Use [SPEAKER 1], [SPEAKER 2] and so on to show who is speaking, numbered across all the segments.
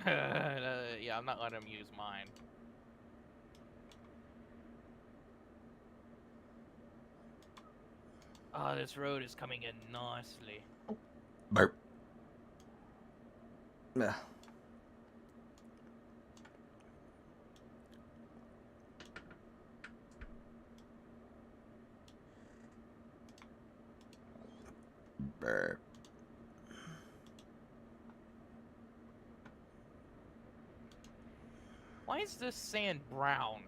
[SPEAKER 1] Yeah, I'm not letting him use mine. Oh, this road is coming in nicely.
[SPEAKER 2] Burp. Yeah. Burp.
[SPEAKER 1] Why is this sand brown?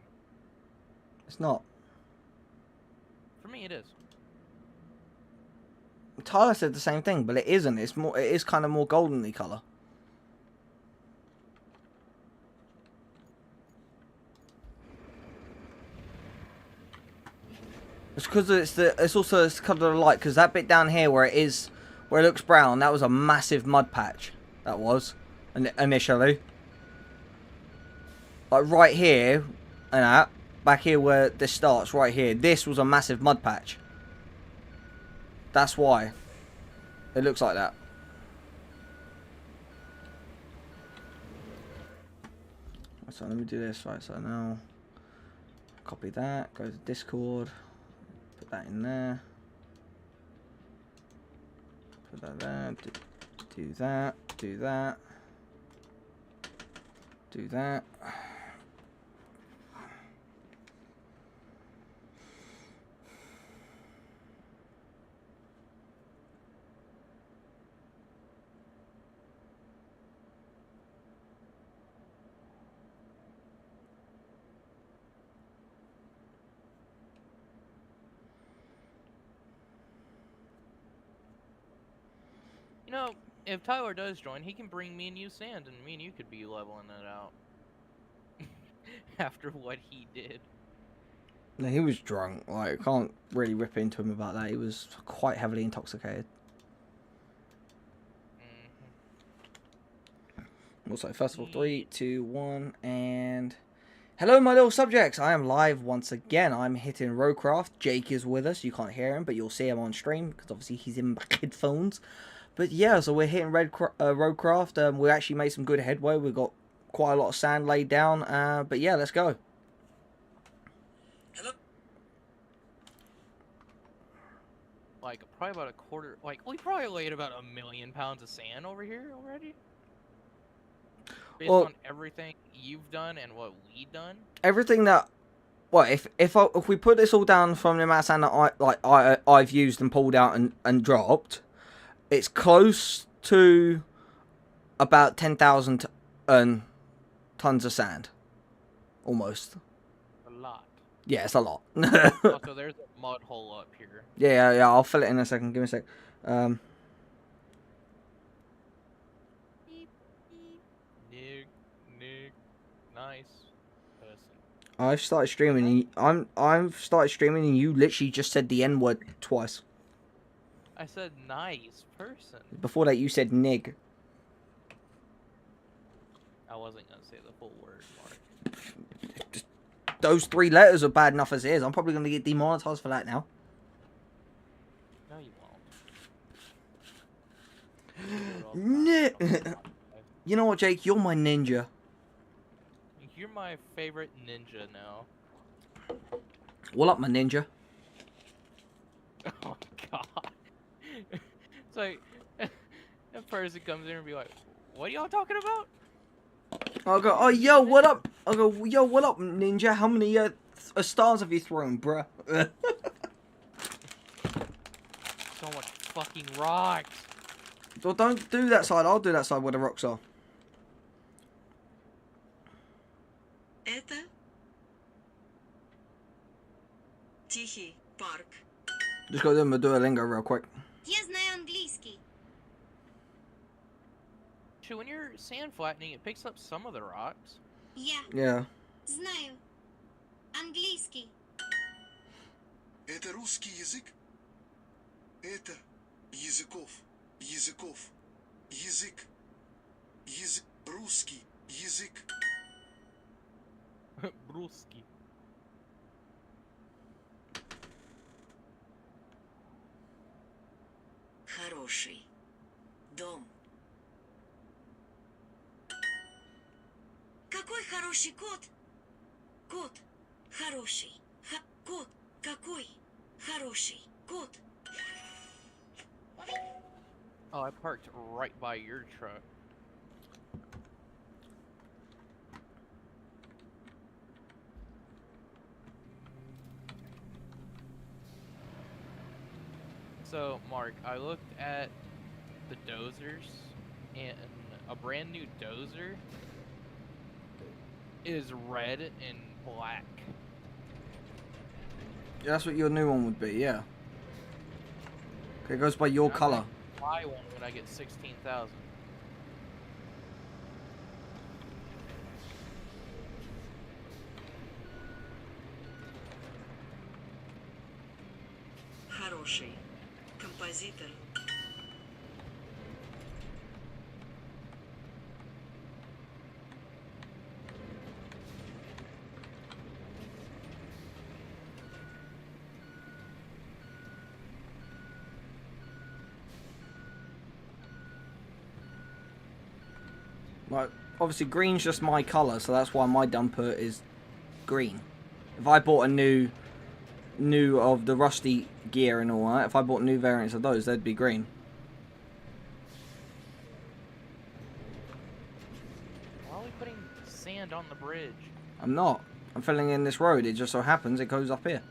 [SPEAKER 2] It's not.
[SPEAKER 1] For me, it is.
[SPEAKER 2] Tyler said the same thing, but it isn't. It's more. It is kind of more goldenly color. It's because it's also it's color of light. Because that bit down here where it looks brown, that was a massive mud patch. That was, initially. Like right here, and that back here where this starts, right here. This was a massive mud patch. That's why it looks like that. So let me do this. Right. So now copy that. Go to Discord. Put that in there. Put that there. Do that. Do that. Do that.
[SPEAKER 1] You know, if Tyler does join, he can bring me and you sand, and me and you could be leveling it out. After what he did.
[SPEAKER 2] No, he was drunk. Like, I can't really rip into him about that. He was quite heavily intoxicated. Also, first of all, 3, 2, 1, and... Hello, my little subjects. I am live once again. I'm hitting Rowcraft. Jake is with us. You can't hear him, but you'll see him on stream, because obviously he's in my headphones. But yeah, so we're hitting Rowcraft. We actually made some good headway. We've got quite a lot of sand laid down. But yeah, let's go.
[SPEAKER 1] Hello. Like, probably about a quarter... Like, we probably laid about 1,000,000 pounds of sand over here already. Based on everything you've done and what we've done.
[SPEAKER 2] Everything that... Well, if we put this all down from the amount of sand that I've used and pulled out and dropped... It's close to about 10,000 tons of sand. Almost.
[SPEAKER 1] A lot.
[SPEAKER 2] Yeah, it's a lot.
[SPEAKER 1] Also, there's a mud hole up here.
[SPEAKER 2] Yeah, I'll fill it in a second. Give me a sec.
[SPEAKER 1] Nig. Nice person.
[SPEAKER 2] I've started streaming. I've started streaming, and you literally just said the N word twice.
[SPEAKER 1] I said nice person.
[SPEAKER 2] Before that, you said nig.
[SPEAKER 1] I wasn't gonna say the full word, Mark.
[SPEAKER 2] Just, those 3 letters are bad enough as it is. I'm probably gonna get demonetized for that now.
[SPEAKER 1] No, you won't.
[SPEAKER 2] You know what, Jake? You're my ninja.
[SPEAKER 1] You're my favorite ninja now.
[SPEAKER 2] What up, my ninja?
[SPEAKER 1] Oh God. It's like that person comes in and be like, "What are y'all talking about?"
[SPEAKER 2] I'll go, "Oh, yo, what up?" I'll go, "Yo, what up, ninja? How many stars have you thrown, bruh?"
[SPEAKER 1] So much fucking rocks.
[SPEAKER 2] Well, don't do that side. I'll do that side where the rocks are.
[SPEAKER 3] Это тихий парк.
[SPEAKER 2] Just go do a Duolingo real quick.
[SPEAKER 3] Я знаю английский.
[SPEAKER 1] Actually, when you're sand flattening, it picks up some of the rocks.
[SPEAKER 2] Yeah.
[SPEAKER 3] Знаю английский.
[SPEAKER 4] Это русский язык? Это язык, русский язык.
[SPEAKER 1] Бруски.
[SPEAKER 3] Хороший дом. Хороший кот. Кот. Хороший. Кот. Какой? Хороший. Кот.
[SPEAKER 1] Oh, I parked right by your truck. So, Mark, I looked at the dozers, and a brand new dozer is red and black.
[SPEAKER 2] Yeah, that's what your new one would be, yeah. Okay, it goes by your color.
[SPEAKER 1] Buy one when I get 16,000.
[SPEAKER 3] Хороший. Композитор.
[SPEAKER 2] Like, obviously green's just my colour, so that's why my dumper is green. If I bought a new of the rusty gear and all that, if I bought new variants of those, they'd be green.
[SPEAKER 1] Why are we putting sand on the bridge?
[SPEAKER 2] I'm not. I'm filling in this road. It just so happens it goes up here.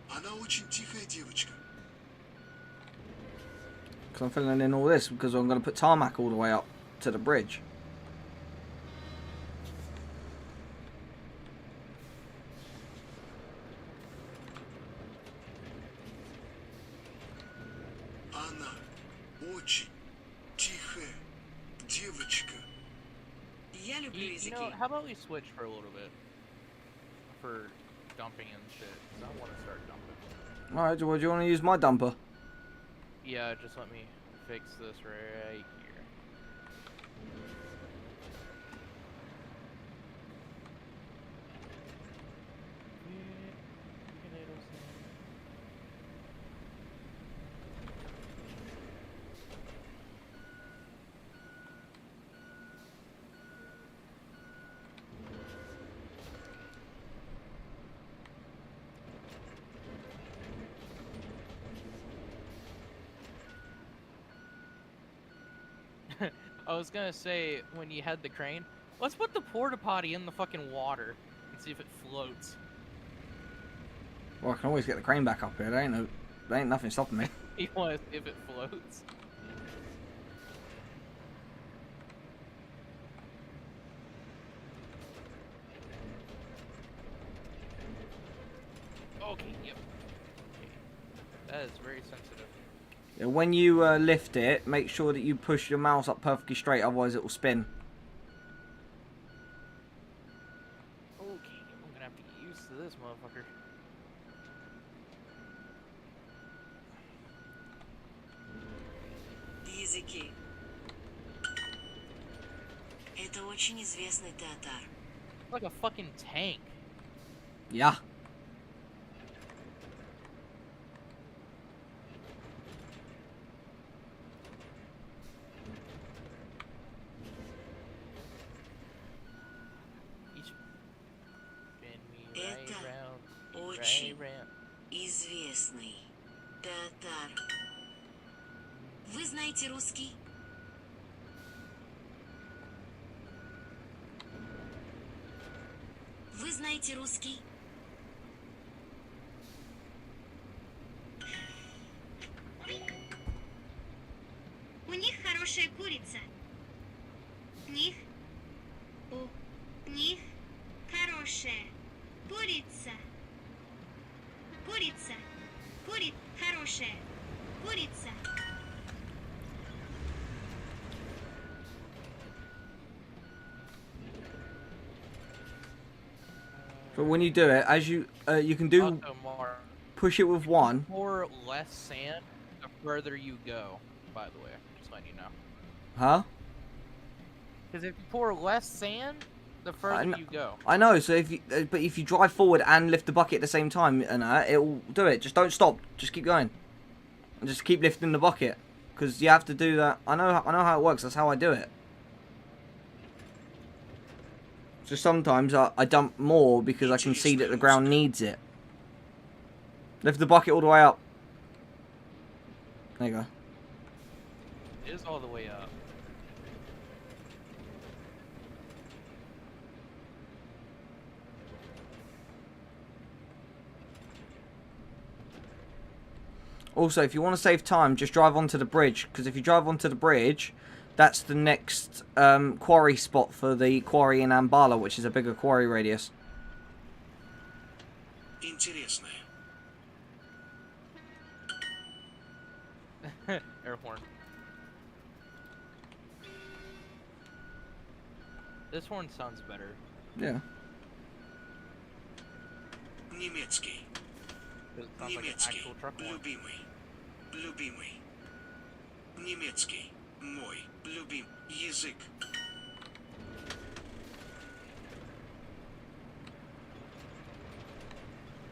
[SPEAKER 4] Она очень тихая девочка.
[SPEAKER 2] Because I'm filling in all this because I'm going to put tarmac all the way up to the bridge.
[SPEAKER 4] Она очень тихая девочка.
[SPEAKER 3] Я люблю
[SPEAKER 1] You know,
[SPEAKER 3] языки.
[SPEAKER 1] how about we switch for a little bit? For dumping and shit. 'Cause I want to start dumping.
[SPEAKER 2] Alright, do you want to use my dumper?
[SPEAKER 1] Yeah, just let me fix this right here. I was gonna say, when you had the crane, let's put the porta potty in the fucking water and see if it floats.
[SPEAKER 2] Well, I can always get the crane back up here. There ain't nothing stopping me.
[SPEAKER 1] You want to see if it floats? Okay, yep. Okay. That is very sensitive.
[SPEAKER 2] Yeah, when you lift it, make sure that you push your mouse up perfectly straight, otherwise it will spin.
[SPEAKER 1] Okay, I'm gonna have to get used to this motherfucker.
[SPEAKER 3] Языки. Это очень известный театр.
[SPEAKER 1] Like a fucking tank.
[SPEAKER 2] Yeah.
[SPEAKER 3] Это
[SPEAKER 1] right
[SPEAKER 3] очень
[SPEAKER 1] round.
[SPEAKER 3] известный театр. Вы знаете русский? Вы знаете русский? У них хорошая курица. У них хорошая курица. Курица. Хорошая курица.
[SPEAKER 2] But when you do it, as you can do,
[SPEAKER 1] Also, Mark,
[SPEAKER 2] push it with one.
[SPEAKER 1] pour less sand the further you go, by the way. Just letting you know.
[SPEAKER 2] Huh?
[SPEAKER 1] Because if you pour less sand, the further you go.
[SPEAKER 2] I know. So if you, but if you drive forward and lift the bucket at the same time, and it will do it. Just don't stop. Just keep going, and just keep lifting the bucket, because you have to do that. I know how it works. That's how I do it. Just sometimes I dump more because I can see that the ground needs it. Lift the bucket all the way up. There you go.
[SPEAKER 1] It is all the way up.
[SPEAKER 2] Also, if you want to save time, just drive onto the bridge. Because if you drive onto the bridge, that's the next quarry spot for the quarry in Ambala, which is a bigger quarry radius.
[SPEAKER 4] Интересное.
[SPEAKER 1] Air horn. This horn sounds better.
[SPEAKER 2] Yeah.
[SPEAKER 4] Немецкий.
[SPEAKER 1] It sounds like an actual truck horn.
[SPEAKER 4] Любимый. Любимый. Немецкий. Мой. Любим. Язык.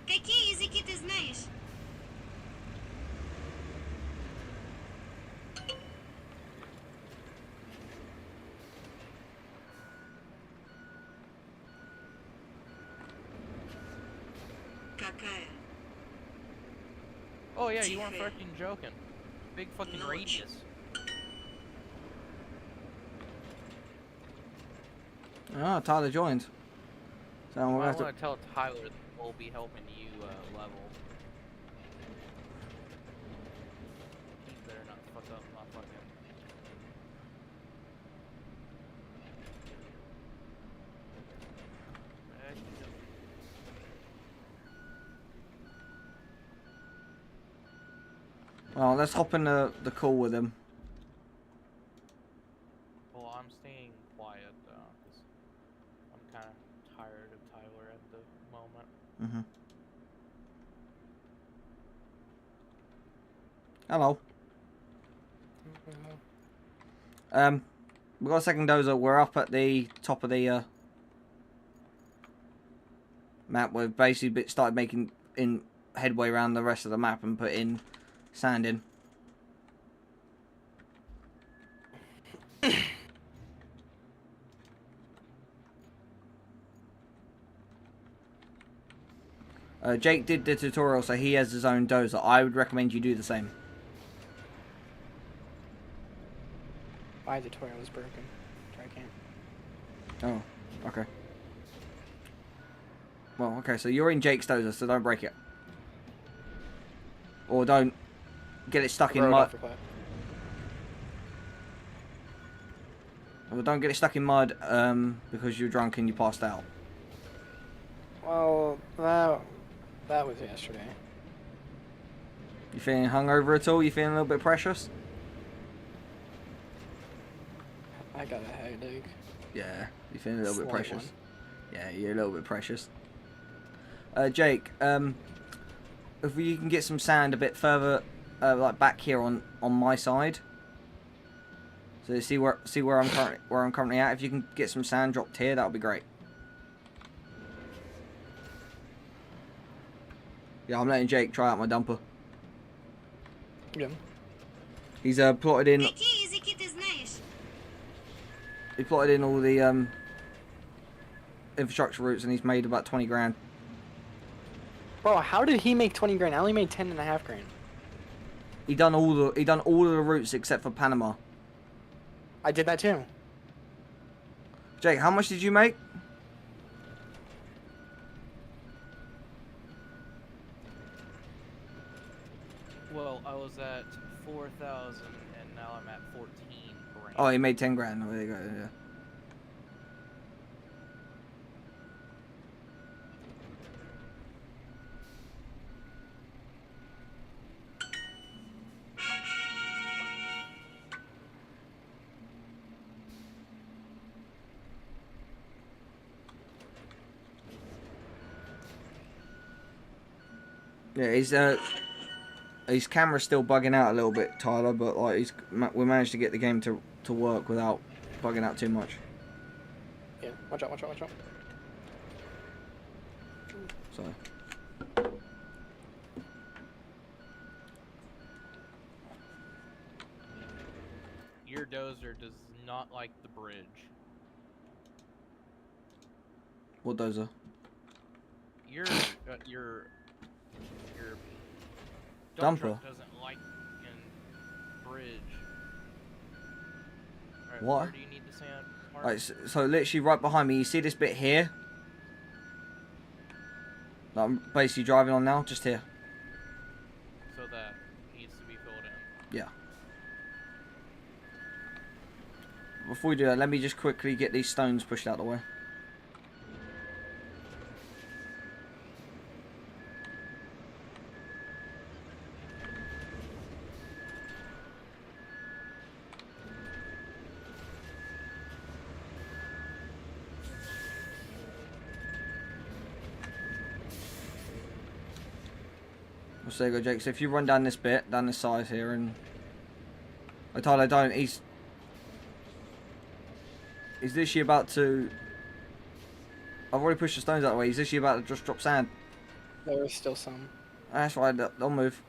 [SPEAKER 3] Какие языки ты знаешь? Какая?
[SPEAKER 1] Oh yeah, you weren't
[SPEAKER 3] Тихая.
[SPEAKER 1] fucking joking. Big fucking
[SPEAKER 3] Ночь.
[SPEAKER 1] radius.
[SPEAKER 2] Ah, Tyler joined. So we'll
[SPEAKER 1] I
[SPEAKER 2] have
[SPEAKER 1] want
[SPEAKER 2] to...
[SPEAKER 1] to tell Tyler that we'll be helping you level. He better not fuck up my fucking.
[SPEAKER 2] Well, let's hop in the call with him.
[SPEAKER 1] Well, I'm staying quiet because I'm kind of tired of Tyler at the moment.
[SPEAKER 2] Mm-hmm. Hello. We got a second dozer. We're up at the top of the map. We've basically started making headway around the rest of the map and put in sand in. Jake did the tutorial, so he has his own dozer. I would recommend you do the same.
[SPEAKER 5] My tutorial is broken. So I can't.
[SPEAKER 2] Oh, okay. Well, okay, so you're in Jake's dozer, so don't break it. Or don't get it stuck in
[SPEAKER 5] Throw it
[SPEAKER 2] mud.
[SPEAKER 5] off the cliff.
[SPEAKER 2] Or don't get it stuck in mud because you're drunk and you passed out.
[SPEAKER 5] Well, that was yesterday.
[SPEAKER 2] You feeling hungover at all? You feeling a little bit precious?
[SPEAKER 5] I got a headache.
[SPEAKER 2] Yeah, you feeling a little bit
[SPEAKER 5] Slight
[SPEAKER 2] precious.
[SPEAKER 5] one.
[SPEAKER 2] Yeah, you're a little bit precious. Jake, if you can get some sand a bit further, like back here on my side. So see where I'm currently at. If you can get some sand dropped here, that would be great. Yeah, I'm letting Jake try out my dumper.
[SPEAKER 5] Yeah.
[SPEAKER 2] He's plotted in.
[SPEAKER 3] Какие языки ты знаешь?
[SPEAKER 2] He plotted in all the infrastructure routes, and he's made about 20 grand.
[SPEAKER 5] Bro, how did he make 20 grand? I only made 10.5 grand.
[SPEAKER 2] He done all of the routes except for Panama.
[SPEAKER 5] I did that too.
[SPEAKER 2] Jake, how much did you make?
[SPEAKER 1] Well, I was at 4,000 and now I'm at 14 grand.
[SPEAKER 2] Oh, he made 10 grand. Oh, there you go. Yeah. Yeah, his camera's still bugging out a little bit, Tyler, but like we managed to get the game to work without bugging out too much.
[SPEAKER 5] Yeah, watch out, watch out, watch out.
[SPEAKER 2] So.
[SPEAKER 1] Your dozer does not like the bridge.
[SPEAKER 2] Bulldozer.
[SPEAKER 1] Your dump
[SPEAKER 2] Dumper.
[SPEAKER 1] truck doesn't like in bridge. Alright,
[SPEAKER 2] What?
[SPEAKER 1] where do you need the sand? Mark?
[SPEAKER 2] Right, so literally right behind me, you see this bit here? That I'm basically driving on now, just here.
[SPEAKER 1] So that needs to be filled in.
[SPEAKER 2] Yeah. Before we do that, let me just quickly get these stones pushed out of the way. So there you go, Jake. So if you run down this bit, down this side here, and I told I don't. He's literally about to. I've already pushed the stones out of the way. He's literally about to just drop sand.
[SPEAKER 5] There is still some.
[SPEAKER 2] That's right. Don't move.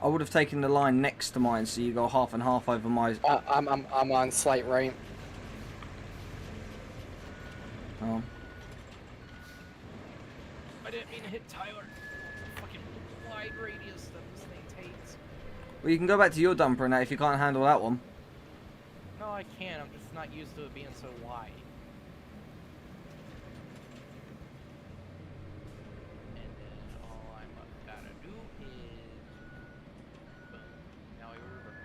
[SPEAKER 2] I would have taken the line next to mine, so you go half and half over my.
[SPEAKER 5] I'm on slight right.
[SPEAKER 2] Oh.
[SPEAKER 1] I didn't mean to hit Tyler. Fucking wide radius that this thing takes.
[SPEAKER 2] Well, you can go back to your dumper and that if you can't handle that one.
[SPEAKER 1] No, I can't. I'm just not used to it being so wide. And then all I'm gotta do is boom. Now we reverse.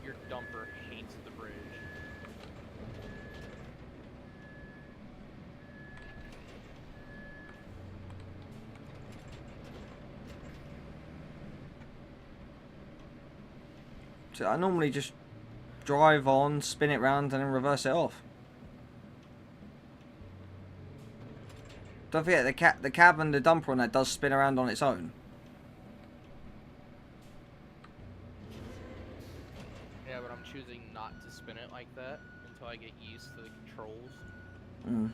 [SPEAKER 1] Your dumper hates the bridge.
[SPEAKER 2] So I normally just drive on, spin it round, and then reverse it off. Don't forget the cab and the dumper on that does spin around on its own.
[SPEAKER 1] Yeah, but I'm choosing not to spin it like that until I get used to the controls.
[SPEAKER 2] Mm.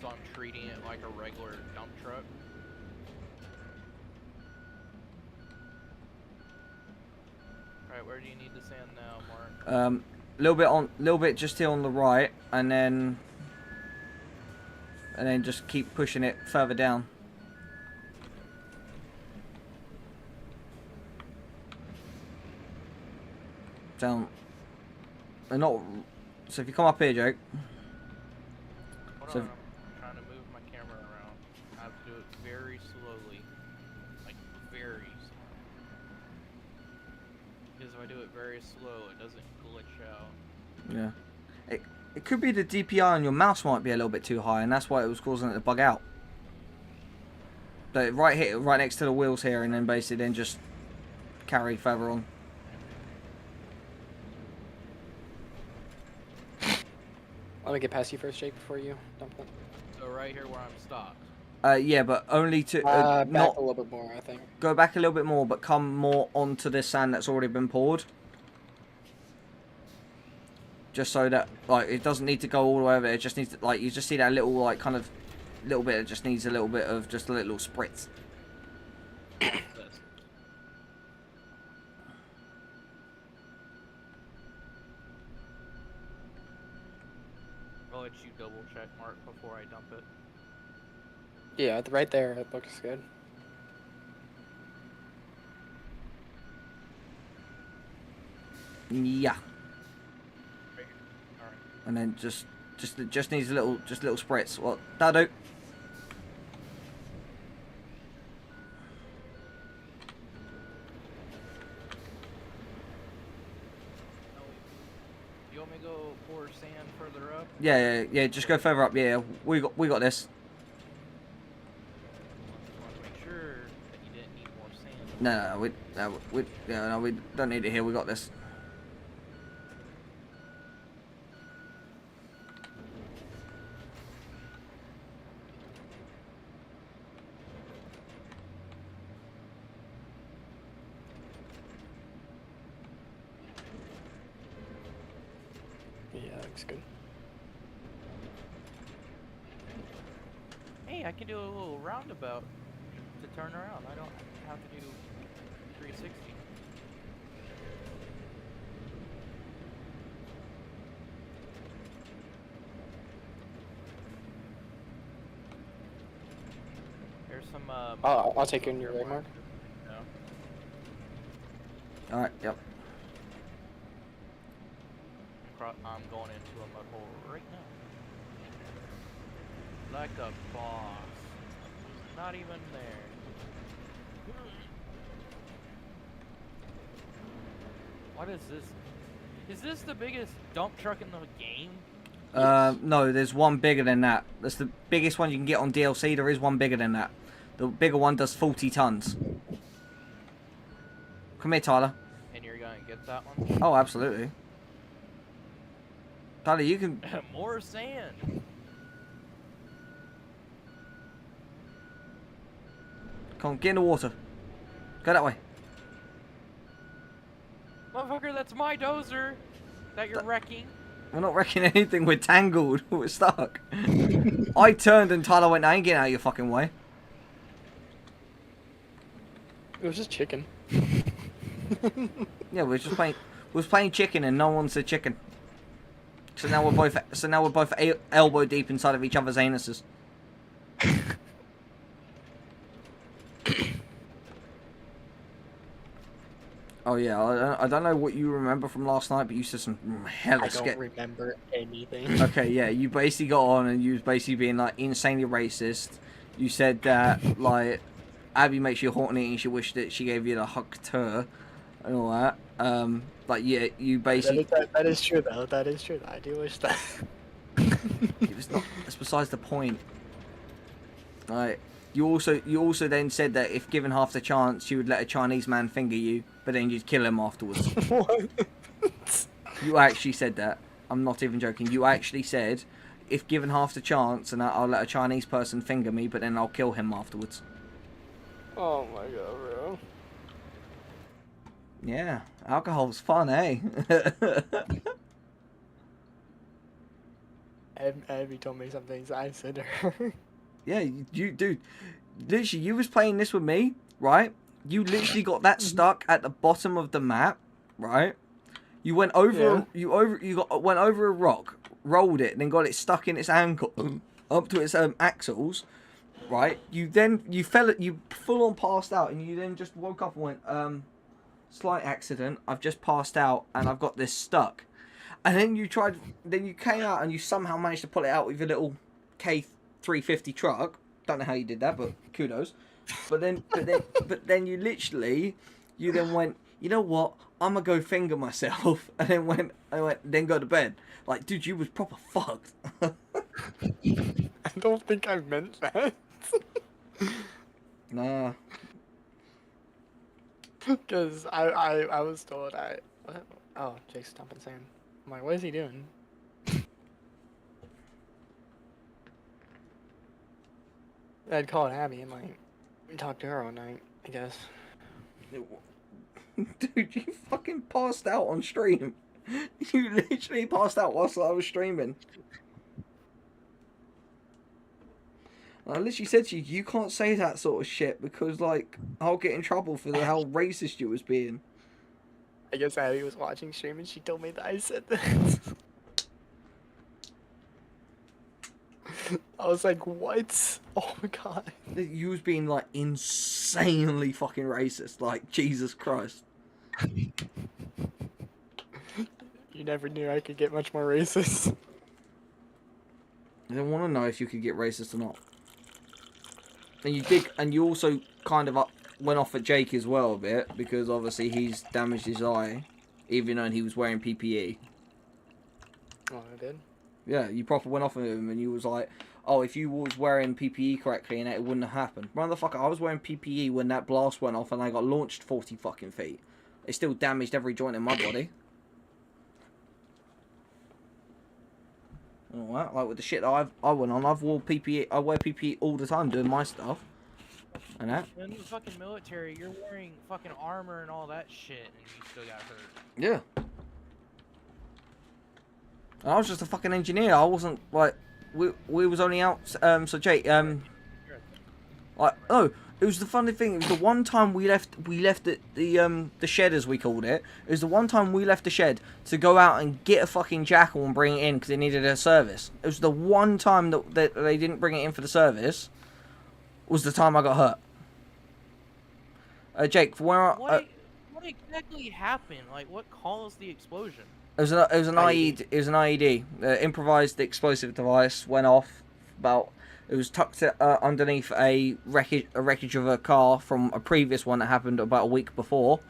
[SPEAKER 1] So I'm treating it like a regular dump truck. Alright, where do you need the sand now, Mark?
[SPEAKER 2] Little bit just here on the right, and then just keep pushing it further down. Down. And not. So if you come up here, Jake.
[SPEAKER 1] Hold
[SPEAKER 2] So
[SPEAKER 1] on, I'm trying to move my camera around. I have to do it very slowly. Like, very slow. Because if I do it very slow, it doesn't glitch out.
[SPEAKER 2] Yeah. It could be the DPI on your mouse might be a little bit too high, and that's why it was causing it to bug out. But right here, right next to the wheels here, and then basically then just carry further on.
[SPEAKER 5] Let me get past you first, Jake, before you dump it.
[SPEAKER 1] So right here where I'm stopped.
[SPEAKER 2] Yeah, but only to
[SPEAKER 5] Back
[SPEAKER 2] not
[SPEAKER 5] a little bit more, I think.
[SPEAKER 2] go back a little bit more, but come more onto this sand that's already been poured. Just so that like it doesn't need to go all the way over. It just needs to, like, you just see that little like kind of little bit. It just needs a little bit of just a little spritz.
[SPEAKER 1] I'll let you double check, Mark, before I dump it.
[SPEAKER 5] Yeah, right there, it looks good.
[SPEAKER 2] Yeah.
[SPEAKER 1] Right here. Alright.
[SPEAKER 2] And then just needs a little spritz. Well, that'll do.
[SPEAKER 1] me go pour sand further up?
[SPEAKER 2] Yeah. Just go further up. Yeah, we got this.
[SPEAKER 1] Just wanted to make sure that you didn't need more sand.
[SPEAKER 2] No, we don't need it here. We got this.
[SPEAKER 5] Yeah, looks good.
[SPEAKER 1] Hey, I can do a little roundabout to turn around. I don't have to do 360. There's some.
[SPEAKER 5] I'll take you in your right, Mark.
[SPEAKER 1] No.
[SPEAKER 2] All right. Yep.
[SPEAKER 1] I'm going into a mud hole right now. Like a boss. Just not even there. What is this? Is this the biggest dump truck in the game?
[SPEAKER 2] No, there's one bigger than that. That's the biggest one you can get on DLC. There is one bigger than that. The bigger one does 40 tons. Come here, Tyler.
[SPEAKER 1] And you're gonna get that one?
[SPEAKER 2] Oh, absolutely. Tyler, you can...
[SPEAKER 1] More sand.
[SPEAKER 2] Come on, get in the water. Go that way.
[SPEAKER 1] Motherfucker, that's my dozer that you're wrecking.
[SPEAKER 2] We're not wrecking anything. We're tangled. We're stuck. I turned and Tyler went, I ain't getting out of your fucking way.
[SPEAKER 5] It was just chicken.
[SPEAKER 2] Yeah, we was playing chicken and no one said chicken. So now we're both elbow deep inside of each other's anuses. Oh yeah, I don't know what you remember from last night, but you said some hella
[SPEAKER 5] I don't remember anything.
[SPEAKER 2] Okay, yeah, you basically got on and you was basically being like insanely racist. You said that like Abby makes you horny and she wished that she gave you the hug to her and all that. Like yeah, you basically
[SPEAKER 5] That is true though. That is true. I do wish that.
[SPEAKER 2] it was not. That's besides the point. Like you also then said that if given half the chance, you would let a Chinese man finger you, but then you'd kill him afterwards.
[SPEAKER 5] What?
[SPEAKER 2] You actually said that. I'm not even joking. You actually said, if given half the chance, and I'll let a Chinese person finger me, but then I'll kill him afterwards.
[SPEAKER 5] Oh my god, bro.
[SPEAKER 2] Yeah, alcohol's fun, eh?
[SPEAKER 5] Abby told me some things I said to her.
[SPEAKER 2] Yeah, you dude. Literally, you was playing this with me, right? You literally got that stuck at the bottom of the map, right? You went over, went over a rock, rolled it, and then got it stuck in its ankle, up to its axles, right? You full on passed out, and you then just woke up and went, slight accident. I've just passed out, and I've got this stuck. And then you came out, and you somehow managed to pull it out with your little K350 truck. Don't know how you did that, but kudos. But then you then went, you know what? I'm gonna go finger myself, and then go to bed. Like, dude, you was proper fucked.
[SPEAKER 5] I don't think I meant that.
[SPEAKER 2] Nah.
[SPEAKER 5] Because I was told what? Oh, Jake's stomping sand. I'm like, what is he doing? I'd call it Abby and like talk to her all night, I guess.
[SPEAKER 2] Dude, you fucking passed out on stream. You literally passed out whilst I was streaming. I literally said to you, you can't say that sort of shit because, like, I'll get in trouble for how racist you was being.
[SPEAKER 5] I guess Abby was watching stream and she told me that I said that. I was like, what? Oh my god.
[SPEAKER 2] You was being, like, insanely fucking racist. Like, Jesus Christ.
[SPEAKER 5] You never knew I could get much more racist.
[SPEAKER 2] I didn't want to know if you could get racist or not. And you did, and you also kind of went off at Jake as well a bit, because obviously he's damaged his eye, even though he was wearing PPE.
[SPEAKER 5] Oh, I did.
[SPEAKER 2] Yeah, you proper went off on him and you was like, oh, if you was wearing PPE correctly and it wouldn't have happened. Motherfucker, I was wearing PPE when that blast went off and I got launched 40 fucking feet. It still damaged every joint in my body. And all that, like with the shit that I went on, I've wore PPE, I wear PPE all the time doing my stuff. And that.
[SPEAKER 1] In the fucking military, you're wearing fucking armor and all that shit, and you still got hurt.
[SPEAKER 2] Yeah. And I was just a fucking engineer. I wasn't like we was only out. So Jake, like it was the funny thing. It was the one time we left the shed, as we called it. It was the one time we left the shed to go out and get a fucking jackal and bring it in because it needed a service. It was the one time that they didn't bring it in for the service. Was the time I got hurt. Jake, where
[SPEAKER 1] what exactly happened? Like, what caused the explosion?
[SPEAKER 2] It was an IED. It was an IED. Improvised explosive device went off. It was tucked underneath a wreckage of a car from a previous one that happened about a week before.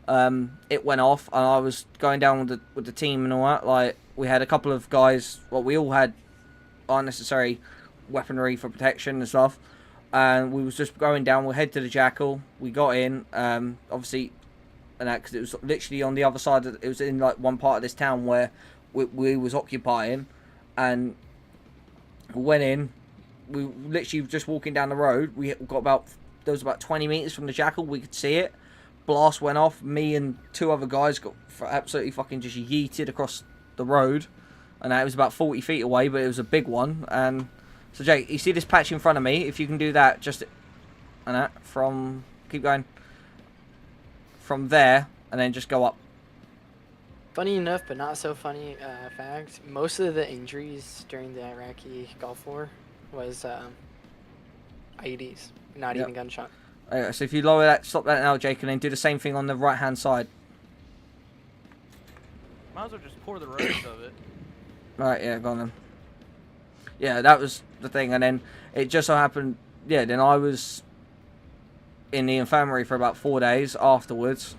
[SPEAKER 2] It went off, and I was going down with the team and all that. Like, we had a couple of guys. Well, we all had unnecessary weaponry for protection and stuff. And we was just going down. We'll head to the jackal. We got in. Obviously. And that, because it was literally on the other side it was in like one part of this town where we was occupying, and we went in. We literally just walking down the road. We got there was about 20 meters from the jackal. We could see it. Blast went off. Me and two other guys got absolutely fucking just yeeted across the road, and it was about 40 feet away, but it was a big one. And so Jake, you see this patch in front of me? If you can do that, just and that keep going. From there, and then just go up.
[SPEAKER 5] Funny enough, but not so funny fact, most of the injuries during the Iraqi Gulf War was IEDs, not even gunshot.
[SPEAKER 2] So if you lower that, stop that now, Jake, and then do the same thing on the right-hand side.
[SPEAKER 1] Might as well just pour the rest of it.
[SPEAKER 2] Right, yeah, go on then. Yeah, that was the thing, and then it just so happened, yeah, then I was in the infirmary for about 4 days afterwards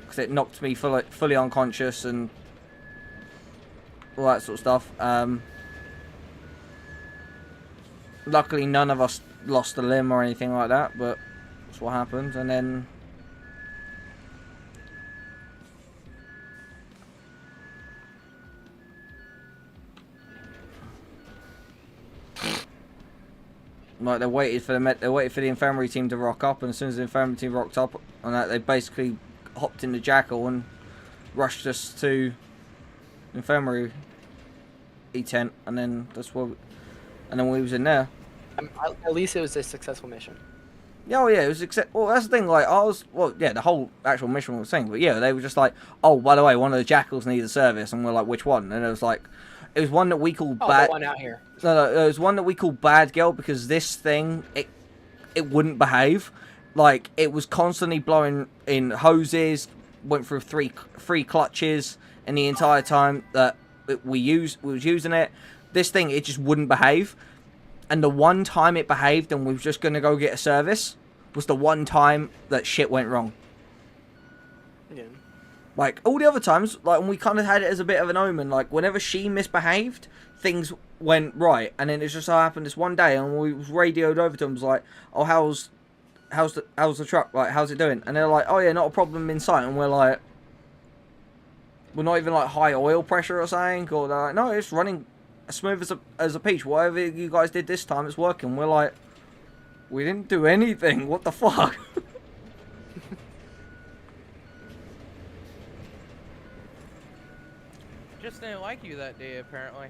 [SPEAKER 2] because it knocked me fully unconscious and all that sort of stuff. Luckily none of us lost a limb or anything like that, but that's what happened. And then like they waited for the infirmary team to rock up, and as soon as the infirmary team rocked up, and that they basically hopped in the jackal and rushed us to the infirmary tent, and then and then we was in there.
[SPEAKER 5] At least it was a successful mission.
[SPEAKER 2] Yeah, oh yeah, it was well, that's the thing. Like the whole actual mission was thing, but yeah, they were just like, oh, by the way, one of the jackals needs a service, and we're like, which one? And it was like, it was one that we called
[SPEAKER 5] Bad. The one out here.
[SPEAKER 2] No, it was one that we called Bad Girl because this thing, it wouldn't behave. Like, it was constantly blowing in hoses, went through three clutches, and the entire time that we was using it, this thing, it just wouldn't behave. And the one time it behaved and we were just going to go get a service was the one time that shit went wrong.
[SPEAKER 5] Yeah.
[SPEAKER 2] Like, all the other times, like, and we kind of had it as a bit of an omen. Like, whenever she misbehaved, things went right. And then it just so happened this one day, and we was radioed over to them, was like, oh, how's the truck? Like, how's it doing? And they're like, oh, yeah, not a problem in sight. And we're like, we're not even, like, high oil pressure or something. Or they're like, no, it's running as smooth as a peach. Whatever you guys did this time, it's working. We're like, we didn't do anything. What the fuck?
[SPEAKER 1] Just didn't like you that day, apparently.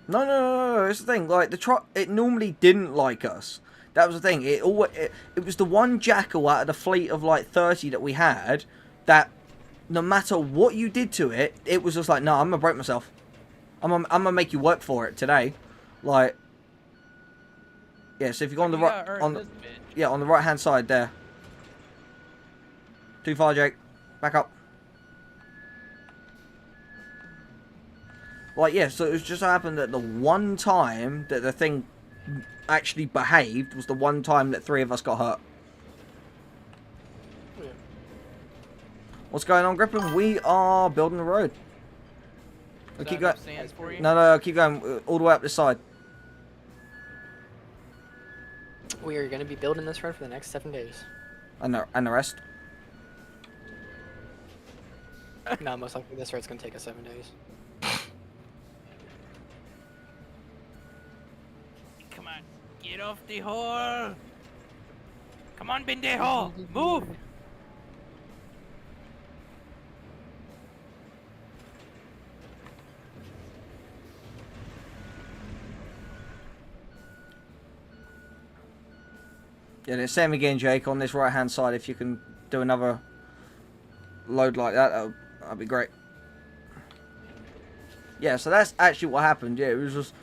[SPEAKER 2] No. It's the thing. Like, the truck, it normally didn't like us. That was the thing. It was the one jackal out of the fleet of like 30 that we had that no matter what you did to it, it was just like, no, I'm gonna break myself. I'm gonna make you work for it today. Like, yeah. So if you go on the right, on the right hand side there. Too far, Jake. Back up. Like, yeah, so it was just so happened that the one time that the thing actually behaved was the one time that 3 of us got hurt.
[SPEAKER 5] Yeah.
[SPEAKER 2] What's going on, Griffin? We are building the road.
[SPEAKER 1] Is
[SPEAKER 2] keep
[SPEAKER 1] that
[SPEAKER 2] going.
[SPEAKER 1] enough sand for you?
[SPEAKER 2] No, keep going all the way up this side.
[SPEAKER 5] We are going to be building this road for the next 7 days.
[SPEAKER 2] And the rest.
[SPEAKER 5] No, most likely this road's going to take us 7 days.
[SPEAKER 1] Come on, get off the hole. Come on, pendejo, move.
[SPEAKER 2] Yeah, the same again, Jake, on this right-hand side. If you can do another load like that, that'd be great. Yeah, so that's actually what happened. Yeah, it was just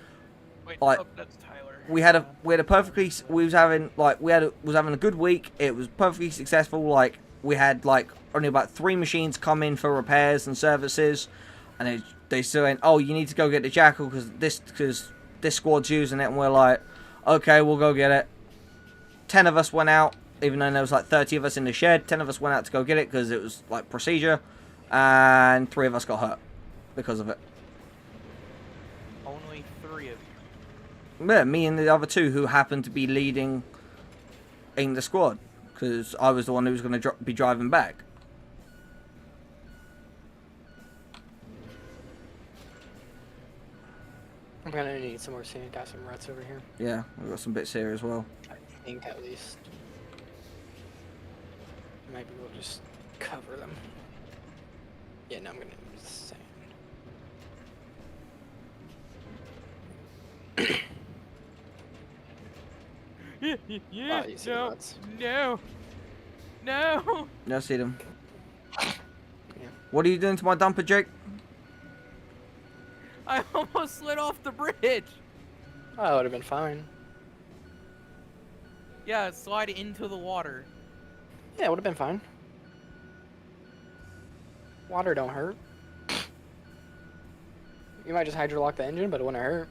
[SPEAKER 1] Wait,
[SPEAKER 2] like
[SPEAKER 1] oh, that's Tyler.
[SPEAKER 2] we was having a good week. It was perfectly successful. Like we had like only about 3 machines come in for repairs and services, and they still went, oh, you need to go get the jackal because this squad's using it, and we're like, okay, we'll go get it. 10 of us went out, even though there was like 30 of us in the shed. 10 of us went out to go get it because it was like procedure, and 3 of us got hurt because of it.
[SPEAKER 1] Only 3 of you.
[SPEAKER 2] Yeah, me and the other 2 who happened to be leading in the squad because I was the one who was going to be driving back.
[SPEAKER 5] I'm going to need some more sand. Got some ruts over here.
[SPEAKER 2] Yeah, we've got some bits here as well.
[SPEAKER 5] I think at least. Maybe we'll just cover them. Yeah, no, I'm going to use sand.
[SPEAKER 1] Yeah,
[SPEAKER 5] Oh, you see the
[SPEAKER 1] no,
[SPEAKER 5] ruts.
[SPEAKER 1] no, no.
[SPEAKER 2] Yeah, I see them.
[SPEAKER 5] Yeah.
[SPEAKER 2] What are you doing to my dumper, Jake?
[SPEAKER 1] I almost slid off the bridge.
[SPEAKER 5] Oh, it would have been fine.
[SPEAKER 1] Yeah, slide into the water.
[SPEAKER 5] Yeah, it would have been fine. Water don't hurt. You might just hydrolock the engine, but it wouldn't hurt.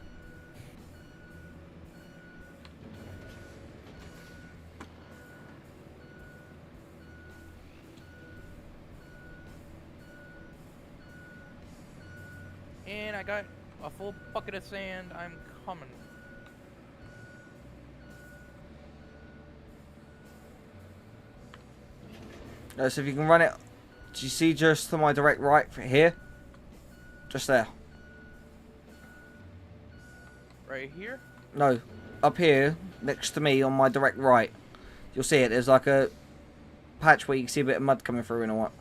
[SPEAKER 1] And I got a full bucket of sand. I'm coming.
[SPEAKER 2] So if you can run it, do you see just to my direct right here? Just there.
[SPEAKER 1] Right here?
[SPEAKER 2] No, up here, next to me on my direct right. You'll see it. There's like a patch where you can see a bit of mud coming through and all that.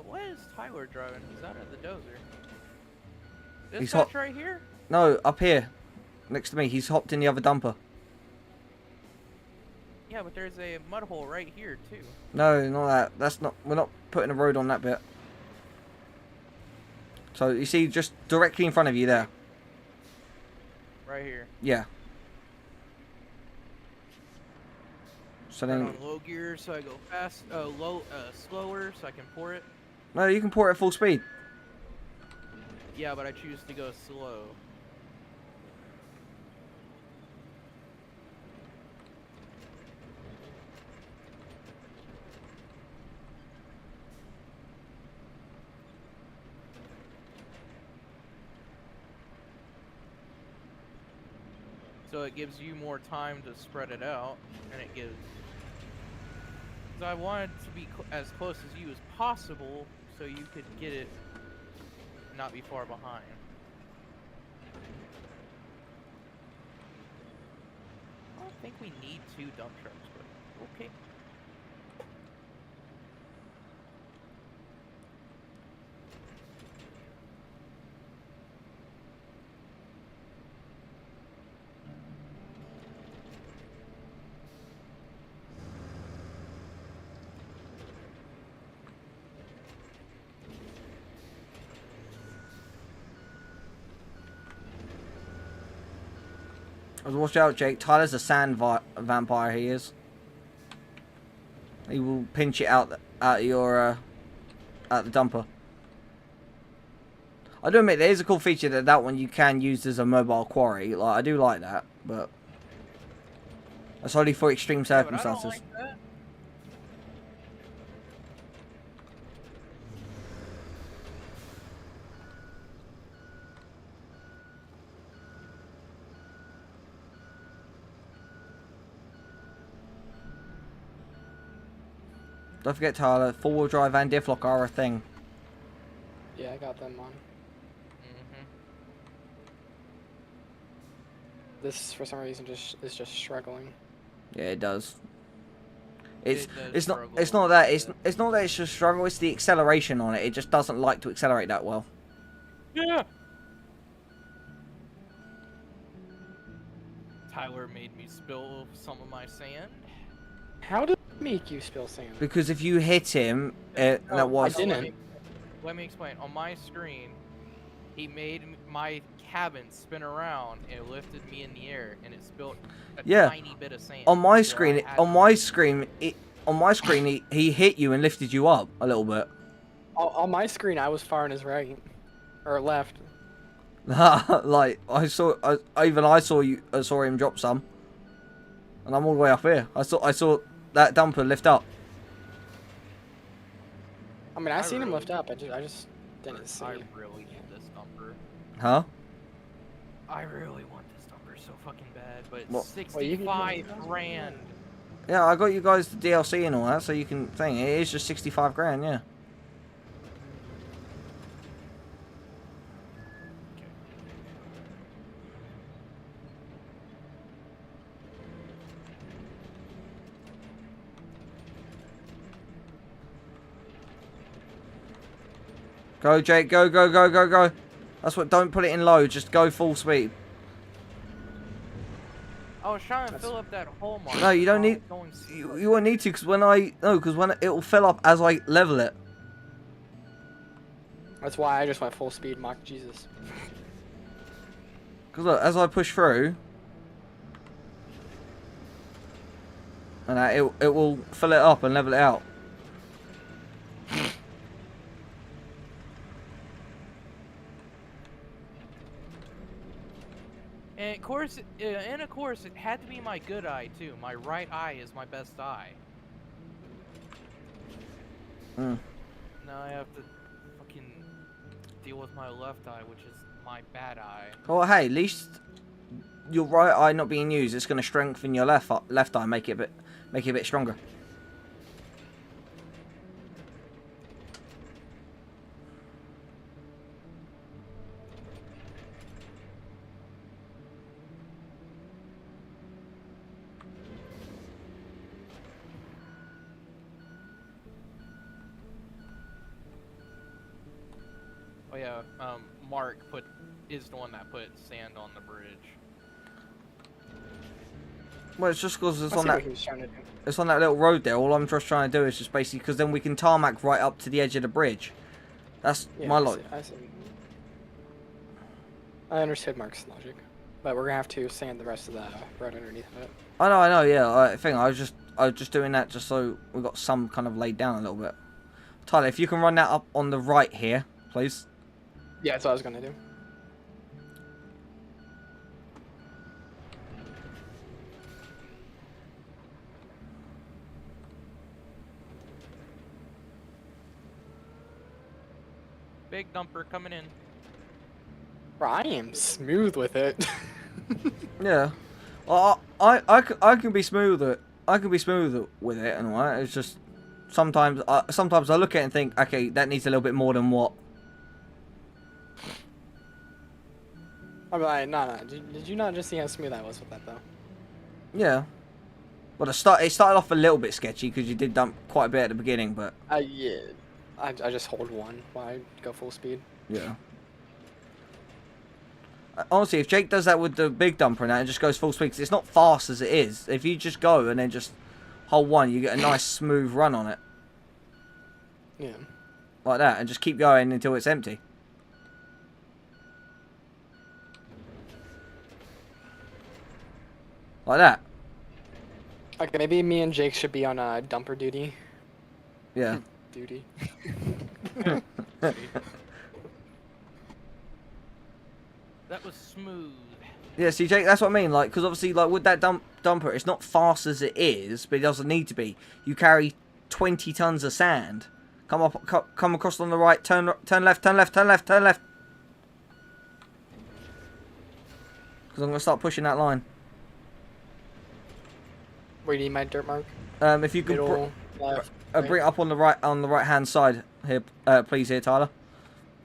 [SPEAKER 1] What is Tyler driving? He's out of the dozer. This
[SPEAKER 2] He's
[SPEAKER 1] patch right here?
[SPEAKER 2] No, up here, next to me. He's hopped in the other dumper.
[SPEAKER 1] Yeah, but there's a mud hole right here too.
[SPEAKER 2] No, not that. That's not. We're not putting a road on that bit. So you see, just directly in front of you there.
[SPEAKER 1] Right here.
[SPEAKER 2] Yeah. So
[SPEAKER 1] Turn
[SPEAKER 2] then,
[SPEAKER 1] on low gear so I go fast. Slower so I can pour it.
[SPEAKER 2] no, you can pour it at full speed.
[SPEAKER 1] Yeah, but I choose to go slow. So it gives you more time to spread it out, and it gives... Because I wanted to be as close as you as possible, so you could get it and not be far behind. I don't think we need 2 dump trucks, but okay.
[SPEAKER 2] Watch out, Jake. Tyler's a sand vampire. He is. He will pinch it out of your at the dumper. I do admit there is a cool feature that one you can use as a mobile quarry. Like I do like that, but that's only for extreme
[SPEAKER 1] Yeah, but I don't
[SPEAKER 2] circumstances.
[SPEAKER 1] like that.
[SPEAKER 2] Don't forget, Tyler, four-wheel drive and diff lock are a thing.
[SPEAKER 5] Yeah, I got them on.
[SPEAKER 1] Mm-hmm.
[SPEAKER 5] This, for some reason, is just struggling.
[SPEAKER 2] Yeah, it does. It's
[SPEAKER 1] It does
[SPEAKER 2] it's
[SPEAKER 1] struggle
[SPEAKER 2] not
[SPEAKER 1] a
[SPEAKER 2] that
[SPEAKER 1] bit.
[SPEAKER 2] it's not that it's just struggle. It's the acceleration on it. It just doesn't like to accelerate that well.
[SPEAKER 1] Yeah. Tyler made me spill some of my sand.
[SPEAKER 5] How did it make you spill sand?
[SPEAKER 2] Because if you hit him, that
[SPEAKER 5] I
[SPEAKER 2] was.
[SPEAKER 5] didn't.
[SPEAKER 1] Let me explain. On my screen, he made my cabin spin around and lifted me in the air, and it spilled a
[SPEAKER 2] Yeah.
[SPEAKER 1] tiny bit of sand.
[SPEAKER 2] On my
[SPEAKER 1] where I
[SPEAKER 2] screen,
[SPEAKER 1] had
[SPEAKER 2] on
[SPEAKER 1] to-
[SPEAKER 2] my screen, he hit you and lifted you up a little bit.
[SPEAKER 5] On my screen, I was far on his right. Or left.
[SPEAKER 2] Like I saw him drop some, and I'm all the way up here. I saw that dumper lift up.
[SPEAKER 5] I mean, I
[SPEAKER 1] I
[SPEAKER 5] seen him
[SPEAKER 1] really-
[SPEAKER 5] lift up. I just didn't see.
[SPEAKER 1] I really need this dumper.
[SPEAKER 2] Huh?
[SPEAKER 1] I really want this dumper so fucking bad, but
[SPEAKER 2] Well-
[SPEAKER 1] it's
[SPEAKER 5] Well, you can-
[SPEAKER 1] 65 grand.
[SPEAKER 2] Yeah, I got you guys the DLC and all that, so you can think it is just 65 grand. Yeah. Go, Jake. Go, go, go, go, go. That's what. Don't put it in low. Just go full speed.
[SPEAKER 1] I was trying to fill up that hole mark.
[SPEAKER 2] No, you don't
[SPEAKER 1] but I
[SPEAKER 2] need.
[SPEAKER 1] was going
[SPEAKER 2] You,
[SPEAKER 1] slow.
[SPEAKER 2] you won't need to, because when it will fill up as I level it.
[SPEAKER 5] That's why I just went full speed, mock Jesus.
[SPEAKER 2] Because look, as I push through, and it will fill it up and level it out.
[SPEAKER 1] And of course, it had to be my good eye too. My right eye is my best eye.
[SPEAKER 2] Mm.
[SPEAKER 1] Now I have to fucking deal with my left eye, which is my bad eye.
[SPEAKER 2] Well, hey, at least your right eye not being used, it's going to strengthen your left eye, make it a bit stronger.
[SPEAKER 1] Oh yeah, Mark is the one that put sand on the bridge.
[SPEAKER 2] Well, it's just because
[SPEAKER 5] I see what he was trying to do.
[SPEAKER 2] it's on that little road there. All I'm just trying to do is just basically because then we can tarmac right up to the edge of the bridge. That's
[SPEAKER 5] Yeah,
[SPEAKER 2] my
[SPEAKER 5] I
[SPEAKER 2] logic.
[SPEAKER 5] see. I understood Mark's logic, but we're gonna have to sand the rest of the road underneath of it.
[SPEAKER 2] I know, yeah. I was just doing that just so we got some kind of laid down a little bit. Tyler, if you can run that up on the right here, please.
[SPEAKER 5] Yeah, that's what I was gonna do.
[SPEAKER 1] Big dumper coming in.
[SPEAKER 5] Bro, I am smooth with it.
[SPEAKER 2] Yeah. Well, I can be smoother. I can be smoother with it and all that. It's just sometimes I look at it and think, okay, that needs a little bit more than what.
[SPEAKER 5] I'm like, no. Did you not just see how smooth I was with that though?
[SPEAKER 2] Yeah. Well, it started off a little bit sketchy because you did dump quite a bit at the beginning, but
[SPEAKER 5] Yeah. I just hold one while I go full speed.
[SPEAKER 2] yeah. Honestly, if Jake does that with the big dumper and that and just goes full speed, 'cause it's not fast as it is. If you just go and then just hold one, you get a nice smooth run on it.
[SPEAKER 5] Yeah.
[SPEAKER 2] Like that, and just keep going until it's empty. Like that.
[SPEAKER 5] Okay, maybe me and Jake should be on dumper duty.
[SPEAKER 2] Yeah.
[SPEAKER 5] Duty.
[SPEAKER 1] That was smooth.
[SPEAKER 2] Yeah, see, Jake, that's what I mean. Like, because obviously, like, with that dumper, it's not fast as it is, but it doesn't need to be. You carry 20 tons of sand. Come across on the right, turn left, turn left, turn left, turn left. Because I'm going to start pushing that line.
[SPEAKER 5] Where do you need my dirt mark?
[SPEAKER 2] If you can...
[SPEAKER 5] Middle, left.
[SPEAKER 2] bring it up on the right hand side here, please, here, Tyler.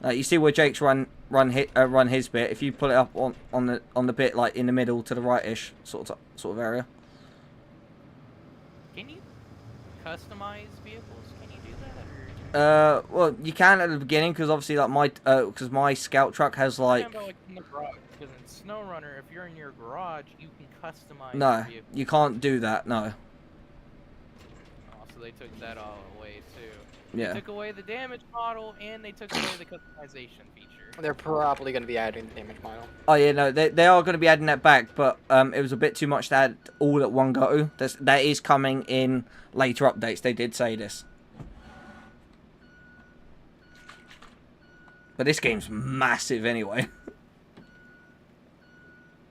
[SPEAKER 2] You see where Jake's run his bit. If you put it up on the bit like in the middle to the right-ish sort of area.
[SPEAKER 1] Can you customize vehicles? Can you do that? Or...
[SPEAKER 2] Well, you can at the beginning because obviously like my scout truck has like.
[SPEAKER 1] Yeah, but like in the garage, because in SnowRunner, if you're in your garage, you can customize.
[SPEAKER 2] No,
[SPEAKER 1] your vehicle.
[SPEAKER 2] you can't do that. No.
[SPEAKER 1] Oh, so they took that all away too.
[SPEAKER 2] Yeah.
[SPEAKER 1] They took away the damage model and they took away the customization feature.
[SPEAKER 5] They're probably going to be adding the damage model.
[SPEAKER 2] Oh yeah, no, they are going to be adding that back, but it was a bit too much to add all at one go. That is coming in later updates. They did say this. But this game's massive anyway.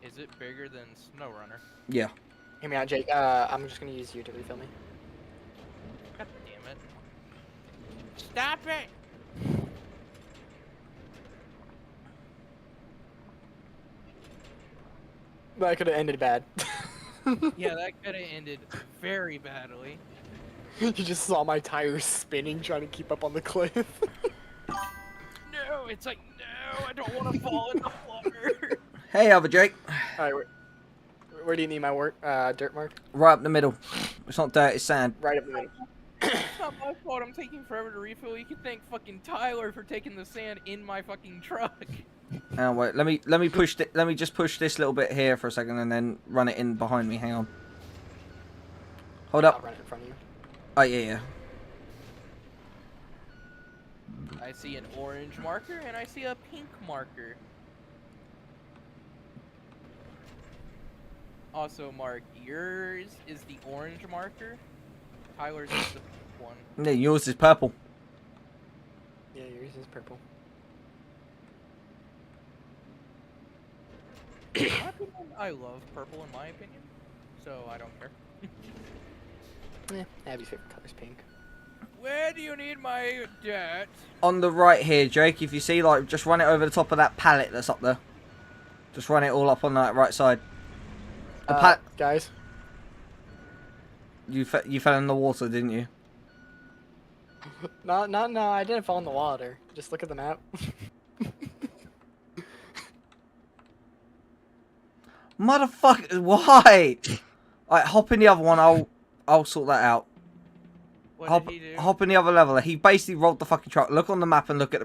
[SPEAKER 1] Is it bigger than SnowRunner?
[SPEAKER 2] Yeah.
[SPEAKER 5] Hear me out, Jake. I'm just going to use you to refill me.
[SPEAKER 1] God damn it. Stop it!
[SPEAKER 5] That could have ended bad.
[SPEAKER 1] Yeah, that could have ended very badly.
[SPEAKER 5] You just saw my tires spinning trying to keep up on the cliff.
[SPEAKER 1] No, it's like, no, I don't want to fall in the water.
[SPEAKER 2] Hey, other Jake.
[SPEAKER 5] Alright, where do you need my dirt mark?
[SPEAKER 2] Right up the middle. It's not dirt, it's sand.
[SPEAKER 5] Right up the middle.
[SPEAKER 1] It's not my fault I'm taking forever to refill. You can thank fucking Tyler for taking the sand in my fucking truck.
[SPEAKER 2] Hang on, wait. Let me push. Let me just push this little bit here for a second, and then run it in behind me. Hang on. Hold
[SPEAKER 5] I'll
[SPEAKER 2] up.
[SPEAKER 5] run it in front of you.
[SPEAKER 2] Oh yeah.
[SPEAKER 1] I see an orange marker and I see a pink marker. Also, Mark, yours is the orange marker. Tyler's is the pink one.
[SPEAKER 2] Yeah, yours is purple.
[SPEAKER 5] Yeah, yours is purple.
[SPEAKER 1] In my opinion, I love purple in my opinion, so I don't care.
[SPEAKER 5] Abby's favorite color is pink.
[SPEAKER 1] Where do you need my dirt?
[SPEAKER 2] On the right here, Jake. If you see, like, just run it over the top of that pallet that's up there. Just run it all up on that right side. The
[SPEAKER 5] guys.
[SPEAKER 2] You fell in the water, didn't you?
[SPEAKER 5] No, I didn't fall in the water. Just look at the map.
[SPEAKER 2] Motherfucker, why? Alright, hop in the other one. I'll sort that out.
[SPEAKER 1] What did he do?
[SPEAKER 2] Hop in the other level. He basically rolled the fucking truck. Look on the map and look at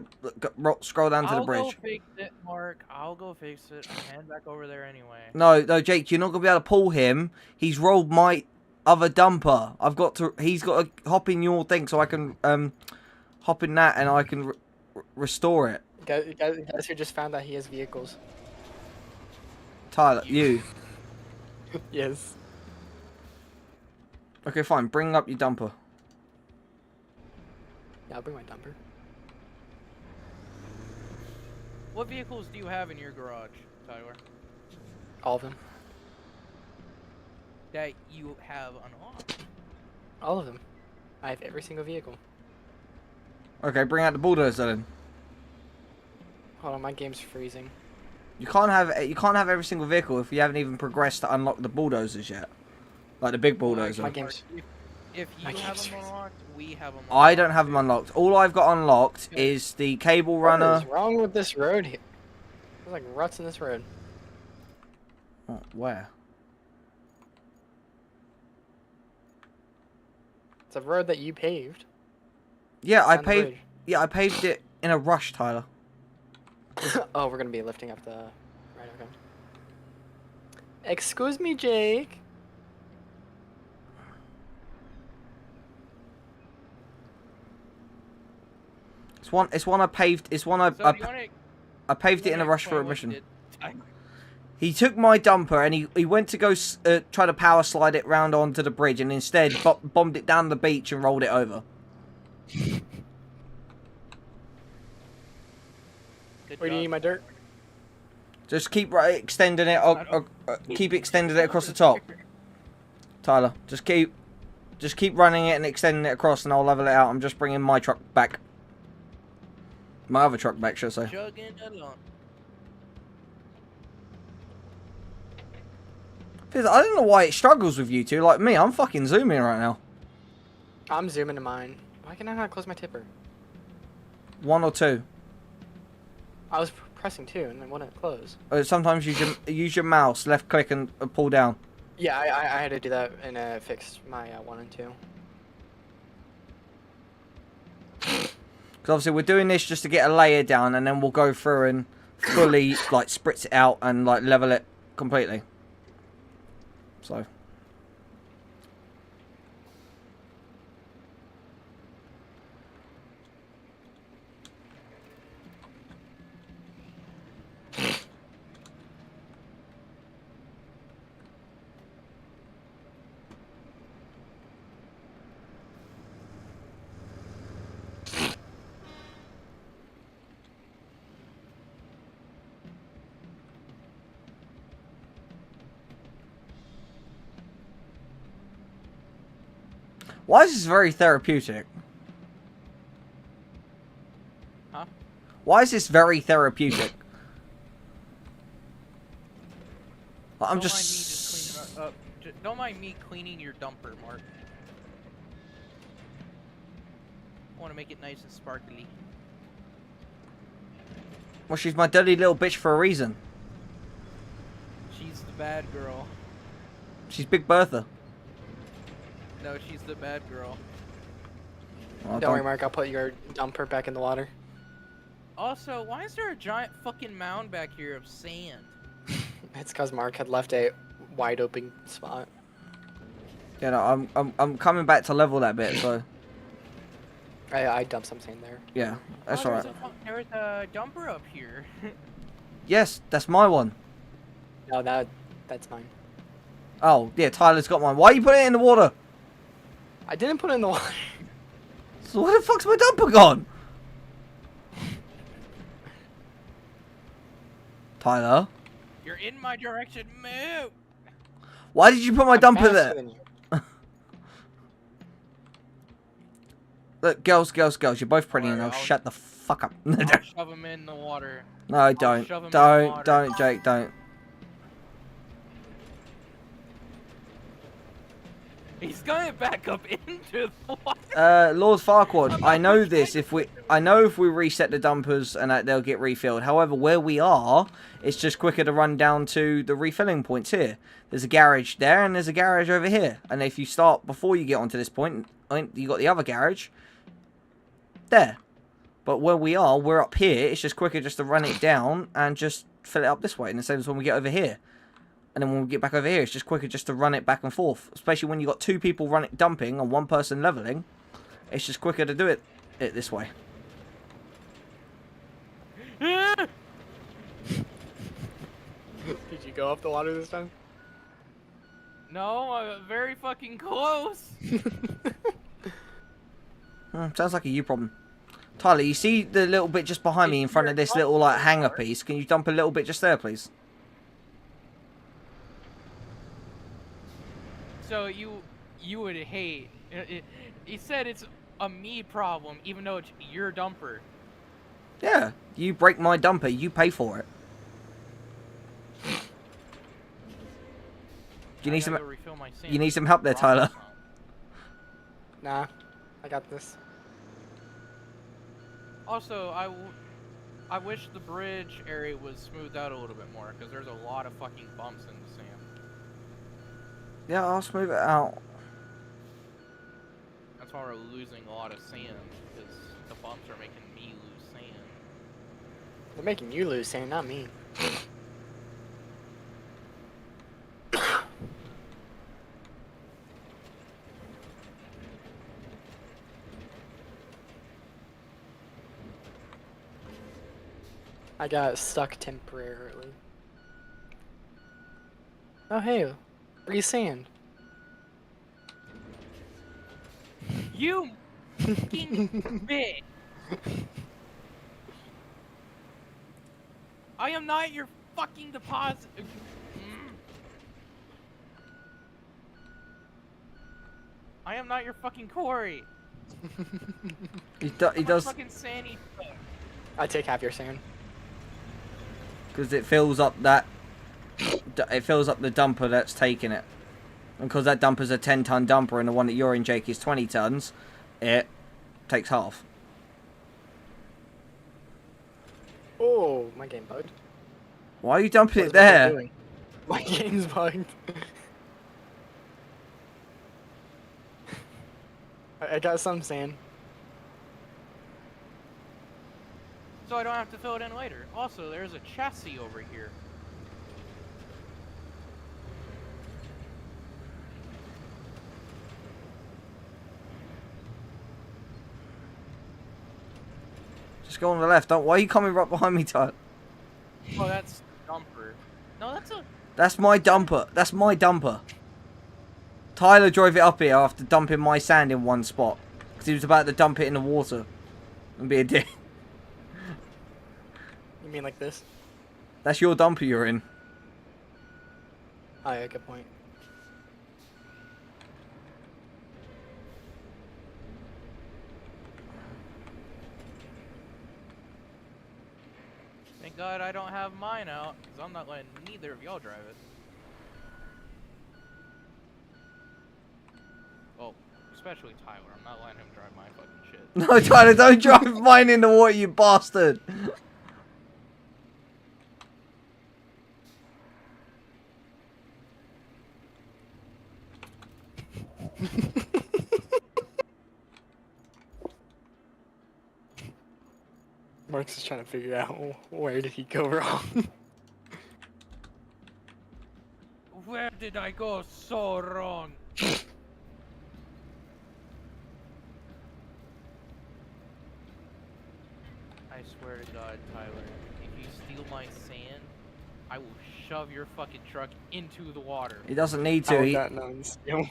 [SPEAKER 2] scroll down to the bridge.
[SPEAKER 1] I'll go fix it, Mark. I'll go fix it. I'm heading back over there anyway.
[SPEAKER 2] No, Jake, you're not gonna be able to pull him. He's rolled my other dumper. He's got to hop in your thing so I can hop in that and I can restore it.
[SPEAKER 5] Guys who just found that he has vehicles.
[SPEAKER 2] Tyler, you.
[SPEAKER 5] Yes.
[SPEAKER 2] Okay, fine. Bring up your dumper.
[SPEAKER 5] Yeah, I'll bring my dumper.
[SPEAKER 1] What vehicles do you have in your garage, Tyler?
[SPEAKER 5] All of them.
[SPEAKER 1] That you have unlocked?
[SPEAKER 5] All of them. I have every single vehicle.
[SPEAKER 2] Okay, bring out the bulldozer then.
[SPEAKER 5] Hold on, my game's freezing.
[SPEAKER 2] You can't have every single vehicle if you haven't even progressed to unlock the bulldozers yet. Like the big bulldozer.
[SPEAKER 5] My game's...
[SPEAKER 1] If you have them unlocked, we have them unlocked.
[SPEAKER 2] I don't have them unlocked. All I've got unlocked is the cable runner.
[SPEAKER 5] What is wrong with this road here? There's like ruts in this road.
[SPEAKER 2] Oh, where?
[SPEAKER 5] It's a road that you paved.
[SPEAKER 2] Yeah, I
[SPEAKER 5] Down the
[SPEAKER 2] paved.
[SPEAKER 5] bridge.
[SPEAKER 2] Yeah, I paved it in a rush, Tyler.
[SPEAKER 5] Oh, we're gonna be lifting up the... Right, okay. Excuse me, Jake.
[SPEAKER 2] It's one I paved. It's one I paved it in a rush for a mission. He took my dumper and he went to go try to power slide it round onto the bridge and instead bombed it down the beach and rolled it over.
[SPEAKER 5] Where do you need my dirt?
[SPEAKER 2] Just keep extending it. Keep extending it across the top. Tyler, just keep running it and extending it across, and I'll level it out. I'm just bringing my truck back. My other truck back, should I say?
[SPEAKER 1] Chugging along.
[SPEAKER 2] I don't know why it struggles with you two. Like me, I'm fucking zooming right now.
[SPEAKER 5] I'm zooming to mine. Why can I not close my tipper?
[SPEAKER 2] 1 or 2.
[SPEAKER 5] I was pressing 2 and it wouldn't close.
[SPEAKER 2] Sometimes use your mouse, left click and pull down.
[SPEAKER 5] Yeah, I had to do that and fix my 1 and 2.
[SPEAKER 2] Because obviously we're doing this just to get a layer down, and then we'll go through and fully like spritz it out and like level it completely. So. Why is this very therapeutic?
[SPEAKER 1] Huh?
[SPEAKER 2] Why is this very therapeutic? I'm
[SPEAKER 1] Don't mind me just cleaning up. Don't mind me cleaning your dumper, Mark. I want to make it nice and sparkly.
[SPEAKER 2] Well, she's my dirty little bitch for a reason.
[SPEAKER 1] She's the bad girl.
[SPEAKER 2] She's Big Bertha.
[SPEAKER 1] No, she's the bad girl.
[SPEAKER 2] Oh,
[SPEAKER 5] Don't worry, Mark. I'll put your dumper back in the water.
[SPEAKER 1] Also, why is there a giant fucking mound back here of sand?
[SPEAKER 5] It's because Mark had left a wide open spot.
[SPEAKER 2] Yeah, no, I'm coming back to level that bit, so
[SPEAKER 5] I dumped some sand there.
[SPEAKER 2] yeah, that's
[SPEAKER 1] Oh,
[SPEAKER 2] alright.
[SPEAKER 1] There's a dumper up here.
[SPEAKER 2] Yes, that's my one.
[SPEAKER 5] No, that's mine.
[SPEAKER 2] Oh, yeah, Tyler's got mine. Why are you putting it in the water?
[SPEAKER 5] I didn't put it in the water.
[SPEAKER 2] So where the fuck's my dumper gone? Tyler?
[SPEAKER 1] You're in my direction, move!
[SPEAKER 2] Why did you put my
[SPEAKER 5] I'm
[SPEAKER 2] dumper
[SPEAKER 5] faster
[SPEAKER 2] there?
[SPEAKER 5] than you.
[SPEAKER 2] Look, girls, you're both pretty
[SPEAKER 1] Alright,
[SPEAKER 2] enough.
[SPEAKER 1] I'll-
[SPEAKER 2] Shut the fuck up.
[SPEAKER 1] I'll shove him in the water.
[SPEAKER 2] No,
[SPEAKER 1] shove him in the water.
[SPEAKER 2] Don't, Jake, don't.
[SPEAKER 1] He's going back up into the water.
[SPEAKER 2] Lord Farquaad, I know this. If we reset the dumpers and they'll get refilled. However, where we are, it's just quicker to run down to the refilling points here. There's a garage there and there's a garage over here. And if you start before you get onto this point, you got the other garage there. But where we are, we're up here. It's just quicker just to run it down and just fill it up this way. And the same as when we get over here. And then when we get back over here, it's just quicker just to run it back and forth. Especially when you got 2 people dumping and 1 person leveling. It's just quicker to do it this way.
[SPEAKER 5] Did you go off the water this time?
[SPEAKER 1] No, I'm very fucking close.
[SPEAKER 2] Sounds like a you problem. Tyler, you see the little bit just behind me in front of this little like hanger piece? Can you dump a little bit just there, please?
[SPEAKER 1] So you would hate. He said it's a me problem, even though it's your dumper.
[SPEAKER 2] Yeah, you break my dumper, you pay for it. Do you need some?
[SPEAKER 1] Go refill my sand.
[SPEAKER 2] You need some help there, Tyler.
[SPEAKER 5] Nah, I got this.
[SPEAKER 1] Also, I wish the bridge area was smoothed out a little bit more, because there's a lot of fucking bumps in the sand.
[SPEAKER 2] Yeah, I'll smooth it out.
[SPEAKER 1] That's why we're losing a lot of sand, because the bumps are making me lose sand.
[SPEAKER 5] They're making you lose sand, not me. I got stuck temporarily. Oh hey, free sand.
[SPEAKER 1] You fucking bitch! I am not your fucking deposit. I am not your fucking quarry.
[SPEAKER 2] He
[SPEAKER 1] How
[SPEAKER 2] does
[SPEAKER 1] much fucking sand he took?
[SPEAKER 5] I take half your sand.
[SPEAKER 2] because it fills up that. It fills up the dumper that's taking it. And because that dumper's a 10-ton dumper and the one that you're in, Jake, is 20 tons, it takes half.
[SPEAKER 5] Oh, my game bugged.
[SPEAKER 2] Why are you dumping
[SPEAKER 5] What
[SPEAKER 2] it
[SPEAKER 5] is my game
[SPEAKER 2] there?
[SPEAKER 5] doing? My game's bugged. I got some sand.
[SPEAKER 1] So I don't have to fill it in later. Also, there's a chassis over here.
[SPEAKER 2] Just go on the left. Why are you coming right behind me, Tyler?
[SPEAKER 1] Oh, that's dumper. No, that's a...
[SPEAKER 2] That's my dumper. That's my dumper. Tyler drove it up here after dumping my sand in one spot. Because he was about to dump it in the water. And be a dick.
[SPEAKER 5] You mean like this?
[SPEAKER 2] That's your dumper you're in.
[SPEAKER 5] Oh yeah, good point.
[SPEAKER 1] Thank God I don't have mine out, because I'm not letting neither of y'all drive it. Well, especially Tyler. I'm not letting him drive my fucking shit.
[SPEAKER 2] No, Tyler, don't drive mine in the water, you bastard.
[SPEAKER 5] Mark's is trying to figure out where did he go wrong.
[SPEAKER 1] Where did I go so wrong? I swear to God, Tyler, if you steal my sand, I will shove your fucking truck into the water.
[SPEAKER 2] He doesn't need
[SPEAKER 5] How
[SPEAKER 2] to.
[SPEAKER 5] is that non-steal?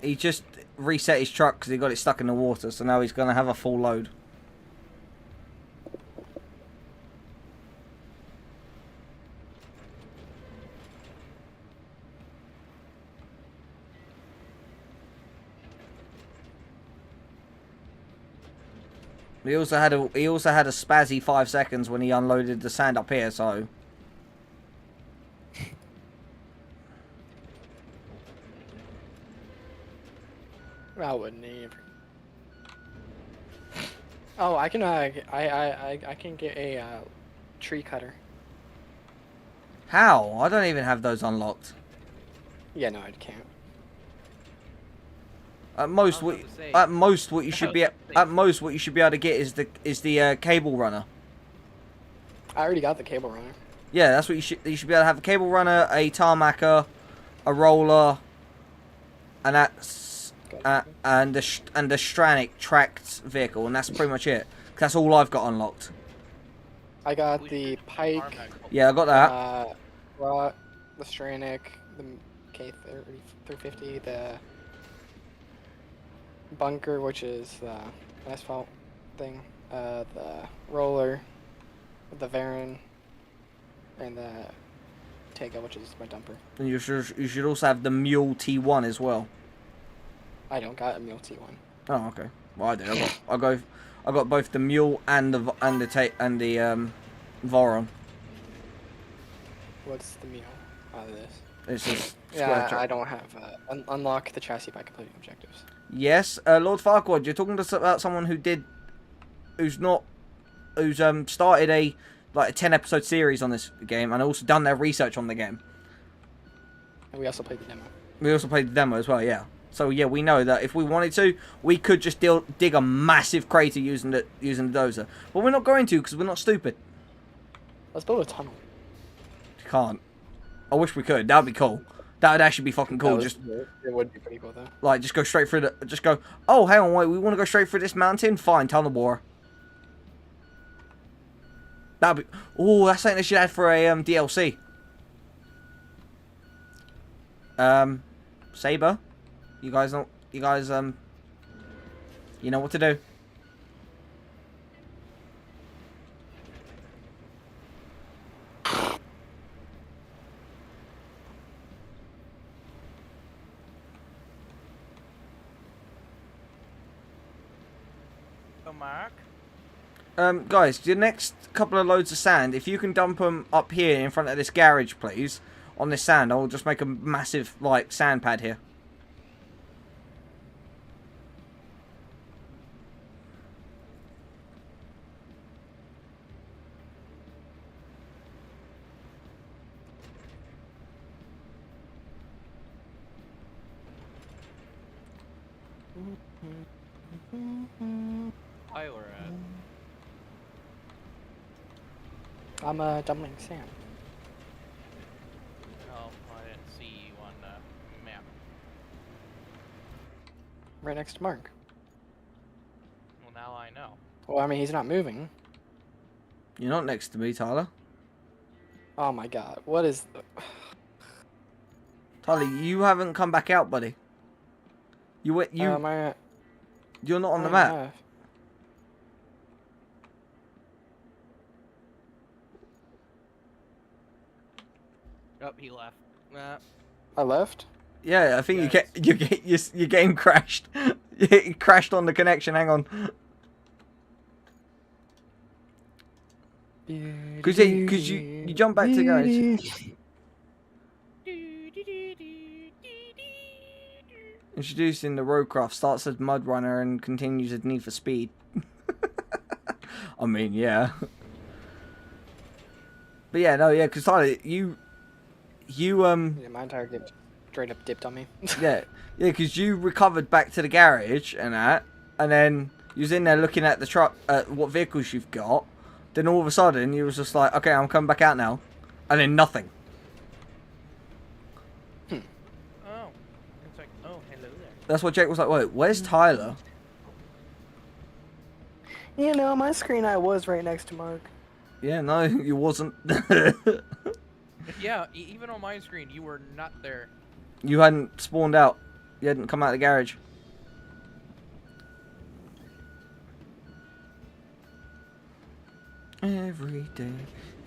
[SPEAKER 2] He just reset his truck because he got it stuck in the water. So now he's going to have a full load. He also had a spazzy 5 seconds when he unloaded the sand up here, so
[SPEAKER 5] I wouldn't even. Oh, I can I can get a tree cutter.
[SPEAKER 2] how? I don't even have those unlocked.
[SPEAKER 5] Yeah, no, I can't.
[SPEAKER 2] At most,
[SPEAKER 1] I was about to say-
[SPEAKER 2] at most, what you should be
[SPEAKER 1] I was about to say-
[SPEAKER 2] at most what you should be able to get is the cable runner.
[SPEAKER 5] I already got the cable runner.
[SPEAKER 2] Yeah, that's what you should be able to have: a cable runner, a tarmacker, a roller, and that's and the Stranic tracked vehicle, and that's pretty much it. That's all I've got unlocked.
[SPEAKER 5] I got
[SPEAKER 1] We
[SPEAKER 5] the
[SPEAKER 1] should
[SPEAKER 5] pike,
[SPEAKER 1] farm that couple-
[SPEAKER 2] Yeah, I got that.
[SPEAKER 5] Rot, the Stranic, the K350, the bunker, which is the asphalt thing, the roller, the Varan, and the Tega, which is my dumper.
[SPEAKER 2] And you should also have the Mule T1 as well.
[SPEAKER 5] I don't got a Mule T1.
[SPEAKER 2] Oh, okay. Well, I did. I got both the Mule and the Voron.
[SPEAKER 5] What's the Mule out of this?
[SPEAKER 2] It's just
[SPEAKER 5] Yeah,
[SPEAKER 2] square
[SPEAKER 5] I don't have unlock the chassis by completing objectives.
[SPEAKER 2] Yes, Lord Farquaad, you're talking to us about someone who's started a 10-episode series on this game and also done their research on the game.
[SPEAKER 5] And we also played the demo.
[SPEAKER 2] We also played the demo as well, yeah. So yeah, we know that if we wanted to, we could just dig a massive crater using the dozer, but we're not going to because we're not stupid.
[SPEAKER 5] Let's build a tunnel.
[SPEAKER 2] You can't. I wish we could. That'd be cool. That would actually be fucking cool.
[SPEAKER 5] It would be pretty cool though.
[SPEAKER 2] Like, just go straight through the... Just go, oh, hang on, wait, we want to go straight through this mountain? Fine, tunnel bore. That'd be... Oh, that's something they should add for a DLC. Saber? You guys, you know what to do.
[SPEAKER 1] Mark.
[SPEAKER 2] Guys, the next couple of loads of sand, if you can dump them up here in front of this garage, please. on this sand, I'll just make a massive, like, sand pad here.
[SPEAKER 1] Tyler at?
[SPEAKER 5] I'm dumping sand.
[SPEAKER 1] Oh, I didn't see you on the map.
[SPEAKER 5] Right next to Mark.
[SPEAKER 1] Well, now I know.
[SPEAKER 5] Well, I mean, he's not moving.
[SPEAKER 2] You're not next to me, Tyler.
[SPEAKER 5] Oh my god, what is...
[SPEAKER 2] Tyler, you haven't come back out, buddy. You went. You're not on the map.
[SPEAKER 1] Oh, he left.
[SPEAKER 5] I left?
[SPEAKER 2] Yeah, I think
[SPEAKER 1] Yes.
[SPEAKER 2] your game crashed. It crashed on the connection. Hang on. Because you jump back to the garage. Introducing the roadcraft, starts as mud runner and continues as Need for Speed. I mean, yeah. But yeah, no, yeah, because Tyler, you
[SPEAKER 5] Yeah, my entire game straight up dipped on me.
[SPEAKER 2] yeah, because you recovered back to the garage and that, and then you was in there looking at the truck, what vehicles you've got. Then all of a sudden, you was just like, okay, I'm coming back out now, and then nothing.
[SPEAKER 1] Oh. It's like, oh, hello there.
[SPEAKER 2] That's what Jake was like. Wait, where's Tyler?
[SPEAKER 5] You know, my screen I was right next to Mark.
[SPEAKER 2] Yeah, no, you wasn't.
[SPEAKER 1] Yeah, even on my screen, you were not there.
[SPEAKER 2] You hadn't spawned out. You hadn't come out of the garage. Every day,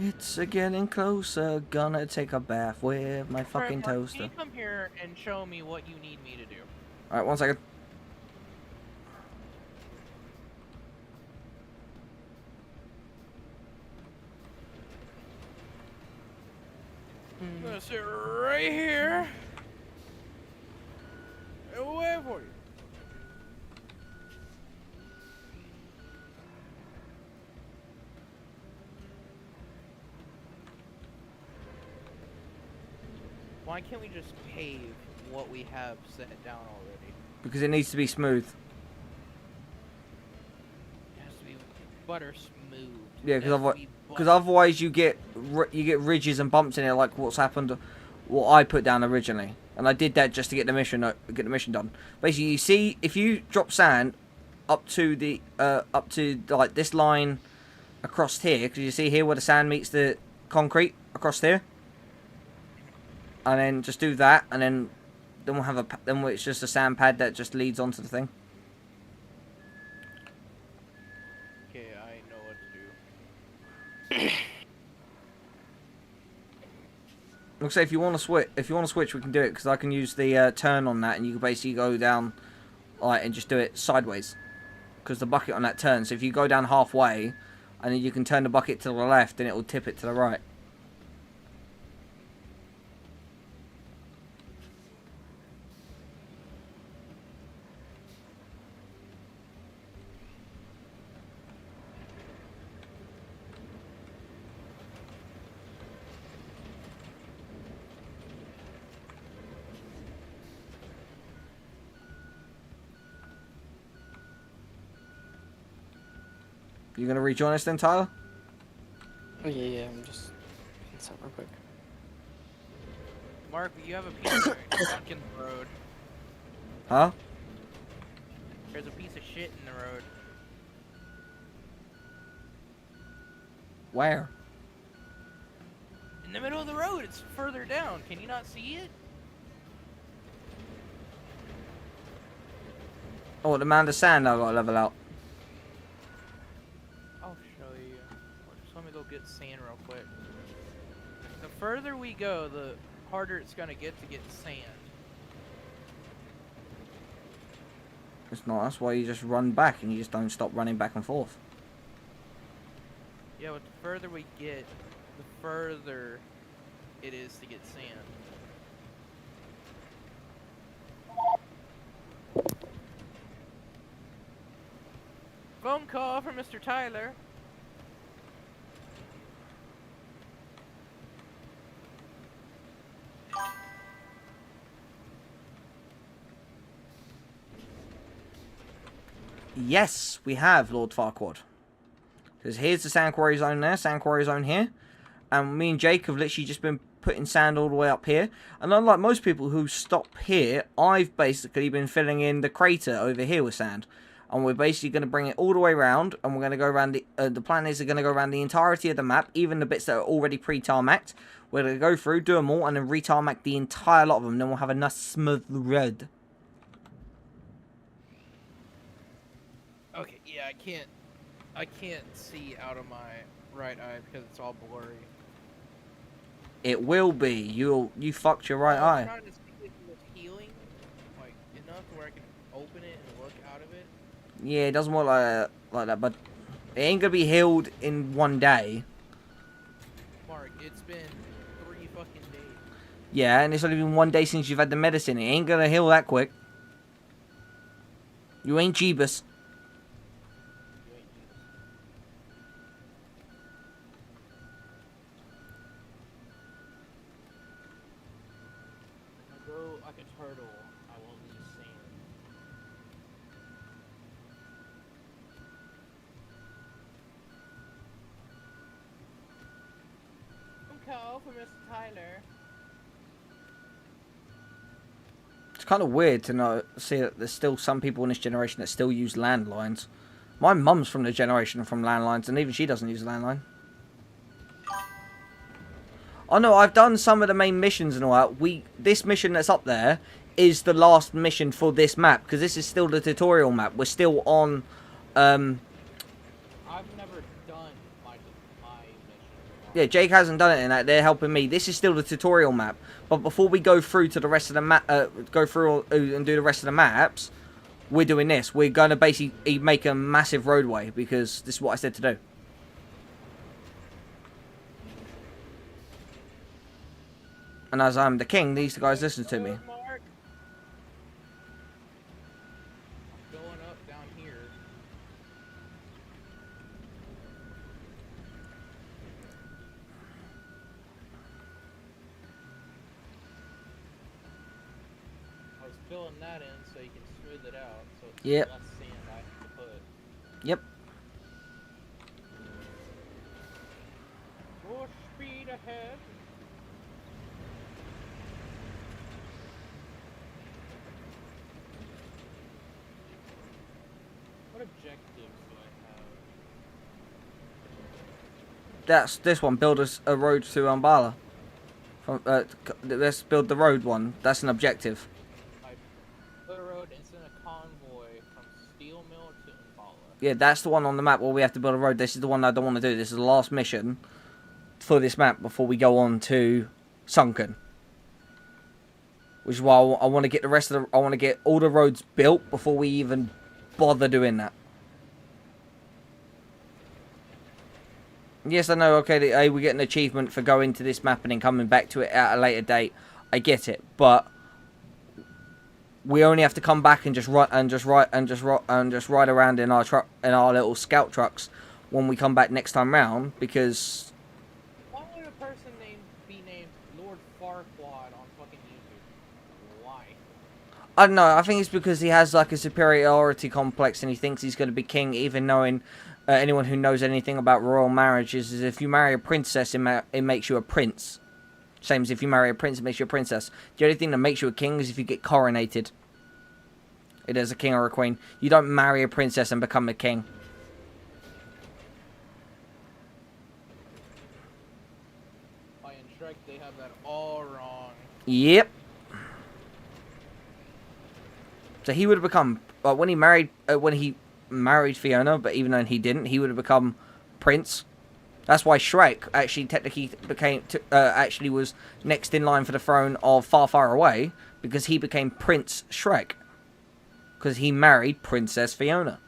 [SPEAKER 2] it's getting closer. Gonna take a bath with my fucking
[SPEAKER 1] Alright, Mark,
[SPEAKER 2] toaster.
[SPEAKER 1] Can you come here and show me what you need me to do?
[SPEAKER 2] Alright, 1 second.
[SPEAKER 1] I'm gonna sit right here and wait for you. Why can't we just pave what we have set down already?
[SPEAKER 2] Because it needs to be smooth.
[SPEAKER 1] It has to be butter smooth.
[SPEAKER 2] Yeah,
[SPEAKER 1] It has to be
[SPEAKER 2] because
[SPEAKER 1] butter.
[SPEAKER 2] otherwise you get ridges and bumps in it, like what's happened, what I put down originally, and I did that just to get the mission done. Basically, you see, if you drop sand up to like this line across here, because you see here where the sand meets the concrete across here, and then just do that, and then we'll have then it's just a sand pad that just leads onto the thing.
[SPEAKER 1] Okay, I know what to do.
[SPEAKER 2] Looks like if you want to switch, we can do it, because I can use the turn on that, and you can basically go down, like, and just do it sideways, because the bucket on that turns. So if you go down halfway, and then you can turn the bucket to the left, and it will tip it to the right. You gonna rejoin us then, Tyler?
[SPEAKER 5] Yeah, I'm just... What's up real quick?
[SPEAKER 1] Mark, you have a piece of junk in the road.
[SPEAKER 2] Huh?
[SPEAKER 1] There's a piece of shit in the road.
[SPEAKER 2] Where?
[SPEAKER 1] In the middle of the road, it's further down. Can you not see it?
[SPEAKER 2] Oh, the amount of sand I gotta level out.
[SPEAKER 1] I'll show you. Just let me go get sand real quick. The further we go, the harder it's gonna get to get sand.
[SPEAKER 2] It's not. That's why you just run back, and you just don't stop running back and forth.
[SPEAKER 1] Yeah, but the further we get, the further it is to get sand. Phone call from Mr. Tyler.
[SPEAKER 2] Yes, we have, Lord Farquaad. Because here's the sand quarry zone there, sand quarry zone here. And me and Jake have literally just been putting sand all the way up here. And unlike most people who stop here, I've basically been filling in the crater over here with sand. And we're basically going to bring it all the way around. And we're going to go around the plan is going to go around the entirety of the map, even the bits that are already pre-tarmacked. We're going to go through, do them all, and then re-tarmac the entire lot of them. Then we'll have a nice smooth road.
[SPEAKER 1] Okay, yeah, I can't see out of my right eye because it's all blurry.
[SPEAKER 2] It will be. You fucked your right
[SPEAKER 1] I'm
[SPEAKER 2] eye.
[SPEAKER 1] trying to see if it was healing, like enough where I can open it and look out of it.
[SPEAKER 2] Yeah, it doesn't work like that, but it ain't gonna be healed in one day.
[SPEAKER 1] Mark, it's been 3 fucking days.
[SPEAKER 2] Yeah, and it's only been one day since you've had the medicine. It ain't gonna heal that quick. You ain't Jeebus.
[SPEAKER 1] I go like a turtle. I will leave sand. Call for Mr. Tyler.
[SPEAKER 2] It's kind of weird to see that there's still some people in this generation that still use landlines. My mum's from the generation from landlines, and even she doesn't use a landline. Oh no, I've done some of the main missions and all that. This mission that's up there is the last mission for this map, because this is still the tutorial map. We're still on,
[SPEAKER 1] I've never done my mission.
[SPEAKER 2] Yeah, Jake hasn't done it in that. They're helping me. This is still the tutorial map. But before we go through to the rest of the map, go through and do the rest of the maps, we're doing this. We're going to basically make a massive roadway, because this is what I said to do. And as I'm the king, these guys listen to me.
[SPEAKER 1] Mark. I'm going up down here. I was filling that in so you can smooth it out, so it's
[SPEAKER 2] Yep.
[SPEAKER 1] less sand I have to put.
[SPEAKER 2] Yep.
[SPEAKER 1] Full speed ahead. What objectives do I have?
[SPEAKER 2] That's this one. Build a road to Umbala. Let's build the road one. That's an objective.
[SPEAKER 1] I put a road and send a convoy from Steel Mill to Umbala.
[SPEAKER 2] Yeah, that's the one on the map where we have to build a road. This is the one I don't want to do. This is the last mission for this map before we go on to Sunken. Which is why I want to get the rest of the... I want to get all the roads built before we even bother doing that. Yes, I know, okay, hey, we get an achievement for going to this map and then coming back to it at a later date. I get it, but we only have to come back and just ride around in our little scout trucks when we come back next time round, because
[SPEAKER 1] Why would a person be named Lord Farquaad on fucking YouTube? Why?
[SPEAKER 2] I don't know, I think it's because he has like a superiority complex and he thinks he's going to be king, even knowing anyone who knows anything about royal marriages is if you marry a princess, it makes you a prince. Same as if you marry a prince, it makes you a princess. The only thing that makes you a king is if you get coronated. It is a king or a queen. You don't marry a princess and become a king.
[SPEAKER 1] By in Shrek, they have that all wrong.
[SPEAKER 2] Yep. So he would have become when he married Fiona, but even though he didn't, he would have become prince. That's why Shrek actually technically actually was next in line for the throne of Far Far Away, because he became Prince Shrek because he married Princess Fiona.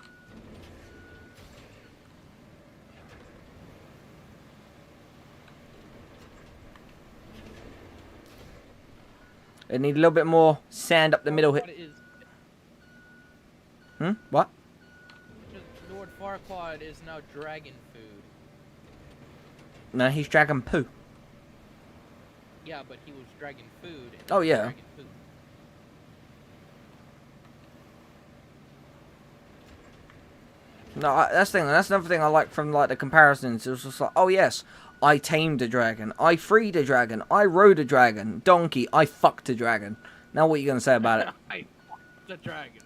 [SPEAKER 2] It need a little bit more sand up the middle here.
[SPEAKER 1] Farquaad is,
[SPEAKER 2] What?
[SPEAKER 1] Lord Farquaad is now dragon food.
[SPEAKER 2] No, he's dragon poo.
[SPEAKER 1] Yeah, but he was dragon food. And
[SPEAKER 2] Oh,
[SPEAKER 1] not
[SPEAKER 2] yeah.
[SPEAKER 1] Dragon food.
[SPEAKER 2] No, that's the thing. That's another thing I like from like the comparisons. It was just like, oh yes, I tamed a dragon, I freed a dragon, I rode a dragon, donkey, I fucked a dragon. Now what are you gonna say about it?
[SPEAKER 1] I fucked the dragon,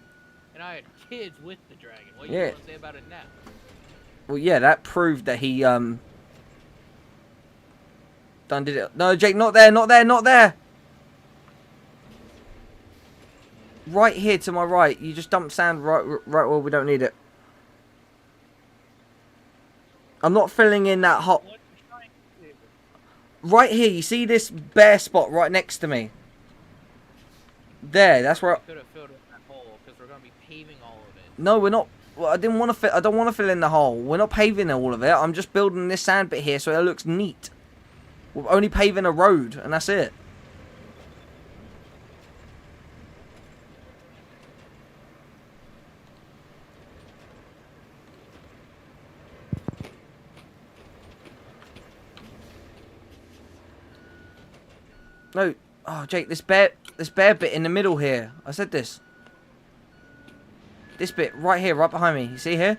[SPEAKER 1] and I had kids with the dragon. What
[SPEAKER 2] Yeah.
[SPEAKER 1] you gonna say about it now?
[SPEAKER 2] Well, yeah, that proved that he done did it. No, Jake, not there, not there, not there. Right here to my right. You just dumped sand right where we don't need it. I'm not filling in that hole.
[SPEAKER 1] What are you trying to do?
[SPEAKER 2] Right here, you see this bare spot right next to me? There, that's where.
[SPEAKER 1] Could have filled in that hole because we're gonna be paving all of it.
[SPEAKER 2] No, we're not. Well, I didn't want to fit. I don't want to fill in the hole. We're not paving all of it. I'm just building this sand bit here so it looks neat. We're only paving a road, and that's it. No, oh Jake, this bare bit in the middle here. I said this. This bit right here, right behind me. You see here?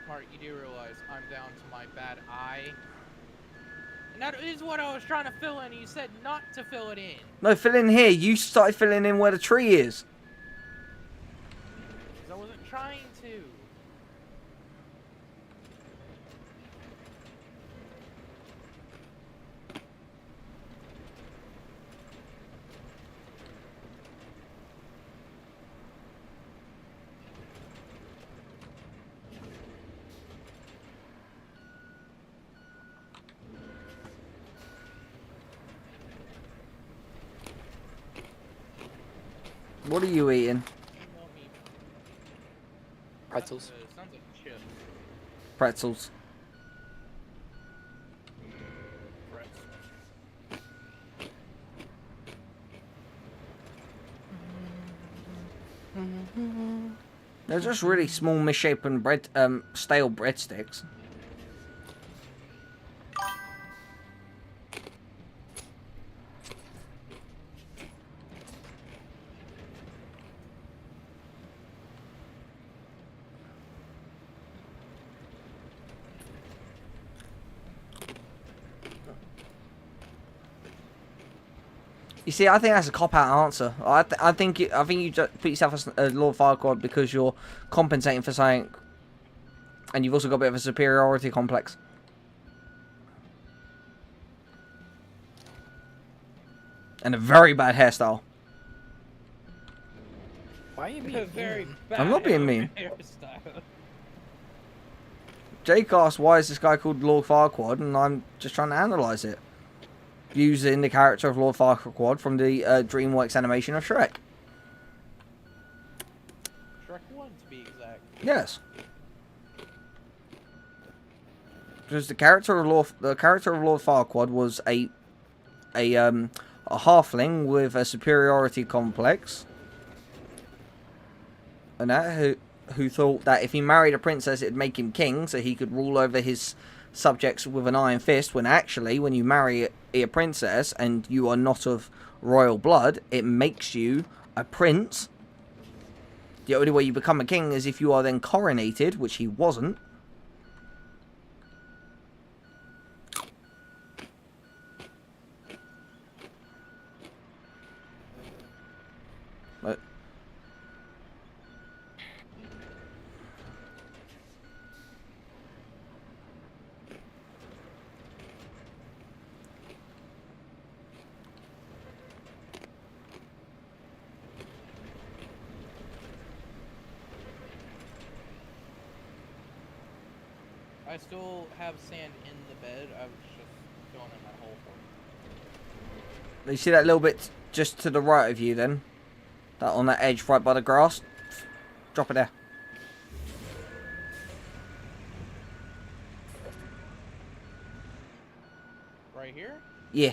[SPEAKER 1] Mark, you do realize I'm down to my bad eye. And that is what I was trying to fill in. You said not to fill it in.
[SPEAKER 2] No, fill in here. You started filling in where the tree is.
[SPEAKER 1] 'Cause I wasn't trying to.
[SPEAKER 2] What are you eating?
[SPEAKER 1] You want me-
[SPEAKER 5] Pretzels.
[SPEAKER 1] Sounds like chips.
[SPEAKER 2] Pretzels. They're just really small, misshapen bread, stale breadsticks. You see, I think that's a cop-out answer. I think you just put yourself as a Lord Farquaad because you're compensating for something, and you've also got a bit of a superiority complex. And a very bad hairstyle.
[SPEAKER 5] Why are you
[SPEAKER 1] A
[SPEAKER 5] being
[SPEAKER 1] very
[SPEAKER 5] mean?
[SPEAKER 1] bad
[SPEAKER 2] I'm not being mean.
[SPEAKER 1] hairstyle.
[SPEAKER 2] Jake asked, why is this guy called Lord Farquaad? And I'm just trying to analyse it. Using the character of Lord Farquaad from the DreamWorks animation of Shrek.
[SPEAKER 1] Shrek 1 to be exact.
[SPEAKER 2] Yes. Because the character of Lord Farquaad was a halfling with a superiority complex, and that who thought that if he married a princess it'd make him king, so he could rule over his subjects with an iron fist. When actually, when you marry a princess and you are not of royal blood, it makes you a prince. The only way you become a king is if you are then coronated, which he wasn't. But
[SPEAKER 1] I still have sand in the bed. I was just filling in that hole for it.
[SPEAKER 2] you see that little bit just to the right of you then? That on that edge right by the grass? Drop it there.
[SPEAKER 1] Right here?
[SPEAKER 2] Yeah.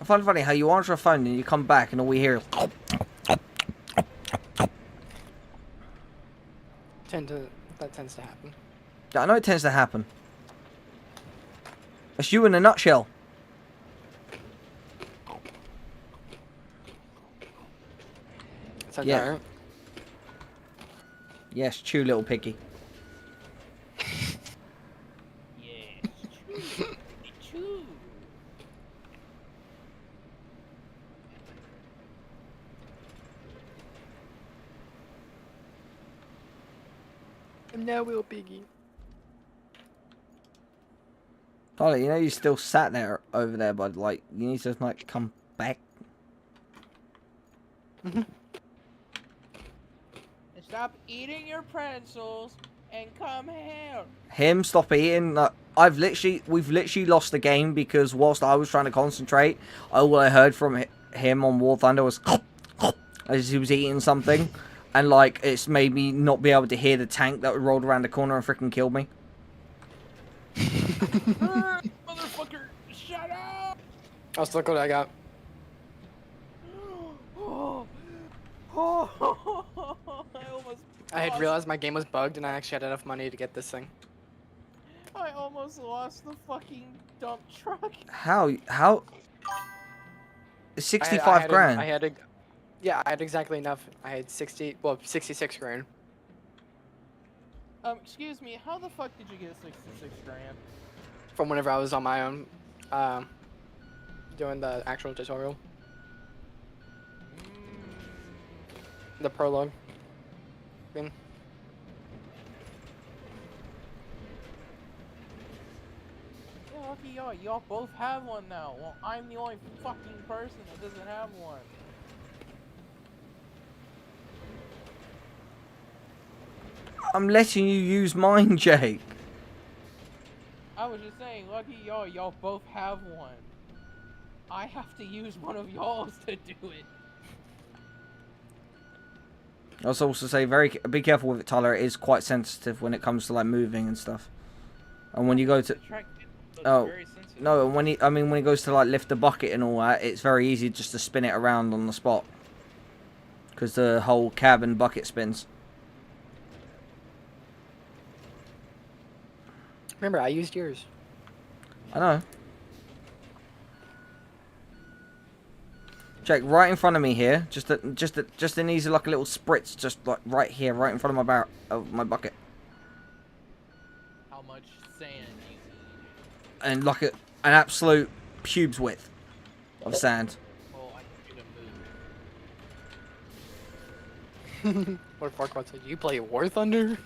[SPEAKER 2] I find it funny how you answer a phone and you come back and all we hear is...
[SPEAKER 5] That tends to happen.
[SPEAKER 2] Yeah, I know it tends to happen. That's you in a nutshell.
[SPEAKER 5] Sounds
[SPEAKER 2] Yeah.
[SPEAKER 5] alright.
[SPEAKER 2] Yes, chew, little piggy.
[SPEAKER 1] Yes, true. True.
[SPEAKER 5] And now we'll piggy.
[SPEAKER 2] Tyler, you know you still sat there over there, bud. Like, you need to, like, come back.
[SPEAKER 1] And stop eating your pretzels and come here.
[SPEAKER 2] Him, stop eating. Like, we've literally lost the game because whilst I was trying to concentrate, all I heard from him on War Thunder was as he was eating something. And, like, it's made me not be able to hear the tank that rolled around the corner and freaking killed me.
[SPEAKER 1] Motherfucker, shut up!
[SPEAKER 5] Oh, so look what I got. I had realized my game was bugged and I actually had enough money to get this thing.
[SPEAKER 1] I almost lost the fucking dump truck.
[SPEAKER 2] How? 65
[SPEAKER 5] I had
[SPEAKER 2] grand.
[SPEAKER 5] Yeah, I had exactly enough. I had 66 grand.
[SPEAKER 1] Excuse me, how the fuck did you get 66 grand?
[SPEAKER 5] From whenever I was on my own, doing the actual tutorial. The prologue. Thing.
[SPEAKER 1] Yeah, lucky y'all. Y'all both have one now. Well, I'm the only fucking person that doesn't have one.
[SPEAKER 2] I'm letting you use mine, Jake.
[SPEAKER 1] I was just saying, lucky y'all. Y'all both have one. I have to use one of y'all's to do it.
[SPEAKER 2] I was also say be careful with it, Tyler. It is quite sensitive when it comes to like moving and stuff. And when you go to when he goes to like lift the bucket and all that, it's very easy just to spin it around on the spot because the whole cab and bucket spins.
[SPEAKER 5] Remember, I used yours.
[SPEAKER 2] I know. Jake, right in front of me here, just it needs like a little spritz, just like right here, right in front of my bucket,
[SPEAKER 1] How much sand do you need?
[SPEAKER 2] and like an absolute pubes width of sand.
[SPEAKER 1] Oh, I need you to move.
[SPEAKER 5] What Farquaad said, you play War Thunder?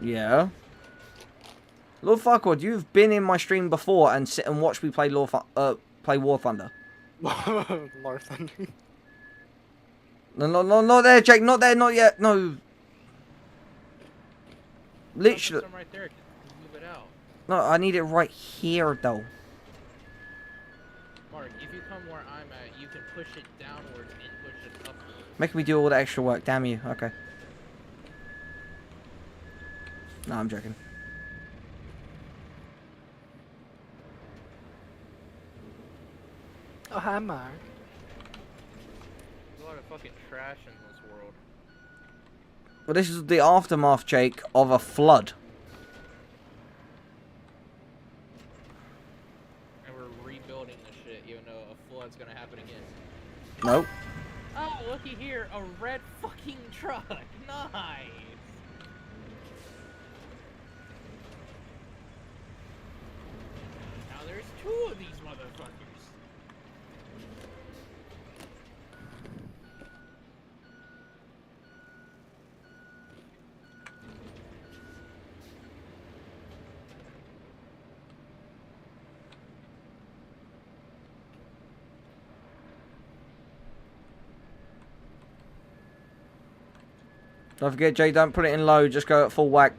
[SPEAKER 2] Yeah. Lord Farquaad, you've been in my stream before and sit and watch me play play War Thunder.
[SPEAKER 5] War Thunder.
[SPEAKER 2] No, not there, Jake. Not there, not yet. No. Literally.
[SPEAKER 1] Some right there. Can move it out.
[SPEAKER 2] No, I need it right here, though.
[SPEAKER 1] Mark, if you come where I'm at, you can push it downwards and push it upwards.
[SPEAKER 2] Making me do all the extra work. Damn you. Okay. No, I'm joking.
[SPEAKER 5] Oh, hi, Mark.
[SPEAKER 1] There's a lot of fucking trash in this world.
[SPEAKER 2] Well, this is the aftermath, Jake, of a flood.
[SPEAKER 1] And we're rebuilding the shit, even though a flood's gonna happen again.
[SPEAKER 2] Nope.
[SPEAKER 1] Oh, looky here, a red fucking truck. Nice. Now there's two of these motherfuckers.
[SPEAKER 2] Don't forget, Jake, don't put it in low. Just go at full whack.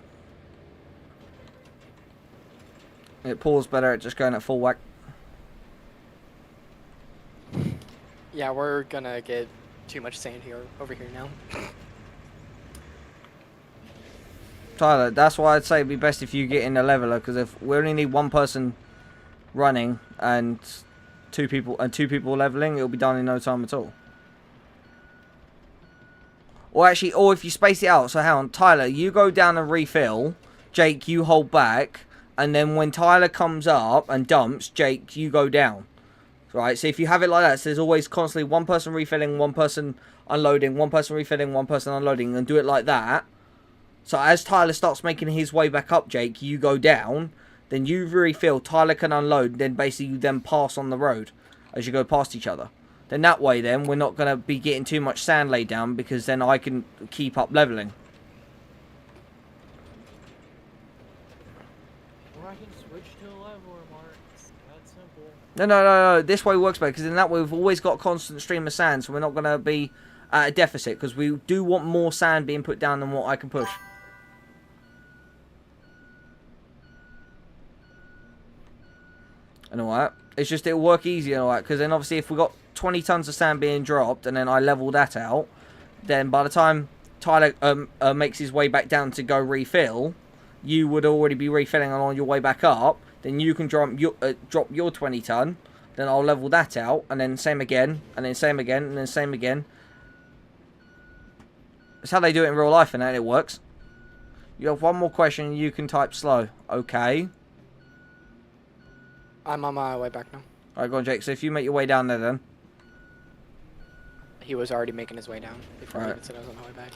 [SPEAKER 2] It pulls better at just going at full whack.
[SPEAKER 5] Yeah, we're gonna get too much sand over here now.
[SPEAKER 2] Tyler, that's why I'd say it'd be best if you get in the leveler, because if we only need one person running, and two people leveling, it'll be done in no time at all. Or actually, or if you space it out, so hang on, Tyler, you go down and refill, Jake, you hold back, and then when Tyler comes up and dumps, Jake, you go down. Right, so if you have it like that, so there's always constantly one person refilling, one person unloading, one person refilling, one person unloading, and do it like that. So as Tyler starts making his way back up, Jake, you go down, then you refill, Tyler can unload, then basically you then pass on the road as you go past each other. Then that way, then, we're not going to be getting too much sand laid down, because then I can keep up leveling.
[SPEAKER 1] Or I can switch to a leveler, Mark. It's that simple.
[SPEAKER 2] No. This way works better, because in that way we've always got a constant stream of sand, so we're not going to be at a deficit, because we do want more sand being put down than what I can push. And all that. It's just it'll work easier and all that, because then obviously if we got 20 tons of sand being dropped and then I level that out, then by the time Tyler makes his way back down to go refill, you would already be refilling on your way back up. Then you can drop your 20 ton, then I'll level that out, and then same again, and then same again, and then same again. That's how they do it in real life, and then it works. You have one more question, you can type slow. Okay.
[SPEAKER 5] I'm on my way back now.
[SPEAKER 2] Alright, go on, Jake. So if you make your way down there, then.
[SPEAKER 5] He was already making his way down before he
[SPEAKER 2] Alright.
[SPEAKER 5] even said I was on my way back.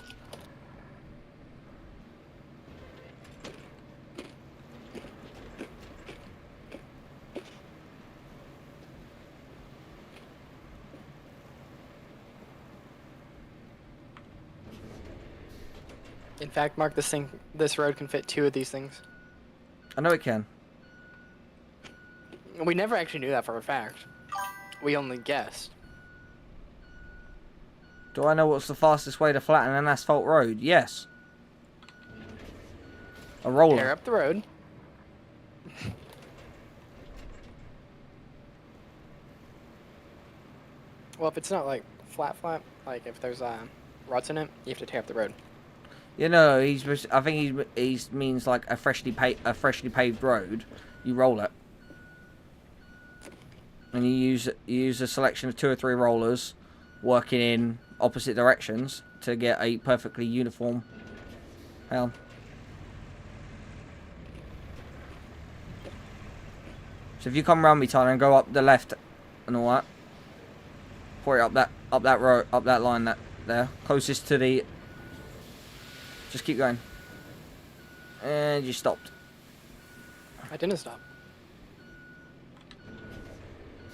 [SPEAKER 5] In fact, Mark, this road can fit 2 of these things.
[SPEAKER 2] I know it can.
[SPEAKER 5] We never actually knew that for a fact. We only guessed.
[SPEAKER 2] Do I know what's the fastest way to flatten an asphalt road? Yes. A roller.
[SPEAKER 5] Tear up the road. Well, if it's not like flat, like if there's ruts in it, you have to tear up the road.
[SPEAKER 2] You know, I think he means like a freshly paved road. You roll it, and you use a selection of 2 or 3 rollers, working in opposite directions to get a perfectly uniform. Hang on. So if you come around me, Tyler, and go up the left and all that, pour it up that road, up that line there, closest to the. Just keep going. And you stopped.
[SPEAKER 5] I didn't stop.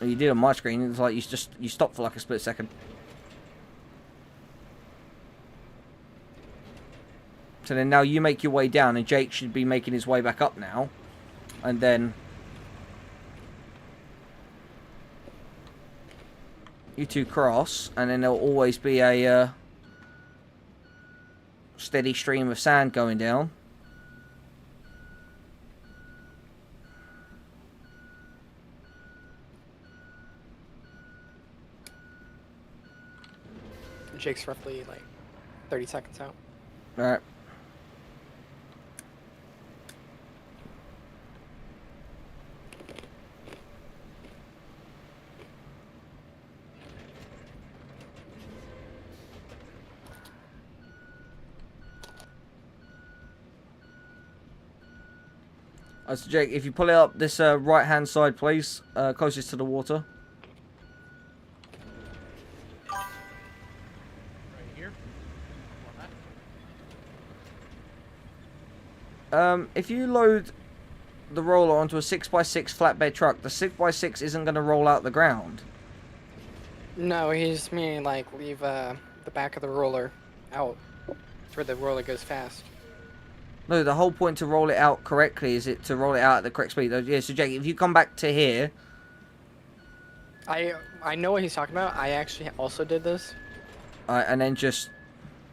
[SPEAKER 2] You did on my screen. It's like you stopped for like a split second. So then now you make your way down, and Jake should be making his way back up now, and then you two cross, and then there'll always be a steady stream of sand going down.
[SPEAKER 5] Jake's roughly like 30 seconds out.
[SPEAKER 2] Alright. So Jake, if you pull it up this right hand side, please, closest to the water.
[SPEAKER 1] Right here.
[SPEAKER 2] If you load the roller onto a 6x6 flatbed truck, the 6x6 isn't going to roll out the ground.
[SPEAKER 5] No, he's meaning like leave the back of the roller out where the roller goes fast.
[SPEAKER 2] No, the whole point to roll it out correctly is it to roll it out at the correct speed. Yeah, so Jake, if you come back to here.
[SPEAKER 5] I know what he's talking about. I actually also did this.
[SPEAKER 2] And then just.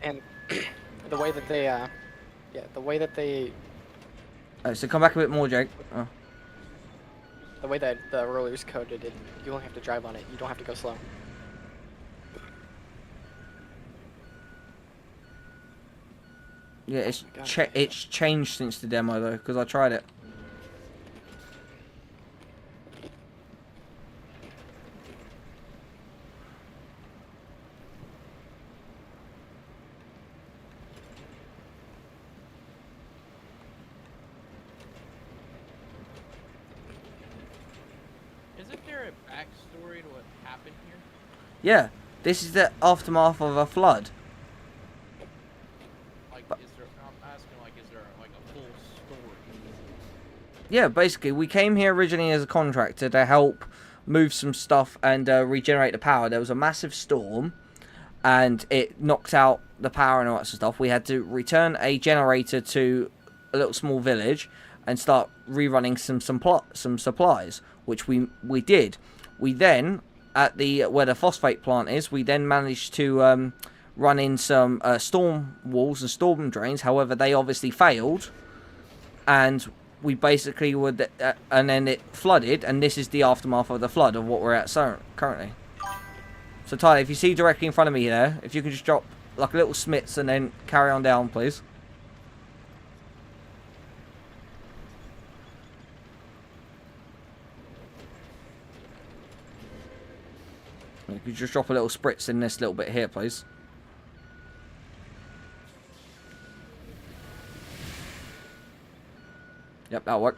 [SPEAKER 5] And the way that they, yeah, the way that they.
[SPEAKER 2] So come back a bit more, Jake. Oh.
[SPEAKER 5] The way that the roller's coded, you only have to drive on it. You don't have to go slow.
[SPEAKER 2] Yeah, it's changed since the demo though, because I tried it.
[SPEAKER 1] backstory to what happened here?
[SPEAKER 2] Yeah, this is the aftermath of a flood.
[SPEAKER 1] Like, is there? I'm asking, like, is there like a full story?
[SPEAKER 2] Yeah, basically, we came here originally as a contractor to help move some stuff and regenerate the power. There was a massive storm, and it knocked out the power and all that sort of stuff. We had to return a generator to a little small village and start rerunning some supplies, which we did. We then, at the where the phosphate plant is, we then managed to run in some storm walls and storm drains. However, they obviously failed, and we basically would, and then it flooded, and this is the aftermath of the flood of what we're at currently. So Tyler, if you see directly in front of me there, if you can just drop like a little smits and then carry on down, please. You could just drop a little spritz in this little bit here, please. Yep, that'll work.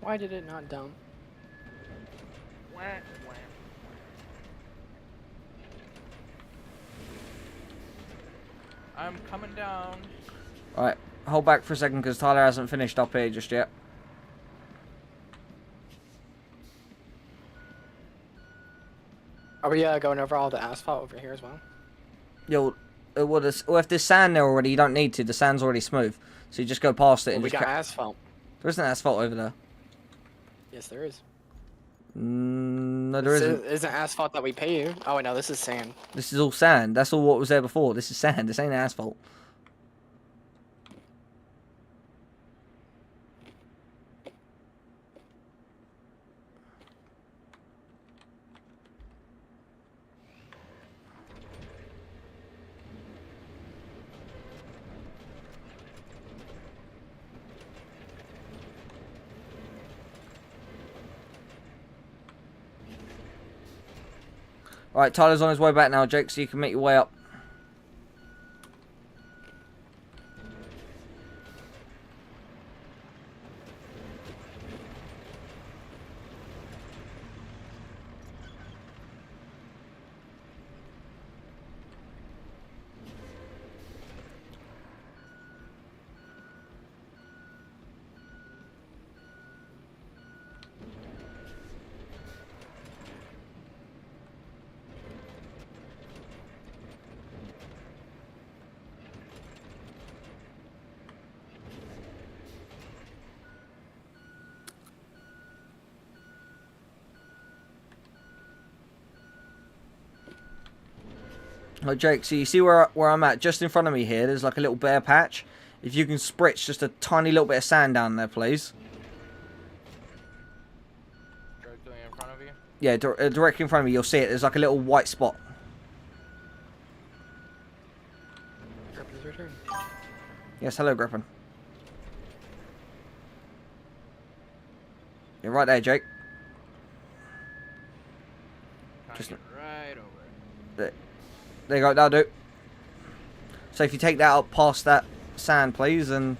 [SPEAKER 5] Why did it not dump?
[SPEAKER 1] Wah, wah. I'm coming down.
[SPEAKER 2] Alright, hold back for a second because Tyler hasn't finished up here just yet.
[SPEAKER 5] Are we going over all the asphalt over here as well?
[SPEAKER 2] Well, if there's sand there already, you don't need to. The sand's already smooth. So you just go past it and
[SPEAKER 5] We
[SPEAKER 2] just...
[SPEAKER 5] got asphalt.
[SPEAKER 2] There isn't asphalt over there.
[SPEAKER 5] Yes, there is.
[SPEAKER 2] No, there isn't.
[SPEAKER 5] This isn't asphalt that we pay you. Oh, wait, no, this is sand.
[SPEAKER 2] This is all sand. That's all what was there before. This is sand. This ain't asphalt. Alright, Tyler's on his way back now, Jake, so you can make your way up. Oh, Jake, so you see where I'm at? Just in front of me here, there's like a little bare patch. If you can spritz just a tiny little bit of sand down there, please.
[SPEAKER 1] Directly in front of you?
[SPEAKER 2] Yeah, directly in front of me, you'll see it. There's like a little white spot.
[SPEAKER 5] Grippen's return.
[SPEAKER 2] Yes, hello, Griffin. You're right there, Jake. Just
[SPEAKER 1] right over it.
[SPEAKER 2] There you go, that'll do. So if you take that up past that sand, please, and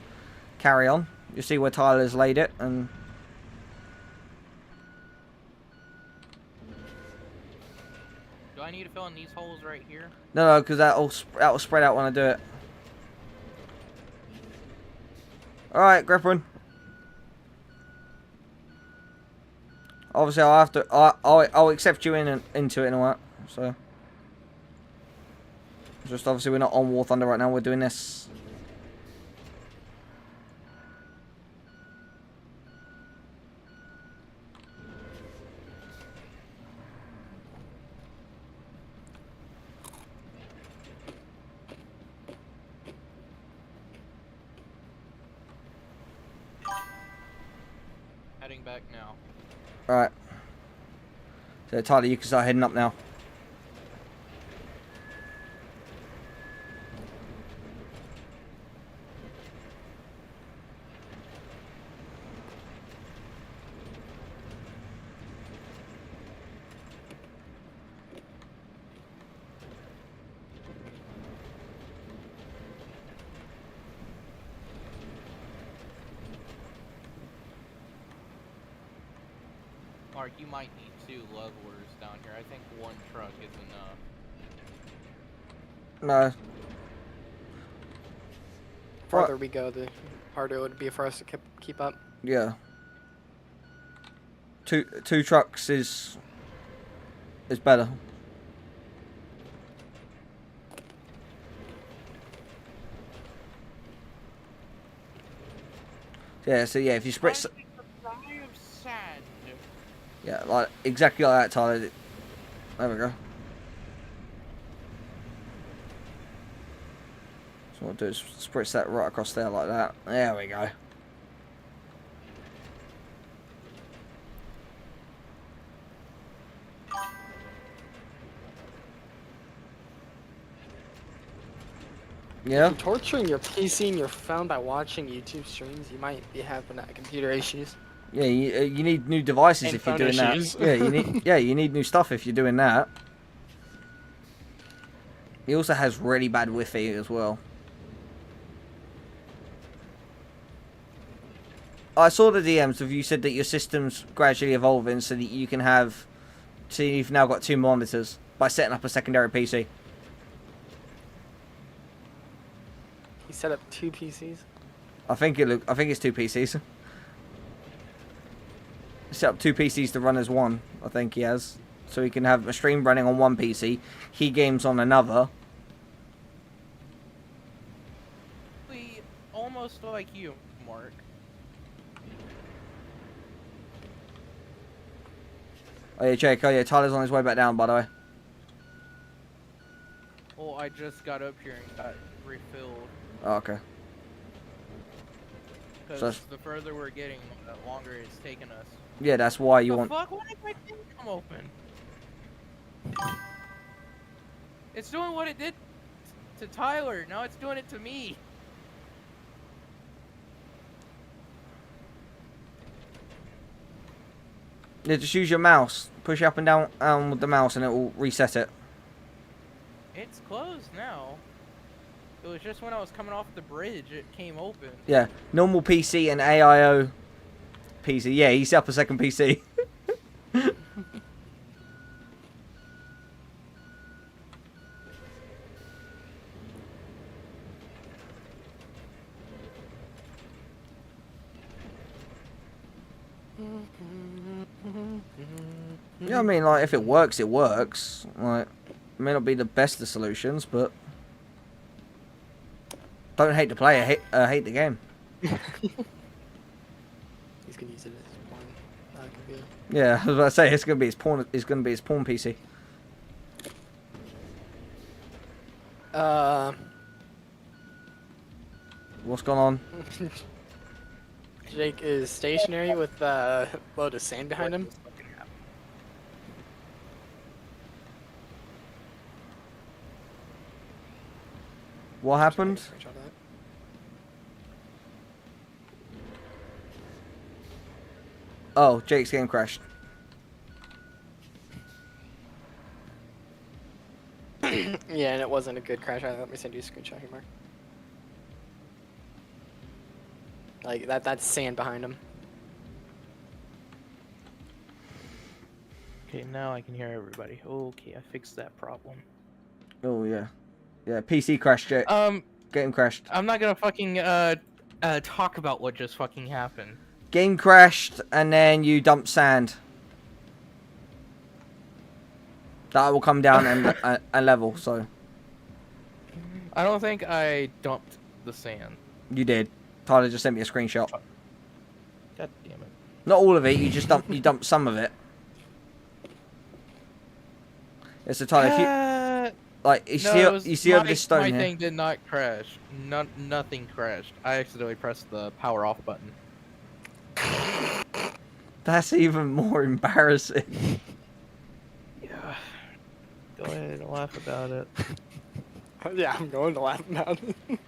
[SPEAKER 2] carry on. You see where Tyler's laid it, and...
[SPEAKER 1] Do I need to fill in these holes right here?
[SPEAKER 2] No, because that'll spread out when I do it. Alright, Griffin. Obviously, I'll have to... I'll accept you into it and all that, so... Just obviously we're not on War Thunder right now, we're doing this.
[SPEAKER 1] Heading back now.
[SPEAKER 2] Alright. So Tyler, you can start heading up now.
[SPEAKER 1] Mark, you might need 2 levelers down here. I think 1 truck is enough.
[SPEAKER 2] No.
[SPEAKER 5] Farther we go, the harder it would be for us to keep up.
[SPEAKER 2] Yeah. Two trucks is better. Yeah, so yeah, if you spread... Yeah, like exactly like that, Tyler. There we go. So what I'll do is spritz that right across there like that. There we go. Yeah.
[SPEAKER 5] If you're torturing your PC and your phone by watching YouTube streams, you might be having computer issues.
[SPEAKER 2] Yeah, you need new devices
[SPEAKER 5] And
[SPEAKER 2] if you're
[SPEAKER 5] phone
[SPEAKER 2] doing
[SPEAKER 5] issues.
[SPEAKER 2] that. Yeah, you need new stuff if you're doing that. He also has really bad Wi-Fi as well. I saw the DMs of you said that your system's gradually evolving so that you can have... So you've now got 2 monitors by setting up a secondary PC.
[SPEAKER 5] He set up 2 PCs.
[SPEAKER 2] I think it's 2 PCs. Set up 2 PCs to run as one. I think he has, so he can have a stream running on one PC. He games on another.
[SPEAKER 1] We almost like you, Mark.
[SPEAKER 2] Oh yeah, Jake. Oh yeah, Tyler's on his way back down. By the way.
[SPEAKER 1] Well, I just got up here and got refilled.
[SPEAKER 2] Oh, okay.
[SPEAKER 1] Because the further we're getting, the longer it's taking us.
[SPEAKER 2] Yeah, that's why you
[SPEAKER 1] the
[SPEAKER 2] want.
[SPEAKER 1] Fuck? Why did my thing come open? It's doing what it did to Tyler. Now it's doing it to me.
[SPEAKER 2] Yeah, just use your mouse. Push up and down with the mouse, and it will reset it.
[SPEAKER 1] It's closed now. It was just when I was coming off the bridge, it came open.
[SPEAKER 2] Yeah, normal PC and AIO PC. Yeah, he set up a second PC. Yeah, I mean, like, if it works, it works. Like, it may not be the best of solutions, but don't hate the player, hate the game.
[SPEAKER 5] He's gonna use it as his porn computer.
[SPEAKER 2] Yeah, I was about to say it's gonna be his porn. It's gonna be his porn PC. What's going on?
[SPEAKER 5] Jake is stationary with a load of sand behind him.
[SPEAKER 2] What happened? Oh, Jake's game crashed.
[SPEAKER 5] Yeah, and it wasn't a good crash. Let me send you a screenshot here, Mark. Like that's sand behind him.
[SPEAKER 1] Okay, now I can hear everybody. Okay, I fixed that problem.
[SPEAKER 2] Oh yeah, yeah. PC crashed, Jake. Game crashed.
[SPEAKER 1] I'm not gonna fucking talk about what just fucking happened.
[SPEAKER 2] Game crashed, and then you dumped sand. That will come down and level. So.
[SPEAKER 1] I don't think I dumped the sand.
[SPEAKER 2] You did. Tyler just sent me a screenshot.
[SPEAKER 1] God damn it.
[SPEAKER 2] Not all of it. You just dumped some of it. Yeah, so Tyler, if you like, you see over this stone
[SPEAKER 1] my
[SPEAKER 2] here.
[SPEAKER 1] thing did not crash. Nothing crashed. I accidentally pressed the power off button.
[SPEAKER 2] That's even more embarrassing.
[SPEAKER 1] Go ahead and laugh about it.
[SPEAKER 5] Yeah, I'm going to laugh about it.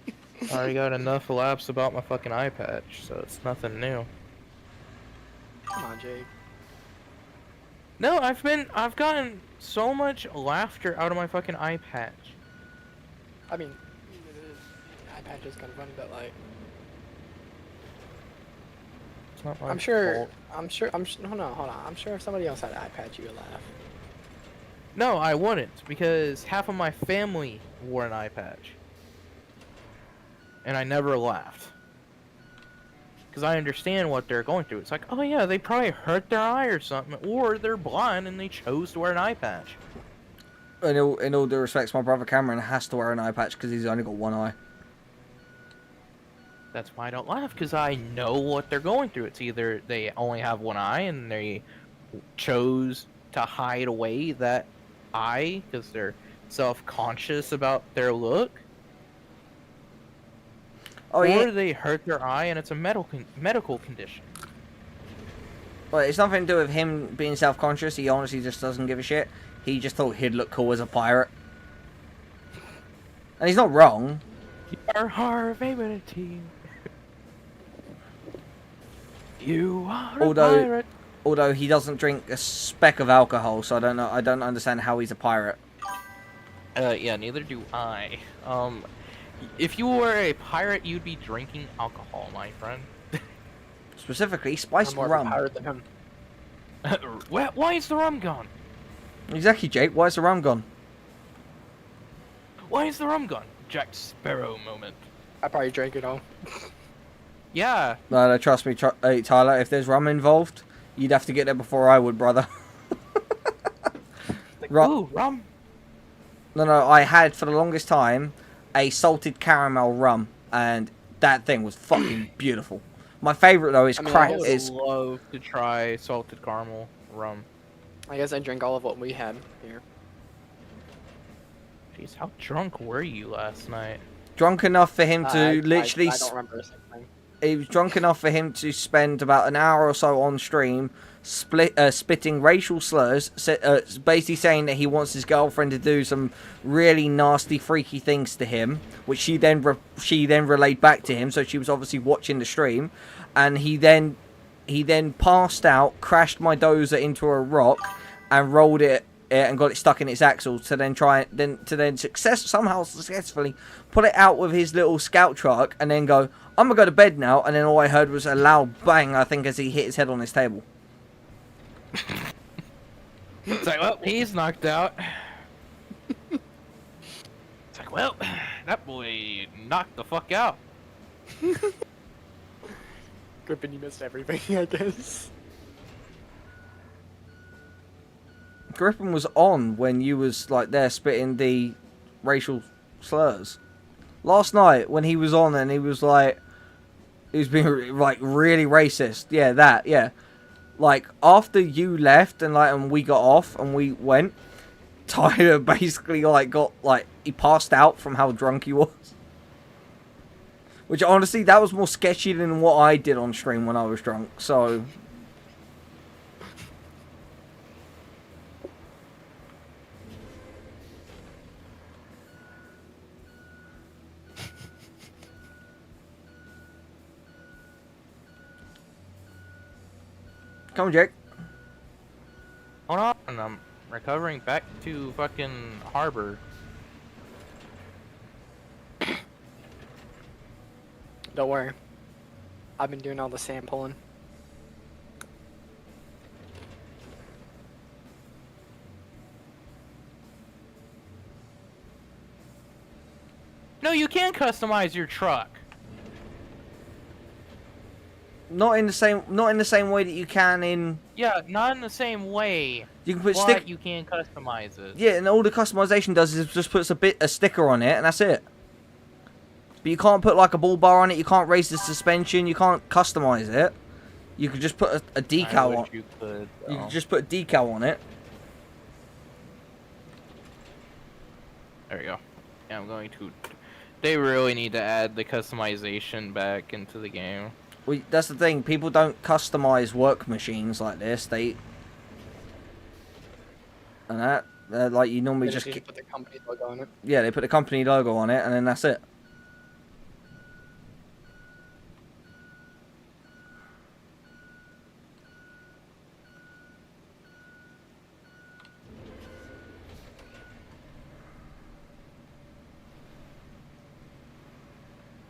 [SPEAKER 1] I already got enough laughs about my fucking eye patch, so it's nothing new.
[SPEAKER 5] Come on, Jake.
[SPEAKER 1] No, I've gotten so much laughter out of my fucking eye patch.
[SPEAKER 5] I mean, iPad is kind of funny, but like,
[SPEAKER 1] It's not my
[SPEAKER 5] I'm sure,
[SPEAKER 1] fault.
[SPEAKER 5] hold on. I'm sure if somebody else had an iPad, you would laugh.
[SPEAKER 1] No, I wouldn't, because half of my family wore an eye patch. And I never laughed. Because I understand what they're going through. It's like, oh yeah, they probably hurt their eye or something, or they're blind and they chose to wear an eye patch.
[SPEAKER 2] In all due respects, my brother Cameron has to wear an eye patch because he's only got one eye.
[SPEAKER 1] That's why I don't laugh, because I know what they're going through. It's either they only have one eye and they chose to hide away that eye because they're self-conscious about their look,
[SPEAKER 2] Oh
[SPEAKER 1] or
[SPEAKER 2] yeah.
[SPEAKER 1] they hurt their eye and it's a medical condition.
[SPEAKER 2] Well, it's nothing to do with him being self-conscious. He honestly just doesn't give a shit. He just thought he'd look cool as a pirate. And he's not wrong.
[SPEAKER 1] Your harvability. You are a pirate.
[SPEAKER 2] Although he doesn't drink a speck of alcohol, so I don't understand how he's a pirate.
[SPEAKER 1] Yeah, neither do I. If you were a pirate, you'd be drinking alcohol, my friend.
[SPEAKER 2] Specifically,
[SPEAKER 5] I'm
[SPEAKER 2] spiced
[SPEAKER 5] more of a
[SPEAKER 2] rum.
[SPEAKER 5] pirate than him.
[SPEAKER 1] Why is the rum gone?
[SPEAKER 2] Exactly, Jake. Why is the rum gone?
[SPEAKER 1] Why is the rum gone? Jack Sparrow moment.
[SPEAKER 5] I probably drank it all.
[SPEAKER 1] Yeah.
[SPEAKER 2] No, trust me, Tyler. If there's rum involved, you'd have to get there before I would, brother.
[SPEAKER 1] Like,
[SPEAKER 2] Ru-
[SPEAKER 1] ooh, rum.
[SPEAKER 2] No, I had for the longest time a salted caramel rum, and that thing was fucking beautiful. My favorite though is
[SPEAKER 5] I mean,
[SPEAKER 2] crack.
[SPEAKER 5] I would
[SPEAKER 2] Is
[SPEAKER 1] Love to try salted caramel rum.
[SPEAKER 5] I guess I drank all of what we had here.
[SPEAKER 1] Jeez, how drunk were you last night?
[SPEAKER 2] drunk enough for him to literally.
[SPEAKER 5] I don't remember a single thing.
[SPEAKER 2] He was drunk enough for him to spend about an hour or so on stream spitting racial slurs, basically saying that he wants his girlfriend to do some really nasty, freaky things to him, which she then relayed back to him. So she was obviously watching the stream, and he then passed out, crashed my dozer into a rock, and rolled it and got it stuck in its axle. To then somehow successfully pull it out with his little scout truck, and then go, "I'm gonna go to bed now." And then all I heard was a loud bang, I think, as he hit his head on his table.
[SPEAKER 1] It's like, well, he's knocked out. It's like, well, that boy knocked the fuck out.
[SPEAKER 5] Griffin, you missed everything, I guess.
[SPEAKER 2] Griffin was on when you was like there spitting the racial slurs. Last night when he was on and he was being like really racist. Yeah. Like after you left and we got off and we went, Tyler basically he passed out from how drunk he was. Which honestly, that was more sketchy than what I did on stream when I was drunk. So. Come on, Jake.
[SPEAKER 1] Hold on, I'm recovering back to fucking harbor.
[SPEAKER 5] Don't worry. I've been doing all the sand pulling.
[SPEAKER 1] No, you can customize your truck.
[SPEAKER 2] Not in the same way that you can in.
[SPEAKER 1] Yeah, not in the same way.
[SPEAKER 2] You can put
[SPEAKER 1] But you can customize it.
[SPEAKER 2] Yeah, and all the customization does is just puts a sticker on it, and that's it. But you can't put like a bull bar on it. You can't raise the suspension. You can't customize it. You could just put a decal on.
[SPEAKER 1] You could.
[SPEAKER 2] You could just put a decal on it.
[SPEAKER 1] There we go. Yeah, I'm going to. They really need to add the customization back into the game.
[SPEAKER 2] That's the thing. People don't customize work machines like this. And Like you normally
[SPEAKER 5] They
[SPEAKER 2] just
[SPEAKER 5] put the company logo on it.
[SPEAKER 2] yeah, they put the company logo on it, and then that's it.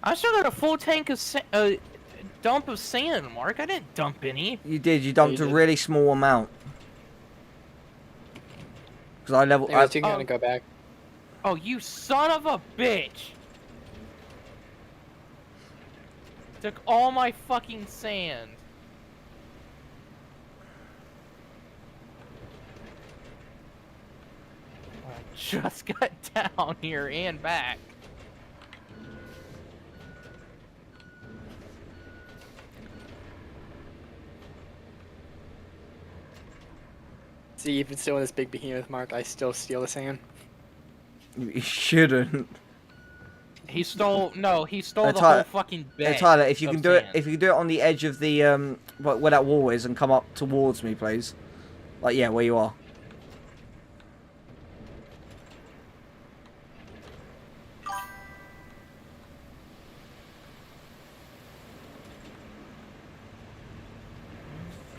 [SPEAKER 1] I still got a full tank of dump of sand, Mark. I didn't dump any.
[SPEAKER 2] You did. You dumped
[SPEAKER 5] you
[SPEAKER 2] a
[SPEAKER 5] did.
[SPEAKER 2] really small amount. Because I level.
[SPEAKER 5] Anyways, you can go back.
[SPEAKER 1] Oh, you son of a bitch! Took all my fucking sand. I just got down here and back.
[SPEAKER 5] See, even still in this big behemoth, Mark, I still steal the sand.
[SPEAKER 2] You shouldn't.
[SPEAKER 1] He stole he stole the
[SPEAKER 2] Tyler,
[SPEAKER 1] whole fucking bed.
[SPEAKER 2] Tyler, if you
[SPEAKER 1] of
[SPEAKER 2] can do it,
[SPEAKER 1] sand.
[SPEAKER 2] if you can do it on the edge of the where that wall is, and come up towards me, please. Like yeah, where you are.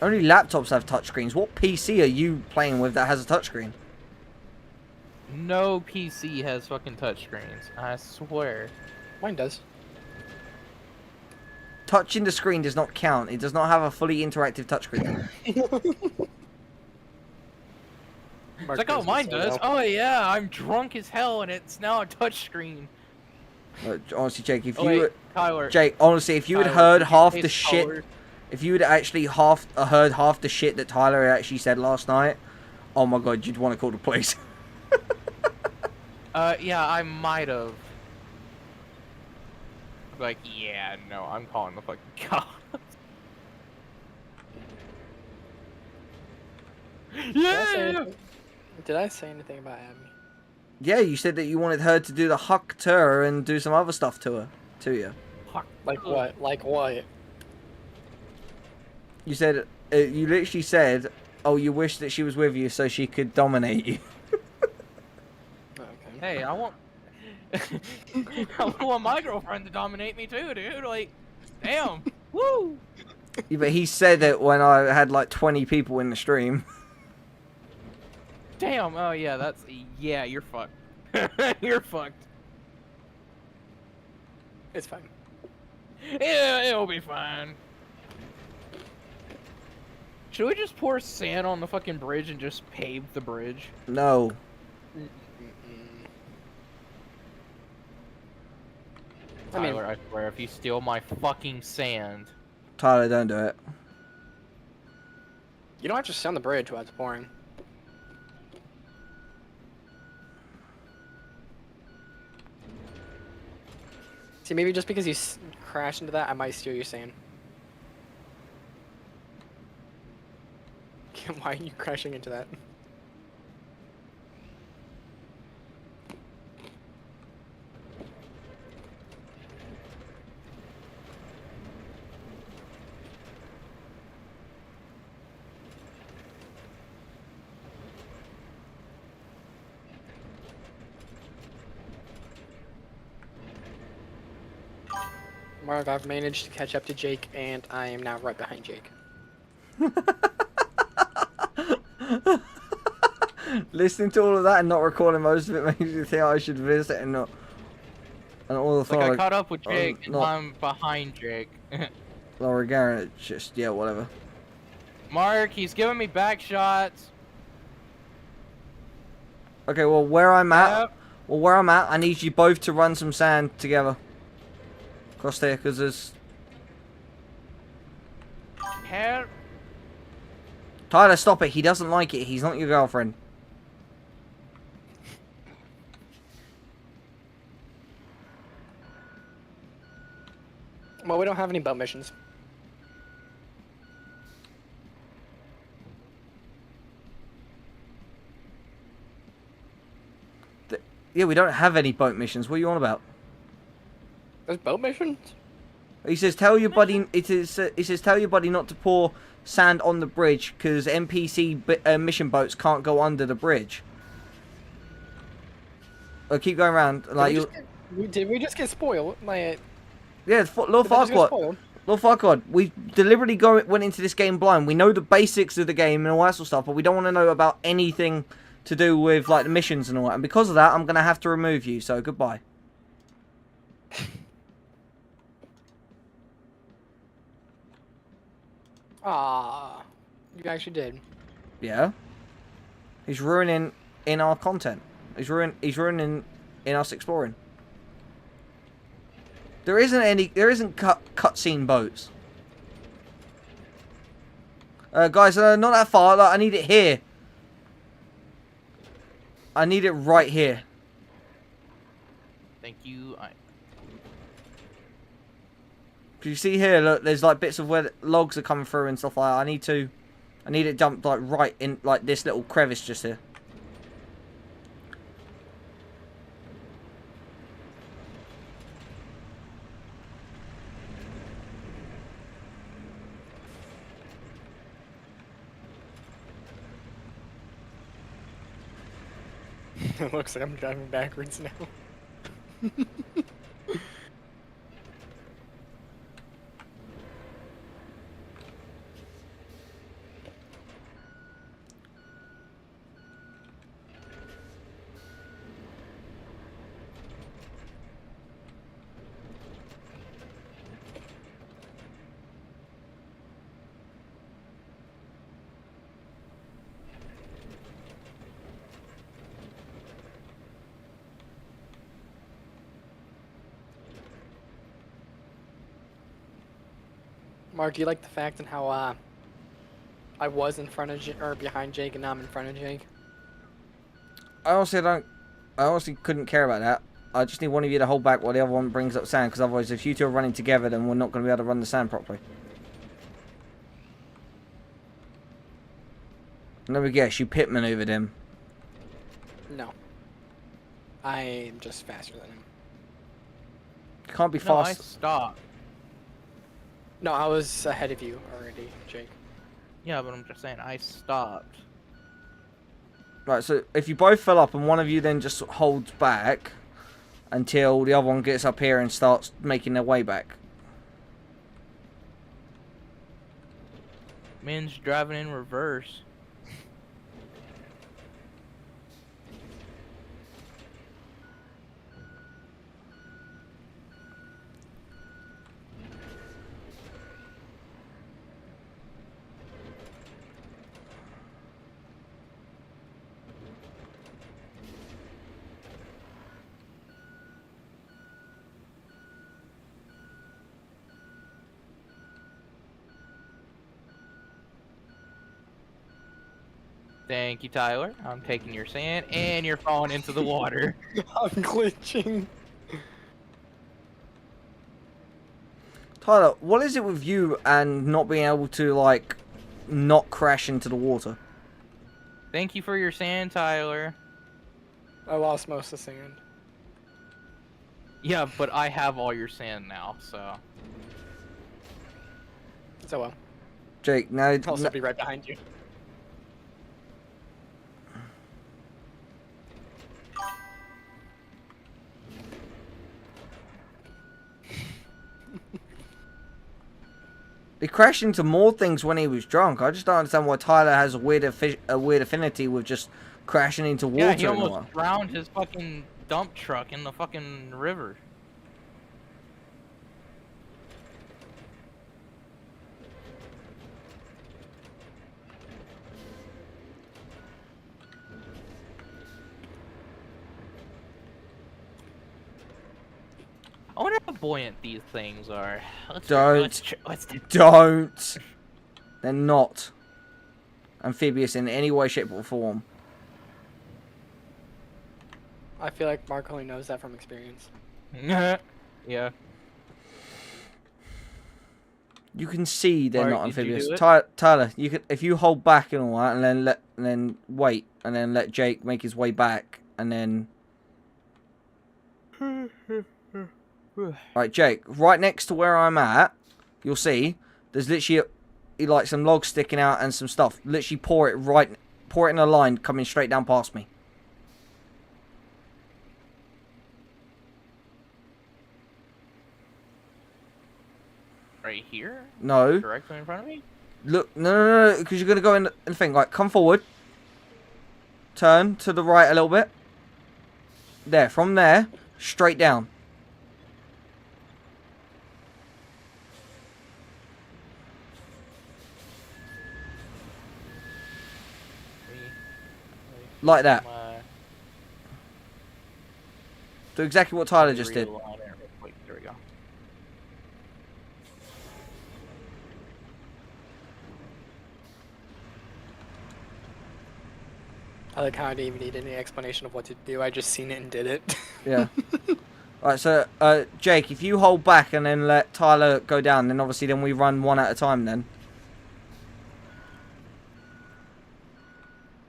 [SPEAKER 2] Only laptops have touchscreens. What PC are you playing with that has a touchscreen?
[SPEAKER 1] No PC has fucking touchscreens. I swear.
[SPEAKER 5] Mine does.
[SPEAKER 2] Touching the screen does not count. It does not have a fully interactive touchscreen.
[SPEAKER 1] It's like, oh, mine does. Oh yeah, I'm drunk as hell, and it's now a touchscreen.
[SPEAKER 2] Honestly, Jake, if
[SPEAKER 1] Oh,
[SPEAKER 2] you
[SPEAKER 1] wait,
[SPEAKER 2] were,
[SPEAKER 1] Tyler.
[SPEAKER 2] Jake, honestly, if you had
[SPEAKER 1] Tyler,
[SPEAKER 2] heard
[SPEAKER 1] did you
[SPEAKER 2] half
[SPEAKER 1] taste
[SPEAKER 2] the shit,
[SPEAKER 1] color?
[SPEAKER 2] if you had actually heard half the shit that Tyler actually said last night, oh my god, you'd want to call the police.
[SPEAKER 1] Yeah, I might have. Like, yeah, no, I'm calling the fucking cops. Yeah!
[SPEAKER 5] Did I say anything about Abby?
[SPEAKER 2] Yeah, you said that you wanted her to do the huck to her and do some other stuff to you.
[SPEAKER 5] Like what? Like what?
[SPEAKER 2] You said, you literally said, oh, you wish that she was with you so she could dominate you.
[SPEAKER 5] Okay.
[SPEAKER 1] Hey, I want... I want my girlfriend to dominate me too, dude. Like, damn. Woo!
[SPEAKER 2] Yeah, but he said it when I had like 20 people in the stream.
[SPEAKER 1] Damn, oh yeah, that's... Yeah, you're fucked. You're fucked.
[SPEAKER 5] It's fine.
[SPEAKER 1] Yeah, it'll be fine. Should we just pour sand on the fucking bridge and just pave the bridge?
[SPEAKER 2] No.
[SPEAKER 5] I mean,
[SPEAKER 1] Tyler, I swear, if you steal my fucking sand...
[SPEAKER 2] Tyler, don't do it.
[SPEAKER 5] you don't have to sit on the bridge while it's pouring. See, maybe just because you crash into that, I might steal your sand. Why are you crashing into that? Mark, I've managed to catch up to Jake, and I am now right behind Jake.
[SPEAKER 2] Listening to all of that and not recording most of it makes me think I should visit and not. And all the
[SPEAKER 1] Like, I caught up with Jake, and
[SPEAKER 2] not-
[SPEAKER 1] I'm behind Jake.
[SPEAKER 2] Laura Garrett, just yeah, whatever.
[SPEAKER 1] Mark, he's giving me back shots.
[SPEAKER 2] Okay, well where I'm at,
[SPEAKER 1] Yep.
[SPEAKER 2] I need you both to run some sand together. Across there, because there's
[SPEAKER 1] Help.
[SPEAKER 2] Tyler. Stop it. He doesn't like it. He's not your girlfriend.
[SPEAKER 5] Well, we don't have any boat missions.
[SPEAKER 2] Yeah, we don't have any boat missions. What are you on about?
[SPEAKER 5] There's boat missions?
[SPEAKER 2] He says, "Tell your buddy." It says, "Tell your buddy not to pour sand on the bridge because NPC mission boats can't go under the bridge." keep going around. Like you.
[SPEAKER 5] Did we just get spoiled? Like,
[SPEAKER 2] Yeah, Lord
[SPEAKER 5] did we just get
[SPEAKER 2] Farquaad.
[SPEAKER 5] spoiled?
[SPEAKER 2] Lord Farquaad, we deliberately went into this game blind. We know the basics of the game and all that sort of stuff, but we don't want to know about anything to do with like the missions and all that. And because of that, I'm gonna have to remove you. So goodbye.
[SPEAKER 5] Ah, you actually did.
[SPEAKER 2] Yeah. He's ruining in our content. He's ruining in us exploring. There isn't cutscene boats. Guys, not that far. Like, I need it here. I need it right here.
[SPEAKER 1] Thank you.
[SPEAKER 2] Do you see here? Look, there's like bits of where the logs are coming through and stuff like that. I need it dumped like right in like this little crevice just here.
[SPEAKER 5] It looks like I'm driving backwards now. Mark, do you like the fact and how I was in front of or behind Jake and now I'm in front of Jake?
[SPEAKER 2] I honestly couldn't care about that. I just need one of you to hold back while the other one brings up sand, because otherwise if you two are running together, then we're not going to be able to run the sand properly. Let me guess, you pit maneuvered him.
[SPEAKER 5] No. I'm just faster than him.
[SPEAKER 2] Can't be
[SPEAKER 1] No, I
[SPEAKER 2] fast.
[SPEAKER 1] stopped.
[SPEAKER 5] No, I was ahead of you already, Jake.
[SPEAKER 1] Yeah, but I'm just saying I stopped.
[SPEAKER 2] Right, so if you both fell up and one of you then just holds back until the other one gets up here and starts making their way back.
[SPEAKER 1] Man's driving in reverse. Thank you, Tyler. I'm taking your sand, and you're falling into the water.
[SPEAKER 5] I'm glitching.
[SPEAKER 2] Tyler, what is it with you and not being able to, like, not crash into the water?
[SPEAKER 1] Thank you for your sand, Tyler.
[SPEAKER 5] I lost most of the sand.
[SPEAKER 1] Yeah, but I have all your sand now, so...
[SPEAKER 5] So well.
[SPEAKER 2] Jake, now...
[SPEAKER 5] I'll also be right behind you.
[SPEAKER 2] He crashed into more things when he was drunk. I just don't understand why Tyler has a weird affinity with just crashing into water.
[SPEAKER 1] Yeah, he
[SPEAKER 2] and all
[SPEAKER 1] almost
[SPEAKER 2] that.
[SPEAKER 1] drowned his fucking dump truck in the fucking river. I wonder how buoyant these things are. Let's
[SPEAKER 2] Don't. They're not amphibious in any way, shape, or form.
[SPEAKER 5] I feel like Mark only knows that from experience.
[SPEAKER 1] Yeah.
[SPEAKER 2] You can see they're
[SPEAKER 1] Mark,
[SPEAKER 2] not
[SPEAKER 1] did you
[SPEAKER 2] amphibious.
[SPEAKER 1] do it?
[SPEAKER 2] Tyler, you could, if you hold back and all that, and then wait, and then let Jake make his way back, and then. Right, Jake, right next to where I'm at, you'll see there's literally like some logs sticking out and some stuff. Literally pour it in a line coming straight down past me.
[SPEAKER 1] Right here?
[SPEAKER 2] No.
[SPEAKER 1] Directly in front of me?
[SPEAKER 2] Look, no, because you're gonna go in the thing. Like, come forward. Turn to the right a little bit. There, from there, straight down. Like that. Do exactly what Tyler just did.
[SPEAKER 1] There we go.
[SPEAKER 5] I like how I didn't even need any explanation of what to do. I just seen it and did it.
[SPEAKER 2] Yeah. Alright, so, Jake, if you hold back and then let Tyler go down, then obviously then we run one at a time then.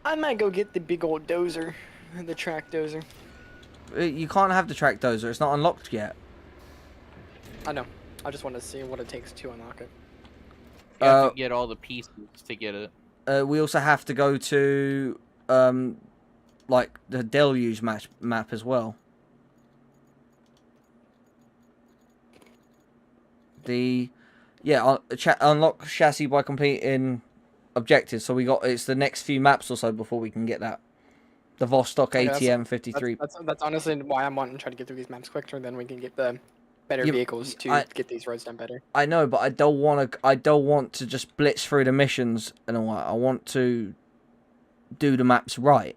[SPEAKER 5] I might go get the big old dozer, the track dozer.
[SPEAKER 2] You can't have the track dozer, it's not unlocked yet.
[SPEAKER 5] I know. I just want to see what it takes to unlock it.
[SPEAKER 1] You have to get all the pieces to get it.
[SPEAKER 2] We also have to go to, like, the Deluge map as well. Unlock chassis by completing objectives. So it's the next few maps or so before we can get that. The Vostok ATM 53.
[SPEAKER 5] That's honestly why I'm wanting to try to get through these maps quicker, then we can get the better vehicles to get these roads done better.
[SPEAKER 2] I know, but I don't want to just blitz through the missions and all that. I want to do the maps right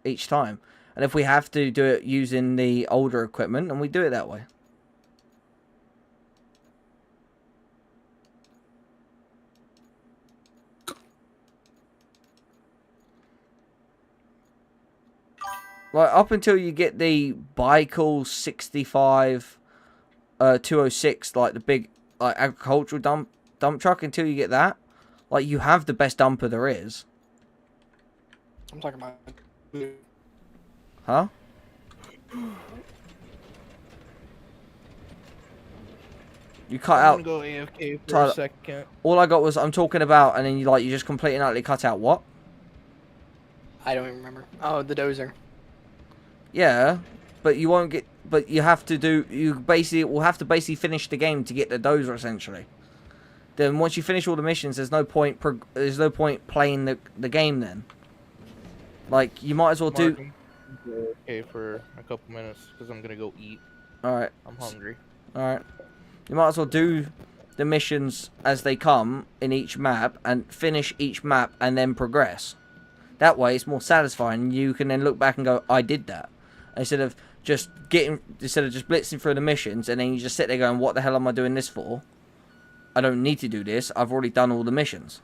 [SPEAKER 2] each time. And if we have to do it using the older equipment, then we do it that way. Like, up until you get the Baikal 65 206, like the big like agricultural dump truck, until you get that, like, you have the best dumper there is.
[SPEAKER 5] I'm talking about...
[SPEAKER 2] Huh? You cut out.
[SPEAKER 1] I'm gonna go AFK for
[SPEAKER 2] Tyler,
[SPEAKER 1] a second.
[SPEAKER 2] all I got was I'm talking about, and then you just completely and utterly cut out what?
[SPEAKER 5] I don't even remember. Oh, the dozer.
[SPEAKER 2] Yeah, but you won't get. But you have to do. You basically will have to finish the game to get the dozer essentially. Then once you finish all the missions, there's no point. There's no point playing the game then. Like, you might as well do.
[SPEAKER 1] Okay, for a couple minutes because I'm gonna go eat.
[SPEAKER 2] All right.
[SPEAKER 1] I'm hungry.
[SPEAKER 2] All right. You might as well do the missions as they come in each map and finish each map and then progress. That way, it's more satisfying. You can then look back and go, "I did that," instead of just blitzing through the missions and then you just sit there going, "What the hell am I doing this for? I don't need to do this. I've already done all the missions."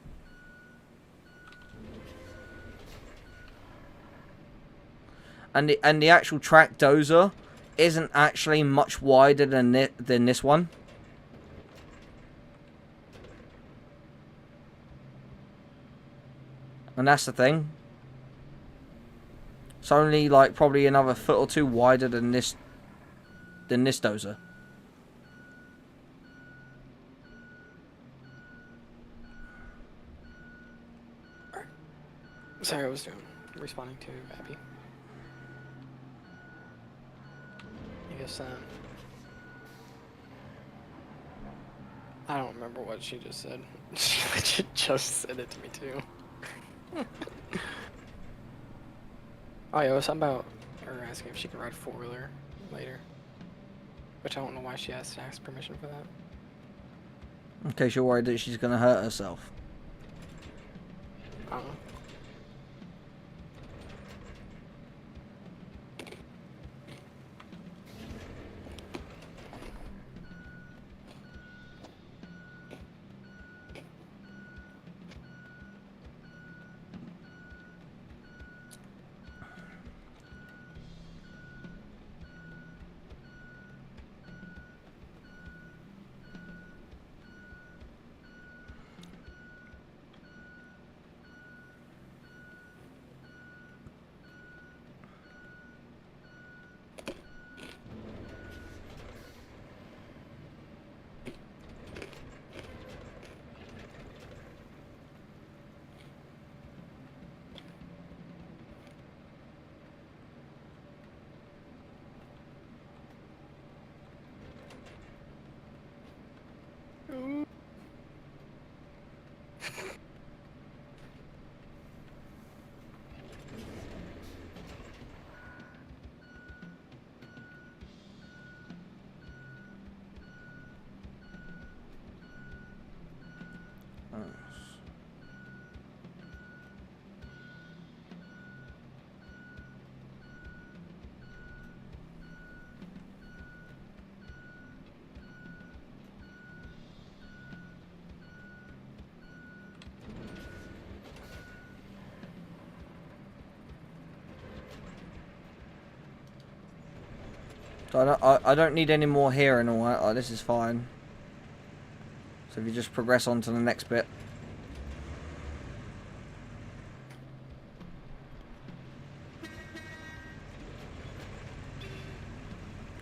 [SPEAKER 2] And the actual track dozer isn't actually much wider than this one. And that's the thing. It's only like probably another foot or two wider than this dozer.
[SPEAKER 5] Sorry, I was responding to Abby. I guess I don't remember what she just said. She just said it to me too. Oh yeah, it was something about her asking if she could ride a 4-wheeler later. Which I don't know why she has to ask permission for that.
[SPEAKER 2] In case you're worried that she's gonna hurt herself.
[SPEAKER 5] I don't know.
[SPEAKER 2] So I don't need any more here and all that. Like, this is fine. So if you just progress on to the next bit.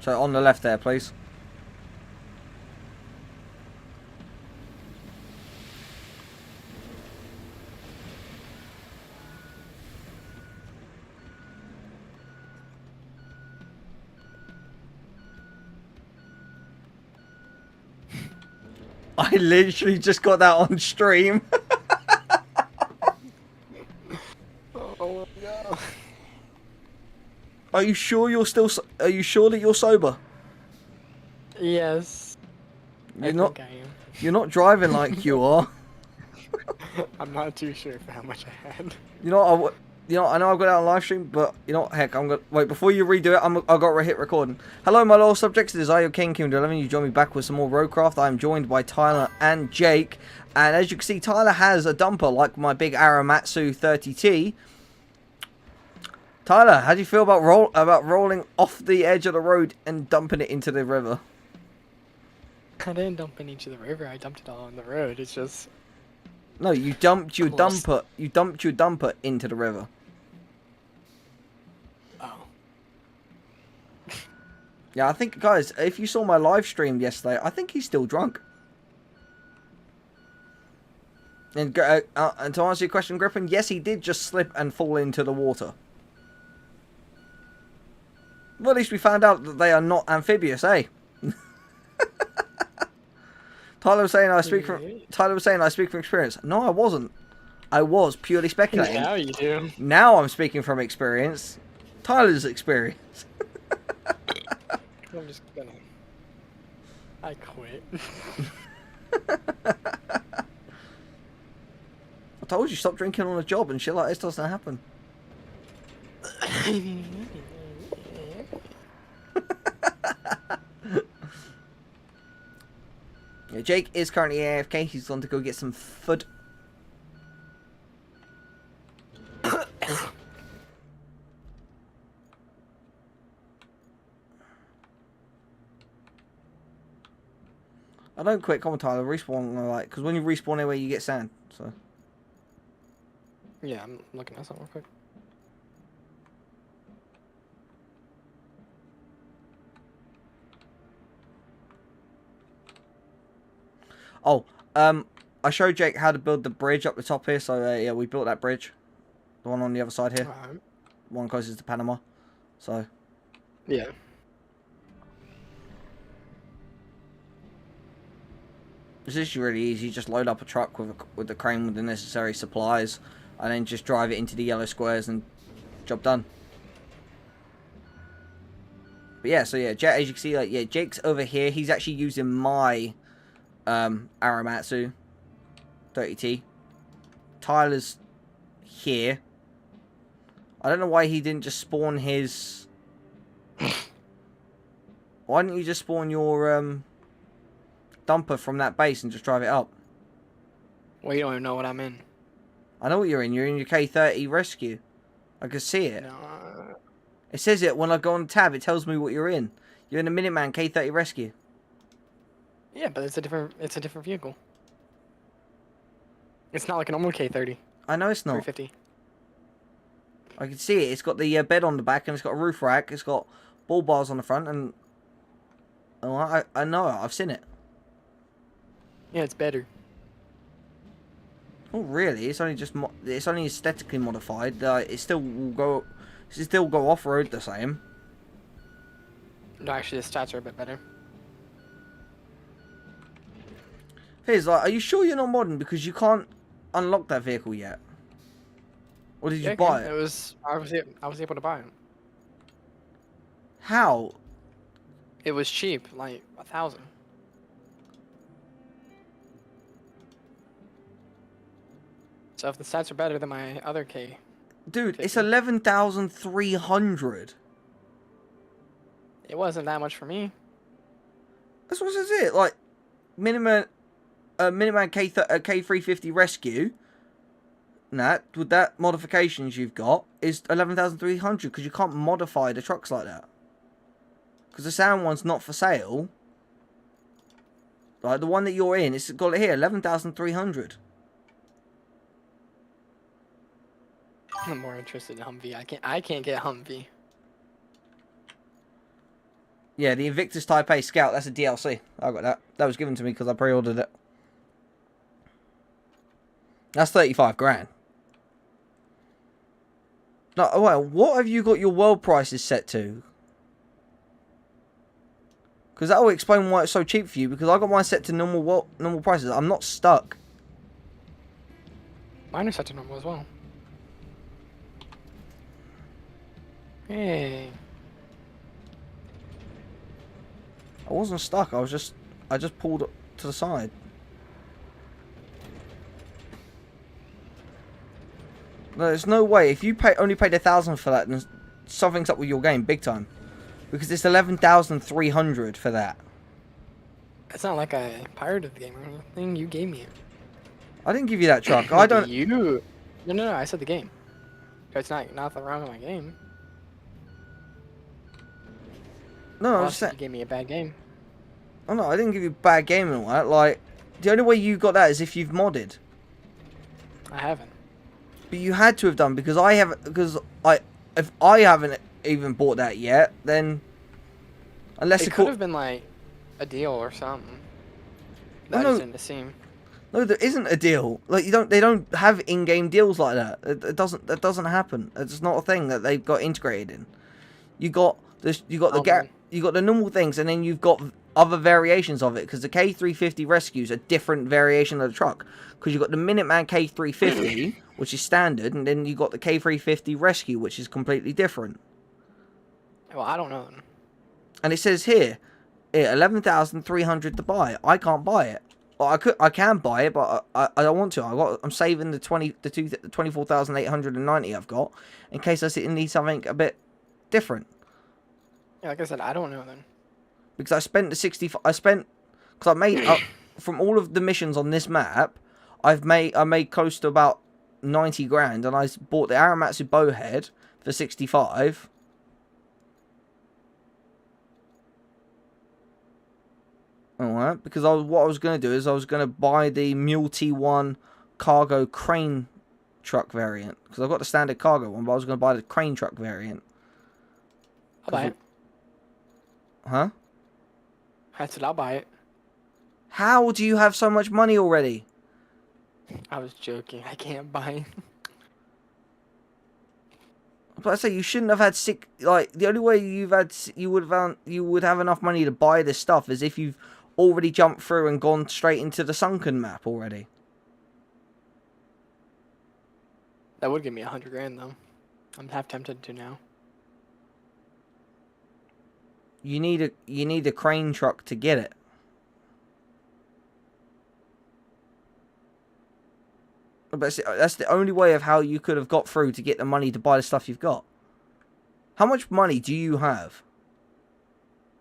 [SPEAKER 2] So on the left there, please. I literally just got that on stream.
[SPEAKER 5] Oh no.
[SPEAKER 2] Are you sure you're still? Are you sure that you're sober?
[SPEAKER 5] Yes.
[SPEAKER 2] You're
[SPEAKER 5] I
[SPEAKER 2] not.
[SPEAKER 5] think I am.
[SPEAKER 2] You're not driving like you are.
[SPEAKER 5] I'm not too sure for how much I had.
[SPEAKER 2] You know, I know I've got it on live stream, but you know what? Heck, I'm gonna wait before you redo it. I've got to hit recording. Hello, my loyal subjects. This is I, your King, Kingofdoom11. You join me back with some more roadcraft. I'm joined by Tyler and Jake, and as you can see, Tyler has a dumper like my big Aramatsu 30T. Tyler, how do you feel about rolling off the edge of the road and dumping it into the river?
[SPEAKER 5] I didn't dump it into the river. I dumped it all on the road. It's just.
[SPEAKER 2] No, you dumped your
[SPEAKER 5] Close.
[SPEAKER 2] dumper. You dumped your dumper into the river.
[SPEAKER 5] Oh.
[SPEAKER 2] Yeah, I think, guys, if you saw my live stream yesterday, I think he's still drunk. And to answer your question, Griffin, yes, he did just slip and fall into the water. Well, at least we found out that they are not amphibious, eh? Tyler was saying I speak from experience. No, I wasn't. I was purely speculating.
[SPEAKER 5] Now you do.
[SPEAKER 2] Now I'm speaking from experience. Tyler's experience.
[SPEAKER 5] I'm just gonna. I quit.
[SPEAKER 2] I told you, stop drinking on the job and shit like this doesn't happen. Yeah, Jake is currently AFK. He's gone to go get some food. I don't quit. Come on, Tyler. Respawn, like, because when you respawn anyway, you get sand. So.
[SPEAKER 5] Yeah, I'm looking at something real quick.
[SPEAKER 2] Oh, I showed Jake how to build the bridge up the top here. So yeah, we built that bridge, the one on the other side here, one closest to Panama. So
[SPEAKER 5] Yeah.
[SPEAKER 2] it's just really easy. You just load up a truck with the crane with the necessary supplies, and then just drive it into the yellow squares and job done. But yeah, so yeah, as you can see, like, yeah, Jake's over here. He's actually using my Aramatsu 30T. Tyler's here. I don't know why he didn't just spawn his. Why didn't you just spawn your dumper from that base and just drive it up?
[SPEAKER 5] Well, you don't even know what I'm in.
[SPEAKER 2] I know what you're in. You're in your K30 rescue. I can see it.
[SPEAKER 5] No.
[SPEAKER 2] It says it when I go on the tab. It tells me what you're in. You're in a Minuteman K30 rescue.
[SPEAKER 5] Yeah, but it's a different vehicle. It's not like a normal K30.
[SPEAKER 2] I know it's not.
[SPEAKER 5] 350.
[SPEAKER 2] I can see it. It's got the bed on the back and it's got a roof rack. It's got ball bars on the front and. Oh, I know. I've seen it.
[SPEAKER 5] Yeah, it's better.
[SPEAKER 2] Oh, really? It's only just it's only aesthetically modified. It still will go off road the same.
[SPEAKER 5] No, actually, the stats are a bit better.
[SPEAKER 2] Here's like, are you sure you're not modern because you can't unlock that vehicle yet? Or did you buy it?
[SPEAKER 5] I was able to buy it.
[SPEAKER 2] How?
[SPEAKER 5] It was cheap, like 1,000. So if the stats are better than my other K,
[SPEAKER 2] Dude, it's
[SPEAKER 5] 50.
[SPEAKER 2] 11,300.
[SPEAKER 5] it wasn't that much for me.
[SPEAKER 2] That's what it is. Like, Minuteman K350 Rescue. That with that modifications you've got is 11,300 because you can't modify the trucks like that. because the sound one's not for sale. Like the one that you're in, it's got it here, 11,300.
[SPEAKER 5] I'm more interested in Humvee. I can't get Humvee.
[SPEAKER 2] Yeah, the Invictus Type A Scout, that's a DLC. I got that. That was given to me because I pre-ordered it. That's 35 grand. No, well, what have you got your world prices set to? Because that will explain why it's so cheap for you. Because I got mine set to normal prices. I'm not stuck.
[SPEAKER 5] Mine are set to normal as well. Hey.
[SPEAKER 2] I wasn't stuck. I just pulled it to the side. No, there's no way. If you only paid 1,000 for that, then something's up with your game big time. Because it's 11,300 for that.
[SPEAKER 5] It's not like I pirated the game or anything. You gave me it.
[SPEAKER 2] I didn't give you that truck. I don't.
[SPEAKER 5] You. No. I said the game. It's not nothing wrong with my game.
[SPEAKER 2] No, I'm
[SPEAKER 5] Unless
[SPEAKER 2] just saying.
[SPEAKER 5] you gave me a bad game.
[SPEAKER 2] Oh no, I didn't give you a bad game and all that. Like, the only way you got that is if you've modded.
[SPEAKER 5] I haven't.
[SPEAKER 2] But you had to have done because I haven't. Because if I haven't even bought that yet, then unless
[SPEAKER 5] It could have been like a deal or something. That
[SPEAKER 2] No,
[SPEAKER 5] just didn't seem.
[SPEAKER 2] no, there isn't a deal. Like they don't have in-game deals like that. That doesn't happen. It's not a thing that they've got integrated in. You got this. You got the normal things, and then you've got other variations of it. Because the K350 Rescue's a different variation of the truck. Because you've got the Minuteman K350, which is standard, and then you got the K350 Rescue, which is completely different.
[SPEAKER 5] Well, I don't know.
[SPEAKER 2] And it says here, 11,300 to buy. I can't buy it. Well, I can buy it, but I don't want to. I'm saving the 24,890 I've got in case I need something a bit different.
[SPEAKER 5] Yeah, like I said, I don't know then.
[SPEAKER 2] Because I spent the 65. Because I made from all of the missions on this map, I made close to about 90 grand, and I bought the Aramatsu bowhead for 65. Alright, because what I was going to do is I was going to buy the Mule T1 cargo crane truck variant. Because I've got the standard cargo one, but I was going to buy the crane truck variant.
[SPEAKER 5] I'll buy it.
[SPEAKER 2] Huh?
[SPEAKER 5] I said I'll buy it.
[SPEAKER 2] How do you have so much money already?
[SPEAKER 5] I was joking. I can't buy it.
[SPEAKER 2] But I say you shouldn't have had like the only way you would have enough money to buy this stuff is if you've already jumped through and gone straight into the sunken map already.
[SPEAKER 5] That would give me 100 grand though. I'm half tempted to now.
[SPEAKER 2] You need a crane truck to get it. But that's the only way of how you could have got through to get the money to buy the stuff you've got. How much money do you have?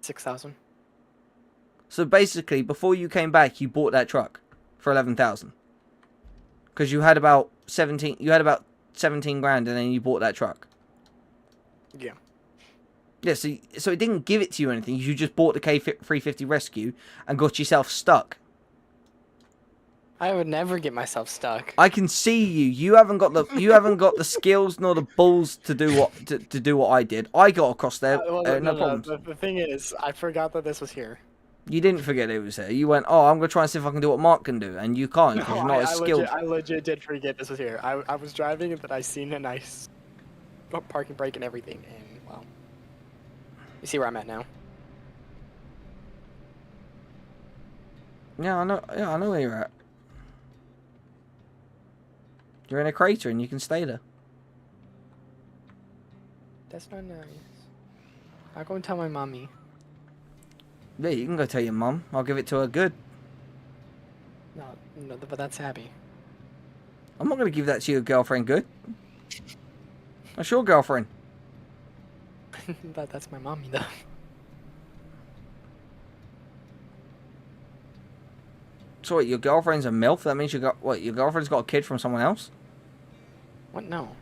[SPEAKER 5] 6,000.
[SPEAKER 2] So basically, before you came back, you bought that truck for 11,000. Because you had about 17. You had about 17 grand, and then you bought that truck.
[SPEAKER 5] Yeah.
[SPEAKER 2] Yeah. So it didn't give it to you or anything. You just bought the K350 Rescue and got yourself stuck.
[SPEAKER 5] I would never get myself stuck.
[SPEAKER 2] I can see you. You haven't got the skills nor the balls to do what I did. I got across there, no problems.
[SPEAKER 5] The thing is, I forgot that this was here.
[SPEAKER 2] You didn't forget it was here. You went, oh, I'm gonna try and see if I can do what Mark can do, and you can't because you're not as skilled.
[SPEAKER 5] I legit did forget this was here. I was driving and then I seen a nice parking brake and everything, and well, you see where I'm at now.
[SPEAKER 2] Yeah, I know. Yeah, I know where you're at. You're in a crater and you can stay there.
[SPEAKER 5] That's not nice. I'll go and tell my mommy.
[SPEAKER 2] Yeah, you can go tell your mum. I'll give it to her good.
[SPEAKER 5] No, but that's happy.
[SPEAKER 2] I'm not going to give that to your girlfriend good. That's your girlfriend.
[SPEAKER 5] That's my mommy though.
[SPEAKER 2] So what, your girlfriend's a MILF? That means your girlfriend's got a kid from someone else?
[SPEAKER 5] What? No.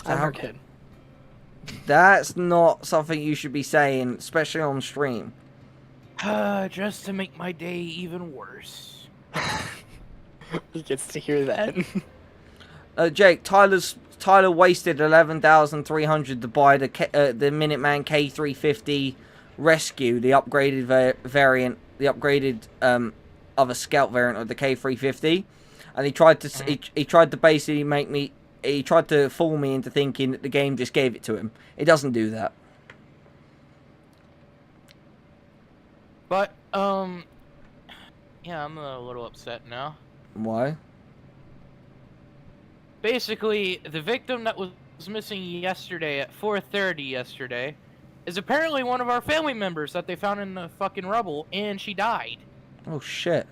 [SPEAKER 2] So
[SPEAKER 5] I'm
[SPEAKER 2] how-
[SPEAKER 5] her kid.
[SPEAKER 2] That's not something you should be saying, especially on stream.
[SPEAKER 1] Just to make my day even worse.
[SPEAKER 5] He gets to hear that.
[SPEAKER 2] Jake, Tyler wasted 11,300 to buy the Minuteman K350 Rescue, the upgraded variant, the upgraded other scout variant of the K350, and he tried to he tried to basically make me. He tried to fool me into thinking that the game just gave it to him. It doesn't do that.
[SPEAKER 1] But yeah, I'm a little upset now.
[SPEAKER 2] Why?
[SPEAKER 1] Basically, the victim that was missing yesterday at 4:30 yesterday is apparently one of our family members that they found in the fucking rubble, and she died.
[SPEAKER 2] Oh shit.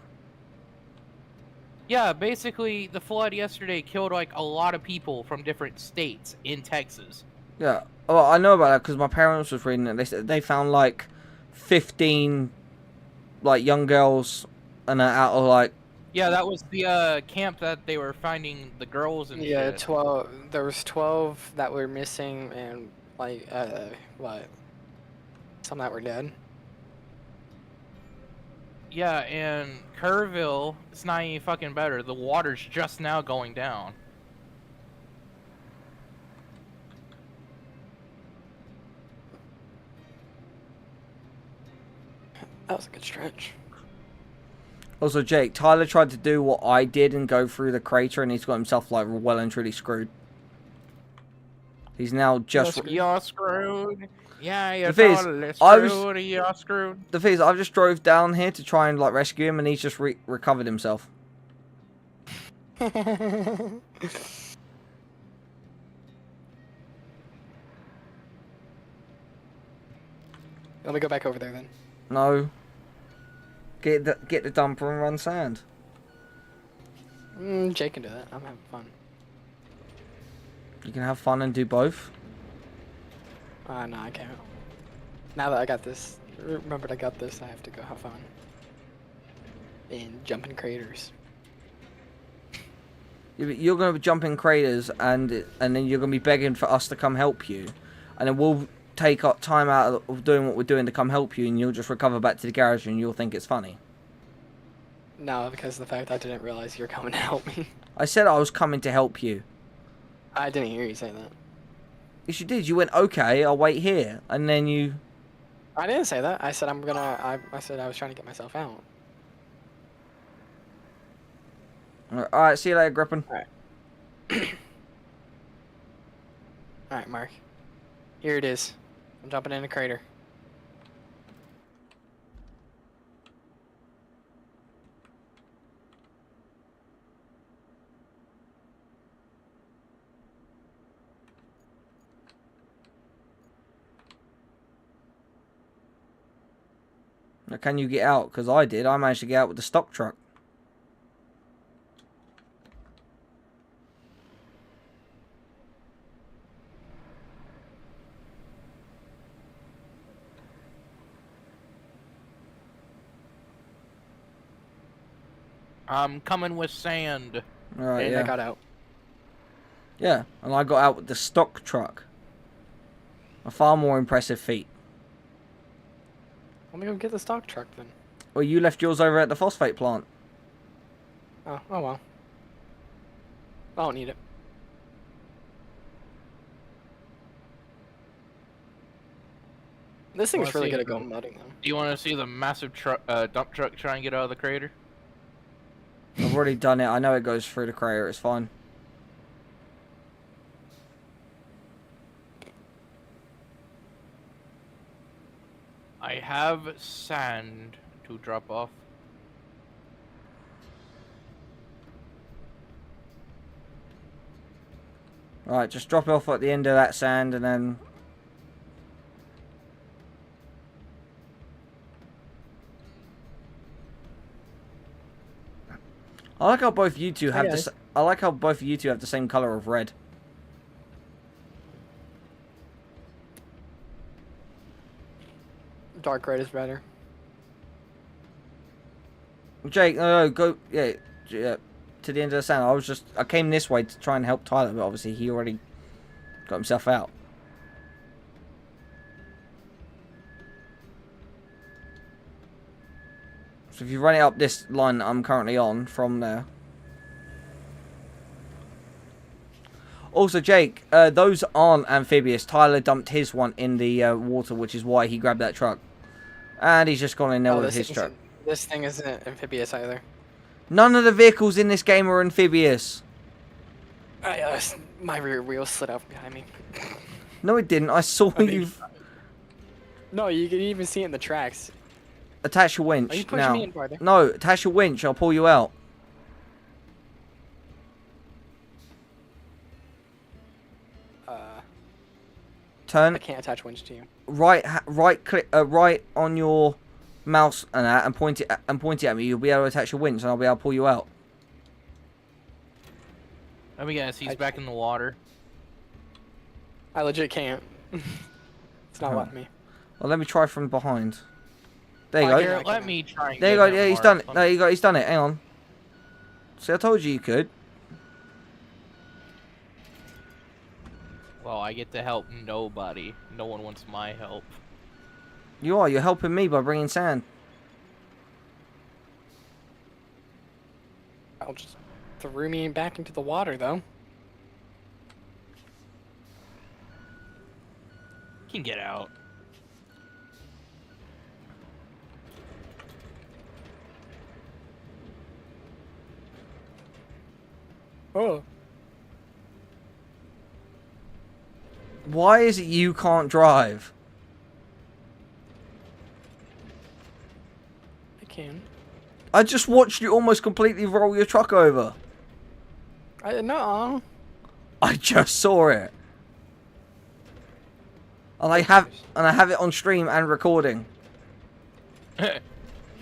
[SPEAKER 1] Yeah, basically, the flood yesterday killed like a lot of people from different states in Texas.
[SPEAKER 2] Yeah. Oh, I know about that because my parents was reading it. They said they found like 15 like young girls and out of like.
[SPEAKER 1] Yeah, that was the camp that they were finding the girls and
[SPEAKER 5] Yeah,
[SPEAKER 1] shit.
[SPEAKER 5] 12. There was 12 that were missing, and like what? Some that were dead.
[SPEAKER 1] Yeah, and Kerrville, it's not any fucking better. The water's just now going down.
[SPEAKER 5] That was a good stretch.
[SPEAKER 2] Also, Jake, Tyler tried to do what I did and go through the crater, and he's got himself like well and truly screwed. He's now just.
[SPEAKER 1] You're screwed. Yeah, you're
[SPEAKER 2] The thing is,
[SPEAKER 1] totally
[SPEAKER 2] I was-
[SPEAKER 1] screwed. You're screwed.
[SPEAKER 2] The thing is, I just drove down here to try and like rescue him, and he's just recovered himself.
[SPEAKER 5] Let me go back over there then.
[SPEAKER 2] No. Get the dumper and run sand.
[SPEAKER 5] Jake can do that. I'm having fun.
[SPEAKER 2] You can have fun and do both.
[SPEAKER 5] No, I can't. Now that I got this, remembered I got this, I have to go have fun. And jump in craters.
[SPEAKER 2] You're going to jump in craters, and then you're going to be begging for us to come help you, and then we'll take up time out of doing what we're doing to come help you, and you'll just recover back to the garage, and you'll think it's funny.
[SPEAKER 5] No, because of the fact I didn't realize you were coming to help me.
[SPEAKER 2] I said I was coming to help you.
[SPEAKER 5] I didn't hear you say that.
[SPEAKER 2] Yes, you did. You went, okay, I'll wait here, and then you.
[SPEAKER 5] I didn't say that. I said I said I was trying to get myself out.
[SPEAKER 2] Alright, see you later, Grippin.
[SPEAKER 5] Alright, Mark. Here it is. I'm jumping in a crater.
[SPEAKER 2] Now, can you get out? Because I did. I managed to get out with the stock truck.
[SPEAKER 1] I'm coming with sand.
[SPEAKER 2] Alright,
[SPEAKER 5] And
[SPEAKER 2] yeah.
[SPEAKER 5] I got out.
[SPEAKER 2] Yeah, and I got out with the stock truck. A far more impressive feat.
[SPEAKER 5] Let me go get the stock truck then.
[SPEAKER 2] Well, you left yours over at the phosphate plant.
[SPEAKER 5] Oh well. I don't need it. This thing's
[SPEAKER 1] Wanna
[SPEAKER 5] really
[SPEAKER 1] see
[SPEAKER 5] good at
[SPEAKER 1] the-
[SPEAKER 5] going mudding though.
[SPEAKER 1] Do you want to see the massive dump truck try and get out of the crater?
[SPEAKER 2] I've already done it. I know it goes through the crater. It's fine.
[SPEAKER 1] I have sand to drop off.
[SPEAKER 2] Alright, just drop it off at the end of that sand and then... I like how both you two have
[SPEAKER 5] Hi,
[SPEAKER 2] the.
[SPEAKER 5] guys.
[SPEAKER 2] I like how both of you two have the same color of red.
[SPEAKER 5] Dark red is better.
[SPEAKER 2] Jake, no, go, yeah, to the end of the sand. I came this way to try and help Tyler, but obviously he already got himself out. So if you run it up this line that I'm currently on from there. Also, Jake, those aren't amphibious. Tyler dumped his one in the water, which is why he grabbed that truck. And he's just gone in there with his truck.
[SPEAKER 5] This thing isn't amphibious either.
[SPEAKER 2] None of the vehicles in this game are amphibious.
[SPEAKER 5] My rear wheel slid out behind me.
[SPEAKER 2] No, it didn't. I saw you
[SPEAKER 5] No, you can even see it in the tracks.
[SPEAKER 2] attach your winch.
[SPEAKER 5] Are you pushing
[SPEAKER 2] now.
[SPEAKER 5] me in farther?
[SPEAKER 2] No, attach your winch. I'll pull you out. Turn.
[SPEAKER 5] I can't attach winch to you.
[SPEAKER 2] Right click. Right on your mouse and that, and point it at me. You'll be able to attach your winch, and I'll be able to pull you out.
[SPEAKER 1] Let me guess, he's back in the water.
[SPEAKER 5] I legit can't. It's not letting me.
[SPEAKER 2] Well, let me try from behind. There you
[SPEAKER 1] Oh,
[SPEAKER 2] go.
[SPEAKER 1] Garrett, let me try and
[SPEAKER 2] There you
[SPEAKER 1] get
[SPEAKER 2] go.
[SPEAKER 1] him
[SPEAKER 2] Yeah, he's
[SPEAKER 1] more.
[SPEAKER 2] done it. No, he's done it. Hang on. See, I told you could.
[SPEAKER 1] Well, I get to help nobody. No one wants my help.
[SPEAKER 2] You are. You're helping me by bringing sand.
[SPEAKER 5] I'll just threw me back into the water though.
[SPEAKER 1] Can get out.
[SPEAKER 5] Oh.
[SPEAKER 2] Why is it you can't drive?
[SPEAKER 5] I can.
[SPEAKER 2] I just watched you almost completely roll your truck over.
[SPEAKER 5] No.
[SPEAKER 2] I just saw it. And I have it on stream and recording.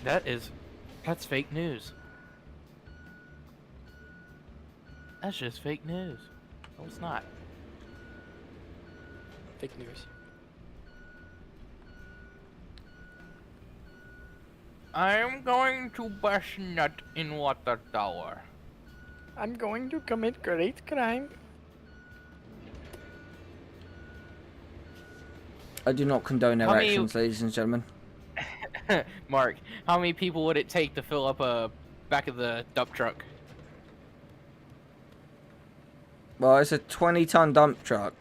[SPEAKER 1] That's fake news. That's just fake news. No, it's not.
[SPEAKER 5] Fake news.
[SPEAKER 1] I'm going to bust nut in water tower.
[SPEAKER 5] I'm going to commit great crime.
[SPEAKER 2] I do not condone their
[SPEAKER 1] How many-
[SPEAKER 2] actions, ladies and gentlemen.
[SPEAKER 1] Mark, how many people would it take to fill up a back of the dump truck?
[SPEAKER 2] Well, it's a 20-ton dump truck.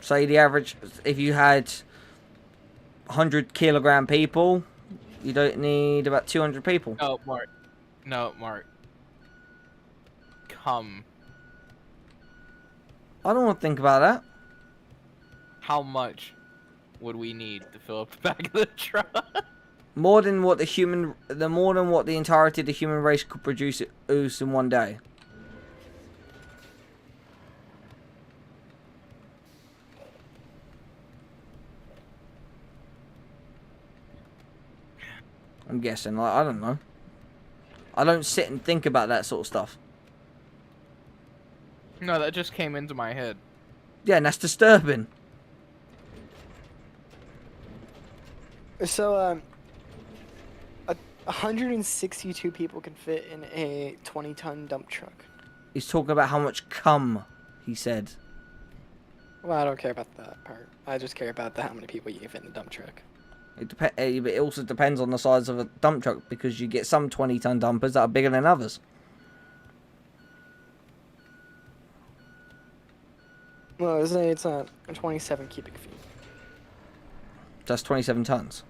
[SPEAKER 2] Say the average, if you had 100-kilogram people, you don't need about 200 people.
[SPEAKER 1] No, Mark. No, Mark. Come.
[SPEAKER 2] I don't want to think about that.
[SPEAKER 1] How much would we need to fill up the back of the truck?
[SPEAKER 2] More than what the entirety of the human race could produce in one day. I'm guessing. Like, I don't know. I don't sit and think about that sort of stuff.
[SPEAKER 1] No, that just came into my head.
[SPEAKER 2] Yeah, and that's disturbing.
[SPEAKER 5] So, 162 people can fit in a 20-ton dump truck.
[SPEAKER 2] He's talking about how much cum, he said.
[SPEAKER 5] Well, I don't care about that part. I just care about how many people you can fit in the dump truck.
[SPEAKER 2] It also depends on the size of a dump truck, because you get some 20-ton dumpers that are bigger than others.
[SPEAKER 5] Well, it's 27 cubic feet.
[SPEAKER 2] That's 27 tons.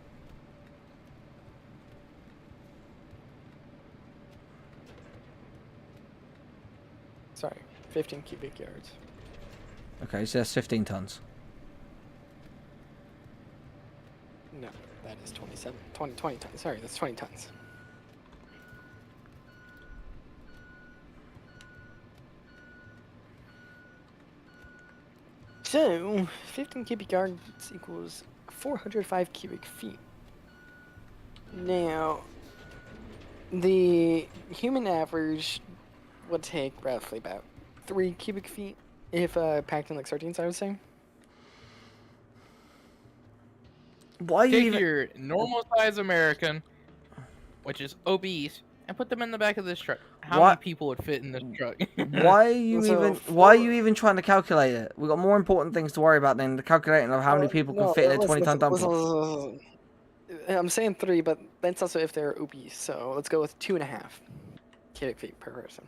[SPEAKER 5] Sorry, 15 cubic yards.
[SPEAKER 2] Okay, so that's 15 tons.
[SPEAKER 5] No, that is 20 tons. Sorry, that's 20 tons. So, 15 cubic yards equals 405 cubic feet. Now, the human average would take roughly about 3 cubic feet if packed in like sardines, I would say.
[SPEAKER 2] Why are you
[SPEAKER 1] Take
[SPEAKER 2] even...
[SPEAKER 1] your normal size American, which is obese, and put them in the back of this truck. How
[SPEAKER 2] What?
[SPEAKER 1] many people would fit in this truck?
[SPEAKER 2] Why are you
[SPEAKER 5] So,
[SPEAKER 2] why are you even trying to calculate it? We've got more important things to worry about than the calculating of how many people can fit in a 20-ton dump truck.
[SPEAKER 5] I'm saying 3, but that's also if they're obese. So let's go with 2.5 cubic feet per person.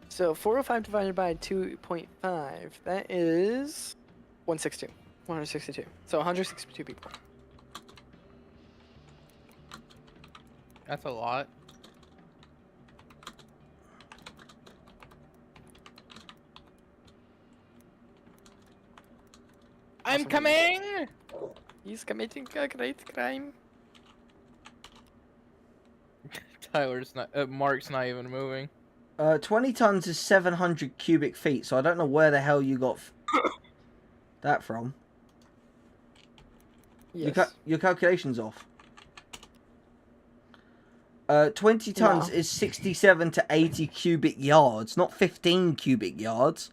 [SPEAKER 5] So 405 divided by 2.5, that is 162. 162. So 162 people.
[SPEAKER 1] That's a lot. I'm
[SPEAKER 5] Awesome.
[SPEAKER 1] coming!
[SPEAKER 5] He's committing a great crime.
[SPEAKER 1] Tyler's not. Mark's not even moving.
[SPEAKER 2] 20 tons is 700 cubic feet, so I don't know where the hell you got that from.
[SPEAKER 5] Yes.
[SPEAKER 2] Your calculation's off. 20 tons
[SPEAKER 5] No.
[SPEAKER 2] is 67 to 80 cubic yards, not 15 cubic yards.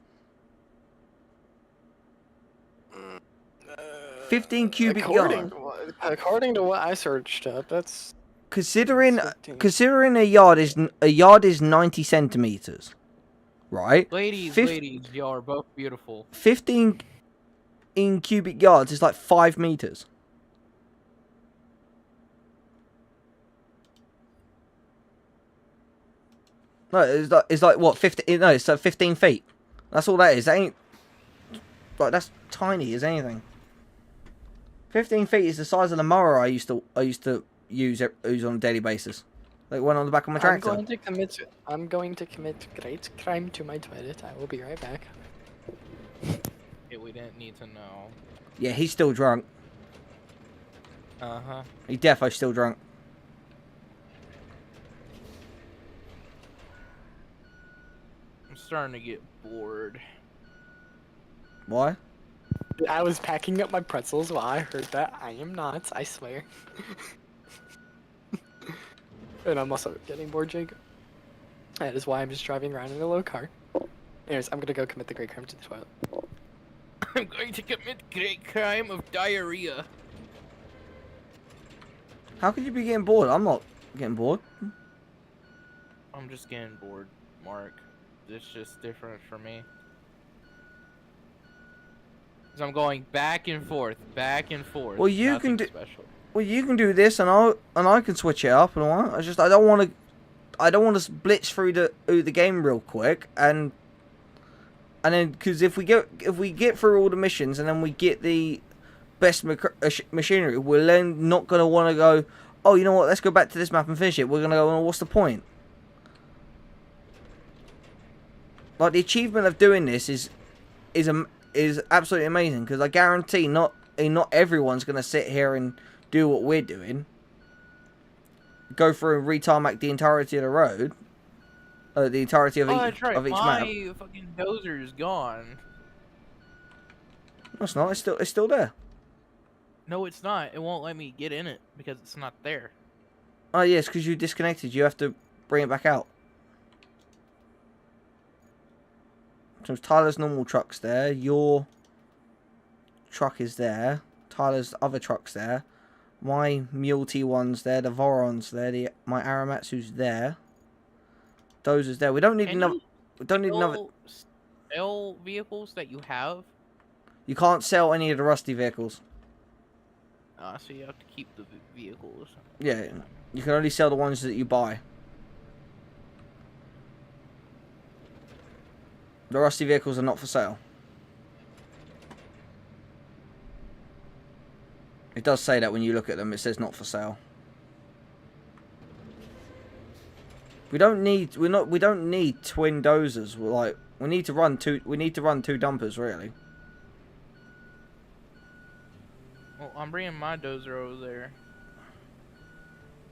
[SPEAKER 2] 15 cubic yards.
[SPEAKER 5] According to what I searched up, that's
[SPEAKER 2] Considering
[SPEAKER 5] 15.
[SPEAKER 2] a yard is 90 centimeters, right?
[SPEAKER 1] Ladies, y'all are both beautiful.
[SPEAKER 2] 15 in cubic yards is like 5 meters. No, it's like what 15? No, it's 15 feet. That's all that is. That ain't like that's tiny as anything. 15 feet is the size of the mower I used to use on a daily basis. Like one on the back of my tractor.
[SPEAKER 5] I'm going to commit great crime to my toilet. I will be right back.
[SPEAKER 1] Yeah, we didn't need to know.
[SPEAKER 2] Yeah, he's still drunk.
[SPEAKER 1] Uh-huh.
[SPEAKER 2] He's definitely still drunk.
[SPEAKER 1] I'm starting to get bored.
[SPEAKER 2] Why?
[SPEAKER 5] I was packing up my pretzels while I heard that. I am not, I swear. And I'm also getting bored, Jacob. That is why I'm just driving around in a low car. Anyways, I'm gonna go commit the great crime to the toilet.
[SPEAKER 1] I'm going to commit great crime of diarrhea.
[SPEAKER 2] How could you be getting bored? I'm not getting bored.
[SPEAKER 1] I'm just getting bored, Mark. It's just different for me. Cause I'm going back and forth.
[SPEAKER 2] Well, you
[SPEAKER 1] Nothing
[SPEAKER 2] can do.
[SPEAKER 1] special.
[SPEAKER 2] Well, you can do this, and I can switch it up and all that. I don't want to blitz through the game real quick, and then because if we get through all the missions and then we get the best machinery, we're then not gonna want to go. Oh, you know what? Let's go back to this map and finish it. We're gonna go. Well, what's the point? Like the achievement of doing this is absolutely amazing because I guarantee not everyone's gonna sit here and do what we're doing. Go through and retarmac the entirety of the road. The entirety of
[SPEAKER 1] That's right.
[SPEAKER 2] of each
[SPEAKER 1] My
[SPEAKER 2] map.
[SPEAKER 1] fucking dozer is gone.
[SPEAKER 2] No, it's not. It's still there.
[SPEAKER 1] No, it's not. It won't let me get in it because it's not there.
[SPEAKER 2] Oh yes, because you disconnected. You have to bring it back out. So Tyler's normal truck's there. Your truck is there. Tyler's other truck's there. My Mule T1's there. The Voron's there. My Aramatsu's there. Dozer's there. We don't need another. We don't need another.
[SPEAKER 1] Sell vehicles that you have.
[SPEAKER 2] You can't sell any of the rusty vehicles.
[SPEAKER 1] So you have to keep the vehicles.
[SPEAKER 2] Yeah, you can only sell the ones that you buy. The rusty vehicles are not for sale. It does say that when you look at them, it says not for sale. We don't need twin dozers. We need to run two dumpers really.
[SPEAKER 1] Well, I'm bringing my dozer over there.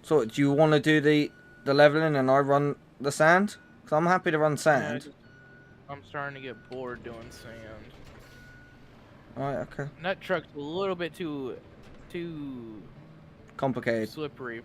[SPEAKER 2] So do you want to do the leveling and I run the sand? Because I'm happy to run sand.
[SPEAKER 1] Yeah, I'm starting to get bored doing sand.
[SPEAKER 2] Alright, okay.
[SPEAKER 1] And that truck's a little bit too
[SPEAKER 2] Complicated.
[SPEAKER 1] slippery.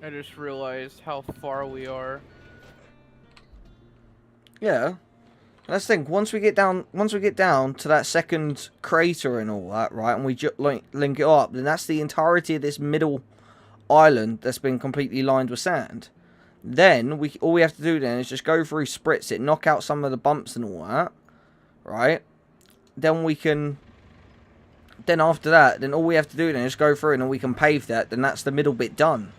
[SPEAKER 1] I just realized how far we are.
[SPEAKER 2] Yeah. Let's think. Once we get down to that second crater and all that, right, and we link it up, then that's the entirety of this middle island that's been completely lined with sand. Then all we have to do then is just go through, spritz it, knock out some of the bumps and all that, right? Then we can. Then after that, then all we have to do then is go through and then we can pave that. Then that's the middle bit done.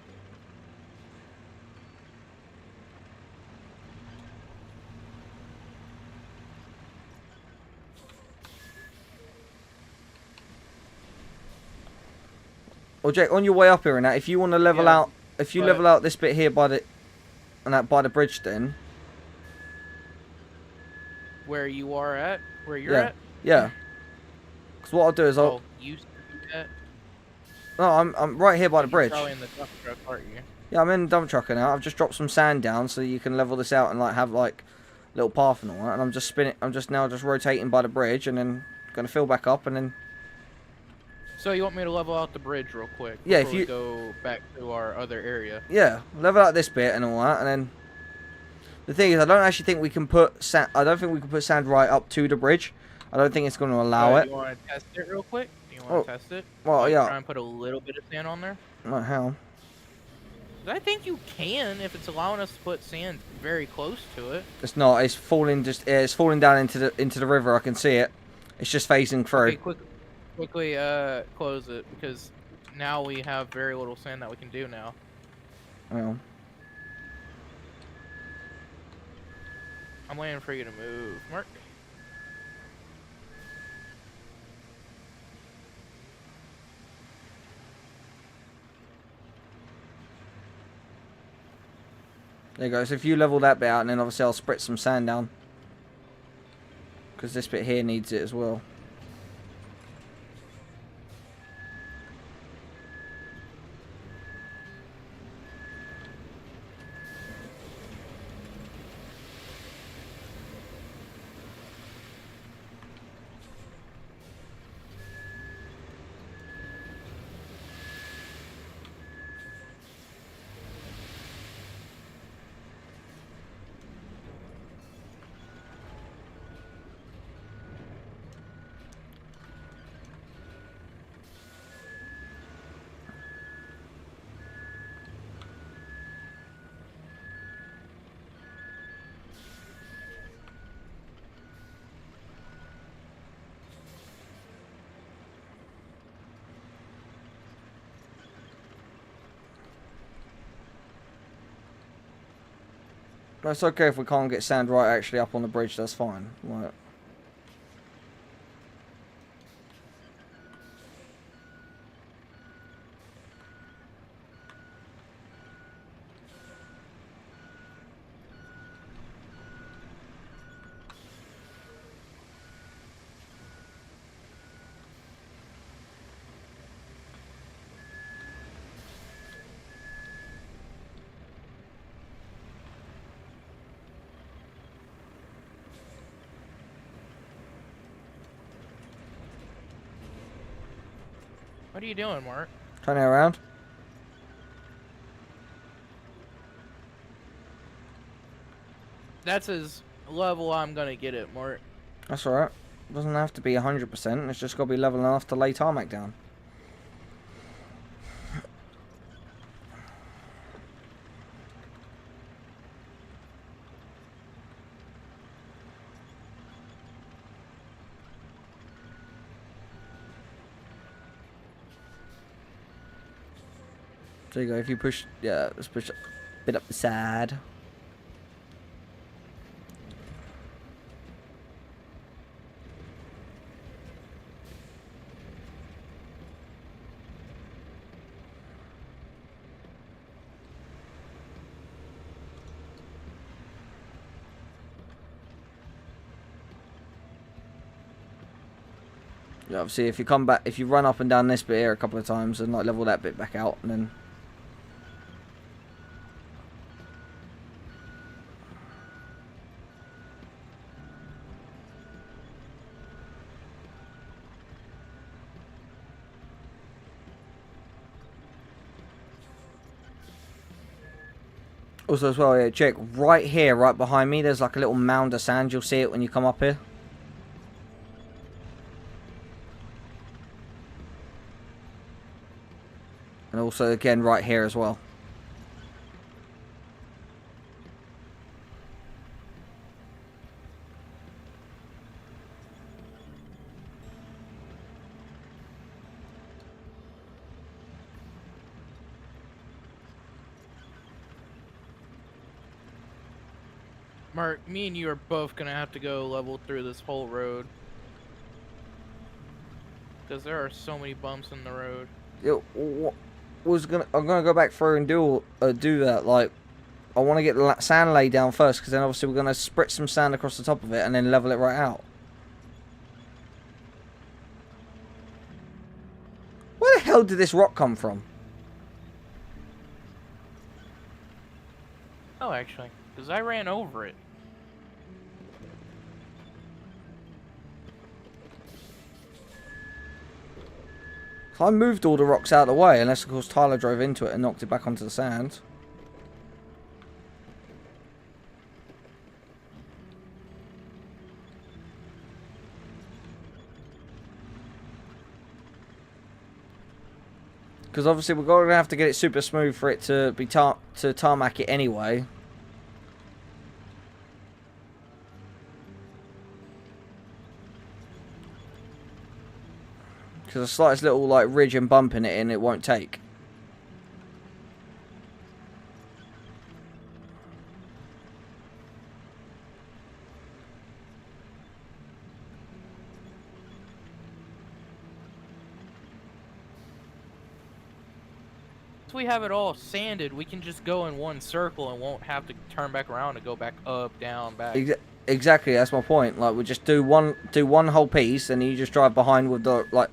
[SPEAKER 2] Well, Jake, on your way up here and that, if you want to level out, if you level out this bit here by the bridge, then
[SPEAKER 1] Where you are at? Where you're
[SPEAKER 2] yeah,
[SPEAKER 1] at?
[SPEAKER 2] yeah. Because what I'll do is I'll.
[SPEAKER 1] Used to be at?
[SPEAKER 2] No, I'm right here by the bridge.
[SPEAKER 1] You're probably in the dump truck, aren't you?
[SPEAKER 2] Yeah, I'm in the dump truck now. I've just dropped some sand down so you can level this out and like have like little path and all that. And I'm just spinning. I'm just now just rotating by the bridge and then gonna fill back up and then.
[SPEAKER 1] So you want me to level out the bridge real quick?
[SPEAKER 2] Yeah,
[SPEAKER 1] before
[SPEAKER 2] if you
[SPEAKER 1] we go back to our other area.
[SPEAKER 2] Yeah, level out this bit and all that, and then the thing is, I don't actually think we can put sand. I don't think we can put sand right up to the bridge. I don't think it's going to allow it.
[SPEAKER 1] You want to test it real quick? You want to test it?
[SPEAKER 2] Well, yeah.
[SPEAKER 1] Try and put a little bit of sand on there.
[SPEAKER 2] Not how.
[SPEAKER 1] I think you can if it's allowing us to put sand very close to it.
[SPEAKER 2] It's not. It's falling. It's falling down into the river. I can see it. It's just phasing through.
[SPEAKER 1] Okay, quickly close it because now we have very little sand that we can do now.
[SPEAKER 2] Well.
[SPEAKER 1] I'm waiting for you to move, Mark.
[SPEAKER 2] There you go. So if you level that bit out, and then obviously I'll spritz some sand down. Because this bit here needs it as well. It's okay if we can't get sand right actually up on the bridge, that's fine. Right.
[SPEAKER 1] What are you doing, Mark?
[SPEAKER 2] Turning around.
[SPEAKER 1] That's as level I'm gonna get it, Mark.
[SPEAKER 2] That's alright. Doesn't have to be 100%. It's just got to be level enough to lay tarmac down. There you go. If you push, yeah, let's push a bit up the side. Yeah, obviously, if you come back, if you run up and down this bit here a couple of times and like level that bit back out, and then. Also as well, yeah, check right here, right behind me. There's like a little mound of sand. You'll see it when you come up here. And also again right here as well.
[SPEAKER 1] Mark, me and you are both gonna have to go level through this whole road. Because there are so many bumps in the road.
[SPEAKER 2] I'm gonna go back through and do that. Like, I want to get the sand laid down first, because then obviously we're gonna spritz some sand across the top of it and then level it right out. Where the hell did this rock come from?
[SPEAKER 1] Oh, actually, because I ran over it.
[SPEAKER 2] I moved all the rocks out of the way, unless of course Tyler drove into it and knocked it back onto the sand. Because obviously we're going to have to get it super smooth for it to be tarmac it anyway. Because the slightest little like ridge and bump in it won't take.
[SPEAKER 1] Once we have it all sanded, we can just go in one circle and won't have to turn back around and go back up, down, back.
[SPEAKER 2] Exactly, that's my point. Like, we just do one whole piece, and you just drive behind with the like.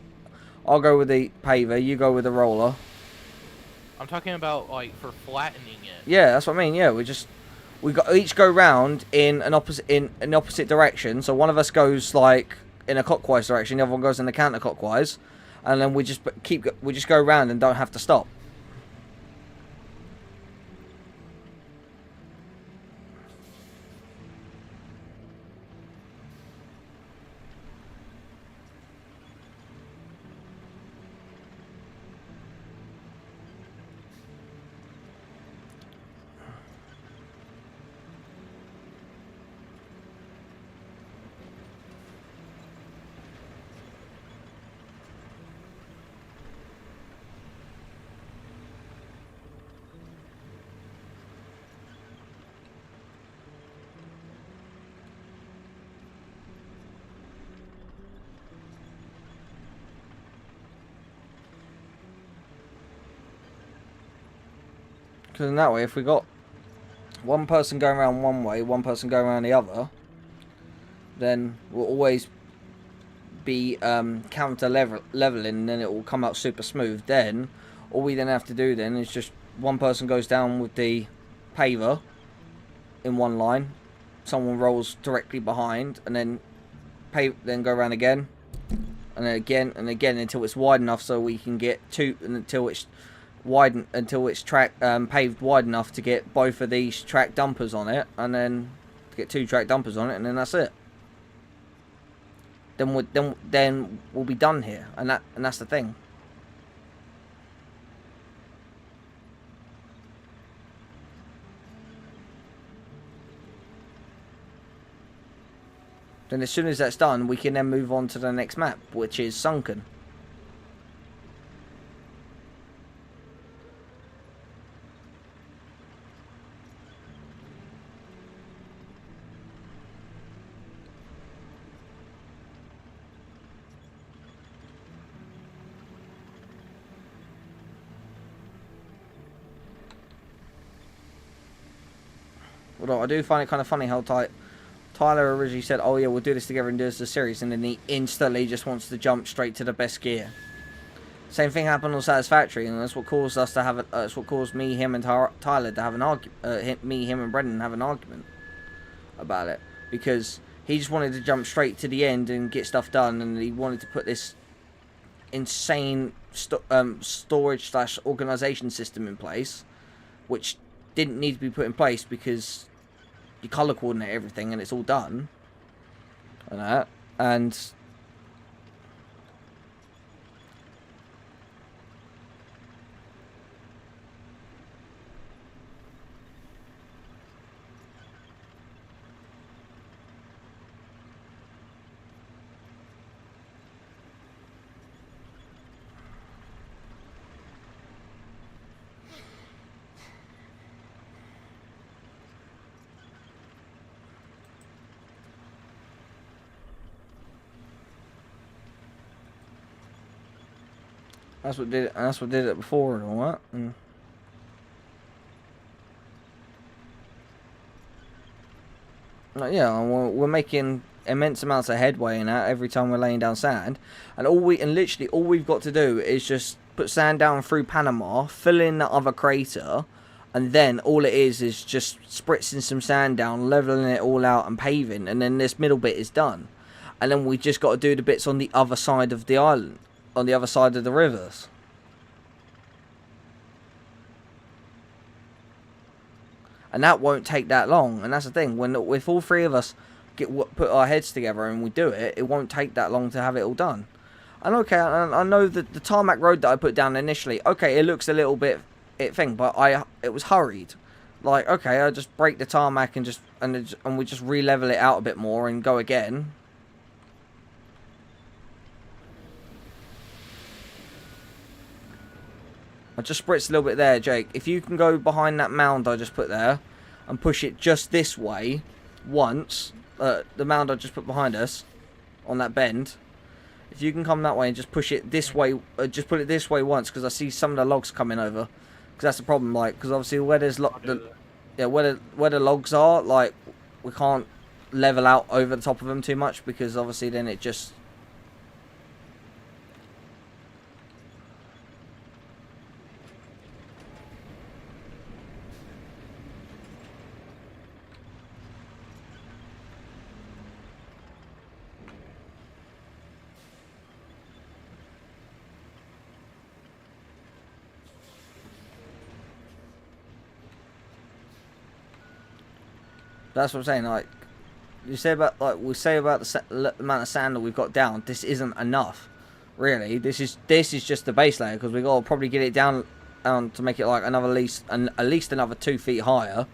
[SPEAKER 2] I'll go with the paver, you go with the roller.
[SPEAKER 1] I'm talking about like for flattening it.
[SPEAKER 2] Yeah, that's what I mean. Yeah, we each go round in an opposite direction. So one of us goes like in a clockwise direction, the other one goes in the counterclockwise, and then we just go round and don't have to stop. Because in that way, if we got one person going around one way, one person going around the other, then we'll always be counter leveling, and then it will come out super smooth. Then all we then have to do then is just one person goes down with the paver in one line, someone rolls directly behind, and then go around again, and then again and again until it's wide enough so we can get two, and until it's paved wide enough to get both of these track dumpers on it, and then to get two track dumpers on it, and then that's it. Then we'll be done here, and that's the thing. Then as soon as that's done, we can then move on to the next map, which is Sunken. Although I do find it kind of funny how Tyler originally said, "Oh yeah, we'll do this together and do this as a series," and then he instantly just wants to jump straight to the best gear. Same thing happened on Satisfactory, and that's what caused us to have. That's what caused me, him, and Tyler to have an argument. Me, him, and Brendan have an argument about it, because he just wanted to jump straight to the end and get stuff done, and he wanted to put this insane storage / organization system in place, which didn't need to be put in place because you colour coordinate everything and it's all done. And that. And that's what did it. And that's what did it before and all that. And like, yeah, and we're making immense amounts of headway in that every time we're laying down sand. And literally all we've got to do is just put sand down through Panama, fill in that other crater, and then all it is just spritzing some sand down, leveling it all out, and paving, and then this middle bit is done. And then we just got to do the bits on the other side of the island. On the other side of the rivers. And that won't take that long. And that's the thing. If all three of us put our heads together and we do it, it won't take that long to have it all done. And okay, I know that the tarmac road that I put down initially, okay, it looks a little bit but it was hurried. Like, okay, I just break the tarmac and we just re-level it out a bit more and go again. I just spritzed a little bit there, Jake. If you can go behind that mound I just put there and push it just this way once, the mound I just put behind us on that bend, if you can come that way and just push it this way, just put it this way once, because I see some of the logs coming over. Because that's the problem, like, because obviously where there's where the logs are, like, we can't level out over the top of them too much, because obviously then it just... That's what I'm saying. Like we say about the amount of sand that we've got down. This isn't enough, really. This is just the base layer, because we got to probably get it down to make it like at least another 2 feet higher,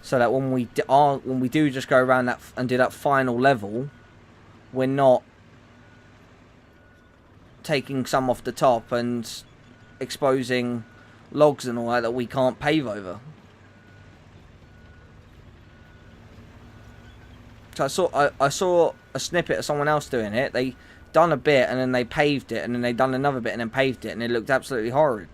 [SPEAKER 2] so that when we do just go around that and do that final level, we're not taking some off the top and exposing logs and all that we can't pave over. So I saw a snippet of someone else doing it. They done a bit and then they paved it, and then they done another bit and then paved it, and it looked absolutely horrid.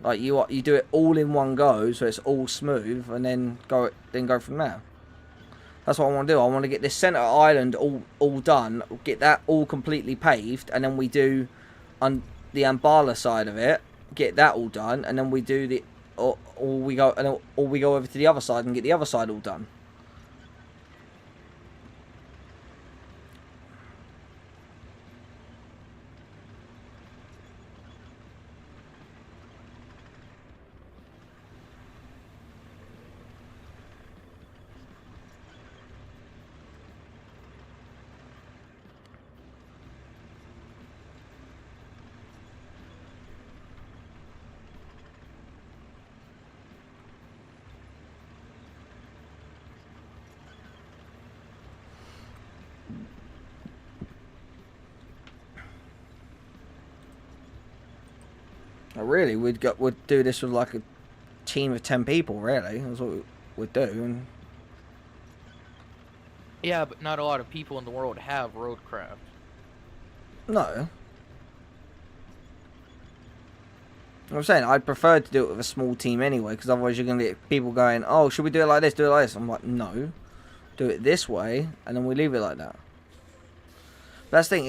[SPEAKER 2] Like you do it all in one go, so it's all smooth, and then go from there. That's what I want to do. I want to get this center island all done, get that all completely paved, and then we do on the Ambala side of it, get that all done, and then we do or we go over to the other side and get the other side all done. Really, we'd do this with like a team of 10 people. Really, that's what we'd do. And
[SPEAKER 1] yeah, but not a lot of people in the world have roadcraft.
[SPEAKER 2] No, I'm saying I'd prefer to do it with a small team anyway, because otherwise you're gonna get people going, "Oh, should we do it like this? Do it like this?" I'm like, no, do it this way, and then we leave it like that. But that's the thing.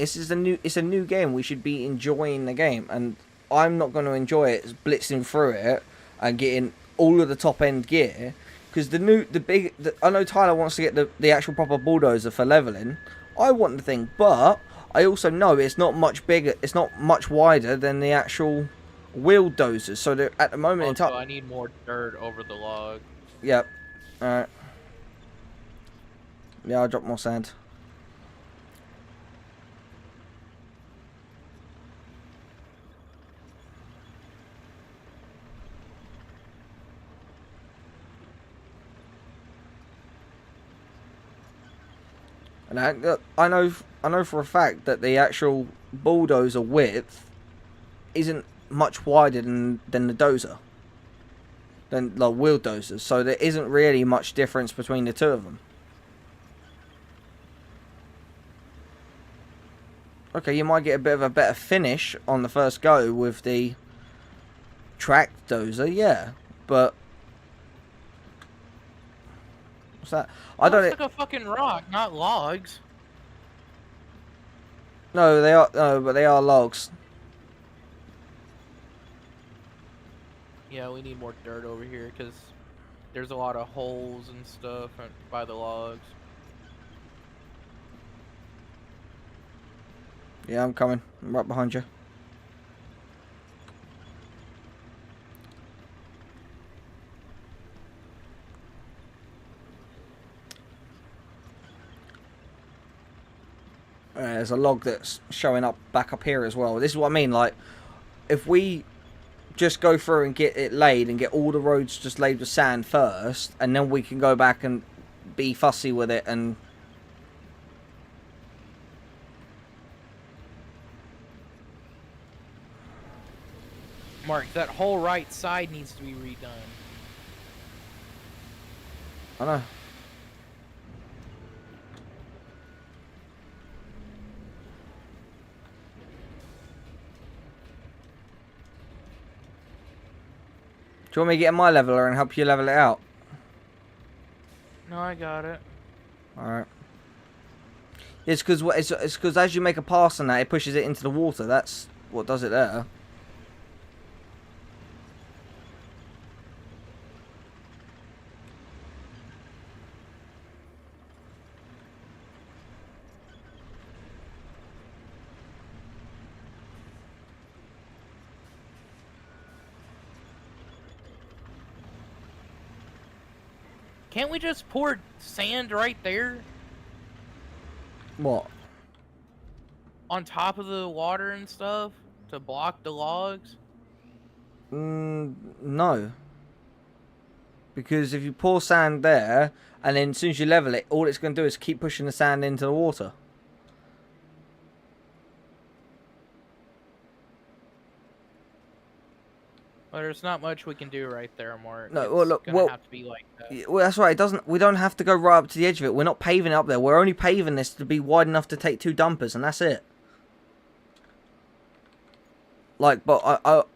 [SPEAKER 2] It's a new game. We should be enjoying the game, and I'm not going to enjoy it blitzing through it and getting all of the top end gear, because I know Tyler wants to get the actual proper bulldozer for leveling. I want the thing, but I also know it's not much bigger. It's not much wider than the actual wheel dozers. So they're at the moment in
[SPEAKER 1] Also,
[SPEAKER 2] time.
[SPEAKER 1] I need more dirt over the log.
[SPEAKER 2] Yep. Alright. Yeah, I'll drop more sand. And I know for a fact that the actual bulldozer width isn't much wider than the dozer, than like wheel dozers. So there isn't really much difference between the two of them. Okay, you might get a bit of a better finish on the first go with the track dozer, yeah, but what's that? I don't.
[SPEAKER 1] It's like a fucking rock, not logs.
[SPEAKER 2] No, they are. No, but they are logs.
[SPEAKER 1] Yeah, we need more dirt over here because there's a lot of holes and stuff by the logs.
[SPEAKER 2] Yeah, I'm coming. I'm right behind you. There's a log that's showing up back up here as well. This is what I mean. Like, if we just go through and get it laid and get all the roads just laid with sand first, and then we can go back and be fussy with it and...
[SPEAKER 1] Mark, that whole right side needs to be redone.
[SPEAKER 2] I know. Do you want me to get my leveler and help you level it out?
[SPEAKER 1] No, I got it.
[SPEAKER 2] Alright. It's because as you make a pass on that, it pushes it into the water. That's what does it there.
[SPEAKER 1] Can't we just pour sand right there
[SPEAKER 2] What?
[SPEAKER 1] on top of the water and stuff to block the logs?
[SPEAKER 2] No. Because if you pour sand there, and then as soon as you level it, all it's going to do is keep pushing the sand into the water.
[SPEAKER 1] Well, there's not much we can do right there, Mark.
[SPEAKER 2] No,
[SPEAKER 1] It's
[SPEAKER 2] well, look,
[SPEAKER 1] gonna
[SPEAKER 2] well,
[SPEAKER 1] have to be like that.
[SPEAKER 2] Yeah, well, that's right. It doesn't. We don't have to go right up to the edge of it. We're not paving it up there. We're only paving this to be wide enough to take 2 dumpers, and that's it. Like, but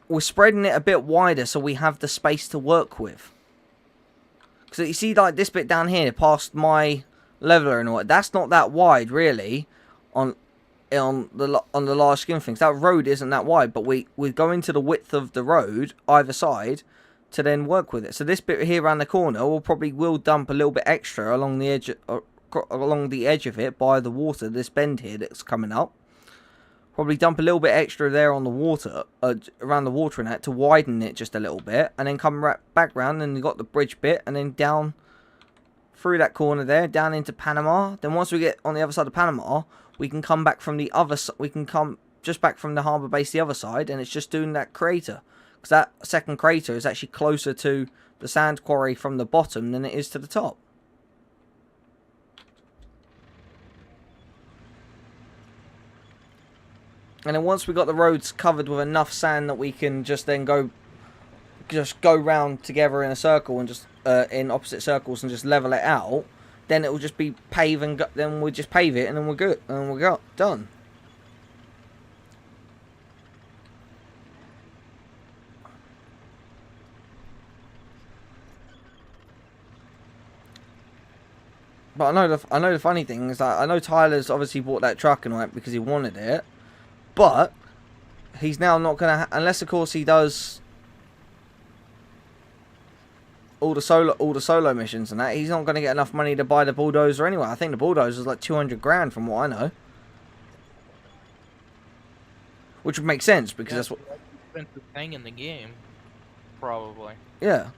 [SPEAKER 2] we're spreading it a bit wider so we have the space to work with. Because you see, like this bit down here, past my leveler and all that, that's not that wide, really. On the large scheme of things, that road isn't that wide. But we go into the width of the road either side to then work with it. So this bit here around the corner will dump a little bit extra along the edge of it by the water. This bend here that's coming up, probably dump a little bit extra there on the water, around the water and that to widen it just a little bit, and then come right back round and you got the bridge bit, and then down through that corner there, down into Panama. Then once we get on the other side of Panama, we can come back from the other. We can come just back from the harbour base the other side, and it's just doing that crater. Because that second crater is actually closer to the sand quarry from the bottom than it is to the top. And then once we got the roads covered with enough sand that we can just then go round together in a circle and just in opposite circles and just level it out, then it will just be pave and then we'll just pave it and then we're good and we're done. But I know the funny thing is that I know Tyler's obviously bought that truck and all that because he wanted it, but he's now not gonna unless of course he does all the solo missions and that. He's not gonna get enough money to buy the bulldozer anyway. I think the bulldozer is like 200 grand from what I know, which would make sense because
[SPEAKER 1] expensive thing in the game. Probably.
[SPEAKER 2] Yeah.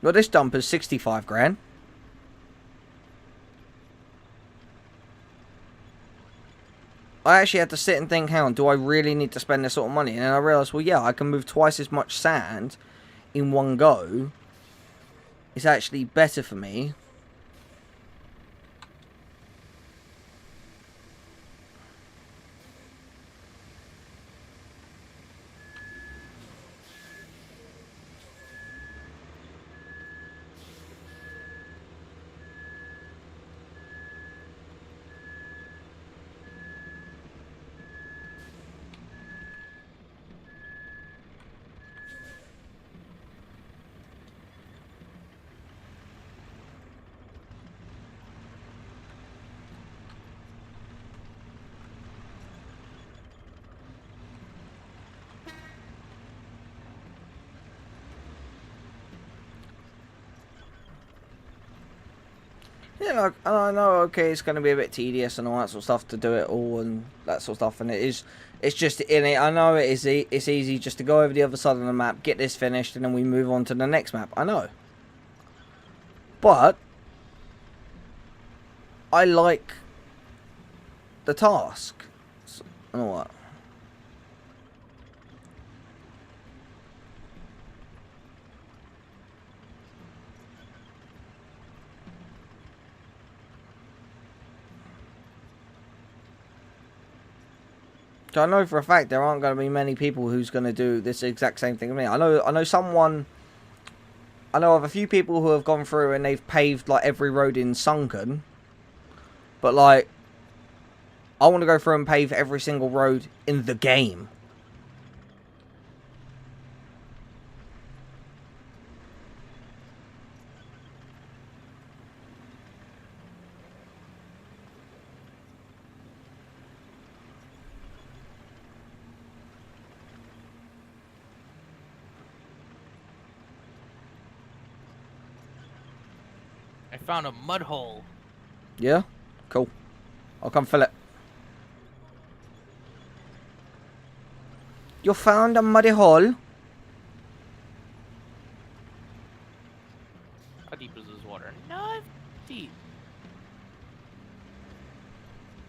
[SPEAKER 2] Well, this dumper's 65 grand. I actually had to sit and think, hang on, do I really need to spend this sort of money? And then I realised, well, yeah, I can move twice as much sand in one go. It's actually better for me. Yeah, like, and I know, okay, it's going to be a bit tedious and all that sort of stuff to do it all and that sort of stuff, and it's just in it. I know it's easy just to go over the other side of the map, get this finished, and then we move on to the next map. I know, but I like the task and all that. So I know for a fact there aren't going to be many people who's going to do this exact same thing as me. I know of a few people who have gone through and they've paved like every road in Sunken. But like, I want to go through and pave every single road in the game.
[SPEAKER 1] I found a mud hole.
[SPEAKER 2] Yeah? Cool. I'll come fill it. You found a muddy hole?
[SPEAKER 1] How deep is this water? Not deep.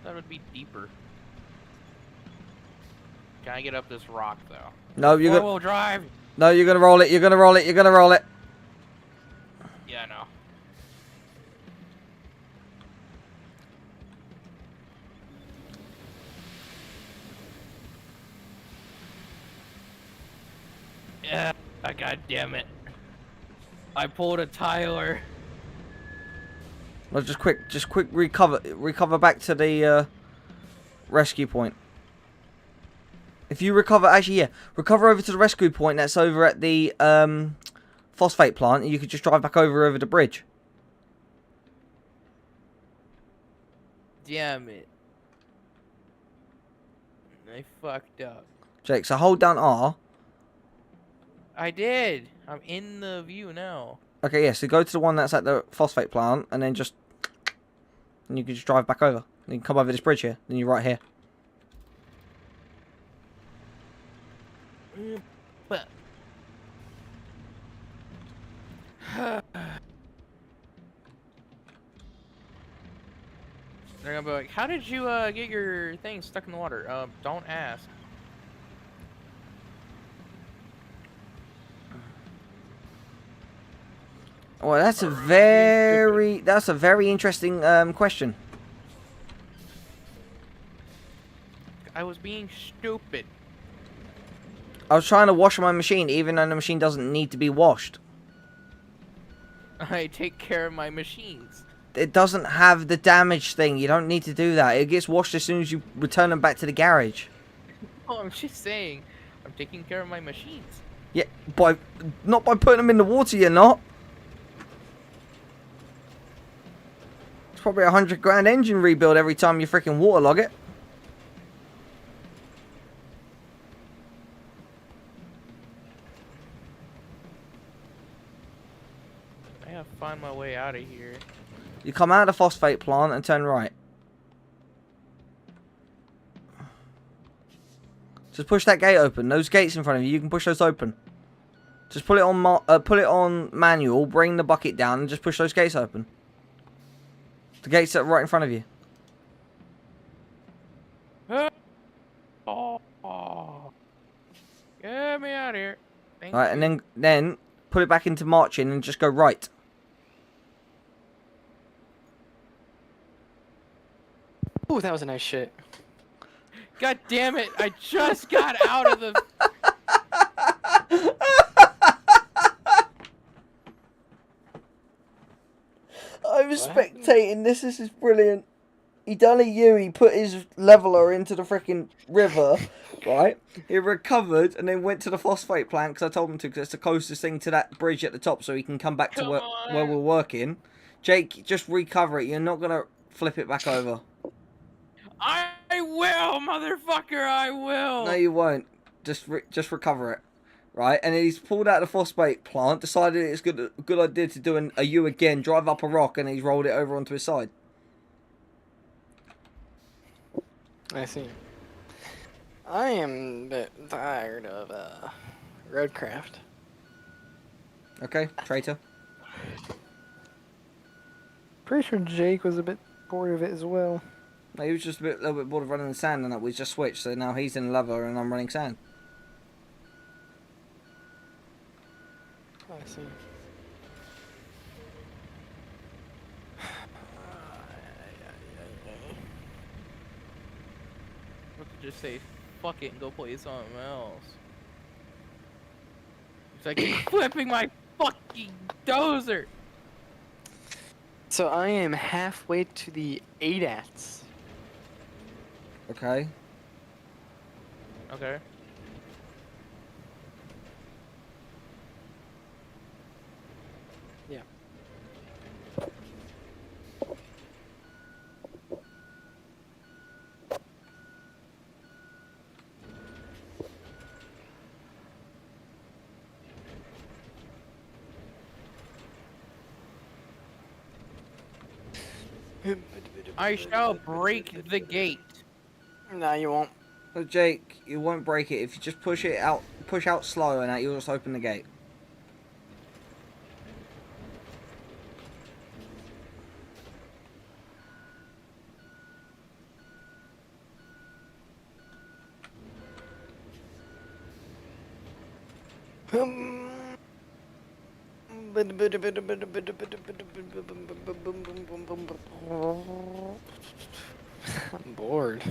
[SPEAKER 1] That would be deeper. Can I get up this rock though?
[SPEAKER 2] No, you're gonna.
[SPEAKER 1] Four-wheel drive.
[SPEAKER 2] No, you're gonna roll it. You're gonna roll it. You're gonna roll it.
[SPEAKER 1] Yeah, I know. Yeah, god damn it. I pulled a Tyler.
[SPEAKER 2] No, just quick recover back to the rescue point. If you recover, actually, yeah, recover over to the rescue point that's over at the phosphate plant, and you could just drive back over the bridge.
[SPEAKER 1] Damn it. I fucked up.
[SPEAKER 2] Jake, so hold down R.
[SPEAKER 1] I did. I'm in the view now.
[SPEAKER 2] Okay, yeah, so go to the one that's at the phosphate plant, and then just... And you can just drive back over. And you can come over this bridge here, then you're right here.
[SPEAKER 1] But... They're gonna be like, how did you get your thing stuck in the water? Don't ask.
[SPEAKER 2] Well, that's a very interesting question.
[SPEAKER 1] I was being stupid.
[SPEAKER 2] I was trying to wash my machine, even though the machine doesn't need to be washed.
[SPEAKER 1] I take care of my machines.
[SPEAKER 2] It doesn't have the damage thing. You don't need to do that. It gets washed as soon as you return them back to the garage.
[SPEAKER 1] Oh, I'm just saying, I'm taking care of my machines.
[SPEAKER 2] Yeah, not by putting them in the water, you're not. It's probably $100 grand engine rebuild every time you freaking waterlog it.
[SPEAKER 1] I gotta find my way out of here.
[SPEAKER 2] You come out of the phosphate plant and turn right. Just push that gate open. Those gates in front of you, you can push those open. Just put it on manual, bring the bucket down, and just push those gates open. The gates that are right in front of you.
[SPEAKER 1] Oh. Get me out of here. Thank
[SPEAKER 2] Alright,
[SPEAKER 1] you.
[SPEAKER 2] and then put it back into marching and just go right.
[SPEAKER 5] Ooh, that was a nice shit.
[SPEAKER 1] God damn it! I just got out of the.
[SPEAKER 2] I'm spectating this. This is brilliant. He done a U. He put his leveler into the freaking river, right? He recovered and then went to the phosphate plant because I told him to, because it's the closest thing to that bridge at the top, so he can come back to where we're working. Jake, just recover it. You're not gonna flip it back over.
[SPEAKER 1] I will, motherfucker! I will.
[SPEAKER 2] No, you won't. Just recover it, right? And then he's pulled out the phosphate plant, decided it's a good idea to do a U again, drive up a rock, and he's rolled it over onto his side.
[SPEAKER 5] I see. I am a bit tired of roadcraft.
[SPEAKER 2] Okay, traitor.
[SPEAKER 5] Pretty sure Jake was a bit bored of it as well.
[SPEAKER 2] No, he was just a little bit bored of running the sand, and that we just switched. So now he's in lava and I'm running sand.
[SPEAKER 5] I see.
[SPEAKER 1] Just say fuck it and go play something else. It's like he's flipping my fucking dozer.
[SPEAKER 5] So I am halfway to the ADATs.
[SPEAKER 2] Okay.
[SPEAKER 1] Okay.
[SPEAKER 5] Yeah.
[SPEAKER 1] I shall break the gate.
[SPEAKER 5] No, you won't.
[SPEAKER 2] So Jake, you won't break it if you just push out slow, and that you'll just open the gate.
[SPEAKER 5] I'm bored.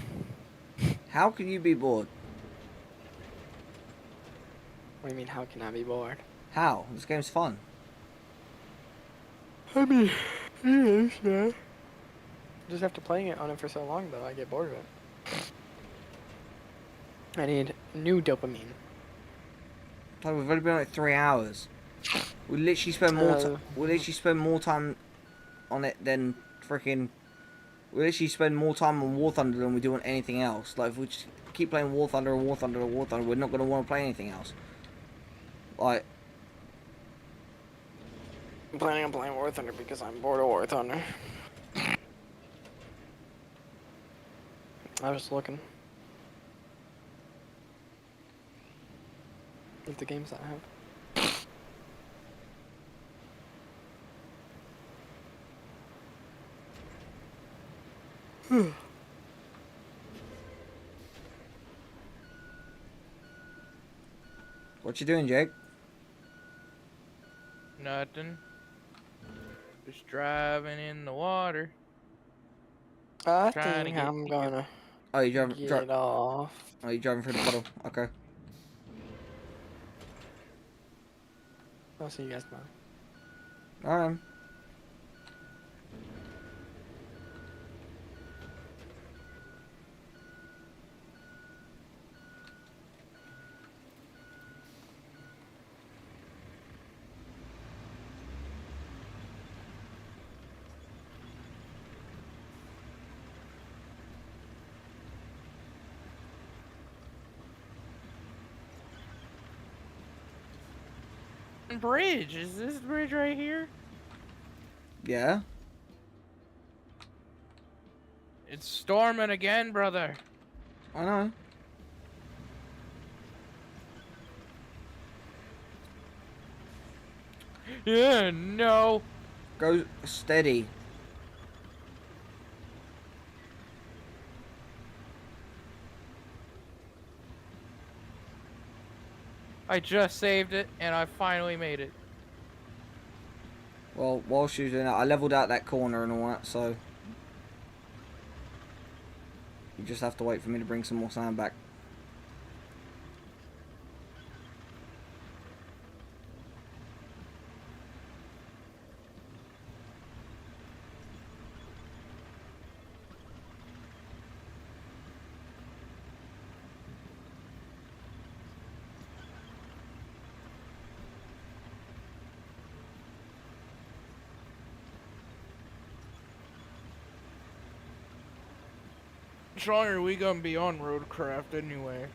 [SPEAKER 2] How can you be bored?
[SPEAKER 5] What do you mean, how can I be bored?
[SPEAKER 2] How? This game's fun.
[SPEAKER 5] I mean, yes, yeah. Just after playing it on it for so long, though, I get bored of it. I need new dopamine.
[SPEAKER 2] Like, we've only been like 3 hours. We literally spend more. We literally spend more time on it than freaking. We literally spend more time on War Thunder than we do on anything else. Like, if we just keep playing War Thunder and War Thunder and War Thunder, we're not gonna want to play anything else. Like,
[SPEAKER 5] I'm planning on playing War Thunder because I'm bored of War Thunder. I was looking at the games that I have.
[SPEAKER 2] what you doing, Jake?
[SPEAKER 1] Nothing. Just driving in the water.
[SPEAKER 5] I
[SPEAKER 1] Trying to
[SPEAKER 5] think
[SPEAKER 1] get
[SPEAKER 5] I'm
[SPEAKER 1] to
[SPEAKER 5] gonna
[SPEAKER 2] Oh, you driving?
[SPEAKER 5] get off.
[SPEAKER 2] Oh, you driving through the puddle? Okay.
[SPEAKER 5] I'll see you guys tomorrow.
[SPEAKER 2] All right.
[SPEAKER 1] Bridge. Is this the bridge right here?
[SPEAKER 2] Yeah.
[SPEAKER 1] It's storming again, brother.
[SPEAKER 2] I know.
[SPEAKER 1] Yeah, no.
[SPEAKER 2] Go steady.
[SPEAKER 1] I just saved it, and I finally made it.
[SPEAKER 2] Well, while she was doing that, I leveled out that corner and all that, so... You just have to wait for me to bring some more sand back.
[SPEAKER 1] How long are we gonna be on Roadcraft anyway?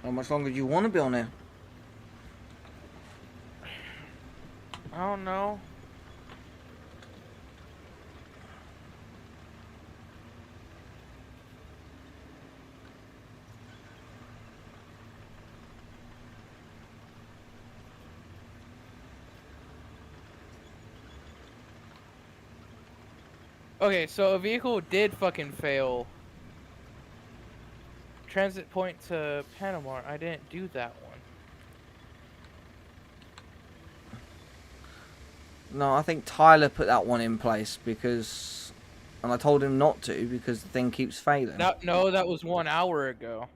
[SPEAKER 2] How much longer do you want to be on there?
[SPEAKER 1] I don't know. Okay, so a vehicle did fucking fail. Transit point to Panama. I didn't do that one.
[SPEAKER 2] No, I think Tyler put that one in place because... And I told him not to because the thing keeps failing.
[SPEAKER 1] No, that was 1 hour ago.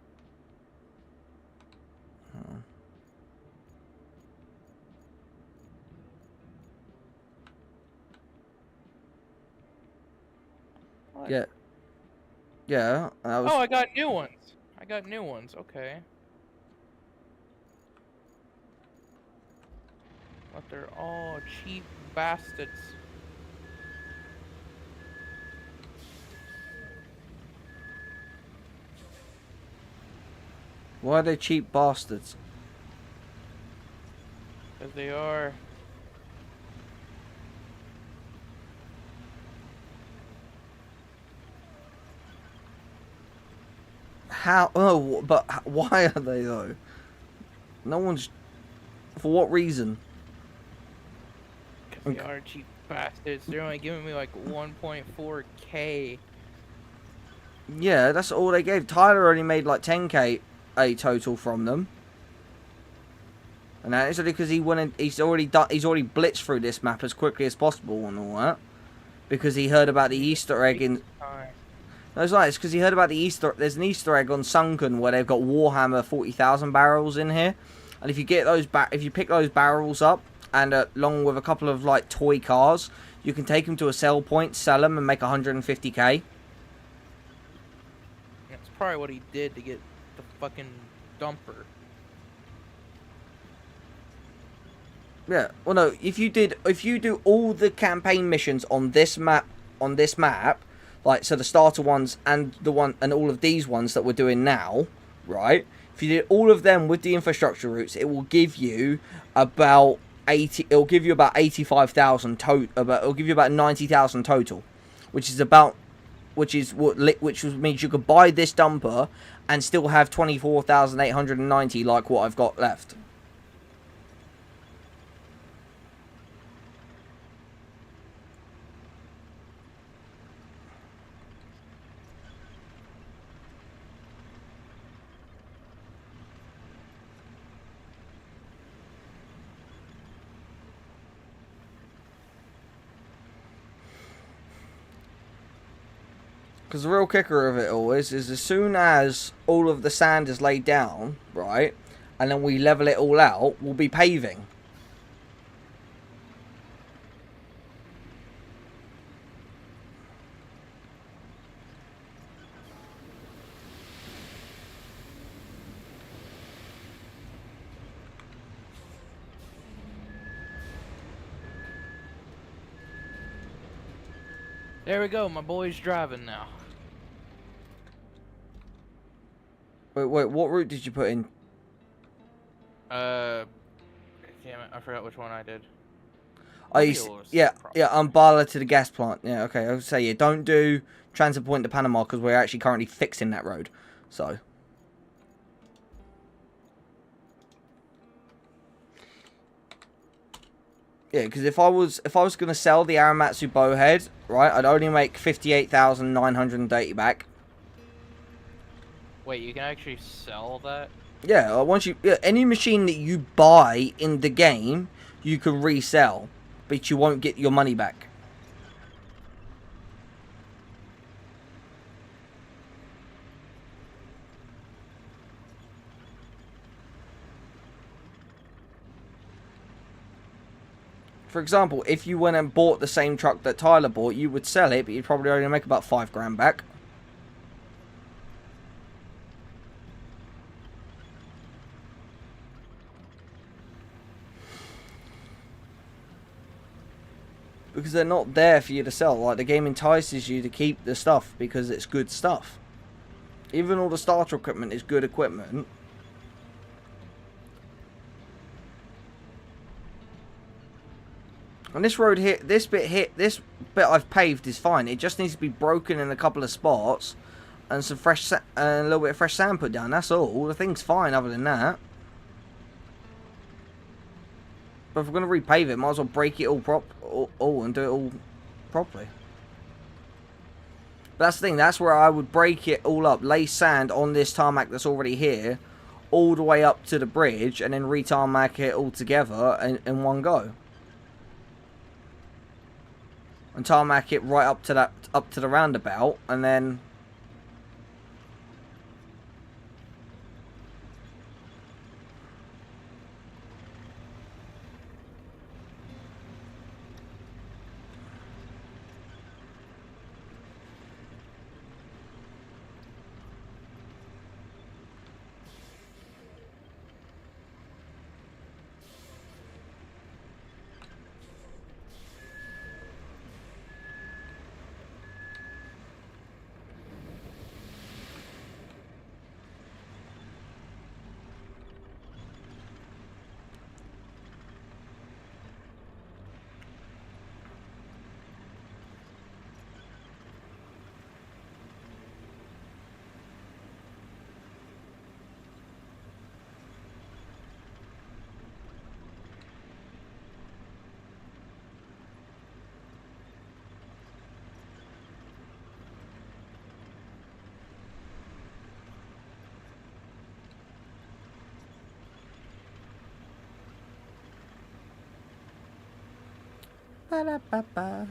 [SPEAKER 2] Oh.
[SPEAKER 1] What?
[SPEAKER 2] Yeah. Yeah, that was...
[SPEAKER 1] Oh, I got new ones. I got new ones, okay. But they're all cheap bastards.
[SPEAKER 2] Why are they cheap bastards?
[SPEAKER 1] Because they are.
[SPEAKER 2] How? Oh, but why are they though? No one's... For what reason?
[SPEAKER 1] Because they are cheap bastards. They're only giving me like 1.4K.
[SPEAKER 2] Yeah, that's all they gave. Tyler only made like 10k a total from them. And that is only because he went and he's already blitzed through this map as quickly as possible and all that. Because he heard about the Easter egg in... No, it's not. It's because he heard about the Easter... There's an Easter egg on Sunken where they've got Warhammer 40,000 barrels in here. And if you get those if you pick those barrels up, and along with a couple of like toy cars, you can take them to a sell point, sell them, and make 150k.
[SPEAKER 1] That's probably what he did to get the fucking dumper.
[SPEAKER 2] Yeah. Well, no. If you do all the campaign missions on this map, like so the starter ones and all of these ones that we're doing now, right? If you did all of them with the infrastructure routes, it will give you about 80. It'll give you about 85,000 total. It'll give you about 90,000 total, which means you could buy this dumper and still have 24,890 like what I've got left. Because the real kicker of it all is as soon as all of the sand is laid down, right, and then we level it all out, we'll be paving.
[SPEAKER 1] There we go, my boy's driving now.
[SPEAKER 2] Wait, what route did you put in?
[SPEAKER 1] Damn it, I forgot which one I did.
[SPEAKER 2] Yeah, Umbala to the gas plant. Yeah, okay, I would say, yeah, don't do transit point to Panama because we're actually currently fixing that road. So. Yeah, because if I was going to sell the Aramatsu bowhead, right, I'd only make 58,930 back.
[SPEAKER 1] Wait, you can actually sell that?
[SPEAKER 2] Yeah, any machine that you buy in the game, you can resell, but you won't get your money back. For example, if you went and bought the same truck that Tyler bought, you would sell it, but you'd probably only make about 5 grand back. Because they're not there for you to sell. Like, the game entices you to keep the stuff because it's good stuff. Even all the starter equipment is good equipment. And this road here, this bit I've paved is fine. It just needs to be broken in a couple of spots and some fresh and a little bit of fresh sand put down. That's all. The thing's fine other than that. But if we're going to repave it, might as well break it all and do it all properly. But that's the thing. That's where I would break it all up, lay sand on this tarmac that's already here, all the way up to the bridge, and then re-tarmac it all together in one go. And tarmac it right up to the roundabout, and then ba-da-ba-ba.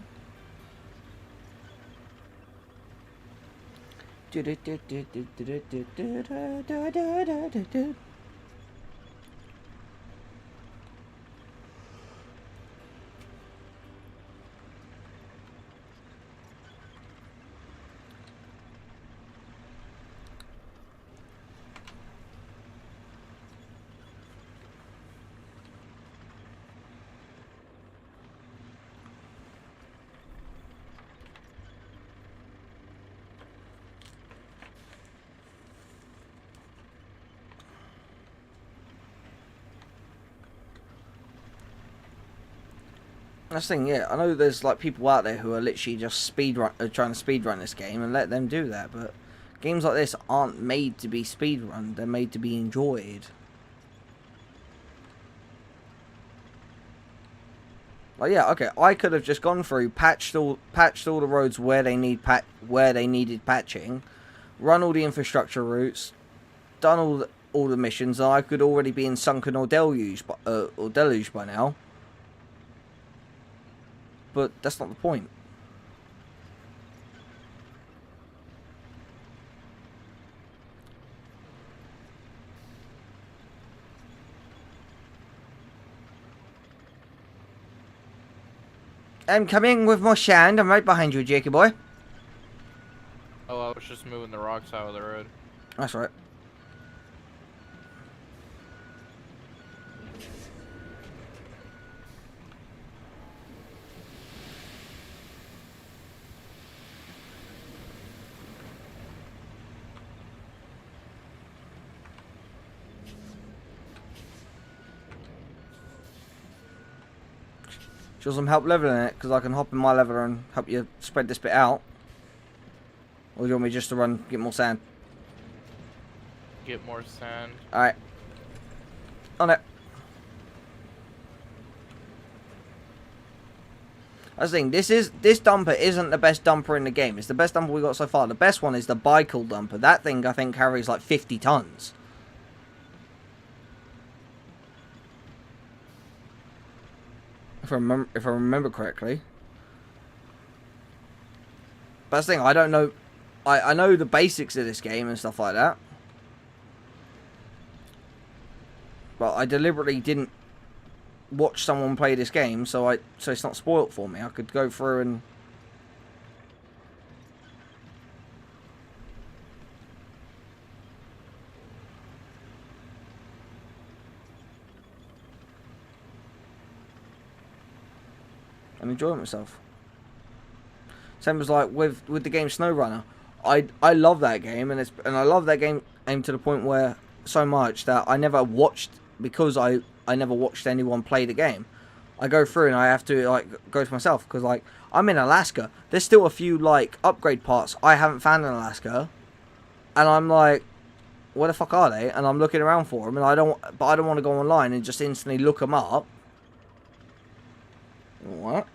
[SPEAKER 2] That's the thing, yeah. I know there's like people out there who are literally just trying to speedrun this game, and let them do that. But games like this aren't made to be speedrun; they're made to be enjoyed. Like, yeah, okay. I could have just gone through, patched all the roads where they needed patching, run all the infrastructure routes, done all the missions, and I could already be in sunken or deluge by now. But that's not the point. I'm coming with more sand. I'm right behind you, Jakey boy.
[SPEAKER 1] Oh, I was just moving the rocks out of the road.
[SPEAKER 2] That's right. Show some help leveling it, because I can hop in my leveler and help you spread this bit out. Or do you want me just to run, get more sand?
[SPEAKER 1] Get more sand.
[SPEAKER 2] Alright. On it. That's the thing. This dumper isn't the best dumper in the game. It's the best dumper we got so far. The best one is the bicycle dumper. That thing I think carries like 50 tons. If I remember correctly. But that's the thing. I don't know. I know the basics of this game and stuff like that. But I deliberately didn't watch someone play this game, so it's not spoilt for me. I could go through and enjoy myself. Same as like with the game SnowRunner. I love that game, and I love that game to the point where so much that I never watched, because I never watched anyone play the game. I go through and I have to like go to myself, because like I'm in Alaska. There's still a few like upgrade parts I haven't found in Alaska, and I'm like, where the fuck are they? And I'm looking around for them, and I don't want to go online and just instantly look them up. What?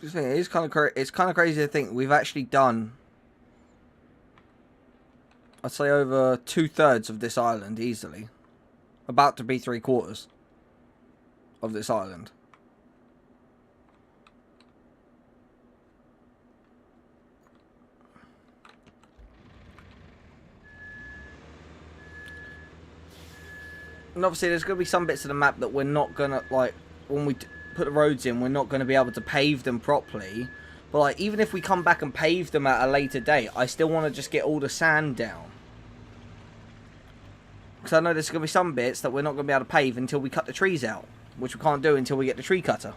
[SPEAKER 2] It's kind of crazy to think we've actually done, I'd say, over 2/3 of this island easily. About to be 3/4 of this island. And obviously there's going to be some bits of the map that we're not going to, like, when we put the roads in, we're not going to be able to pave them properly. But like, even if we come back and pave them at a later date, I still want to just get all the sand down. Because I know there's going to be some bits that we're not going to be able to pave until we cut the trees out, which we can't do until we get the tree cutter.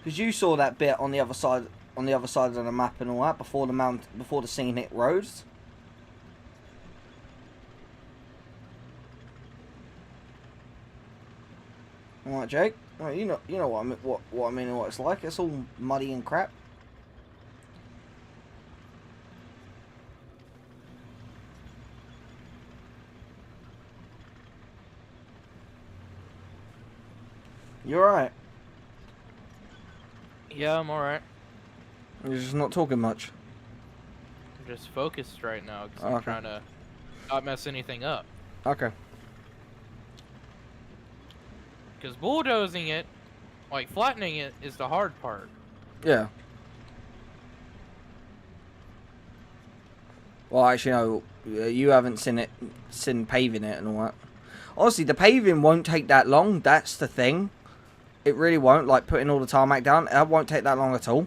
[SPEAKER 2] Because you saw that bit on the other side of the map and all that before the scenic roads. All right, Jake. Well, you know what I mean. What I mean and what it's like. It's all muddy and crap. You alright?
[SPEAKER 1] Yeah, I'm alright.
[SPEAKER 2] You're just not talking much.
[SPEAKER 1] I'm just focused right now because I'm trying to not mess anything up.
[SPEAKER 2] Okay.
[SPEAKER 1] Because bulldozing it, like flattening it, is the hard part.
[SPEAKER 2] Yeah. Well, actually, no. You haven't seen paving it and all that. Honestly, the paving won't take that long. That's the thing. It really won't. Like, putting all the tarmac down, that won't take that long at all.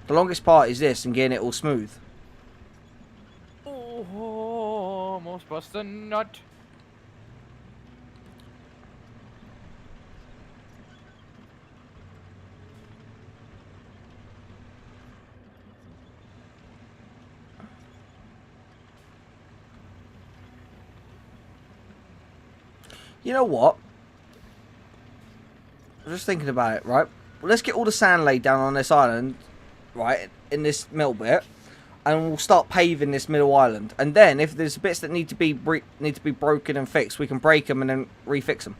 [SPEAKER 2] The longest part is this and getting it all smooth.
[SPEAKER 1] Oh, almost bust a nut.
[SPEAKER 2] You know what? I'm just thinking about it, right? Well, let's get all the sand laid down on this island, right, in this middle bit. and we'll start paving this middle island. And then if there's bits that need to be broken and fixed, we can break them and then refix them.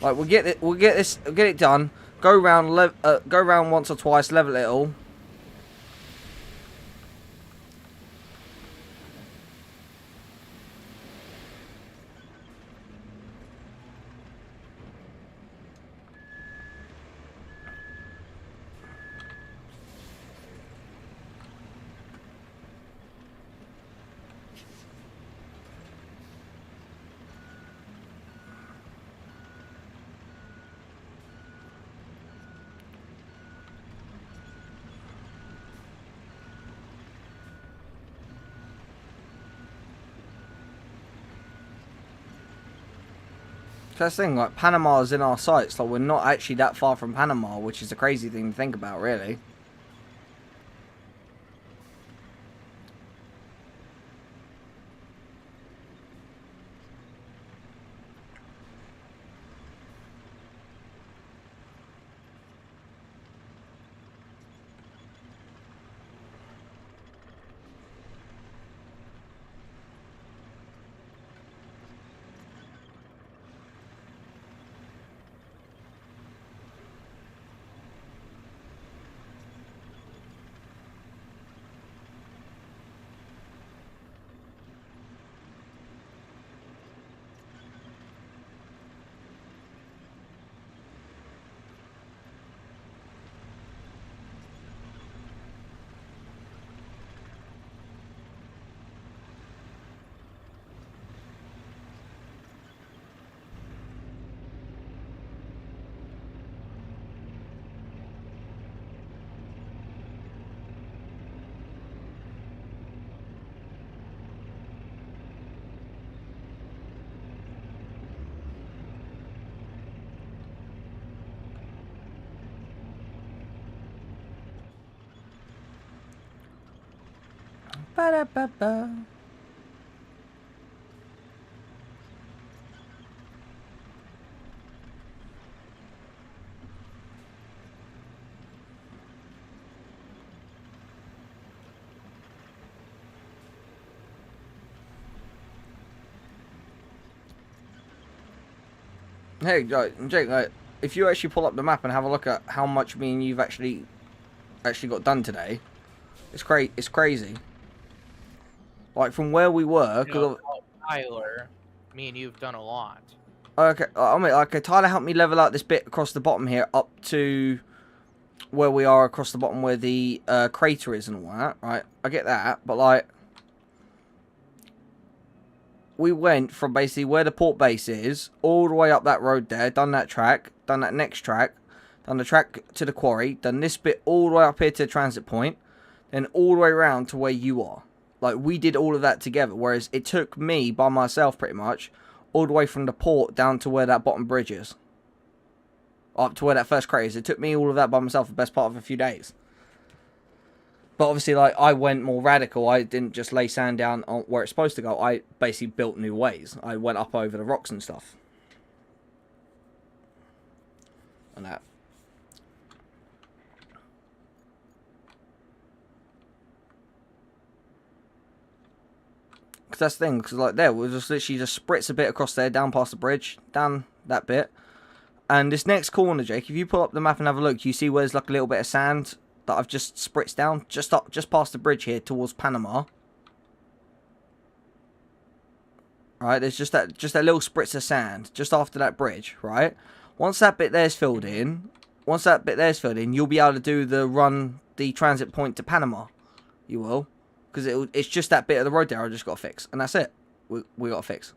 [SPEAKER 2] Like we'll get it done. Go round once or twice, level it all. That's the thing, like, Panama's in our sights, like, we're not actually that far from Panama, which is a crazy thing to think about, really. Ba-da-ba-ba. Hey, Jake, like, if you actually pull up the map and have a look at how much me and you've actually got done today, it's crazy. Like, from where we were, because
[SPEAKER 1] Tyler, me and you've done a lot.
[SPEAKER 2] okay, I mean, okay, Tyler helped me level out this bit across the bottom here up to where we are across the bottom where the crater is and all that, right? I get that, but like, we went from basically where the port base is all the way up that road there, done that track, done that next track, done the track to the quarry, done this bit all the way up here to the transit point, then all the way around to where you are. Like, we did all of that together, whereas it took me, by myself pretty much, all the way from the port down to where that bottom bridge is. Up to where that first crater is. It took me all of that by myself the best part of a few days. But obviously, like, I went more radical. I didn't just lay sand down on where it's supposed to go. I basically built new ways. I went up over the rocks and stuff. And that. Because that's the thing, because like there, we'll just literally just spritz a bit across there, down past the bridge, down that bit. And this next corner, Jake, if you pull up the map and have a look, you see where there's like a little bit of sand that I've just spritzed down, just past the bridge here towards Panama. Right, there's just that little spritz of sand just after that bridge, right? Once that bit there's filled in, you'll be able to do the transit point to Panama. You will. Because it's just that bit of the road there I just got to fix. And that's it. We got to fix.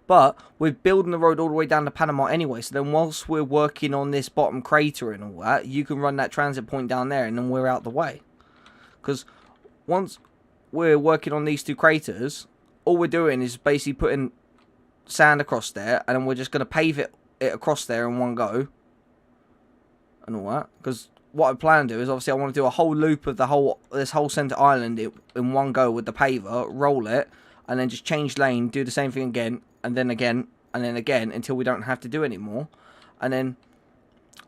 [SPEAKER 2] But we're building the road all the way down to Panama anyway. So then whilst we're working on this bottom crater and all that, you can run that transit point down there and then we're out the way. Because once we're working on these two craters, all we're doing is basically putting sand across there. And then we're just going to pave it across there in one go. And all that. Because what I plan to do is obviously I want to do a whole loop of this whole centre island in one go with the paver, roll it, and then just change lane, do the same thing again, and then again, until we don't have to do any more. And then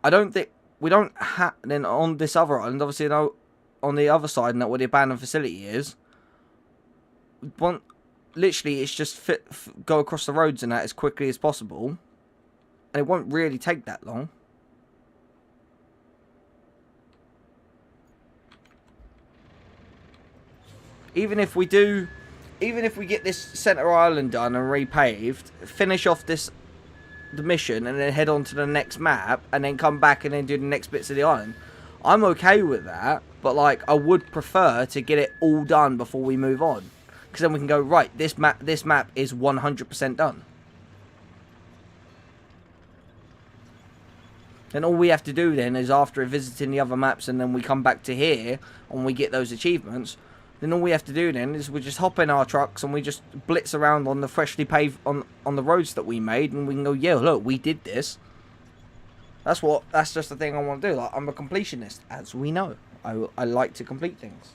[SPEAKER 2] I don't think we don't have, then on this other island, obviously, you know, on the other side, and that where the abandoned facility is, one, literally, it's just go across the roads and that as quickly as possible, and it won't really take that long. Even if we get this center island done and repaved, finish off the mission, and then head on to the next map, and then come back and then do the next bits of the island, I'm okay with that. But like, I would prefer to get it all done before we move on, because then we can go, right, this map is 100% done. And all we have to do then is, after visiting the other maps, and then we come back to here and we get those achievements, then all we have to do then is we just hop in our trucks and we just blitz around on the freshly paved, on the roads that we made, and we can go, yeah, look, we did this. That's just the thing I want to do. Like, I'm a completionist, as we know. I like to complete things.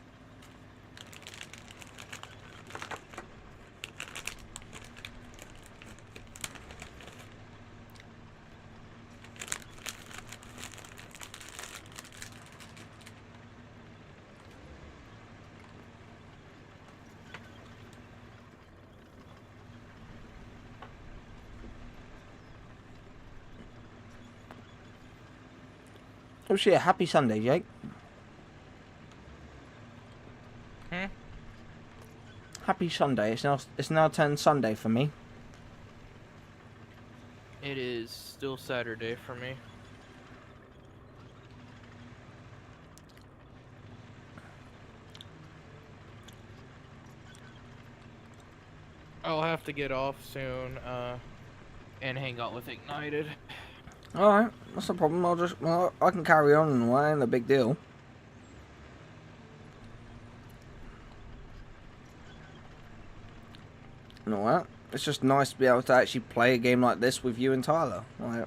[SPEAKER 2] Oh shit, happy Sunday, Jake. Happy Sunday. It's now turned Sunday for me.
[SPEAKER 1] It is still Saturday for me. I'll have to get off soon, and hang out with Ignited.
[SPEAKER 2] Alright, that's no problem. I can carry on and away, ain't a big deal. You know what? It's just nice to be able to actually play a game like this with you and Tyler. Like,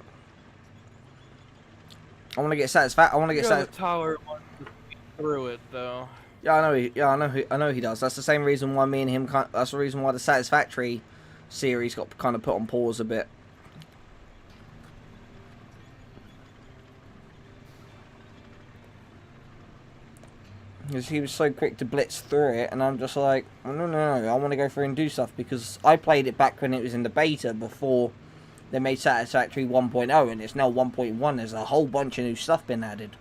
[SPEAKER 2] I want to get satisfied. I want to get satisfied.
[SPEAKER 1] Tyler wants to see through it, though.
[SPEAKER 2] Yeah, I know he does. That's the same reason why me and him. That's the reason why the Satisfactory series got kind of put on pause a bit. Because he was so quick to blitz through it, and I'm just like, no, I want to go through and do stuff, because I played it back when it was in the beta before they made Satisfactory 1.0, and it's now 1.1. There's a whole bunch of new stuff been added.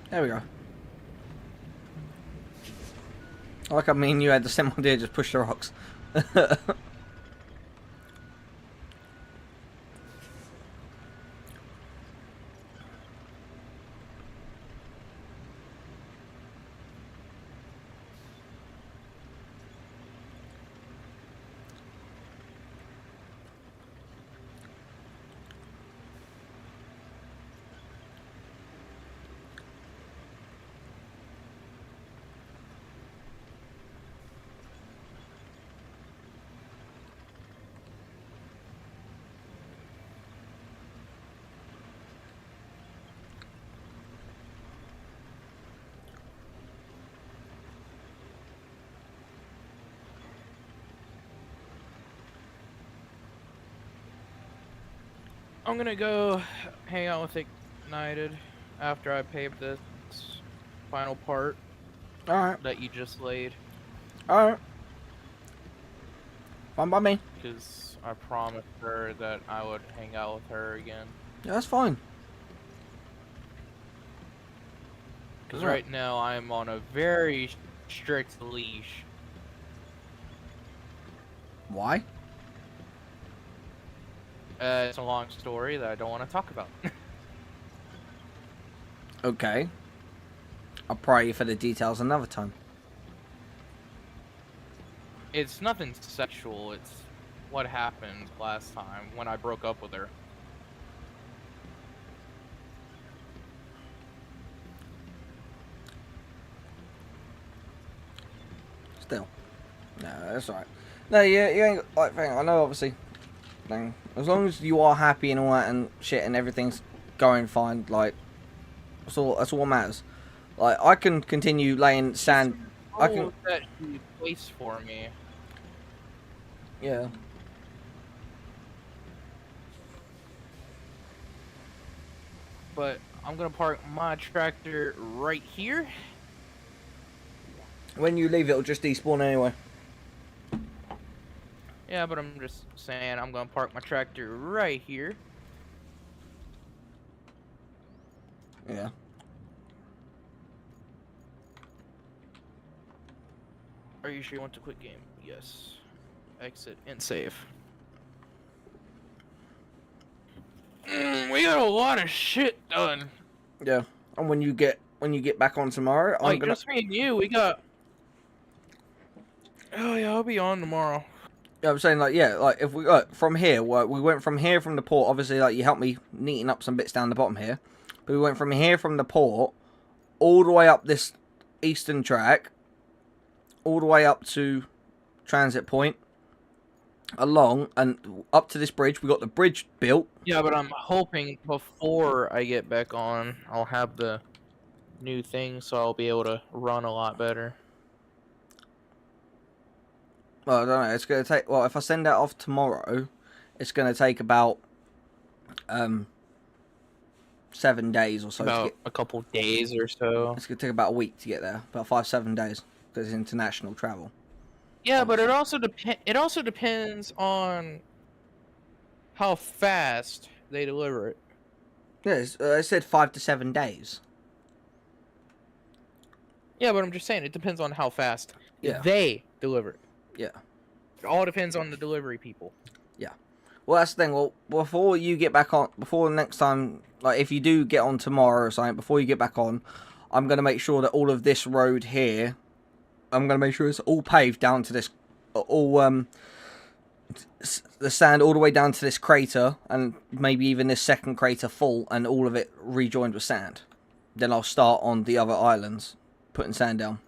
[SPEAKER 2] There we go. Like, I mean, you had the same idea, just push the rocks.
[SPEAKER 1] I'm gonna go hang out with Ignited after I pave this final part
[SPEAKER 2] Alright.
[SPEAKER 1] that you just laid.
[SPEAKER 2] Alright. Fine by me.
[SPEAKER 1] Because I promised her that I would hang out with her again.
[SPEAKER 2] Yeah, that's fine.
[SPEAKER 1] Because right now I'm on a very strict leash.
[SPEAKER 2] Why?
[SPEAKER 1] It's a long story that I don't want to talk about.
[SPEAKER 2] Okay. I'll pry you for the details another time.
[SPEAKER 1] It's nothing sexual. It's what happened last time when I broke up with her.
[SPEAKER 2] Still. No, that's alright. No, you ain't like thing. I know, obviously. Thing. As long as you are happy and all that and shit and everything's going fine, like that's all that matters. Like I can continue laying sand. I can.
[SPEAKER 1] That you place for me.
[SPEAKER 2] Yeah.
[SPEAKER 1] But I'm gonna park my tractor right here.
[SPEAKER 2] When you leave, it'll just despawn anyway.
[SPEAKER 1] Yeah, but I'm just saying I'm gonna park my tractor right here.
[SPEAKER 2] Yeah.
[SPEAKER 1] Are you sure you want to quit game? Yes. Exit and save. We got a lot of shit done.
[SPEAKER 2] Yeah. And when you get back on tomorrow, I'm
[SPEAKER 1] Like
[SPEAKER 2] gonna.
[SPEAKER 1] just me and you, we got. Oh yeah, I'll be on tomorrow.
[SPEAKER 2] Yeah, I'm saying like yeah, like if we from here, we went from here from the port. Obviously, like you helped me neaten up some bits down the bottom here, but we went from here from the port all the way up this eastern track, all the way up to transit point, along and up to this bridge. We got the bridge built.
[SPEAKER 1] Yeah, but I'm hoping before I get back on, I'll have the new thing, so I'll be able to run a lot better.
[SPEAKER 2] Well, I don't know. It's gonna take. Well, if I send that off tomorrow, it's gonna take about 7 days or so.
[SPEAKER 1] About a couple days or so.
[SPEAKER 2] It's gonna take about a week to get there. About 5-7 days because it's international travel.
[SPEAKER 1] Yeah, but it also depends on how fast they deliver it.
[SPEAKER 2] Yeah, I said 5 to 7 days.
[SPEAKER 1] Yeah, but I'm just saying it depends on how fast
[SPEAKER 2] they
[SPEAKER 1] deliver it.
[SPEAKER 2] Yeah.
[SPEAKER 1] It all depends on the delivery people.
[SPEAKER 2] Yeah. Well, that's the thing. Well, before you get back on, before next time, like if you do get on tomorrow or something, before you get back on, I'm going to make sure that all of this road here, I'm going to make sure it's all paved down to this, all, the sand all the way down to this crater, and maybe even this second crater full, and all of it rejoined with sand. Then I'll start on the other islands, putting sand down.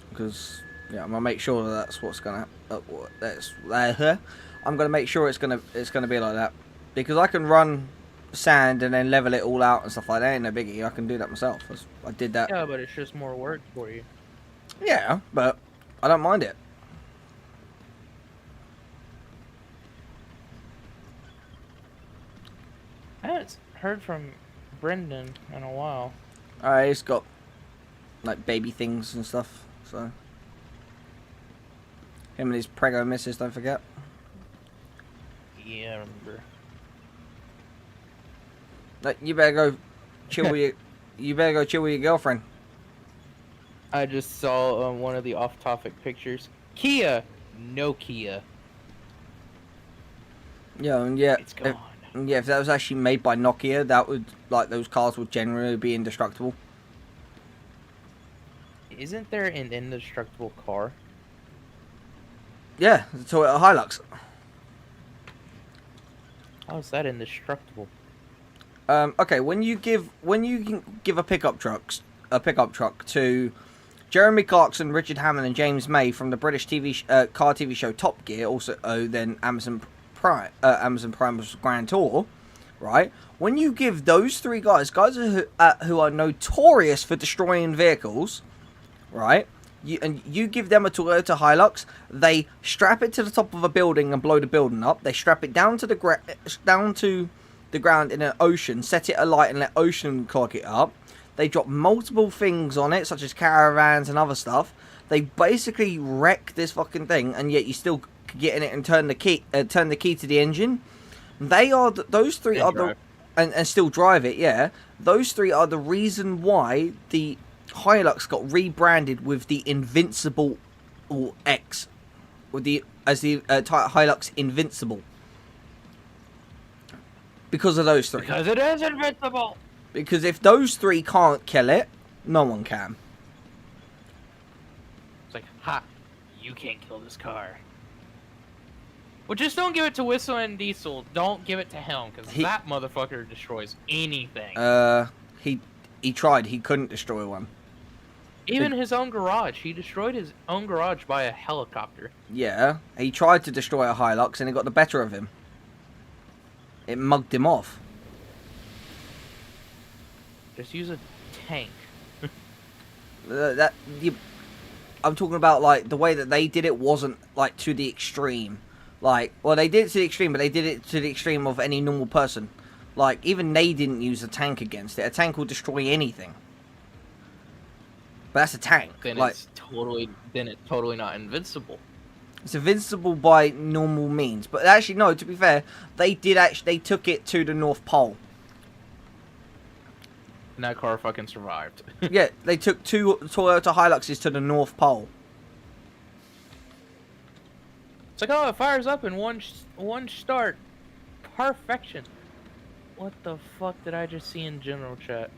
[SPEAKER 2] Because yeah, I'm gonna make sure that that's what's gonna. I'm gonna make sure it's gonna be like that, because I can run sand and then level it all out and stuff like that. Ain't no biggie. I can do that myself. I did that.
[SPEAKER 1] Yeah, but it's just more work for you.
[SPEAKER 2] Yeah, but I don't mind it.
[SPEAKER 1] I haven't heard from Brendan in a while.
[SPEAKER 2] He's got like baby things and stuff. So him and his prego missus, don't forget.
[SPEAKER 1] Yeah, I remember.
[SPEAKER 2] Like, you better go chill with your girlfriend.
[SPEAKER 1] I just saw one of the off-topic pictures. Kia, Nokia.
[SPEAKER 2] Yeah, and yeah,
[SPEAKER 1] It's gone.
[SPEAKER 2] if that was actually made by Nokia, that would, like, those cars would generally be indestructible.
[SPEAKER 1] Isn't there an indestructible car?
[SPEAKER 2] Yeah, the Toyota Hilux.
[SPEAKER 1] How is that indestructible?
[SPEAKER 2] Okay, when you give a pickup truck to Jeremy Clarkson, Richard Hammond, and James May from the British car TV show Top Gear, also then Amazon Prime's Grand Tour, right? When you give those three guys who are notorious for destroying vehicles, right? You give them a Toyota Hilux, they strap it to the top of a building and blow the building up. They strap it down to the ground in an ocean, set it alight and let ocean clog it up. They drop multiple things on it, such as caravans and other stuff. They basically wreck this fucking thing, and yet you still get in it and turn the key to the engine. Those three are the and still drive it. Yeah, those three are the reason why the Hilux got rebranded with the Invincible or X, with the Hilux Invincible. Because of those three.
[SPEAKER 1] Because it is invincible.
[SPEAKER 2] Because if those three can't kill it, no one can.
[SPEAKER 1] It's like, ha, you can't kill this car. Well, just don't give it to Whistle and Diesel. Don't give it to him, because that motherfucker destroys anything.
[SPEAKER 2] He tried. He couldn't destroy one.
[SPEAKER 1] Even his own garage. He destroyed his own garage by a helicopter.
[SPEAKER 2] Yeah, he tried to destroy a Hilux and it got the better of him. It mugged him off.
[SPEAKER 1] Just use a tank.
[SPEAKER 2] I'm talking about, like, the way that they did it wasn't, like, to the extreme. Like, well, they did it to the extreme, but they did it to the extreme of any normal person. Like, even they didn't use a tank against it. A tank will destroy anything. But that's a tank.
[SPEAKER 1] Then
[SPEAKER 2] like,
[SPEAKER 1] it's totally not invincible.
[SPEAKER 2] It's invincible by normal means. But actually, no, to be fair, they took it to the North Pole.
[SPEAKER 1] And that car fucking survived.
[SPEAKER 2] Yeah, they took 2 Toyota Hiluxes to the North Pole.
[SPEAKER 1] It's like, oh, it fires up in one start. Perfection. What the fuck did I just see in general chat?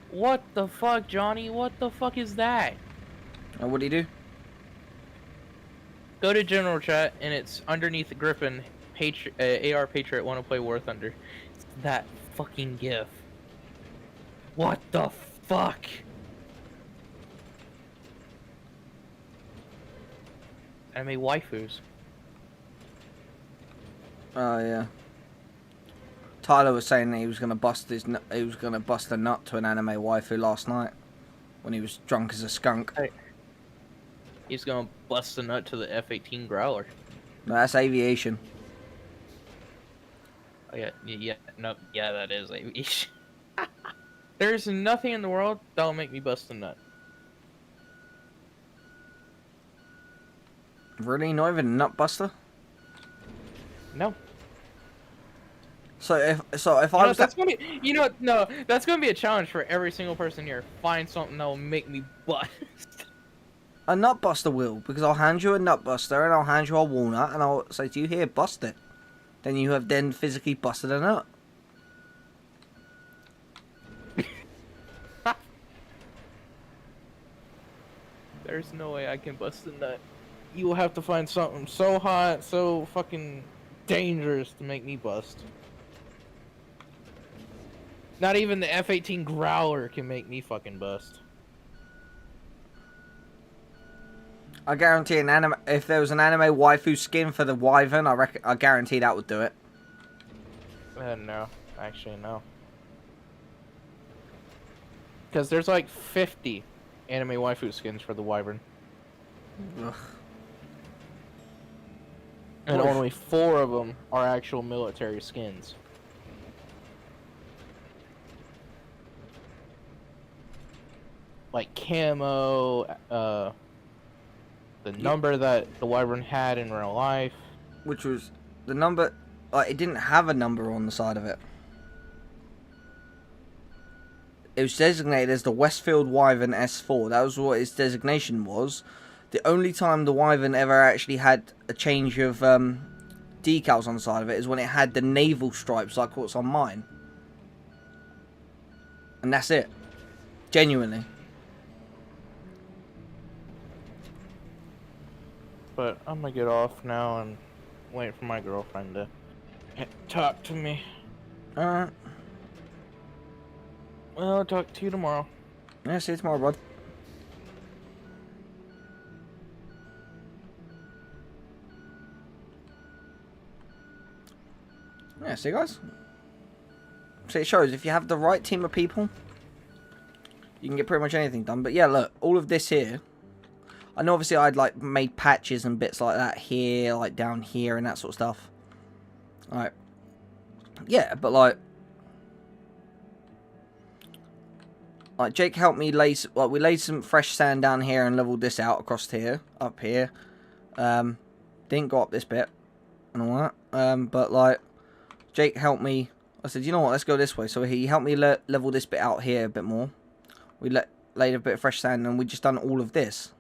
[SPEAKER 1] What the fuck, Johnny? What the fuck is that?
[SPEAKER 2] And what do you do?
[SPEAKER 1] Go to general chat, and it's underneath the Griffin. AR Patriot want to play War Thunder. It's that fucking gif. What the fuck? Anime waifus.
[SPEAKER 2] Oh yeah. Tyler was saying that he was gonna bust a nut to an anime waifu last night when he was drunk as a skunk.
[SPEAKER 1] Hey. He's gonna bust a nut to the F-18 Growler.
[SPEAKER 2] No, that's aviation.
[SPEAKER 1] Oh yeah, that is aviation. There's nothing in the world that'll make me bust a nut.
[SPEAKER 2] Really, not even a nut buster?
[SPEAKER 1] No.
[SPEAKER 2] So if I was
[SPEAKER 1] that's gonna be, that's gonna be a challenge for every single person here. Find something that'll make me bust.
[SPEAKER 2] a nut buster will, because I'll hand you a nut buster and I'll hand you a walnut and I'll say to you, here, bust it. Then you have then physically busted a nut.
[SPEAKER 1] There's no way I can bust a nut. You will have to find something so hot, so fucking dangerous to make me bust. Not even the F-18 Growler can make me fucking bust.
[SPEAKER 2] I guarantee if there was an anime waifu skin for the Wyvern, I guarantee that would do it.
[SPEAKER 1] No. Actually, no. Because there's like 50 anime waifu skins for the Wyvern.
[SPEAKER 2] Ugh.
[SPEAKER 1] And only 4 of them are actual military skins. Like camo, the number that the Wyvern had in real life.
[SPEAKER 2] Which was the number, like, it didn't have a number on the side of it. It was designated as the Westfield Wyvern S4. That was what its designation was. The only time the Wyvern ever actually had a change of decals on the side of it is when it had the naval stripes like what's on mine. And that's it. Genuinely.
[SPEAKER 1] But I'm gonna get off now and wait for my girlfriend to talk to me.
[SPEAKER 2] Alright.
[SPEAKER 1] Well, I'll talk to you tomorrow.
[SPEAKER 2] Yeah, see you tomorrow, bud. Yeah, see, guys? So it shows if you have the right team of people, you can get pretty much anything done. But yeah, look, all of this here, I know obviously I'd like made patches and bits like that here, like down here and that sort of stuff. Alright. Yeah, but like Jake helped me lay, we laid some fresh sand down here and leveled this out across here, up here. Didn't go up this bit and all that. But like, Jake helped me. I said, you know what, let's go this way. So he helped me level this bit out here a bit more. laid a bit of fresh sand, and we just done all of this.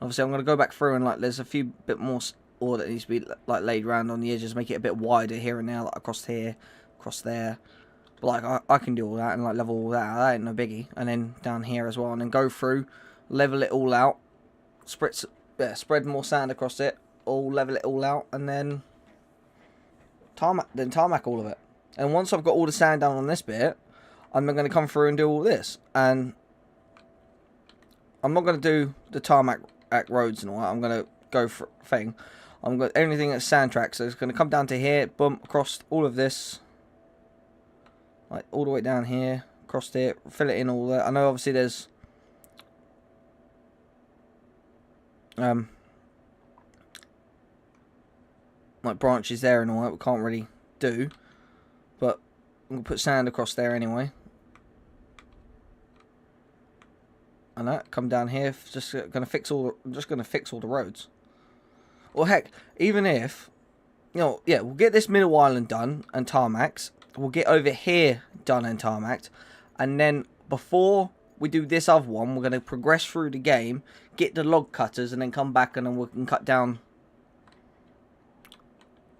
[SPEAKER 2] Obviously, I'm going to go back through and like there's a few bit more ore that needs to be like laid around on the edges, make it a bit wider here and there, like across here, across there. But like I can do all that and like level all that out. That ain't no biggie. And then down here as well, and then go through, level it all out, spread more sand across it, all level it all out, and then tarmac all of it. And once I've got all the sand down on this bit, I'm going to come through and do all this. And I'm not going to do the tarmac roads and all that. I'm going to go for thing. I'm got anything that's sand tracks. So it's going to come down to here, boom, across all of this, like all the way down here, across here, fill it in all that. I know obviously there's like branches there and all that we can't really do, but I'm gonna put sand across there anyway. And that come down here, just gonna fix all the roads. Or heck, even if, you know, yeah, we'll get this middle island done and tarmacs. We'll get over here done and tarmacked, and then before we do this other one, we're gonna progress through the game, get the log cutters, and then come back and then we can cut down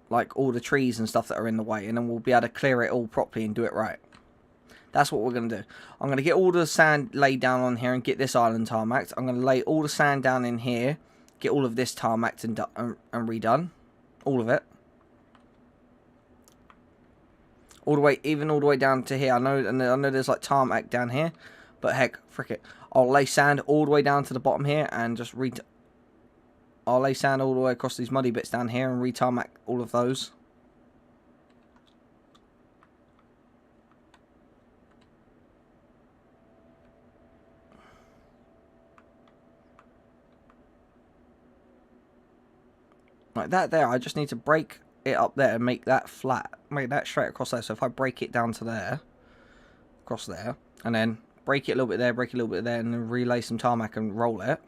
[SPEAKER 2] like all the trees and stuff that are in the way, and then we'll be able to clear it all properly and do it right. That's what we're going to do. I'm going to get all the sand laid down on here and get this island tarmacked. I'm going to lay all the sand down in here, get all of this tarmacked and redone. All of it. All the way down to here. I know there's like tarmac down here, but heck, frick it. I'll lay sand all the way down to the bottom here and just I'll lay sand all the way across these muddy bits down here and re-tarmac all of those. Like that there, I just need to break it up there and make that flat. Make that straight across there. So if I break it down to there, across there, and then break it a little bit there, break it a little bit there, and then relay some tarmac and roll it.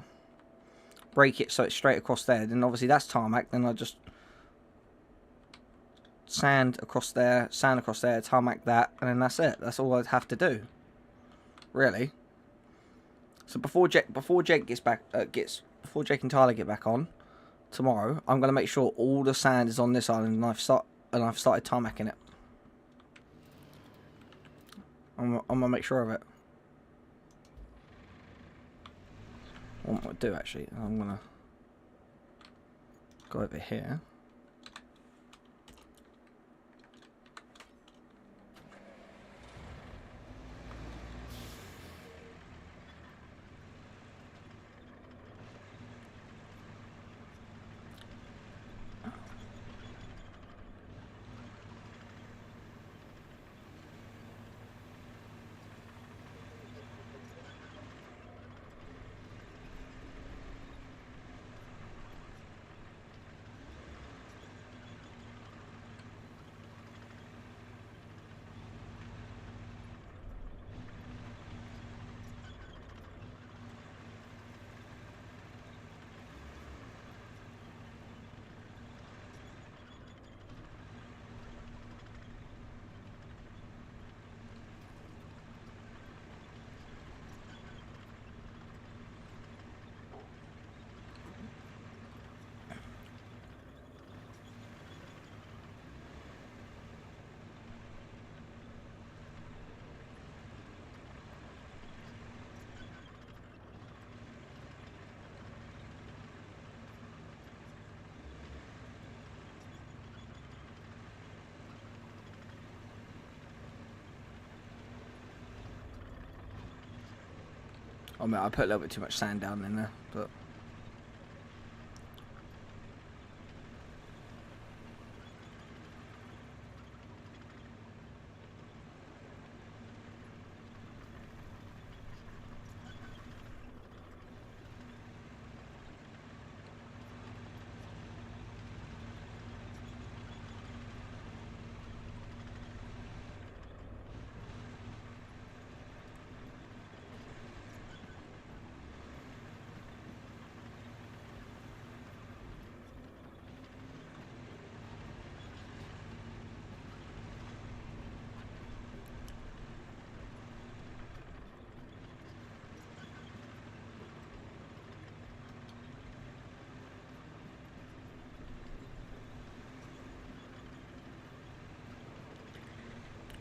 [SPEAKER 2] Break it so it's straight across there. Then obviously that's tarmac. Then I just sand across there, tarmac that, and then that's it. That's all I'd have to do, really. So before Jake gets back, before Jake and Tyler get back on tomorrow, I'm gonna make sure all the sand is on this island, and I've started tarmacking it. I'm gonna make sure of it. What I'm gonna do actually, I'm gonna go over here. I mean, I put a little bit too much sand down in there, but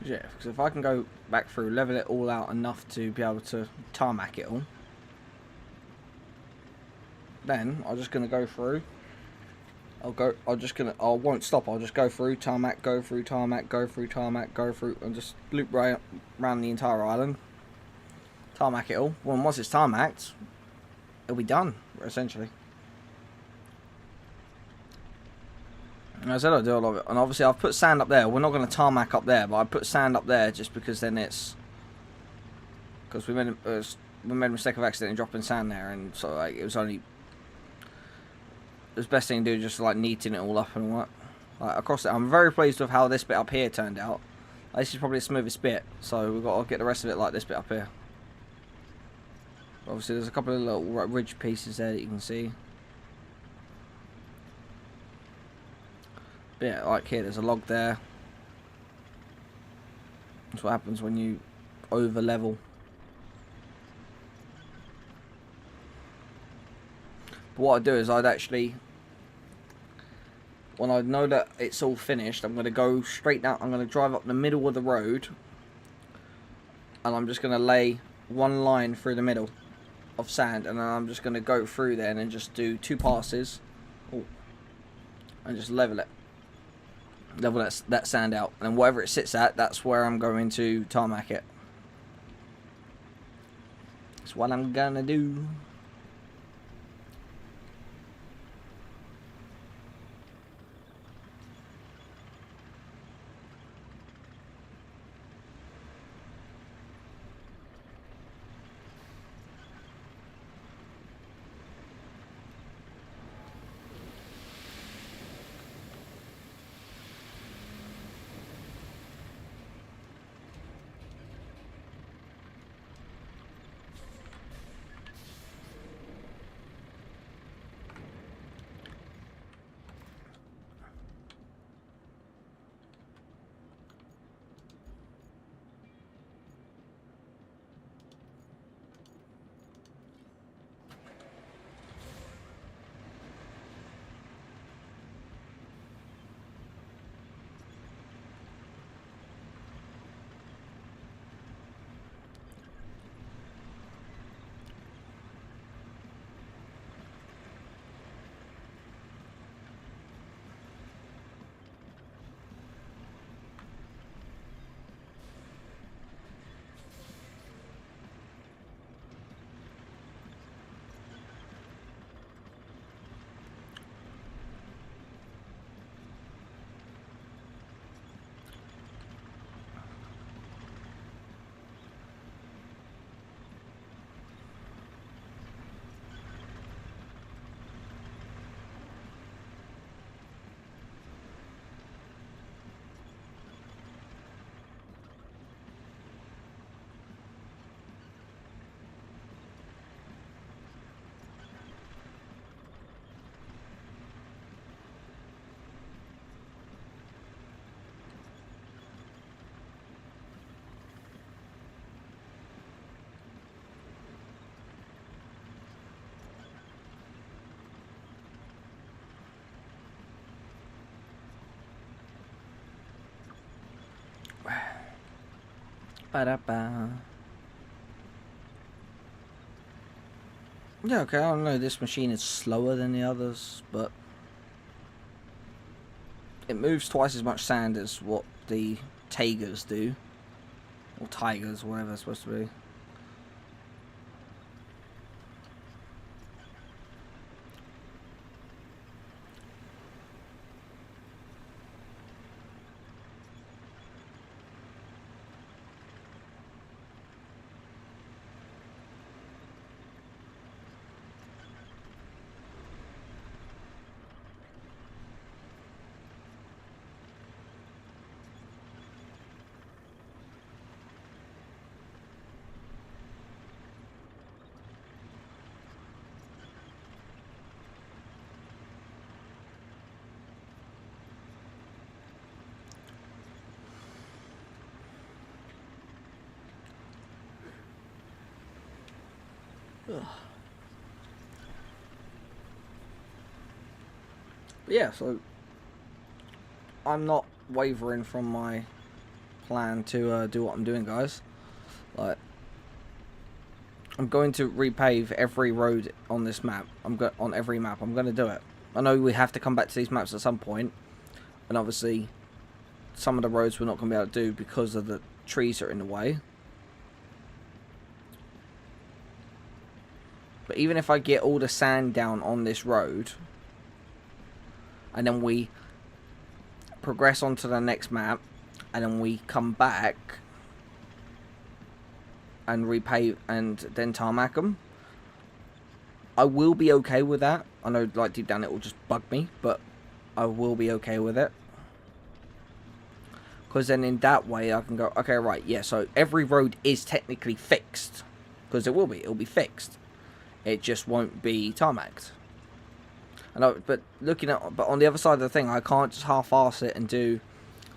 [SPEAKER 2] Yeah, because if I can go back through, level it all out enough to be able to tarmac it all, then I'm just gonna go through. I won't stop. I'll just go through tarmac, go through tarmac, go through tarmac, go through, and just loop right around the entire island. Tarmac it all. Well, once it's tarmacked, it'll be done essentially. And I said I'll do a lot of it, and obviously I've put sand up there. We're not going to tarmac up there, but I put sand up there just because then it's we made a mistake of accidentally dropping sand there, and so like it was best thing to do, just like neating it all up and all that. Like across it, I'm very pleased with how this bit up here turned out. This is probably the smoothest bit, so we've got to get the rest of it like this bit up here. Obviously, there's a couple of little ridge pieces there that you can see. But yeah, like here, there's a log there. That's what happens when you over level. But what I'd do is I'd actually, when I know that it's all finished, I'm going to go straight down. I'm going to drive up the middle of the road, and I'm just going to lay one line through the middle of sand, and then I'm just going to go through there and then just do 2 passes. Ooh, and just level it. Level that sand out, and whatever it sits at, that's where I'm going to tarmac it. That's what I'm gonna do. Ba-da-ba. Yeah, okay, I don't know, this machine is slower than the others, but it moves twice as much sand as what the Tigers do. Or Tigers, whatever it's supposed to be. Ugh. But yeah, so I'm not wavering from my plan to do what I'm doing, guys. Like, I'm going to repave every road on this map. On every map. I'm going to do it. I know we have to come back to these maps at some point, and obviously, some of the roads we're not going to be able to do because of the trees that are in the way. But even if I get all the sand down on this road, and then we progress onto the next map, and then we come back and repave and then tarmac them, I will be okay with that. I know, like, deep down it will just bug me, but I will be okay with it. Because then in that way I can go, okay, right, yeah, so every road is technically fixed. Because it will be. It'll be fixed. It just won't be tarmacked. But on the other side of the thing, I can't just half-arse it and do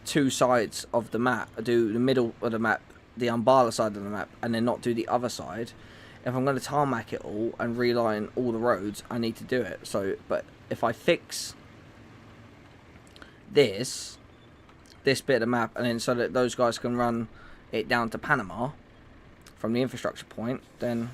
[SPEAKER 2] two sides of the map. I do the middle of the map, the Umbala side of the map, and then not do the other side. If I'm going to tarmac it all and reline all the roads, I need to do it. So, but if I fix this bit of the map, and then so that those guys can run it down to Panama from the infrastructure point, then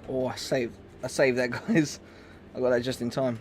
[SPEAKER 2] oh, I saved that, guys. I got that just in time.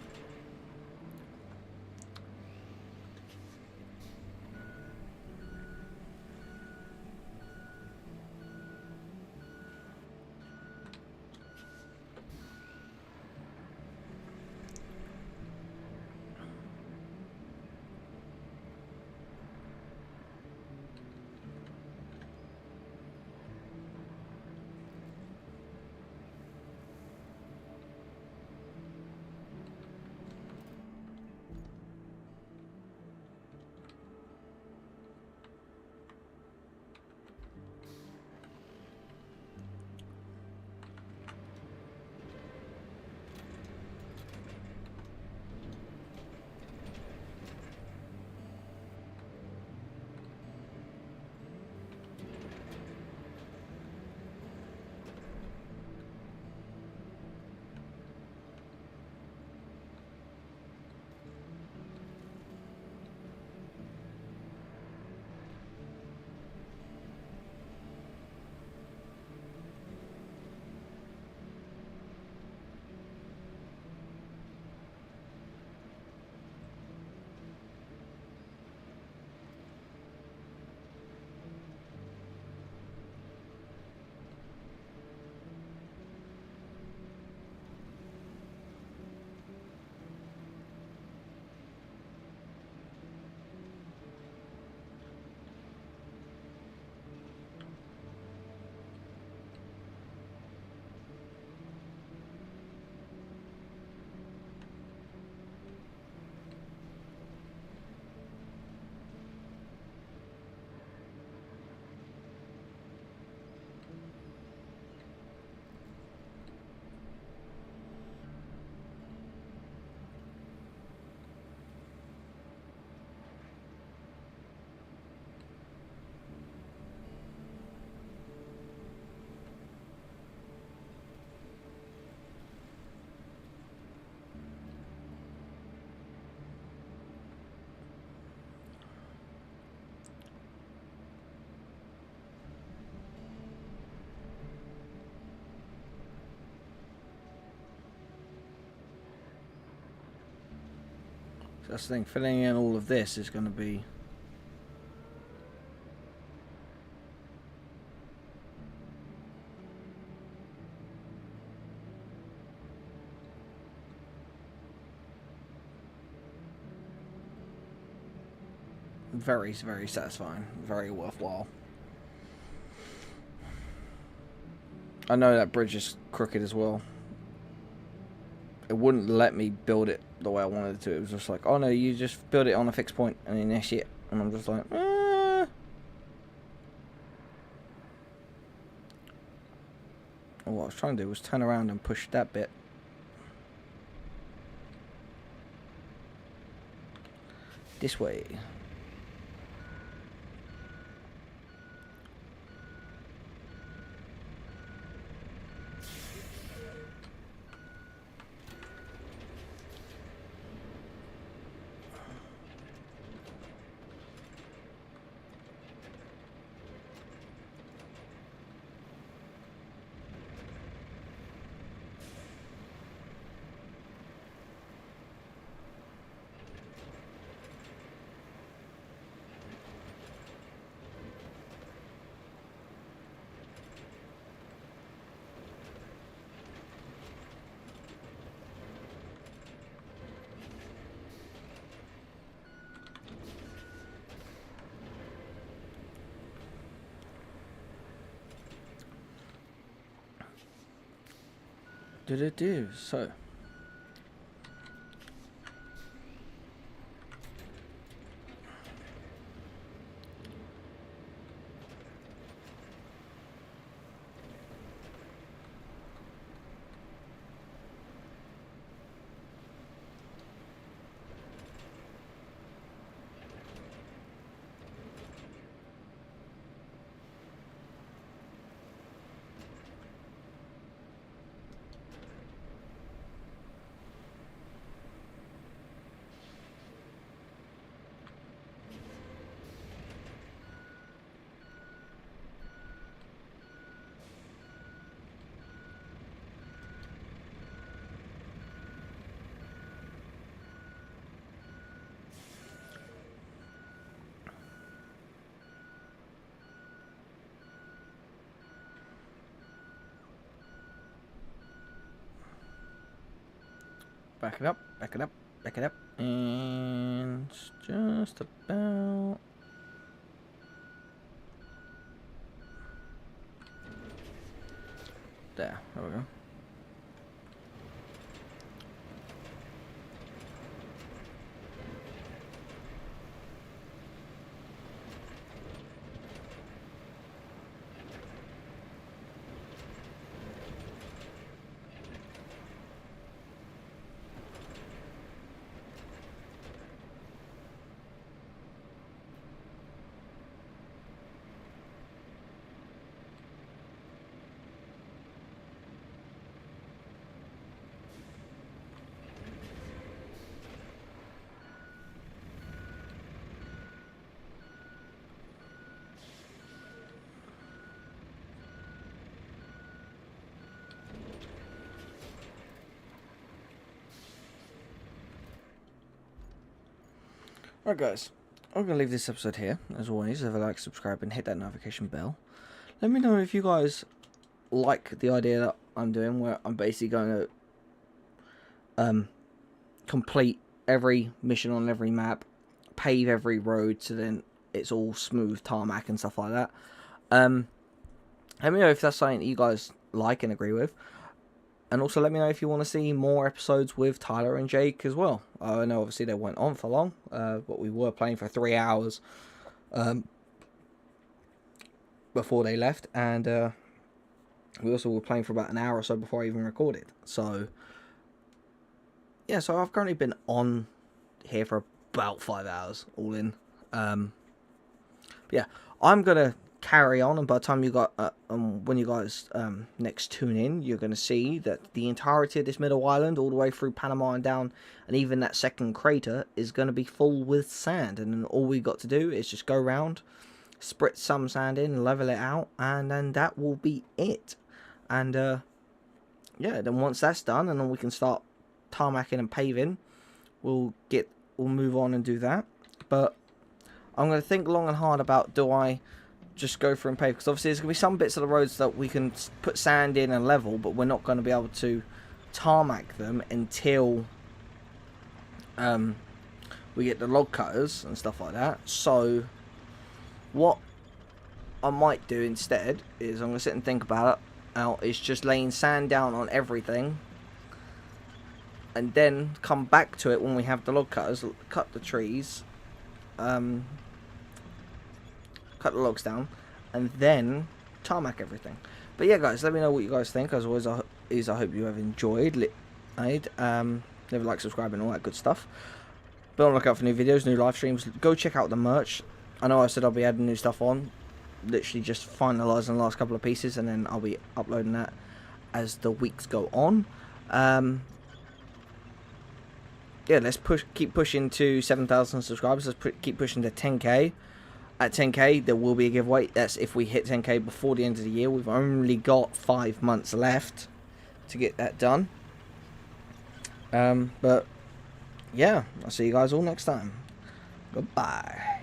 [SPEAKER 2] That's the thing, filling in all of this is going to be... very, very satisfying. Very worthwhile. I know that bridge is crooked as well. It wouldn't let me build it the way I wanted it to. It was just like, oh no, you just build it on a fixed point and then that's it. And I'm just like, Oh, what I was trying to do was turn around and push that bit. This way. So back it up, back it up, back it up, and it's just about there. There we go. Alright guys, I'm going to leave this episode here. As always, if you like, subscribe and hit that notification bell. Let me know if you guys like the idea that I'm doing, where I'm basically going to complete every mission on every map, pave every road, so then it's all smooth tarmac and stuff like that. Let me know if that's something that you guys like and agree with. And also let me know if you want to see more episodes with Tyler and Jake as well. I know obviously they went on for long, but we were playing for 3 hours before they left. And we also were playing for about an hour or so before I even recorded. So, yeah, so I've currently been on here for about 5 hours all in. But yeah, I'm going to carry on, and by the time you got when you guys next tune in, you're going to see that the entirety of this middle island, all the way through Panama and down, and even that second crater, is going to be full with sand. And then all we got to do is just go around, spritz some sand in, level it out, and then that will be it. And yeah, then once that's done, and then we can start tarmacking and paving, we'll get we'll move on and do that. But I'm going to think long and hard about, do I just go through and pave? Because obviously there's going to be some bits of the roads that we can put sand in and level, but we're not going to be able to tarmac them until we get the log cutters and stuff like that. So what I might do instead is, I'm going to sit and think about it out, is just laying sand down on everything, and then come back to it when we have the log cutters, cut the trees, cut the logs down, and then tarmac everything. But yeah, guys, let me know what you guys think. As always, I hope you have enjoyed. Never like, subscribe, and all that good stuff. Be on the lookout for new videos, new live streams. Go check out the merch. I know I said I'll be adding new stuff on. Literally just finalising the last couple of pieces, and then I'll be uploading that as the weeks go on. Yeah, let's keep pushing to 7,000 subscribers. Let's keep pushing to 10k. At 10k, there will be a giveaway. That's if we hit 10k before the end of the year. We've only got 5 months left to get that done. But yeah, I'll see you guys all next time. Goodbye.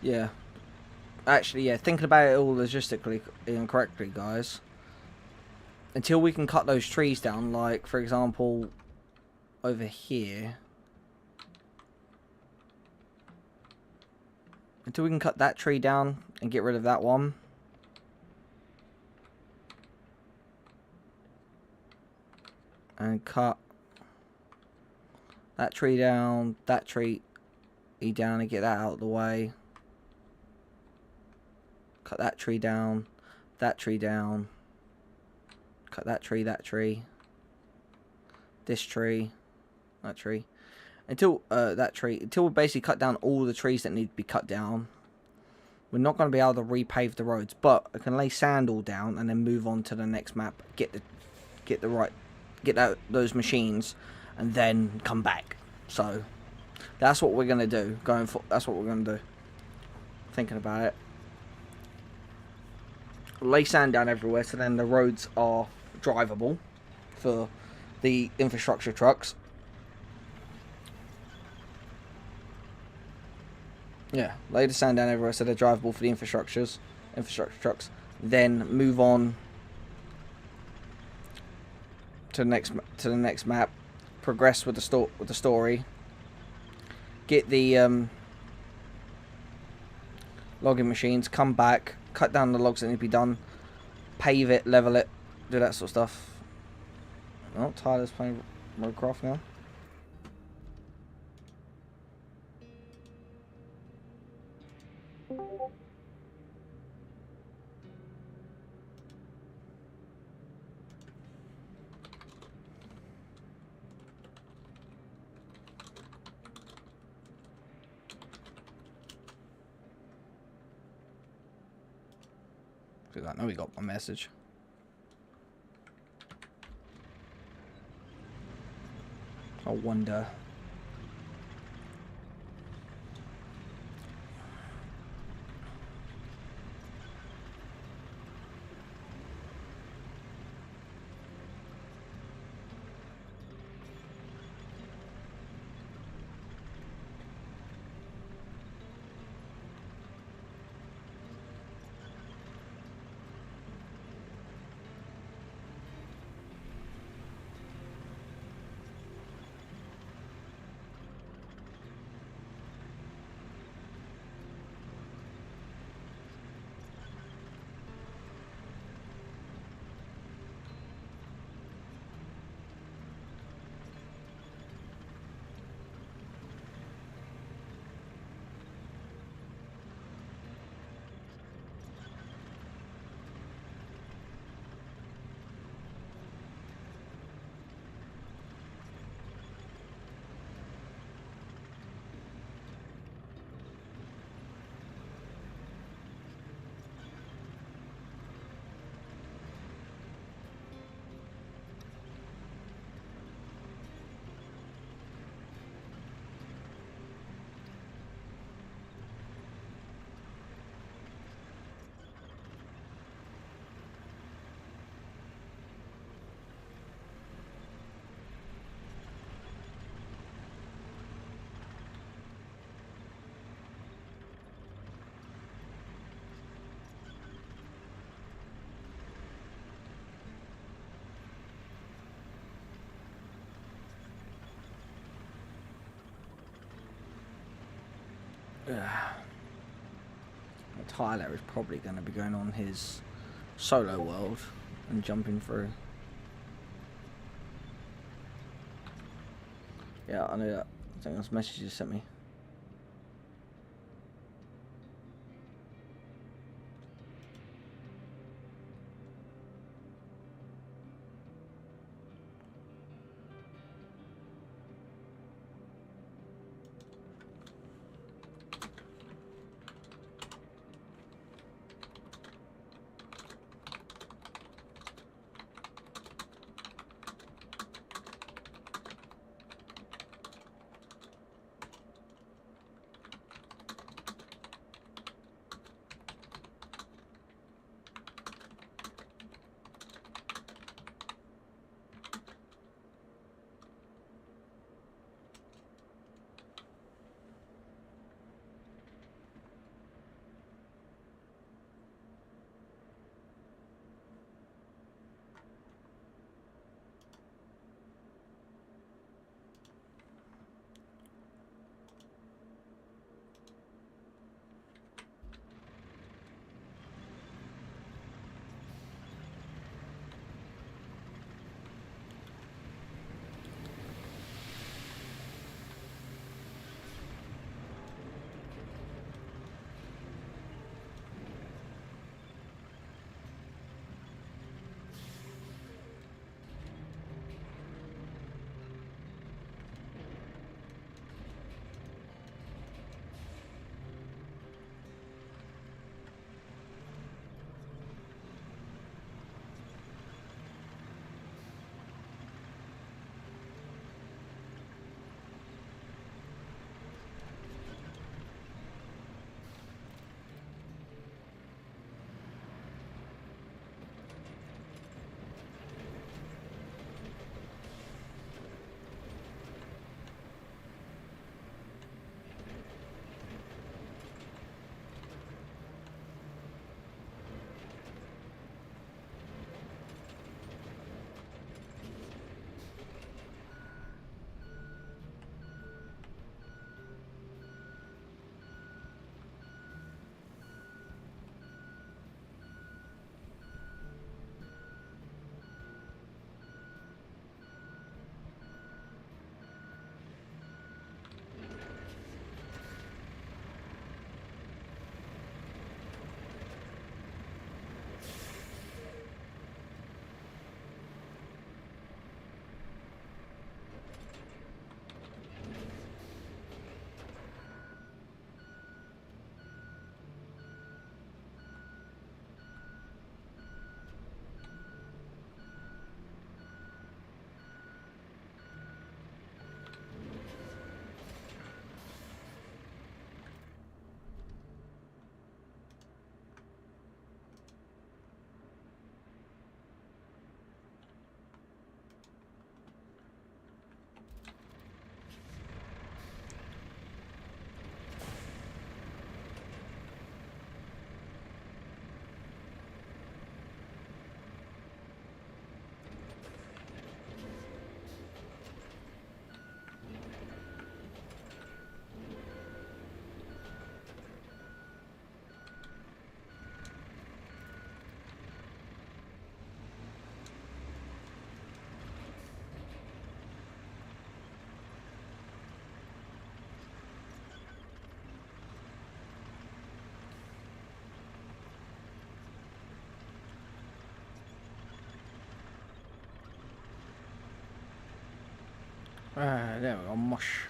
[SPEAKER 2] Yeah. Actually, yeah, thinking about it all logistically and correctly, guys. Until we can cut those trees down, like, for example, over here. Until we can cut that tree down and get rid of that one. and cut that tree down, that tree down, and get that out of the way. Cut that tree down, that tree down. Cut that tree, this tree, that tree, until until we basically cut down all the trees that need to be cut down. We're not going to be able to repave the roads, but I can lay sand all down and then move on to the next map. Get those machines, and then come back. So that's what we're going to do. That's what we're going to do. Thinking about it. Lay sand down everywhere, so then the roads are drivable for the infrastructure trucks. Yeah, lay the sand down everywhere so they're drivable for the infrastructure trucks. Then move on to the next map. Progress with the story. Get the logging machines. Come back. Cut down the logs that need to be done. Pave it. Level it. Do that sort of stuff. Oh, Tyler's playing Roadcraft now. Because I know he got my message. I wonder. Tyler is probably going to be going on his solo world and jumping through. Yeah, I know that. I think that's a message you sent me. There we go, mush.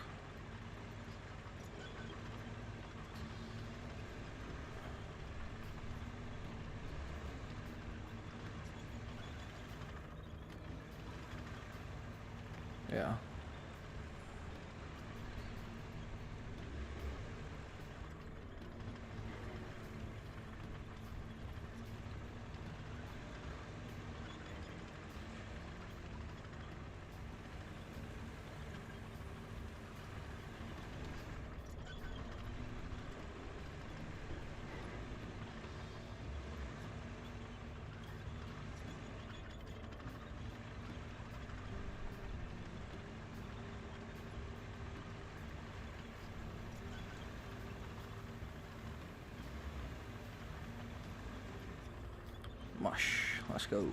[SPEAKER 2] Yeah. Mush. Let's go.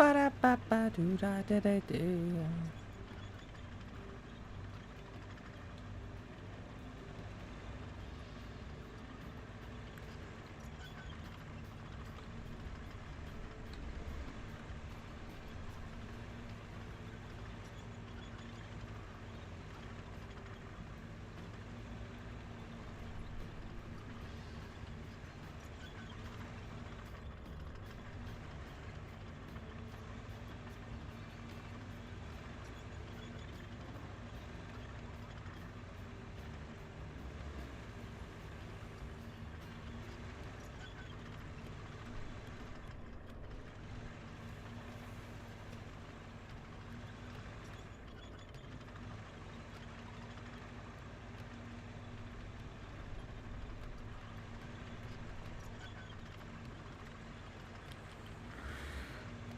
[SPEAKER 2] Ba-da-ba-ba-doo-da-da-da-doo.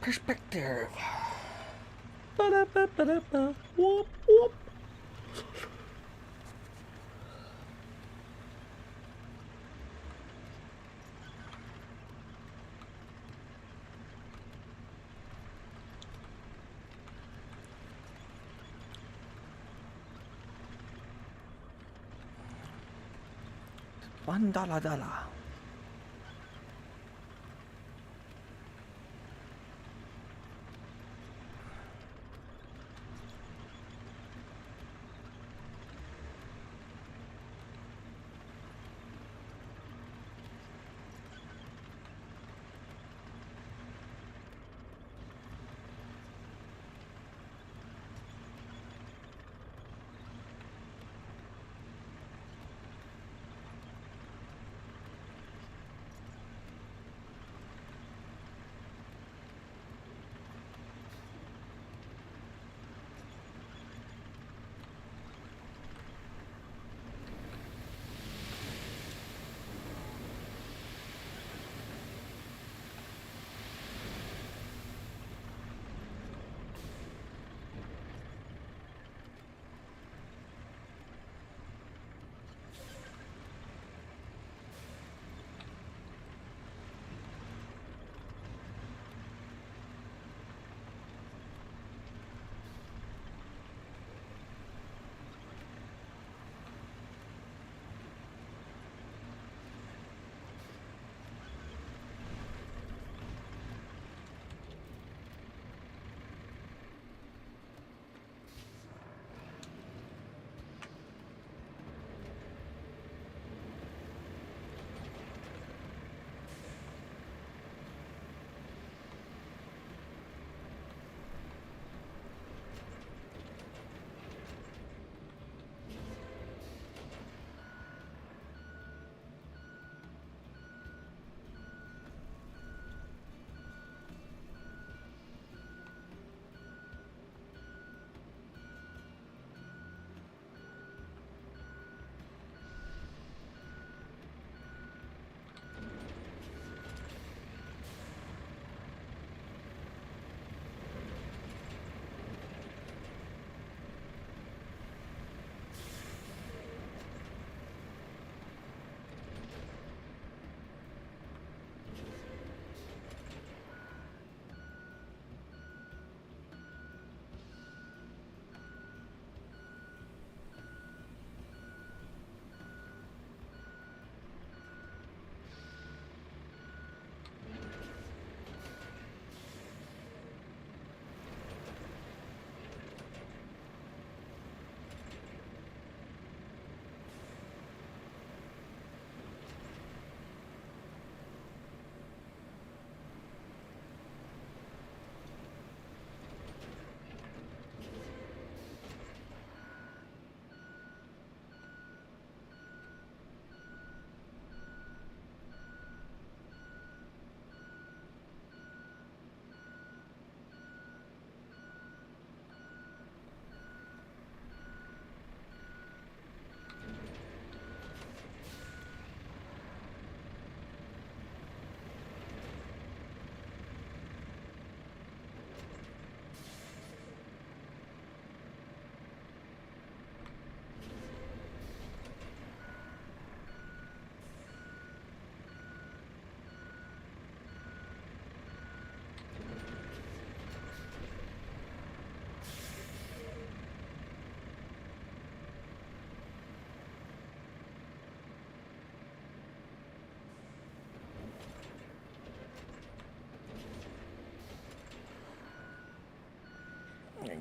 [SPEAKER 2] Perspective. Ba-da-ba-ba-da-ba. Whoop, whoop. $1.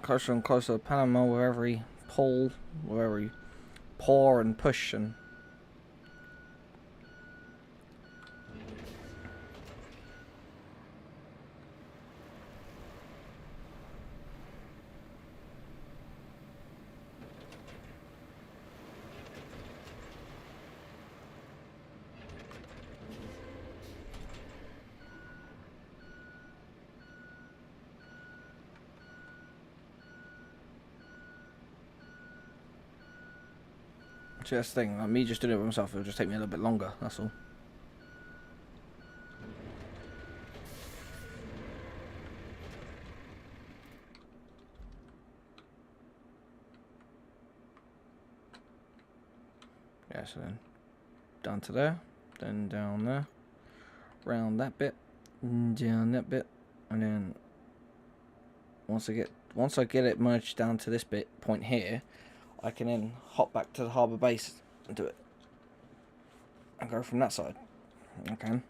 [SPEAKER 2] closer and closer to Panama with every pull, with every pour and push and. See, that's the thing, like me just doing it by myself, it'll just take me a little bit longer, that's all. Yeah, so then down to there, then down there, round that bit, down that bit, and then once I get it merged down to this point here, I can then hop back to the harbour base and do it. And go from that side. Okay.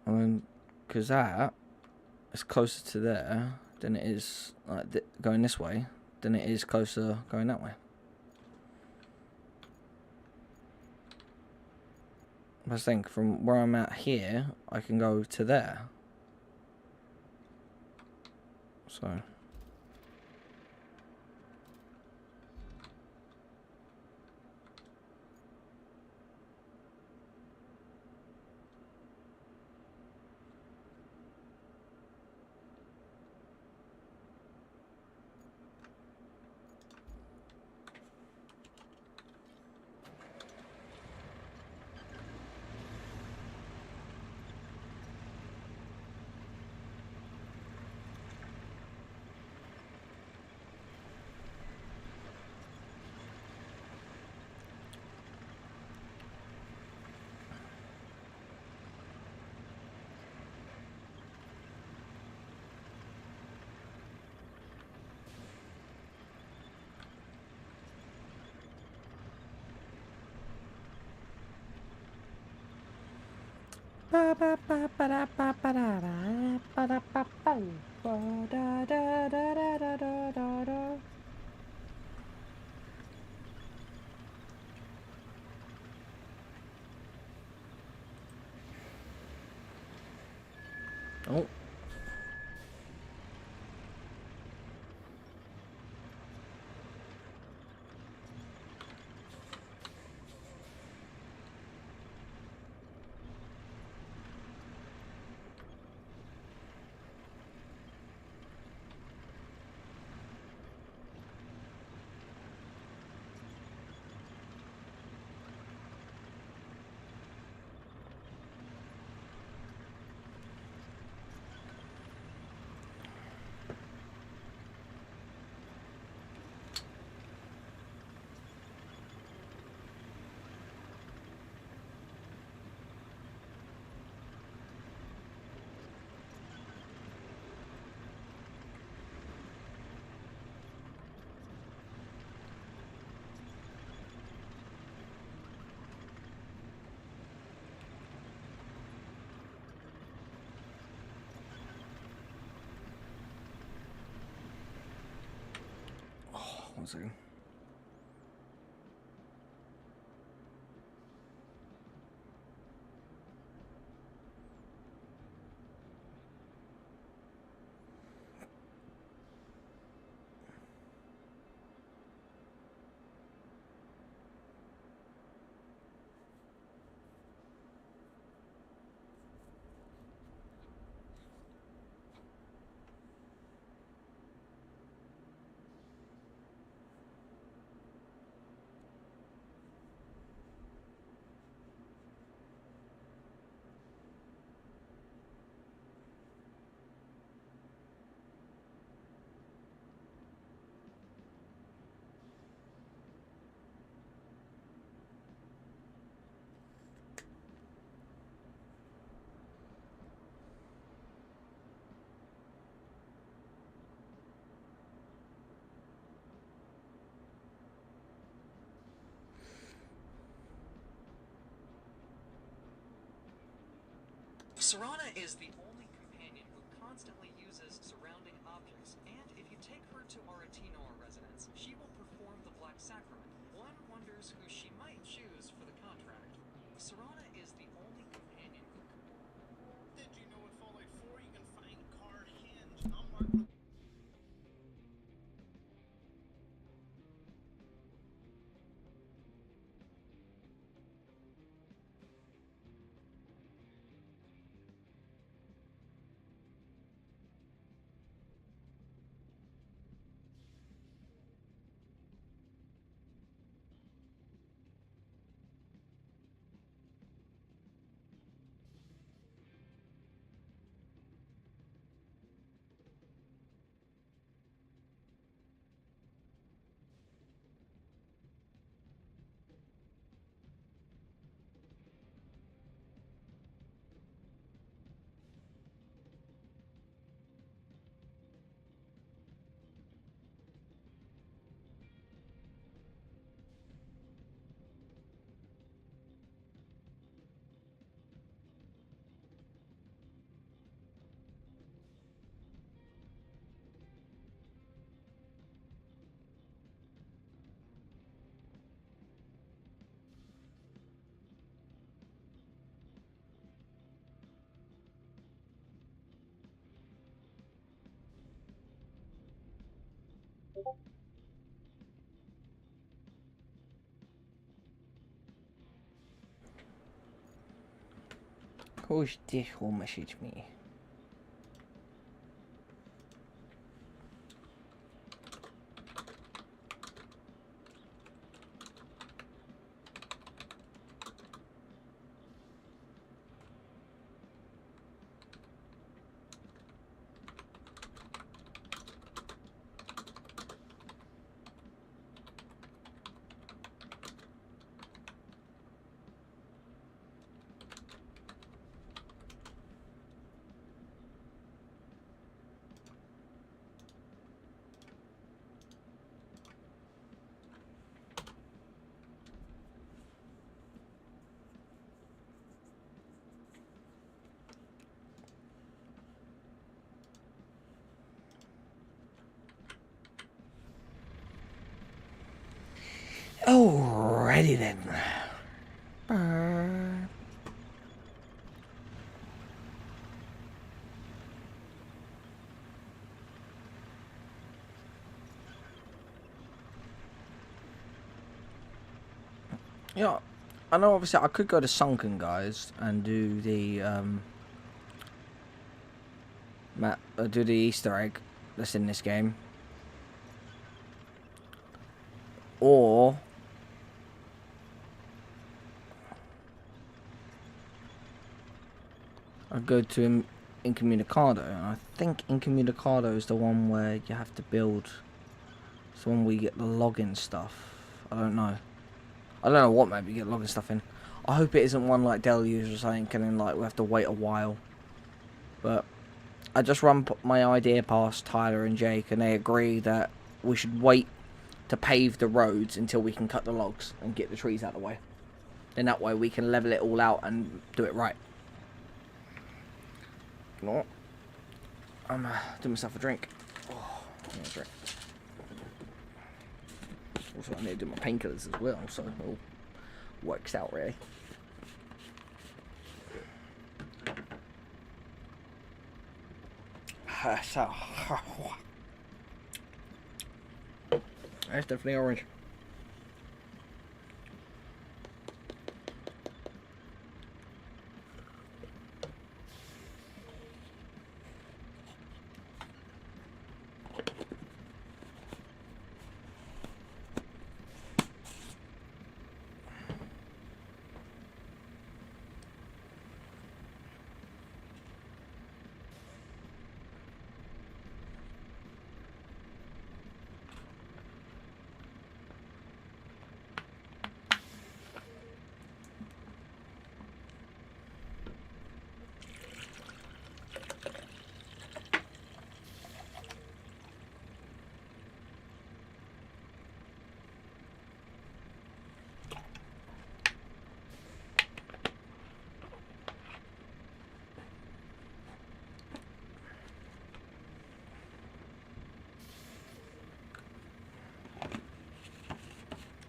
[SPEAKER 2] And then, because that is closer to there than it is like going this way, than it is closer going that way. I think from where I'm at here, I can go to there. So. Oh. One second.
[SPEAKER 6] Serana is the only companion who constantly uses surrounding objects and
[SPEAKER 2] Who's this who message me? Alrighty then. Yeah, I know obviously I could go to Sunken, guys, and do the do the Easter egg that's in this game. Or I'd go to Incommunicado, and I think Incommunicado is the one where you have to build. It's the one where you get the login stuff. I don't know. I don't know what map you get login stuff in. I hope it isn't one like Deluge or something, and then like we have to wait a while. But I just run my idea past Tyler and Jake, and they agree that we should wait to pave the roads until we can cut the logs and get the trees out of the way. Then that way we can level it all out and do it right. You know what? I'm doing myself a drink. Oh, I need a drink. Also, I need to do my painkillers as well, so it all works out really. So, that's definitely orange.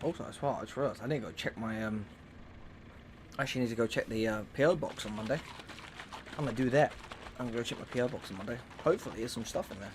[SPEAKER 2] Also, as well, I just realised I need to go check my I actually need to go check the P.O Box on Monday. I'm gonna do that. I'm gonna go check my P.O Box on Monday. Hopefully, there's some stuff in there.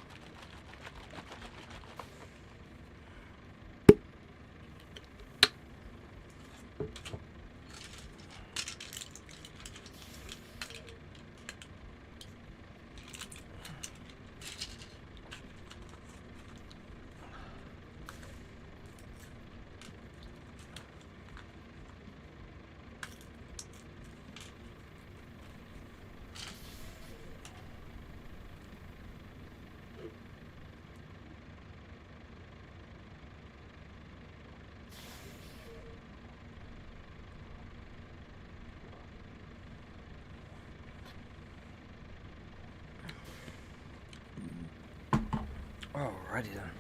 [SPEAKER 2] Alrighty then.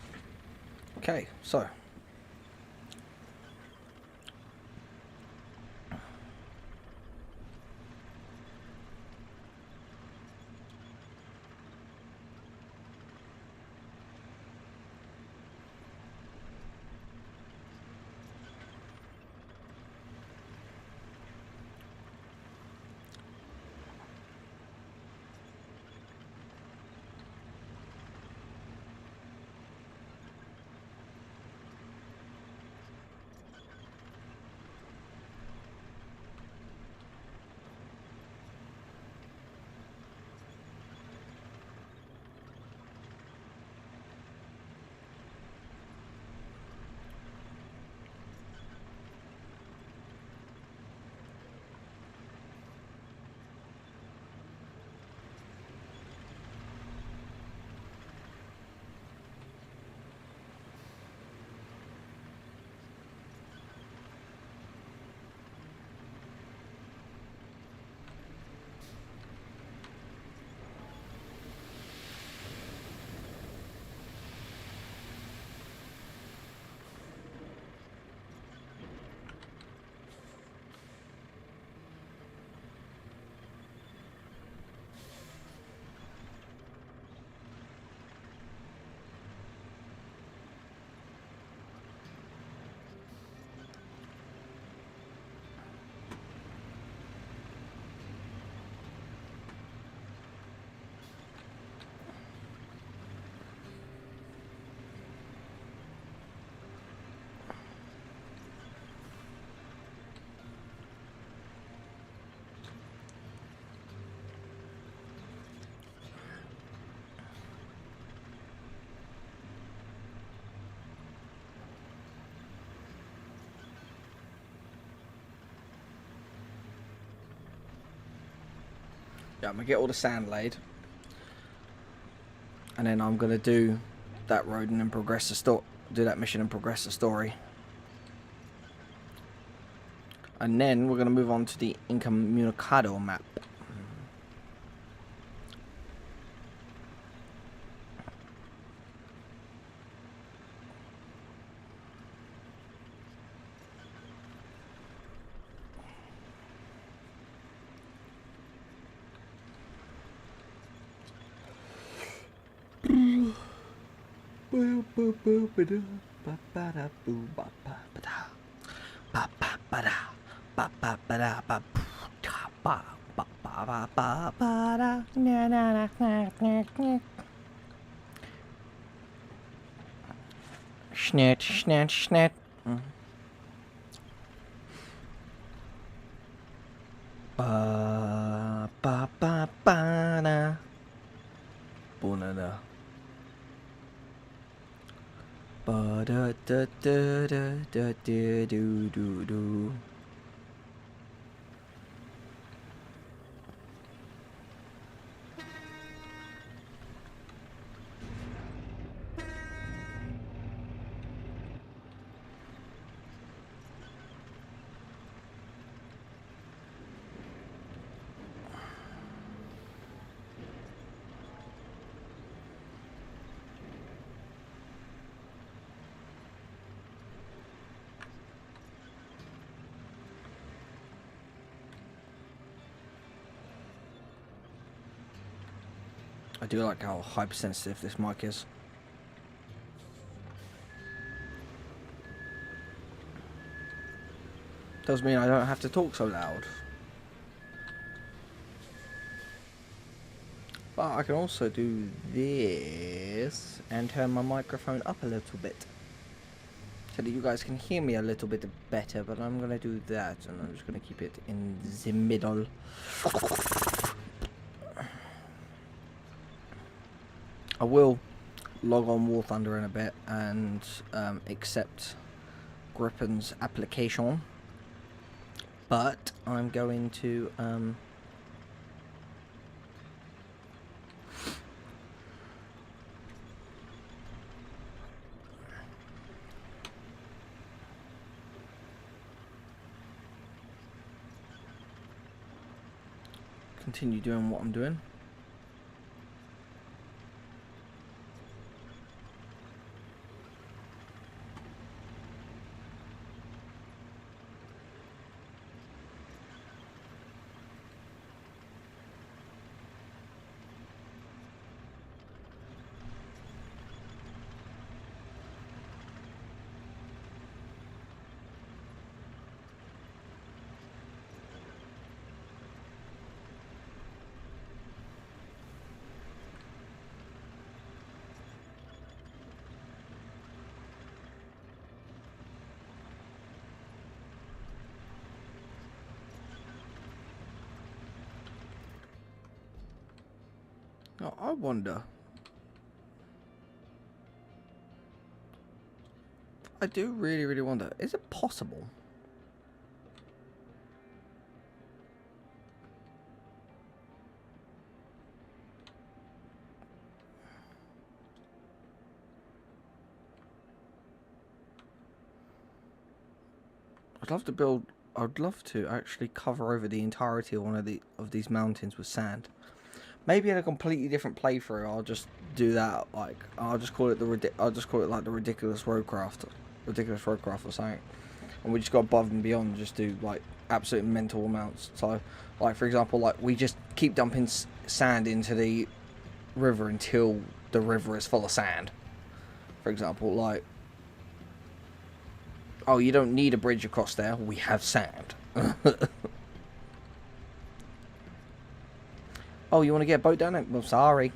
[SPEAKER 2] Okay, so. Yeah, I'm gonna get all the sand laid, and then I'm gonna do that road and then progress the do that mission and progress the story. And then we're gonna move on to the Incommunicado map. Snat, snat, snat. Ba ba ba ba da. Bonada. Ba da da da da da da do do do. I do like how hypersensitive this mic is. Does mean I don't have to talk so loud. But I can also do this and turn my microphone up a little bit, so that you guys can hear me a little bit better, but I'm going to do that, and I'm just going to keep it in the middle. I will log on War Thunder in a bit and accept Grippen's application, but I'm going to continue doing what I'm doing. Now, I wonder. I do really wonder. Is it possible? I'd love to actually cover over the entirety of one of these mountains with sand. Maybe in a completely different playthrough, I'll just do that. Like, I'll just call it like the ridiculous roadcraft or something. And we just go above and beyond, and just do like absolute mental amounts. So, like for example, like we just keep dumping sand into the river until the river is full of sand. For example, like, oh, you don't need a bridge across there. We have sand. Oh, you want to get a boat down there? Well, sorry.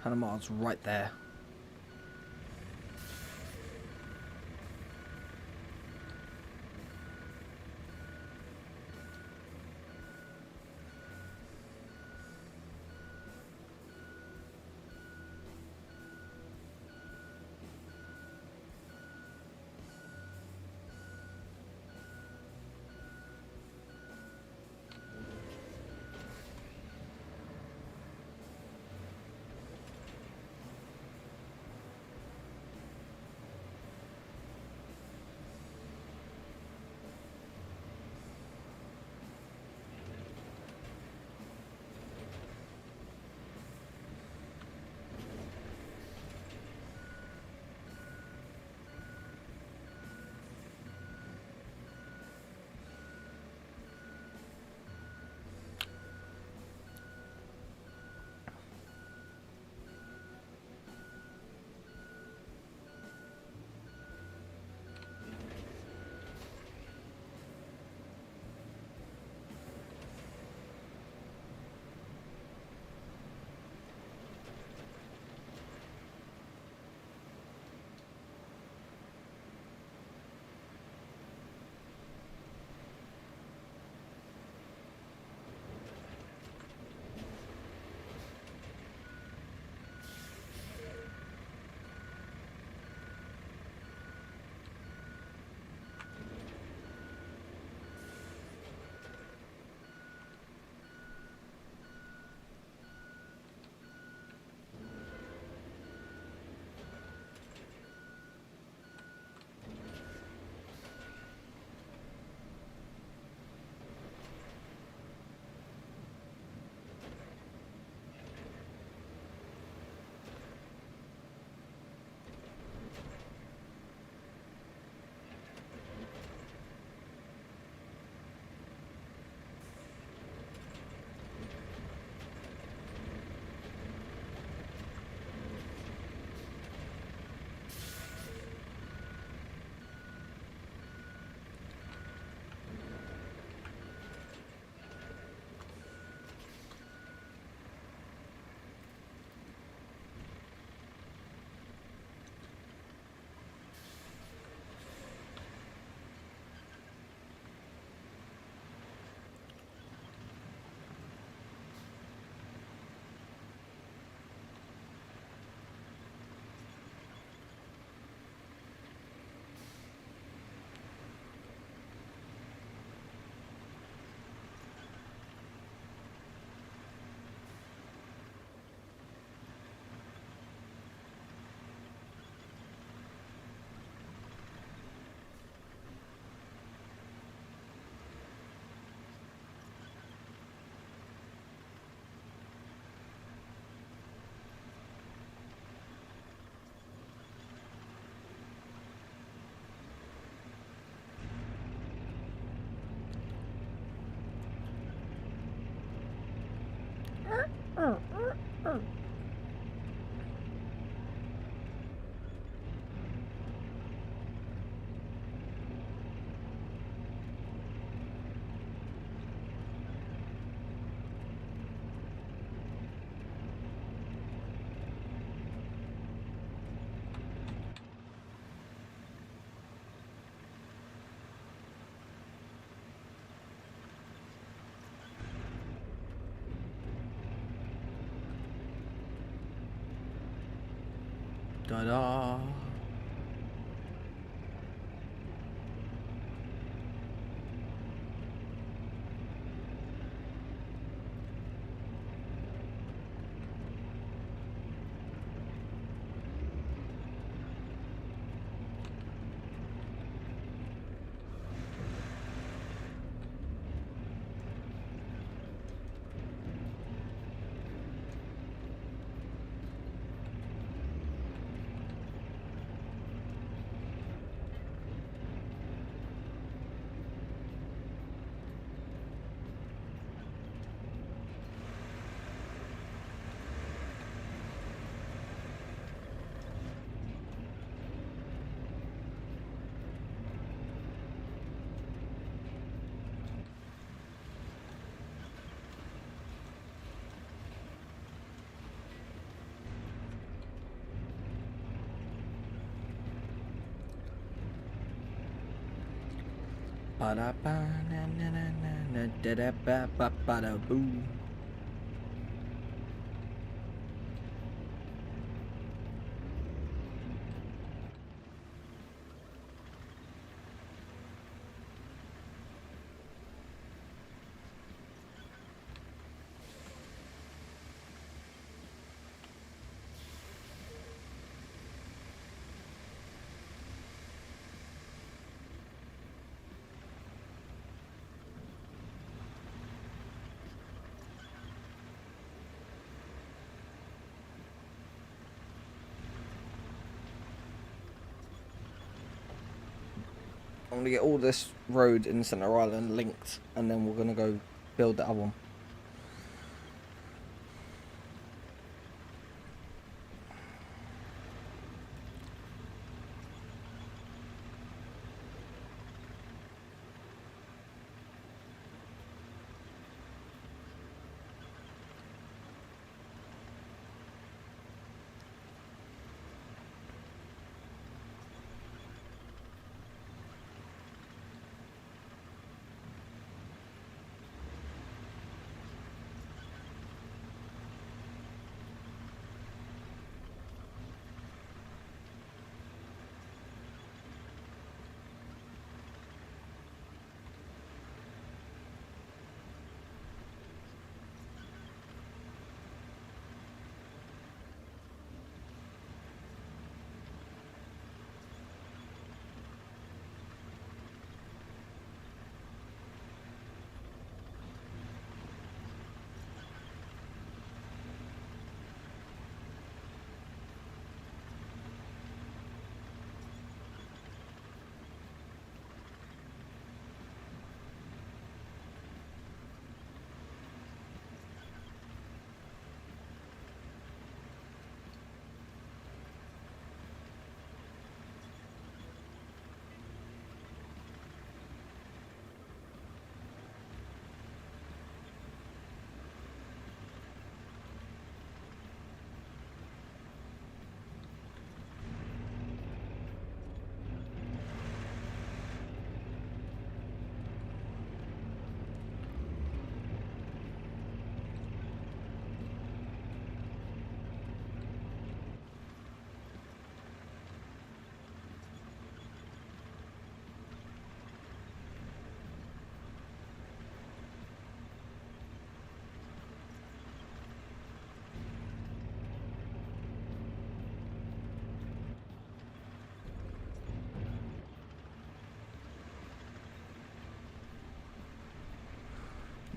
[SPEAKER 2] Panama's right there. Ta-da! Ba-da-ba-na-na-na-na-da-da-ba-ba-ba-da-boo. I'm gonna get all this road in Centre Island linked, and then we're gonna go build the other one.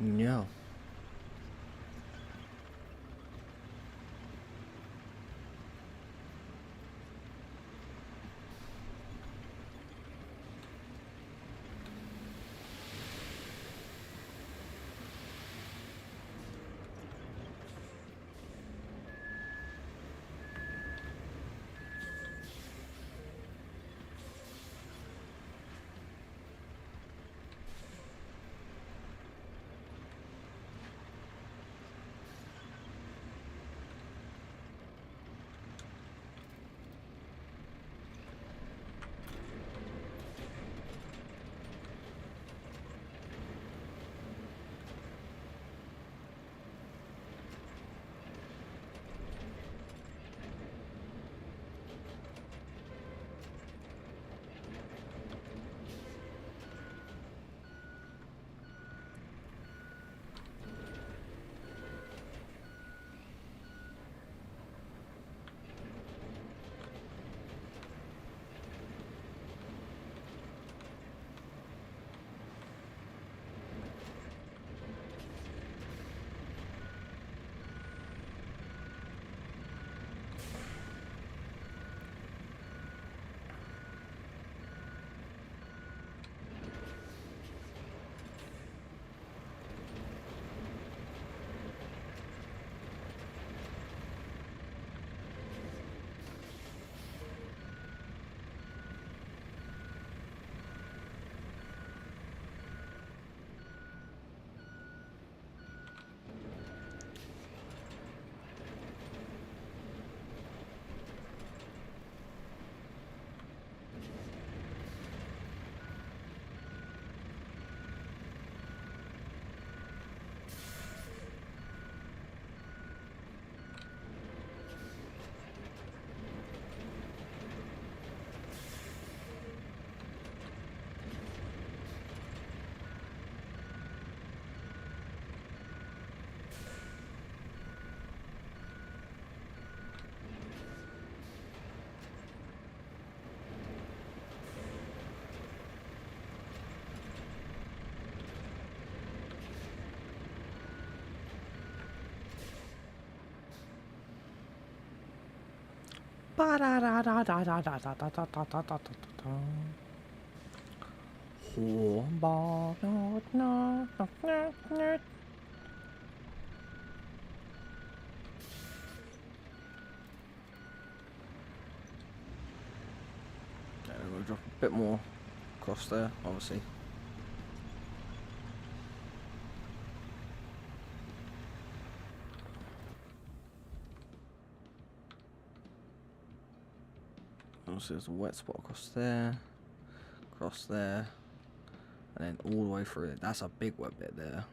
[SPEAKER 2] No. We'll drop a bit more across there, obviously. Also, there's a wet spot across there, and then all the way through it. That's a big wet bit there.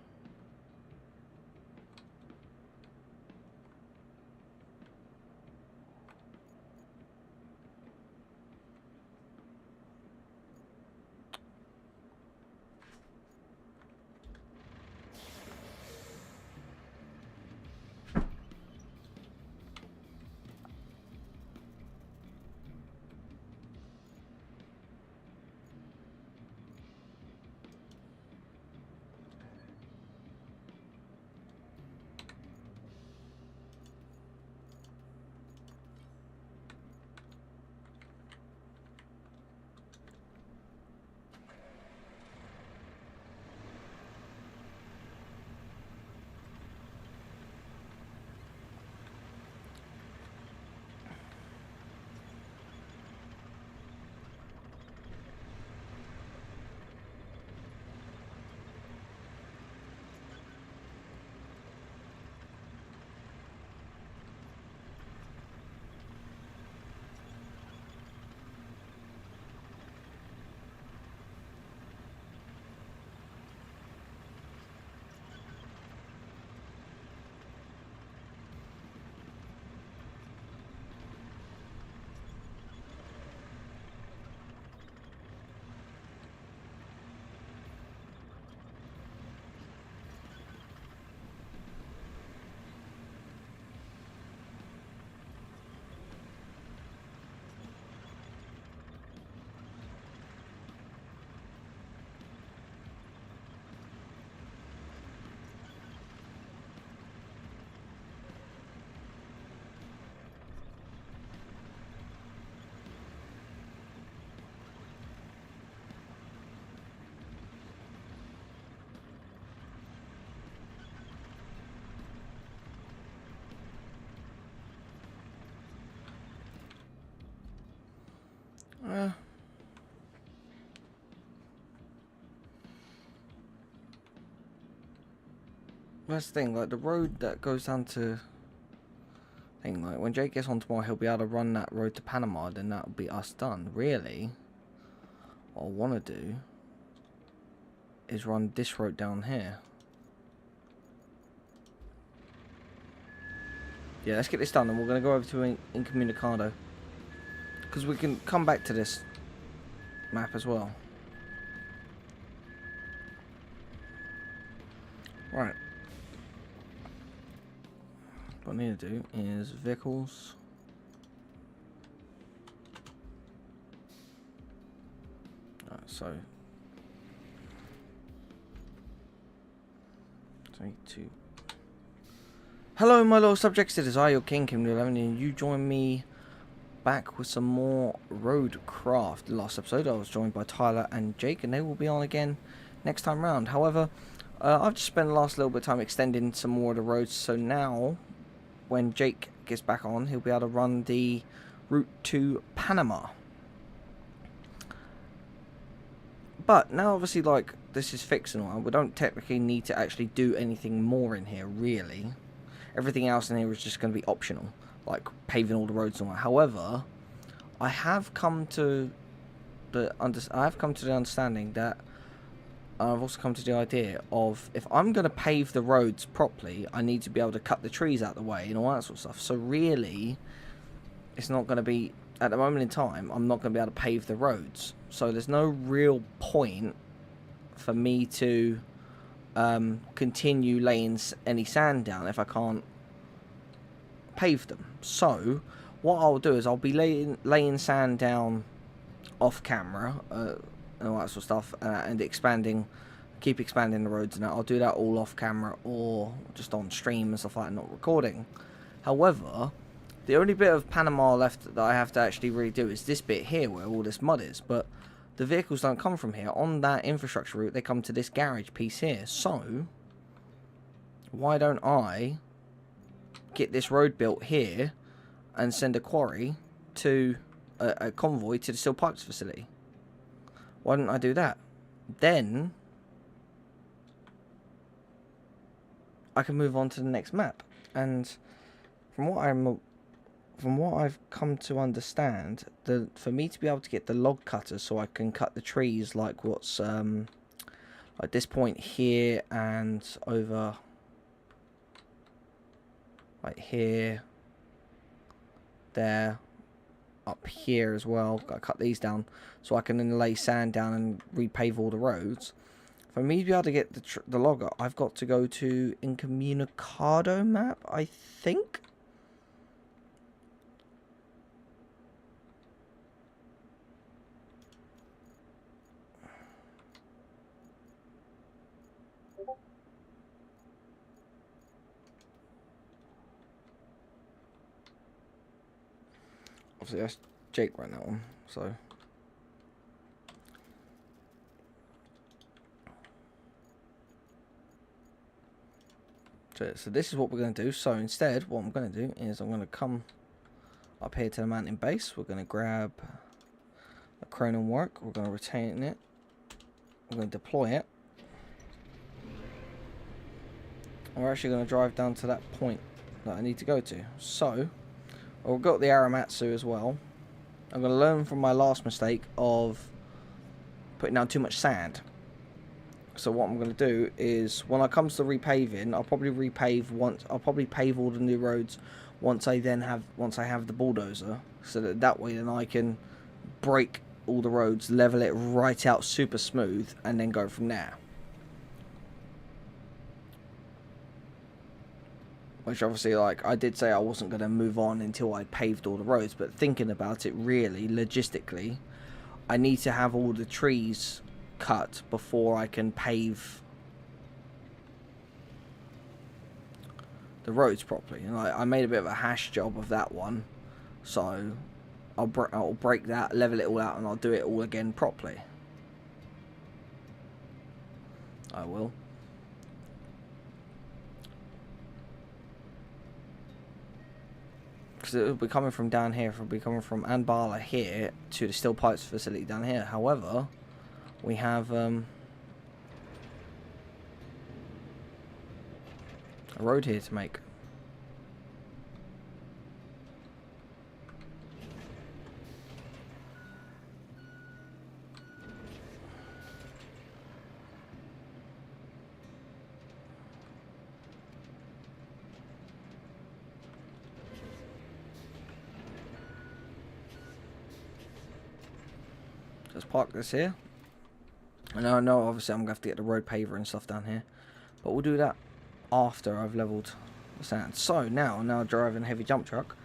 [SPEAKER 2] That's the thing, like the road that goes down to thing, like when Jake gets on tomorrow, he'll be able to run that road to Panama, then that'll be us done. Really, what I want to do is run this road down here. Yeah, let's get this done, and we're going to go over to Incommunicado, because we can come back to this map as well. Right. What I need to do is vehicles. Right, so 2. Hello, my little subjects. It is I, your Kingofdoom11, and you join me back with some more road craft. Last episode, I was joined by Tyler and Jake, and they will be on again next time round. However, I've just spent the last little bit of time extending some more of the roads, so now when Jake gets back on, he'll be able to run the route to Panama. But now, obviously, like, this is fixed and all, we don't technically need to actually do anything more in here, really. Everything else in here is just going to be optional, like paving all the roads and all that. However, I have come to the understanding that I've also come to the idea of, if I'm going to pave the roads properly, I need to be able to cut the trees out of the way and all that sort of stuff. So really, it's not going to be, at the moment in time, I'm not going to be able to pave the roads. So there's no real point for me to continue laying any sand down if I can't pave them. So what I'll do is I'll be laying sand down off camera, and all that sort of stuff, and keep expanding the roads, and I'll do that all off camera or just on stream and stuff like that, not recording. However, The only bit of Panama left that I have to actually redo is this bit here where all this mud is. But the vehicles don't come from here. On that infrastructure route, they come to this garage piece here. So, why don't I get this road built here and send a quarry to a convoy to the steel pipes facility? Why don't I do that? Then I can move on to the next map. And from what I've come to understand, for me to be able to get the log cutters so I can cut the trees like what's like this point here and over like here, there, up here as well. Gotta cut these down so I can then lay sand down and repave all the roads. For me to be able to get the logger, I've got to go to Incommunicado map, I think. Obviously, that's Jake right now, so. So this is what we're going to do. So instead, what I'm going to do is I'm going to come up here to the mountain base. We're going to grab a Cronin work. We're going to retain it. We're going to deploy it. And we're actually going to drive down to that point that I need to go to. So, we've got the Aramatsu as well. I'm going to learn from my last mistake of putting down too much sand. So what I'm going to do is, when I come to the repaving, I'll probably repave once. I'll probably pave all the new roads once I have the bulldozer, so that way then I can break all the roads, level it right out super smooth, and then go from there. Which obviously, like, I did say I wasn't going to move on until I paved all the roads, but thinking about it really, logistically, I need to have all the trees cut before I can pave the roads properly. And I made a bit of a hash job of that one, so I'll break that, level it all out, and I'll do it all again properly. I will. Because it will be coming from down here. It will be coming from Anbala here to the steel pipes facility down here. However, we have a road here to make. Let's park this here. And I know obviously I'm going to have to get the road paver and stuff down here, but we'll do that after I've leveled the sand. So I'm now driving a heavy jump truck,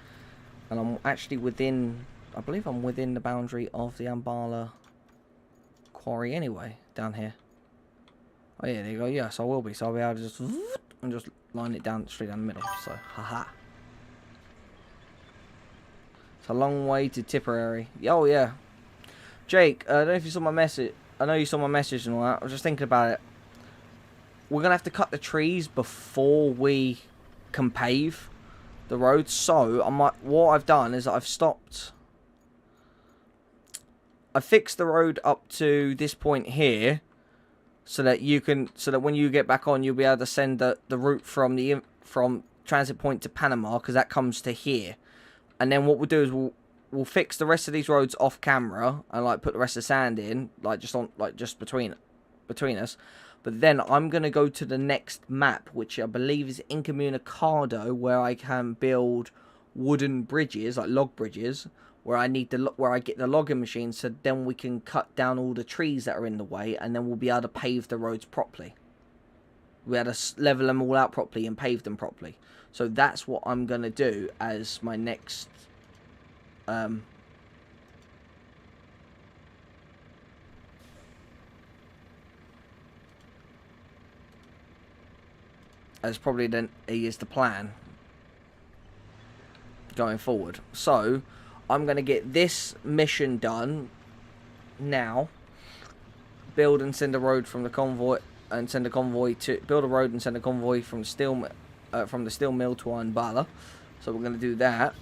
[SPEAKER 2] and I'm actually within, I believe I'm within the boundary of the Ambala quarry anyway, down here. Oh yeah, there you go. Yes, I will be. So I'll be able to just line it down straight down the middle. So haha. It's a long way to Tipperary. Oh yeah. Jake, I don't know if you saw my message. I know you saw my message and all that. I was just thinking about it. We're going to have to cut the trees before we can pave the road. So, what I've done is I've stopped. I fixed the road up to this point here, so that when you get back on, you'll be able to send the route from transit point to Panama, because that comes to here. And then what we'll do is we'll fix the rest of these roads off camera and like put the rest of the sand in, just between us. But then I'm gonna go to the next map, which I believe is Incommunicado, where I can build wooden bridges, like log bridges, where I get the logging machine, so then we can cut down all the trees that are in the way, and then we'll be able to pave the roads properly. We'll be able to level them all out properly and pave them properly. So that's what I'm gonna do as my next. As probably then is the plan. going forward. So I'm going to get this mission done now. Build and send a road from the convoy, and send a convoy to build a road and send a convoy from the steel mill to Anbala. So we're going to do that.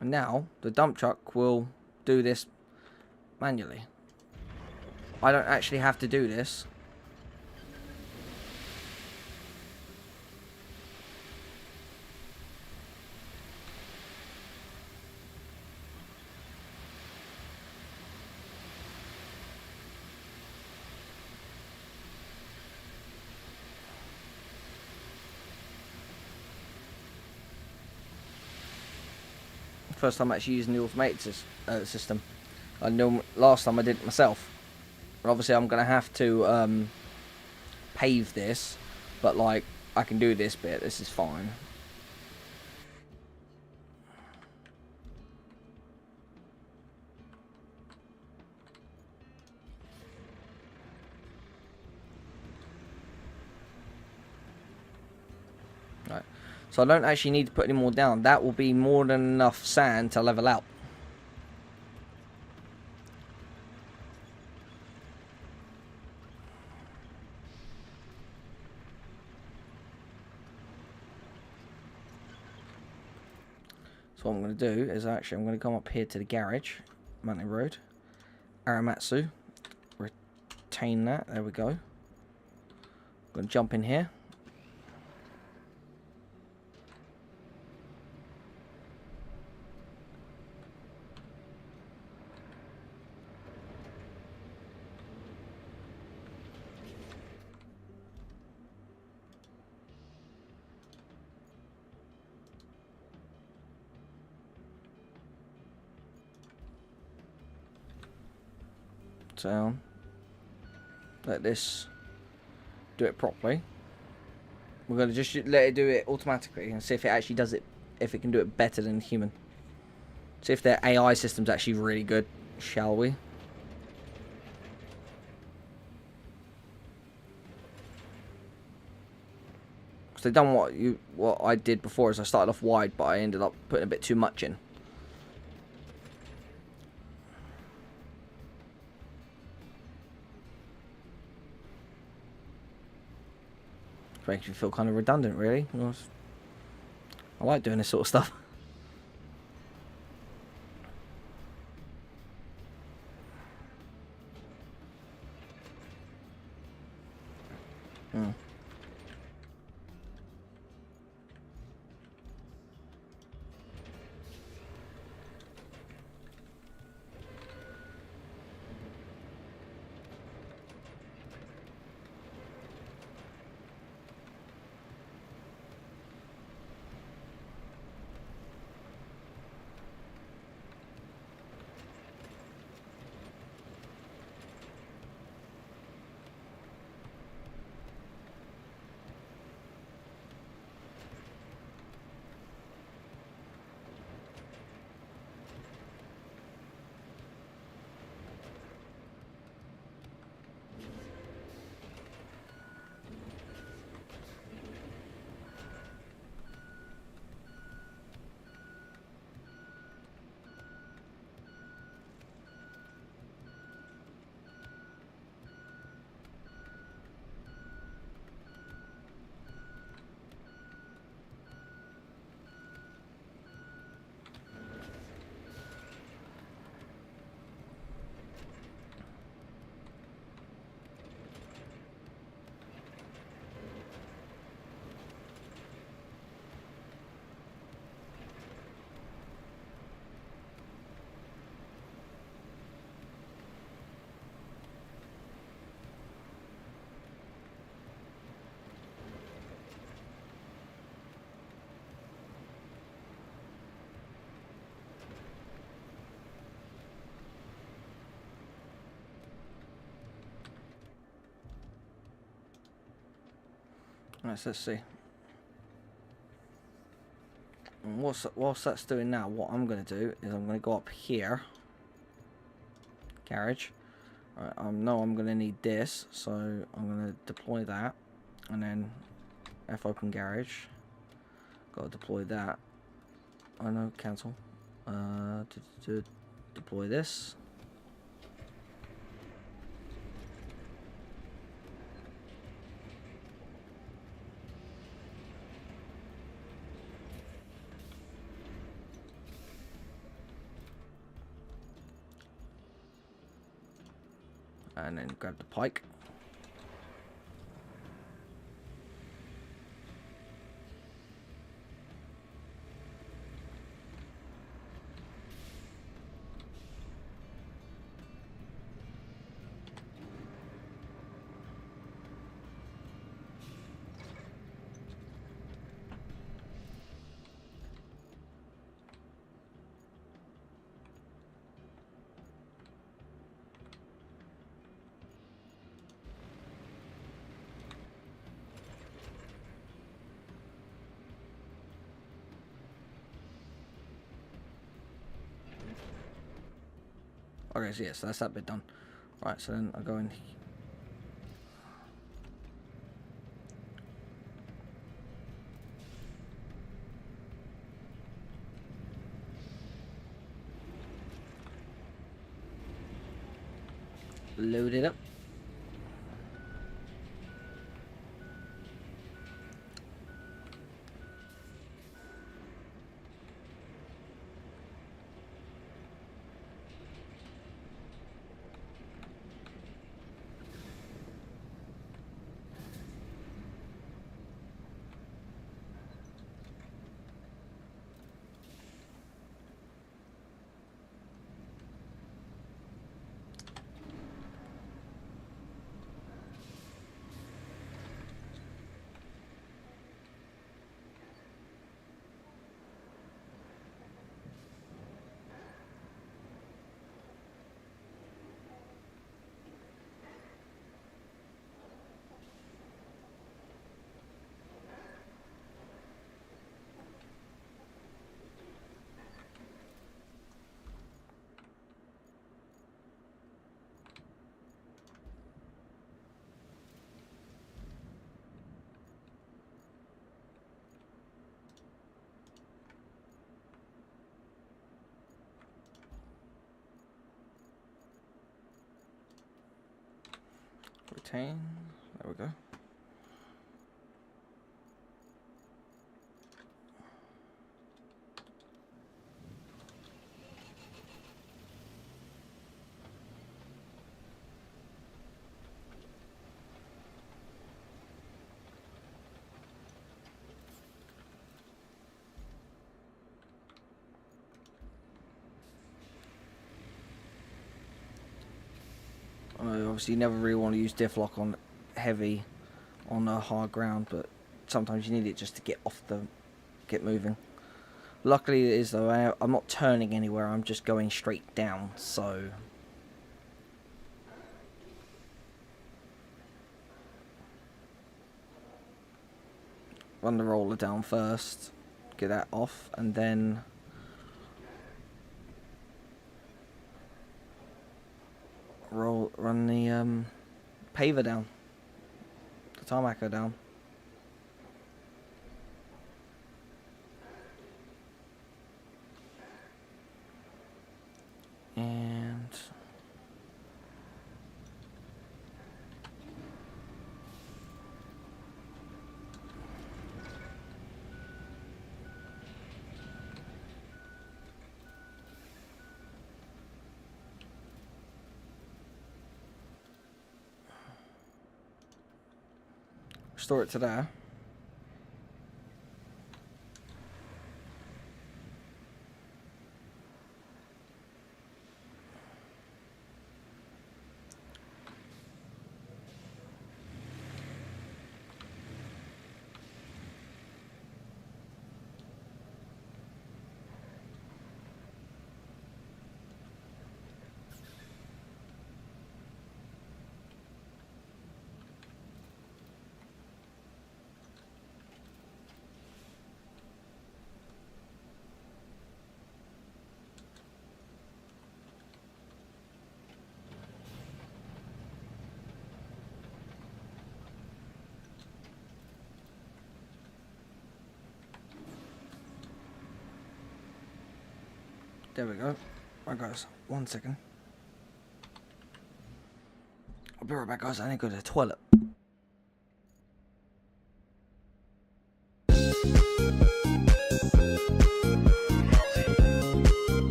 [SPEAKER 2] And now the dump truck will do this manually. I don't actually have to do this. First time actually using the automated system. I know last time I did it myself. But obviously I'm gonna have to pave this, but like I can do this bit. This is fine. Right. So I don't actually need to put any more down. That will be more than enough sand to level out. So what I'm going to do is actually I'm going to come up here to the garage, Mountain Road, Aramatsu, retain that, there we go. I'm going to jump in here. Down. Let this do it properly. We're going to just let it do it automatically and see if it actually does it, if it can do it better than human. See if their AI system's actually really good, shall we? Because they've done what I did before, is I started off wide, but I ended up putting a bit too much in. Makes me feel kind of redundant, really. I like doing this sort of stuff. Let's see. And whilst that's doing that, what I'm going to do is I'm going to go up here. Garage. Alright, I know I'm going to need this, so I'm going to deploy that. And then F open garage. Got to deploy that. Oh no, cancel. To deploy this. And then grab the pike. Okay, so yes, that's that bit done. Right, so then I go in. Load it up. Retain. There we go. I know obviously you never really want to use diff lock on heavy on a hard ground, but sometimes you need it just to get moving. Luckily it is though, I'm not turning anywhere, I'm just going straight down, so run the roller down first, get that off, and then run the paver down, the tarmacer down. And restore it to there. There we go. Right, guys. 1 second. I'll be right back, guys. I need to go to the toilet.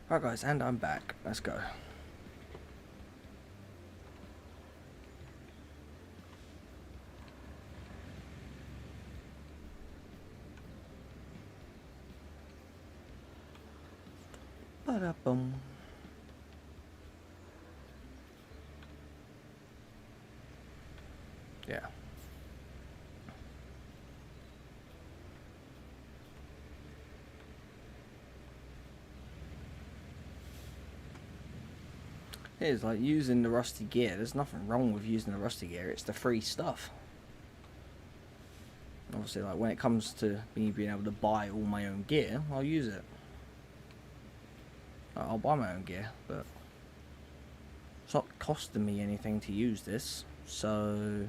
[SPEAKER 2] Right, guys, and I'm back. Let's go. Ba-da-bum. Yeah. It's like using the rusty gear. There's nothing wrong with using the rusty gear. It's the free stuff. Obviously, like when it comes to me being able to buy all my own gear, I'll use it. I'll buy my own gear, but it's not costing me anything to use this, so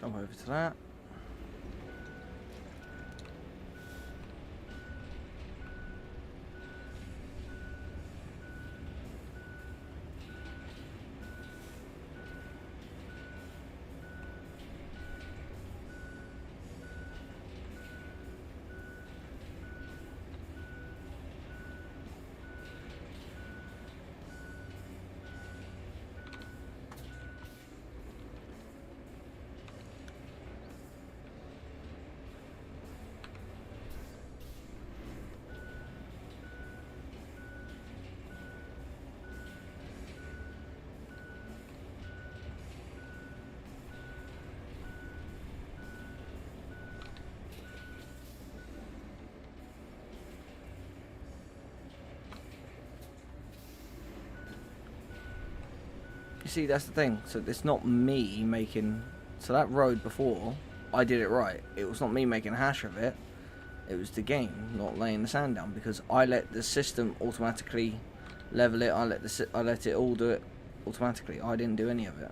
[SPEAKER 2] Jump over to that. You see, that's the thing. So it's not me making... So that road before, I did it right. It was not me making a hash of it. It was the game not laying the sand down, because I let the system automatically level it. I let it all do it automatically. I didn't do any of it.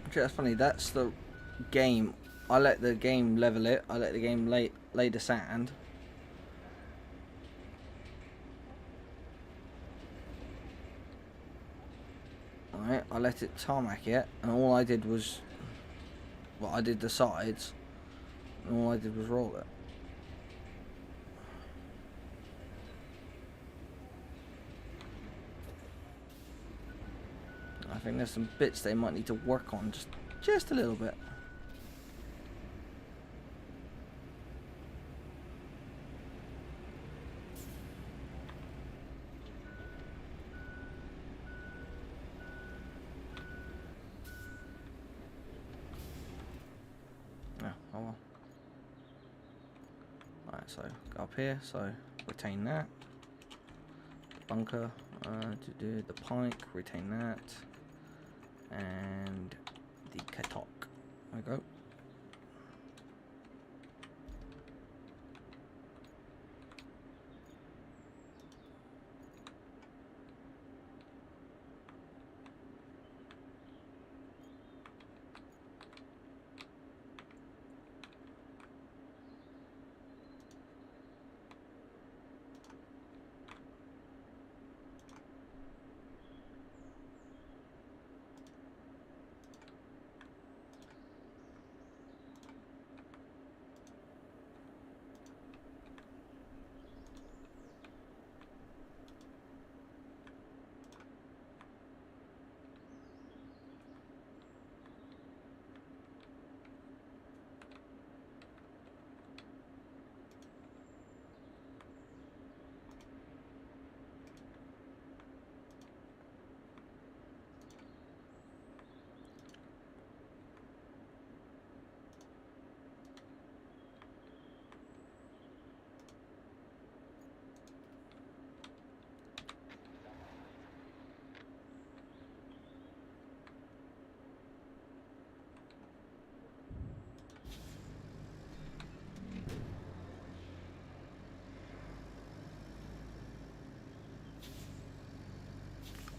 [SPEAKER 2] Actually, that's funny. That's the game. I let the game level it. I let the game lay the sand. Alright, I let it tarmac it, and all I did was... Well, I did the sides, and all I did was roll it. I think there's some bits they might need to work on just a little bit. Yeah, oh well. Alright, so go up here, so retain that. Bunker, to do the pike, retain that. And the katok. There we go.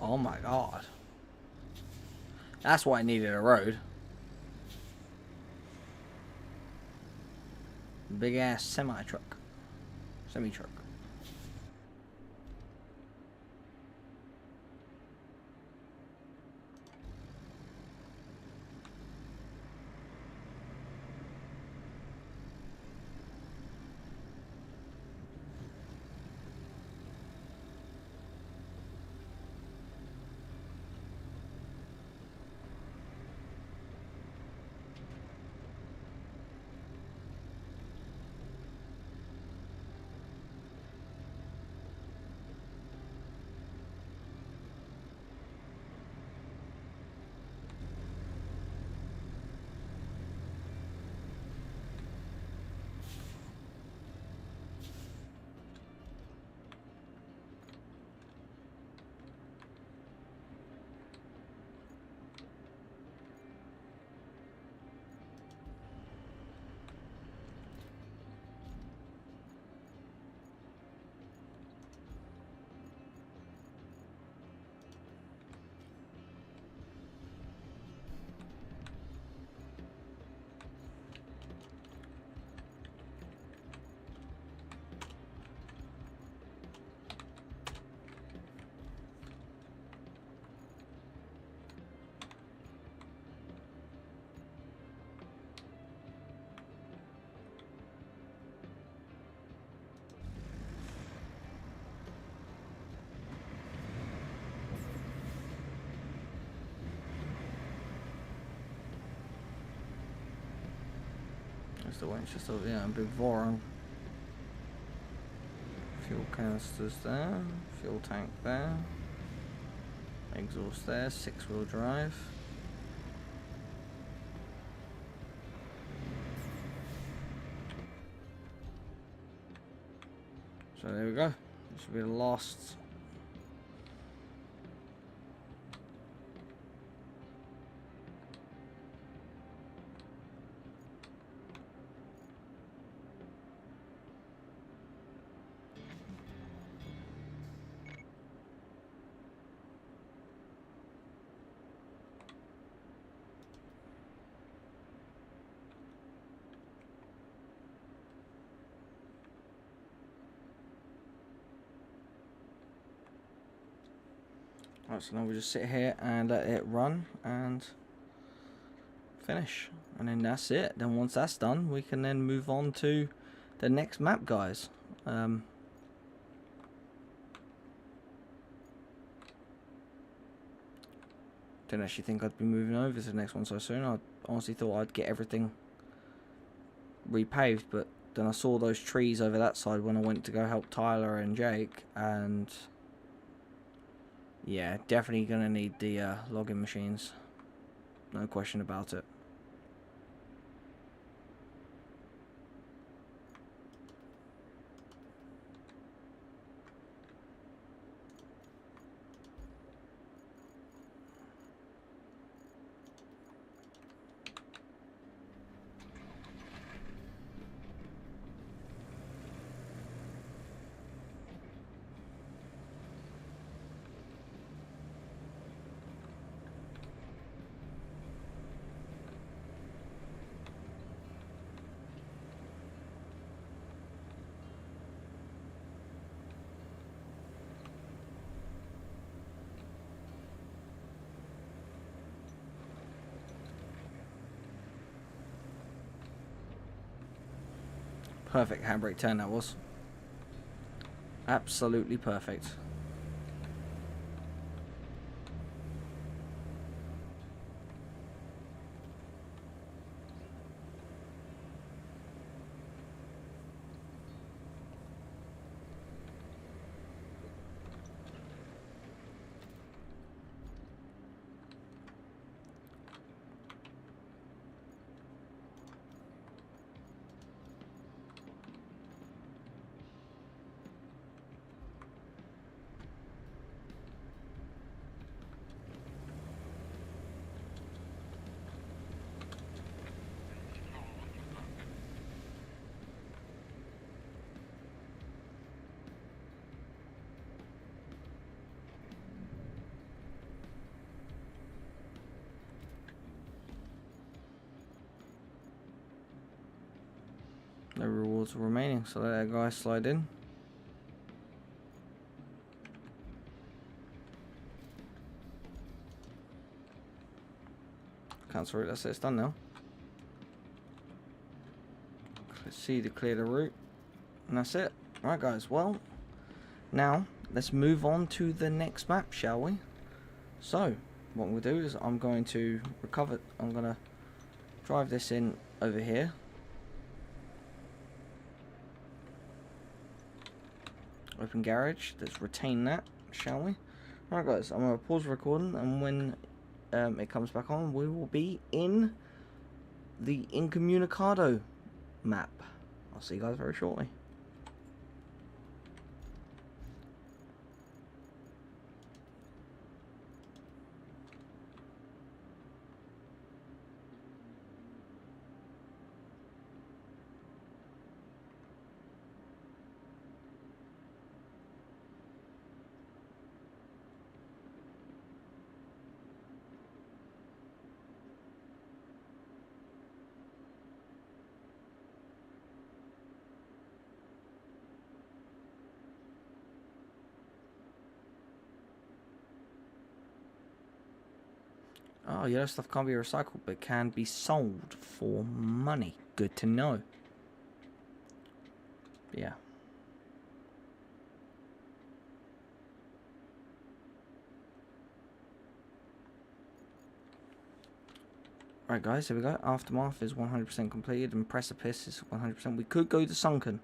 [SPEAKER 2] Oh my god. That's why I needed a road. Big ass semi-truck. Semi-truck. That's the winch, just over, yeah, a big Voron. Fuel canisters there, fuel tank there, exhaust there, 6-wheel drive. So there we go. This should be the last. Right, so now we just sit here and let it run and finish, and then that's it. Then once that's done, we can then move on to the next map, guys. Didn't actually think I'd be moving over to the next one so soon. I honestly thought I'd get everything repaved, but then I saw those trees over that side when I went to go help Tyler and Jake, and yeah, definitely gonna need the logging machines. No question about it. Perfect handbrake turn that was. Absolutely perfect. No rewards remaining, so let that guy slide in. Cancel it, that's it, it's done now. Let's see to clear the route. And that's it. Right guys, well, now let's move on to the next map, shall we? So, what we'll do is I'm going to recover, I'm going to drive this in over here. Open garage, let's retain that, shall we? Right guys, I'm going to pause recording, and when it comes back on, we will be in the Incommunicado map. I'll see you guys very shortly. Oh, yellow stuff can't be recycled, but can be sold for money. Good to know. Yeah. Right, guys, here we go. Aftermath is 100% completed, and Precipice is 100%. We could go to Sunken,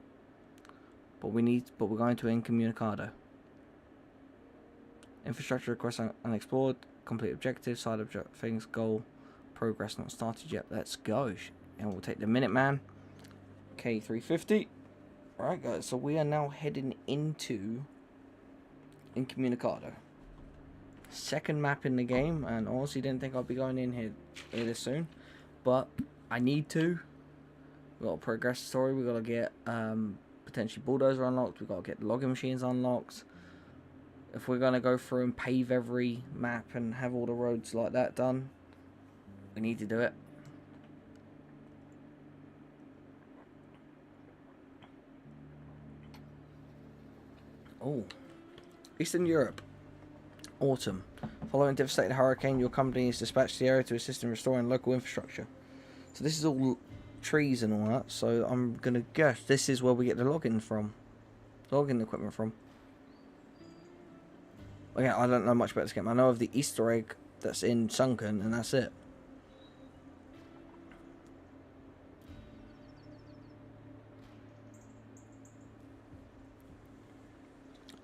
[SPEAKER 2] but we're going to Incommunicado. Infrastructure requests unexplored. Complete objective, side object things, goal, progress not started yet. Let's go. And we'll take the Minuteman K350. Alright guys, so we are now heading into Incommunicado. Second map in the game, and honestly didn't think I'd be going in here this soon. But I need to. We've got to progress the story, we've got to get potentially bulldozer unlocked, we've got to get the logging machines unlocked. If we're going to go through and pave every map and have all the roads like that done, we need to do it. Oh, Eastern Europe. Autumn. Following devastating hurricane, your company is dispatched to the area to assist in restoring local infrastructure. So this is all trees and all that, so I'm going to guess this is where we get the logging equipment from. Okay, I don't know much about this game. I know of the Easter egg that's in Sunken, and that's it.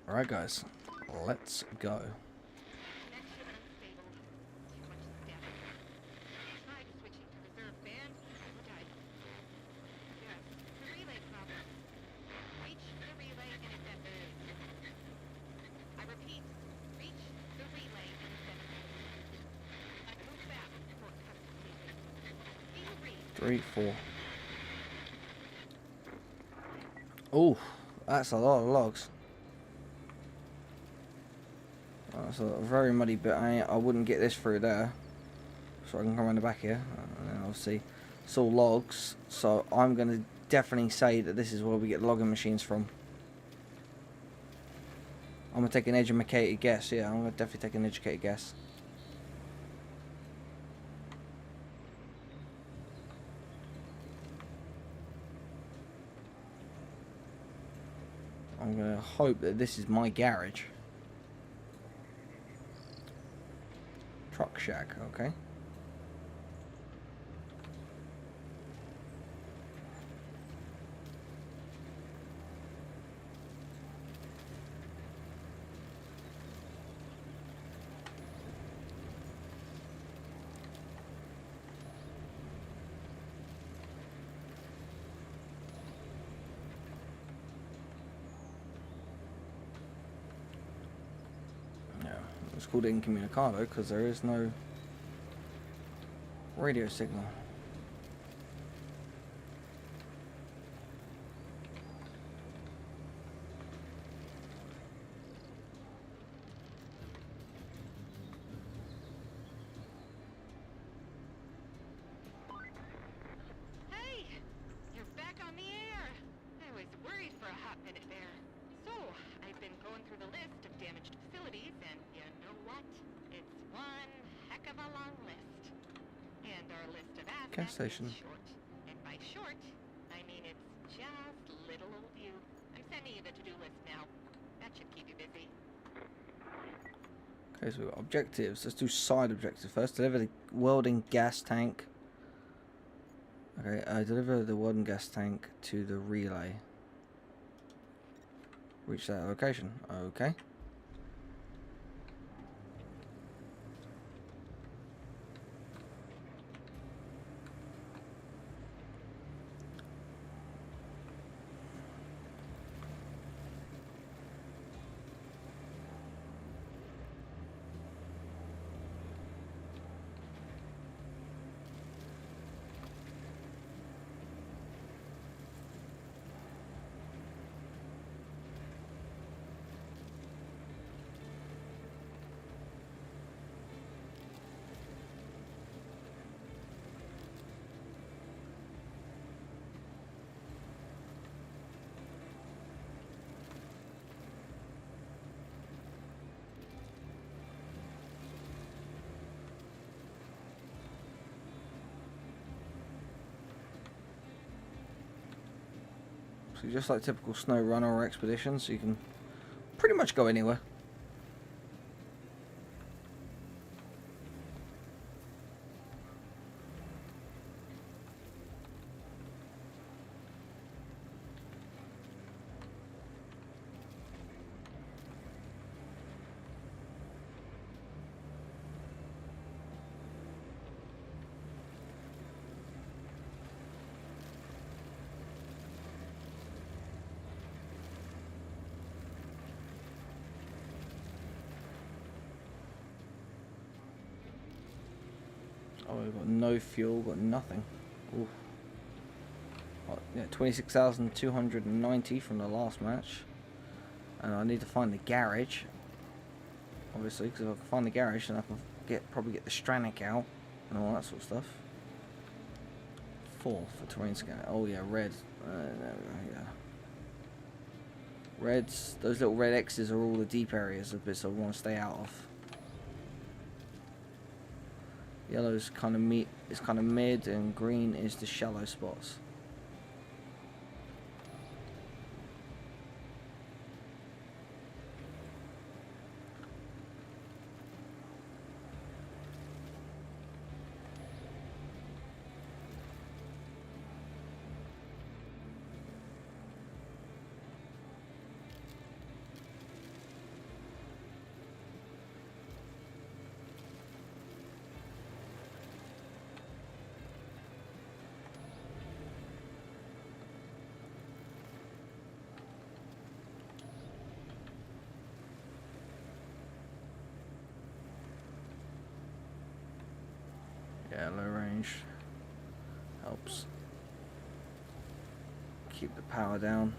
[SPEAKER 2] Alright guys, let's go. Three, four. Oh, that's a lot of logs. That's a very muddy bit. I wouldn't get this through there, so I can come around the back here, and then obviously it's all logs. So I'm going to definitely say that this is where we get the logging machines from. I'm going to take an educated guess. Yeah, I'm going to definitely take an educated guess. I'm going to hope that this is my garage. Truck shack, okay. It's called Incommunicado because there is no radio signal.
[SPEAKER 6] Hey, you're back on the air. list of assets
[SPEAKER 2] Gas station.
[SPEAKER 6] is short. And by short, I mean it's just little old you. I'm sending you the to-do list now. That should keep you busy.
[SPEAKER 2] Okay, so we've got objectives. Let's do side objectives first. Deliver the welding gas tank. Okay, deliver the welding gas tank to the relay. Reach that location. Okay. So just like typical snow runner or expedition, so you can pretty much go anywhere. Oh, we've got no fuel, got nothing. Oof. Oh, yeah, 26,290 from the last match. And I need to find the garage. Obviously, because if I can find the garage, then I can probably get the Stranic out and all that sort of stuff. 4 for terrain scanner. Oh yeah, red. There we go, yeah. Reds, those little red X's are all the deep areas of bits I want to stay out of. Yellow's kind of mid, and green is the shallow spots. Yeah, low range helps keep the power down.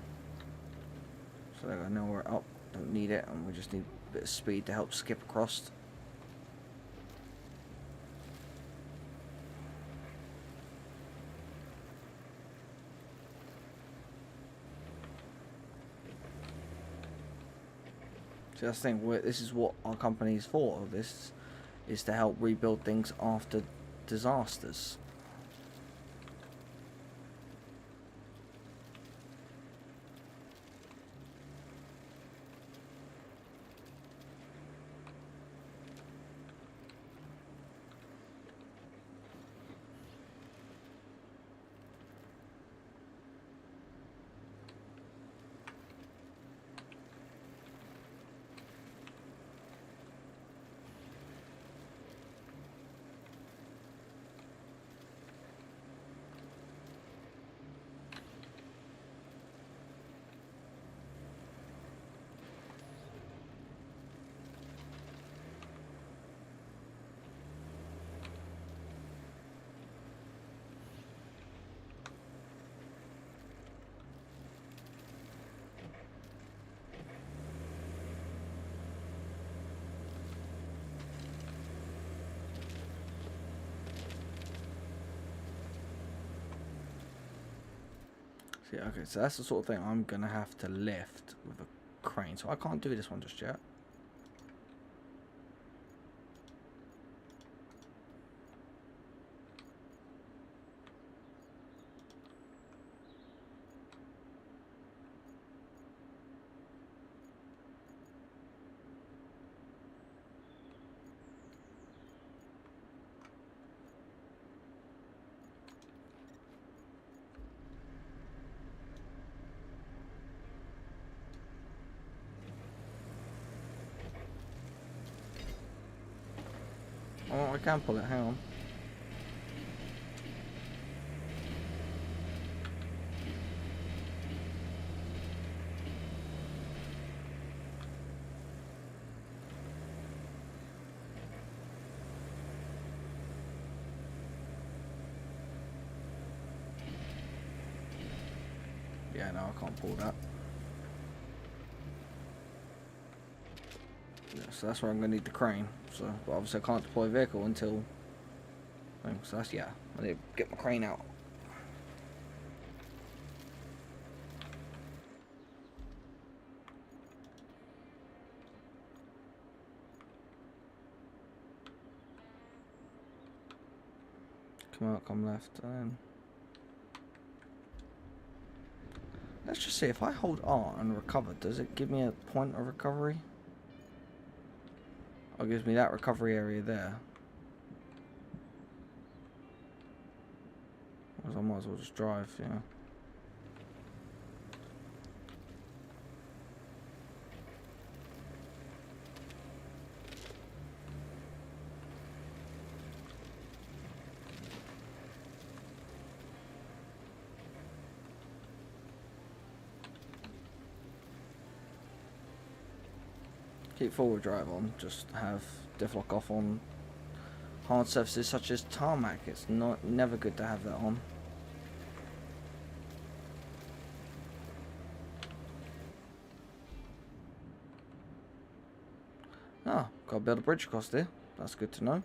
[SPEAKER 2] So I know we're up, don't need it, and we just need a bit of speed to help skip across. See, that's the thing, this is what our company is for. This is to help rebuild things after disasters. See, okay, so that's the sort of thing I'm gonna have to lift with a crane, so I can't do this one just yet. Oh, I can pull it. Hang on. Yeah, no, I can't pull that. Yeah, so that's where I'm going to need the crane. So, but obviously I can't deploy a vehicle until... So that's, yeah, I need to get my crane out. Come out, come left, and then... Let's just see, if I hold R and recover, does it give me a point of recovery? Or it gives me that recovery area there? Because I might as well just drive, yeah. Keep forward drive on, just have diff lock off on hard surfaces such as tarmac. It's never good to have that on. Ah, gotta build a bridge across there. That's good to know.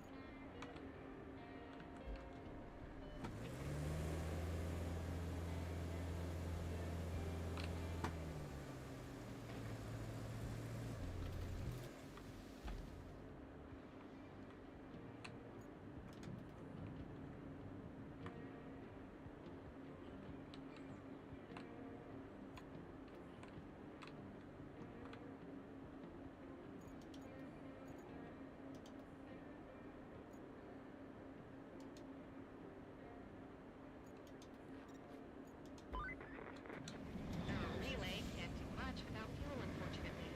[SPEAKER 6] Relay can't do much without fuel, unfortunately.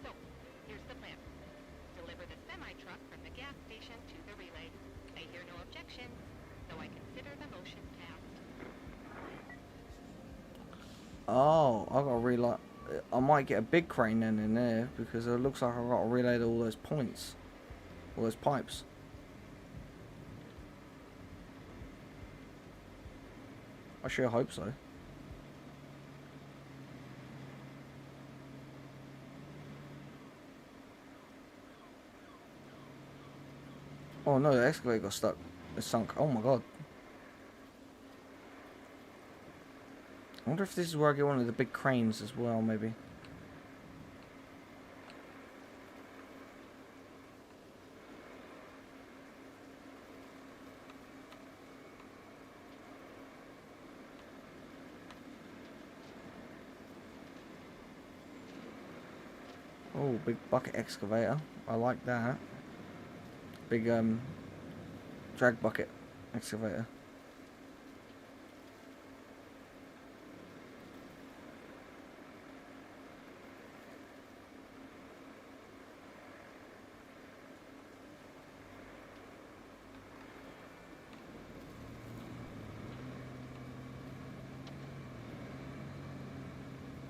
[SPEAKER 6] So, here's the plan. Deliver the semi-truck from the gas station to the relay. I hear no objection, so I consider the motion passed.
[SPEAKER 2] Oh, I gotta relay. I might get a big crane then in there because it looks like I gotta relay all those points, all those pipes. I sure hope so. Oh no, the excavator got stuck. It's sunk. Oh my god. I wonder if this is where I get one of the big cranes as well, maybe. Oh, big bucket excavator. I like that. Big drag bucket excavator.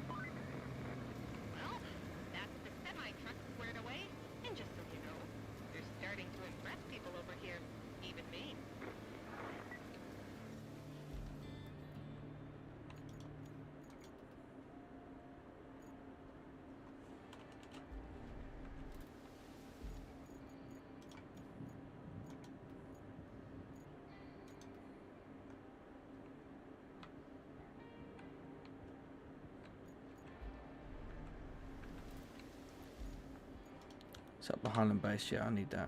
[SPEAKER 6] Well, that's the semi-truck squared away. And just so you know, you're starting to impress people over here, even me.
[SPEAKER 2] It's up behind the base, yeah, I need that.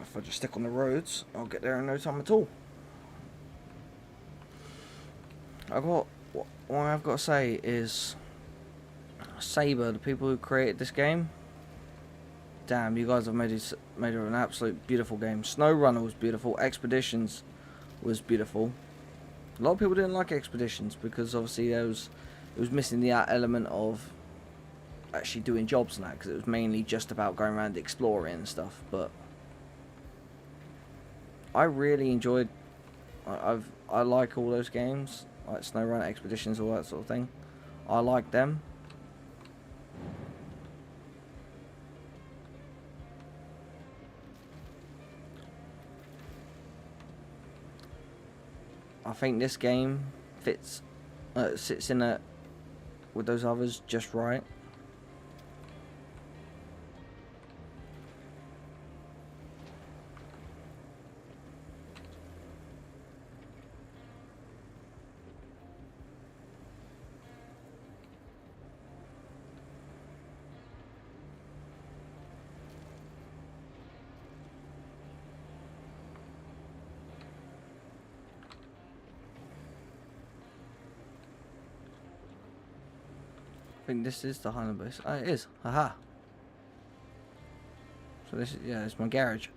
[SPEAKER 2] If I just stick on the roads, I'll get there in no time at all. what I've got to say is, Saber, the people who created this game, damn, you guys have made it an absolute beautiful game. SnowRunner was beautiful. Expeditions was beautiful. A lot of people didn't like Expeditions because obviously it was missing the element of actually doing jobs and that, because it was mainly just about going around exploring and stuff. But I really enjoyed. I like all those games, like SnowRunner, Expeditions, all that sort of thing. I like them. I think this game sits in it with those others just right. I think this is the Highland base. Oh, it is. Haha. So this is, yeah, it's my garage.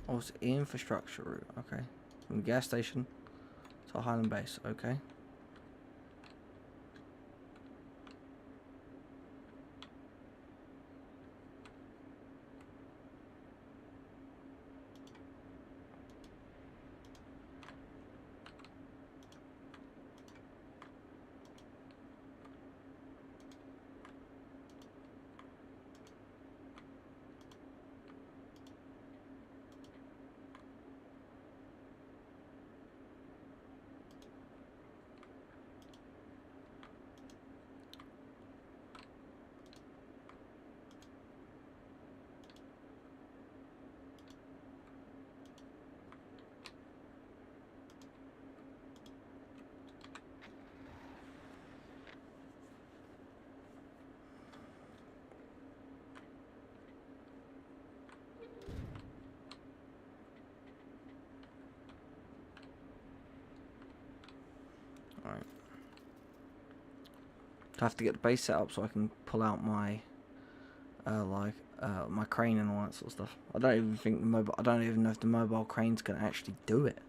[SPEAKER 2] Oh, it's infrastructure route. Okay. From the gas station to Highland base. Okay. Alright. I have to get the base set up so I can pull out my my crane and all that sort of stuff. I don't even know if the mobile crane's gonna actually do it.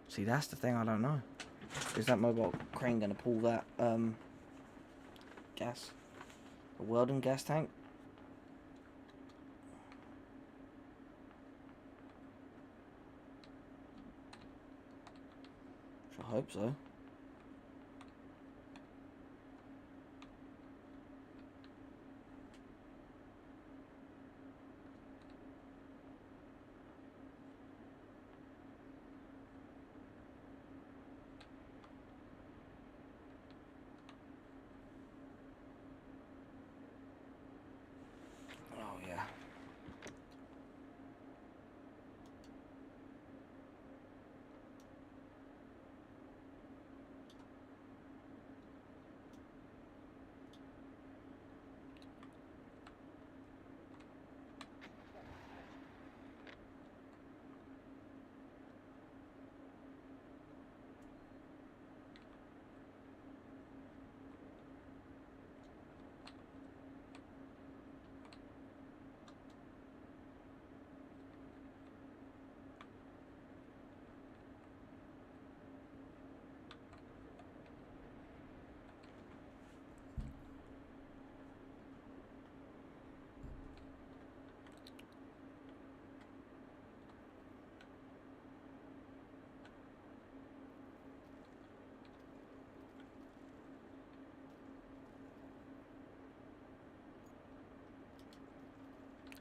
[SPEAKER 2] See, that's the thing I don't know. Is that mobile crane gonna pull that gas? A welding gas tank? I hope so. Oh yeah.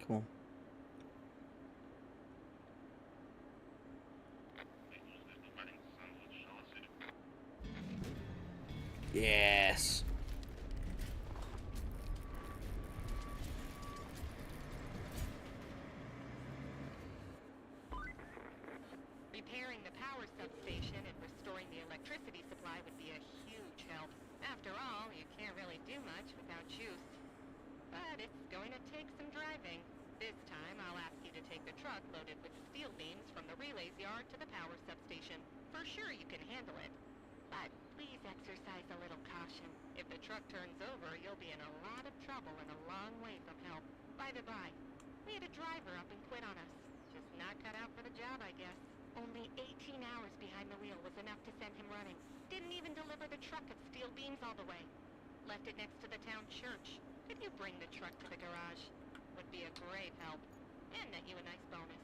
[SPEAKER 2] Come on. Yes.
[SPEAKER 6] Repairing the power substation and restoring the electricity supply would be a huge help. After all, you can't really do much without juice. But it's going to take some driving. This time, I'll ask you to take the truck loaded with steel beams from the relays yard to the power substation. For sure you can handle it. But please exercise a little caution. If the truck turns over, you'll be in a lot of trouble and a long way from help. By the by, we had a driver up and quit on us. Just not cut out for the job, I guess. Only 18 hours behind the wheel was enough to send him running. Didn't even deliver the truck of steel beams all the way. Left it next to the town church. Could you bring the truck to the garage? Would be a great help. And net you a nice bonus.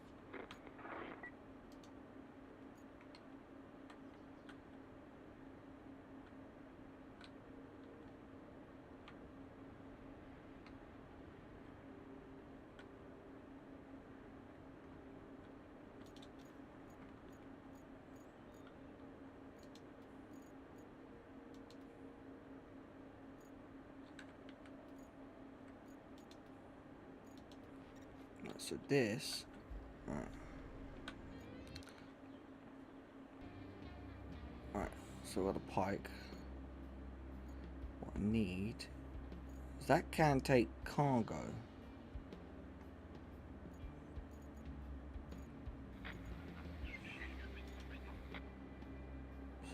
[SPEAKER 2] So this, right. Right, so I got a pike. What I need is that can take cargo.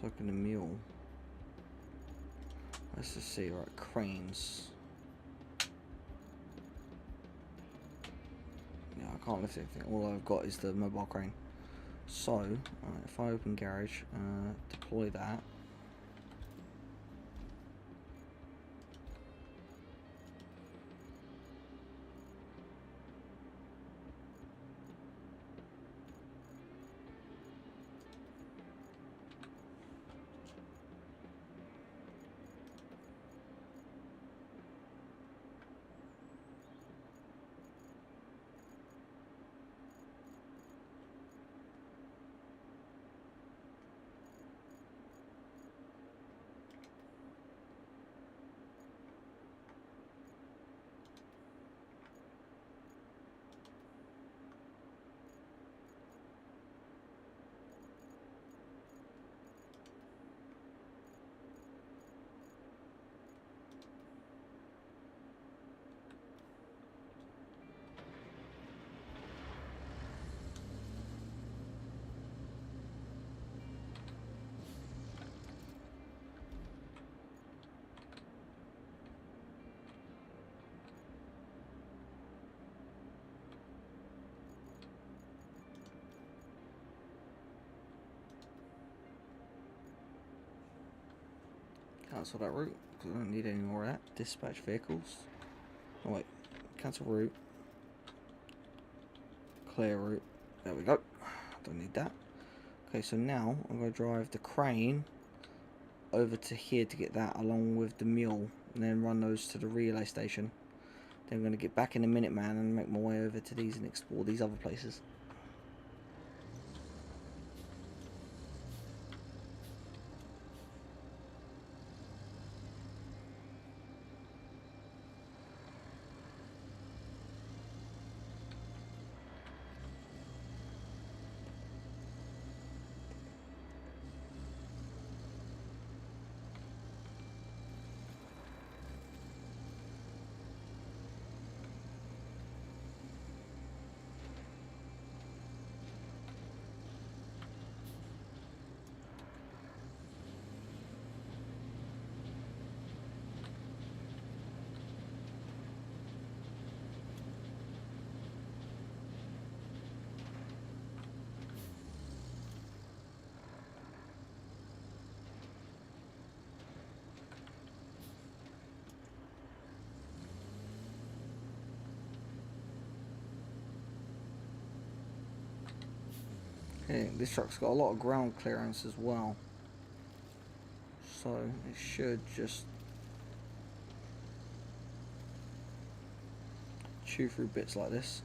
[SPEAKER 2] So can a mule. Let's just see, right, cranes. Yeah, I can't lift anything. All I've got is the mobile crane. So, right, if I open garage, deploy that. Cancel that route because I don't need any more of that. Dispatch vehicles. Oh wait, cancel route. Clear route. There we go. Don't need that. Okay, so now I'm going to drive the crane over to here to get that along with the mule and then run those to the relay station. Then I'm going to get back in the Minuteman and make my way over to these and explore these other places. Okay, this truck's got a lot of ground clearance as well, so it should just chew through bits like this.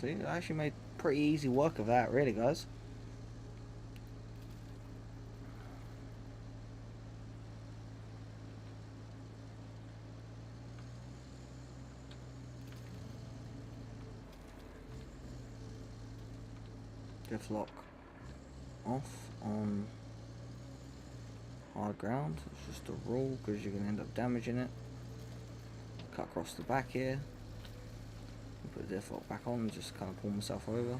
[SPEAKER 2] See, I actually made pretty easy work of that, really, guys. Diff lock off on hard ground. It's just a rule because you're going to end up damaging it. Cut across the back here. Put the diff lock back on and just kind of pull myself over.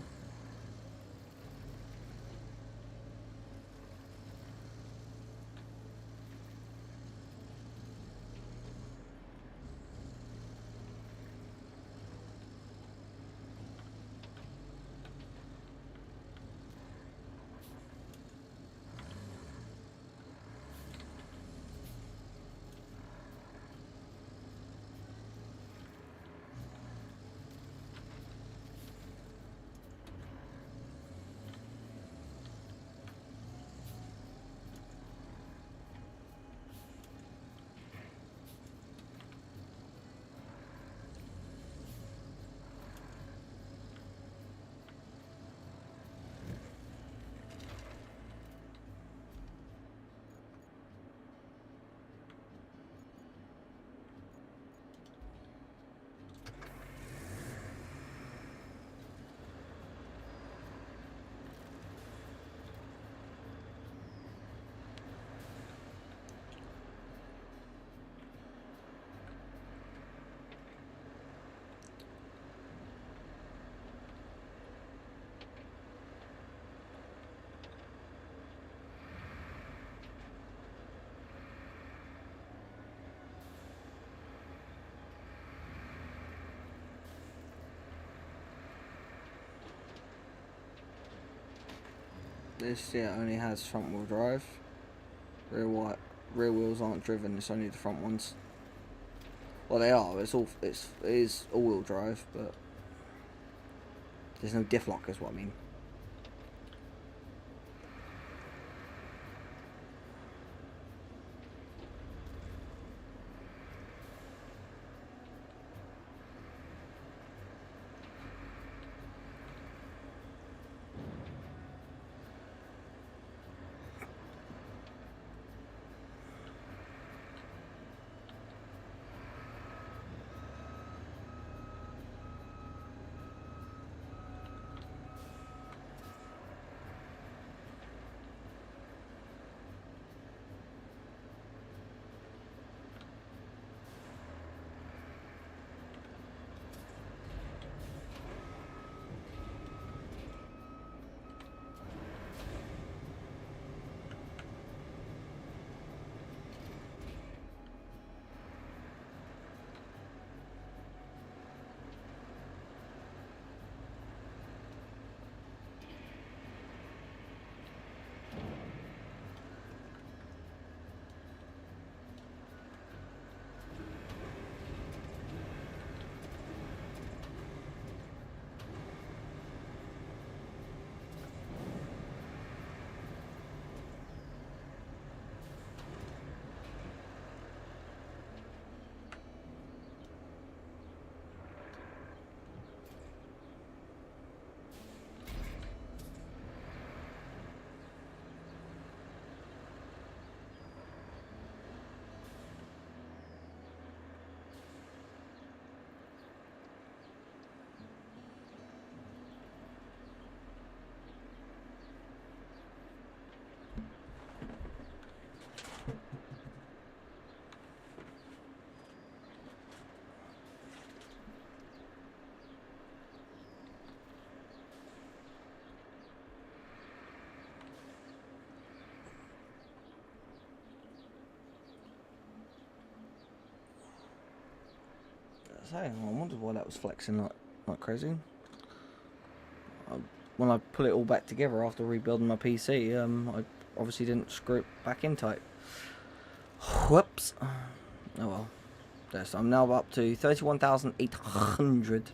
[SPEAKER 2] This only has front wheel drive. Rear wheels aren't driven. It's only the front ones. Well, they are. It is all wheel drive, but there's no diff lock, is what I mean. I wondered why that was flexing like crazy. When I put it all back together after rebuilding my PC, I obviously didn't screw it back in tight. Whoops. Oh well. Yes, I'm now up to 31,800.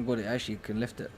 [SPEAKER 2] Oh god, it actually can lift it.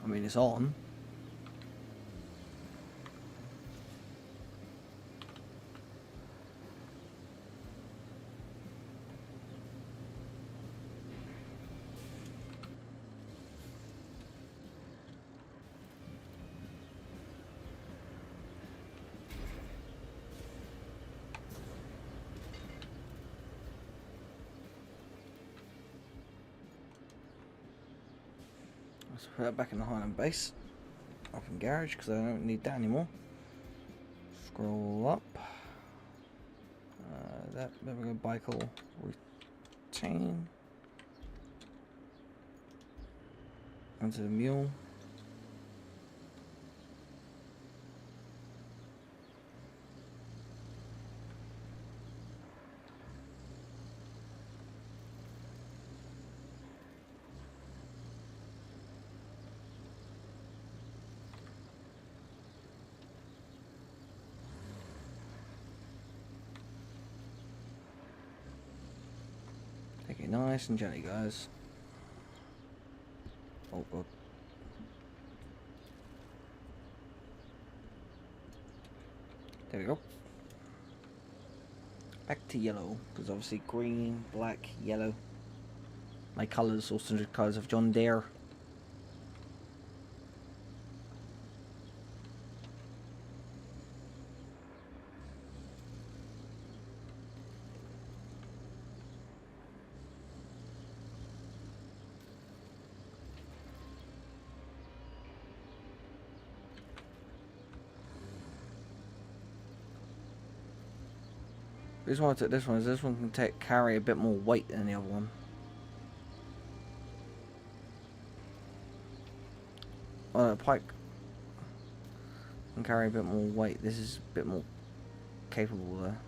[SPEAKER 2] I mean, it's on. Let's put that back in the Highland base. Up in garage because I don't need that anymore. Scroll up. There we go. Bicycle retain. Onto the mule. Take it nice and gently, guys. Oh god. There we go. Back to yellow, because obviously green, black, yellow. My colours, also the colours of John Deere. This one can carry a bit more weight than the other one. The pike can carry a bit more weight. This is a bit more capable there.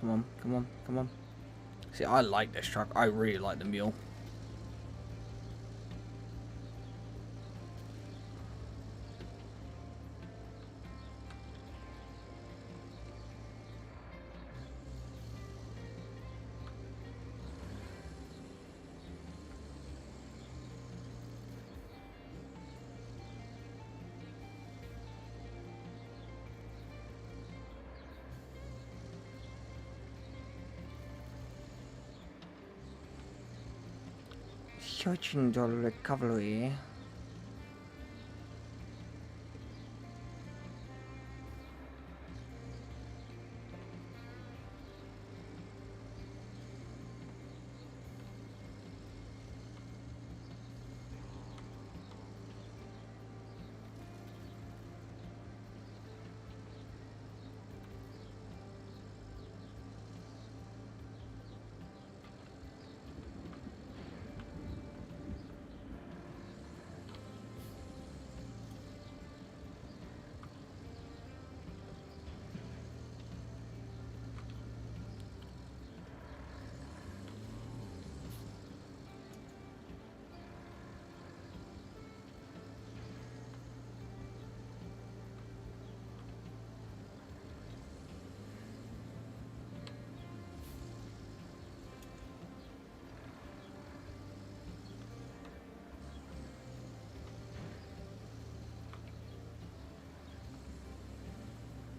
[SPEAKER 2] Come on, come on, come on. See, I like this truck. I really like the mule. $13 cavalry.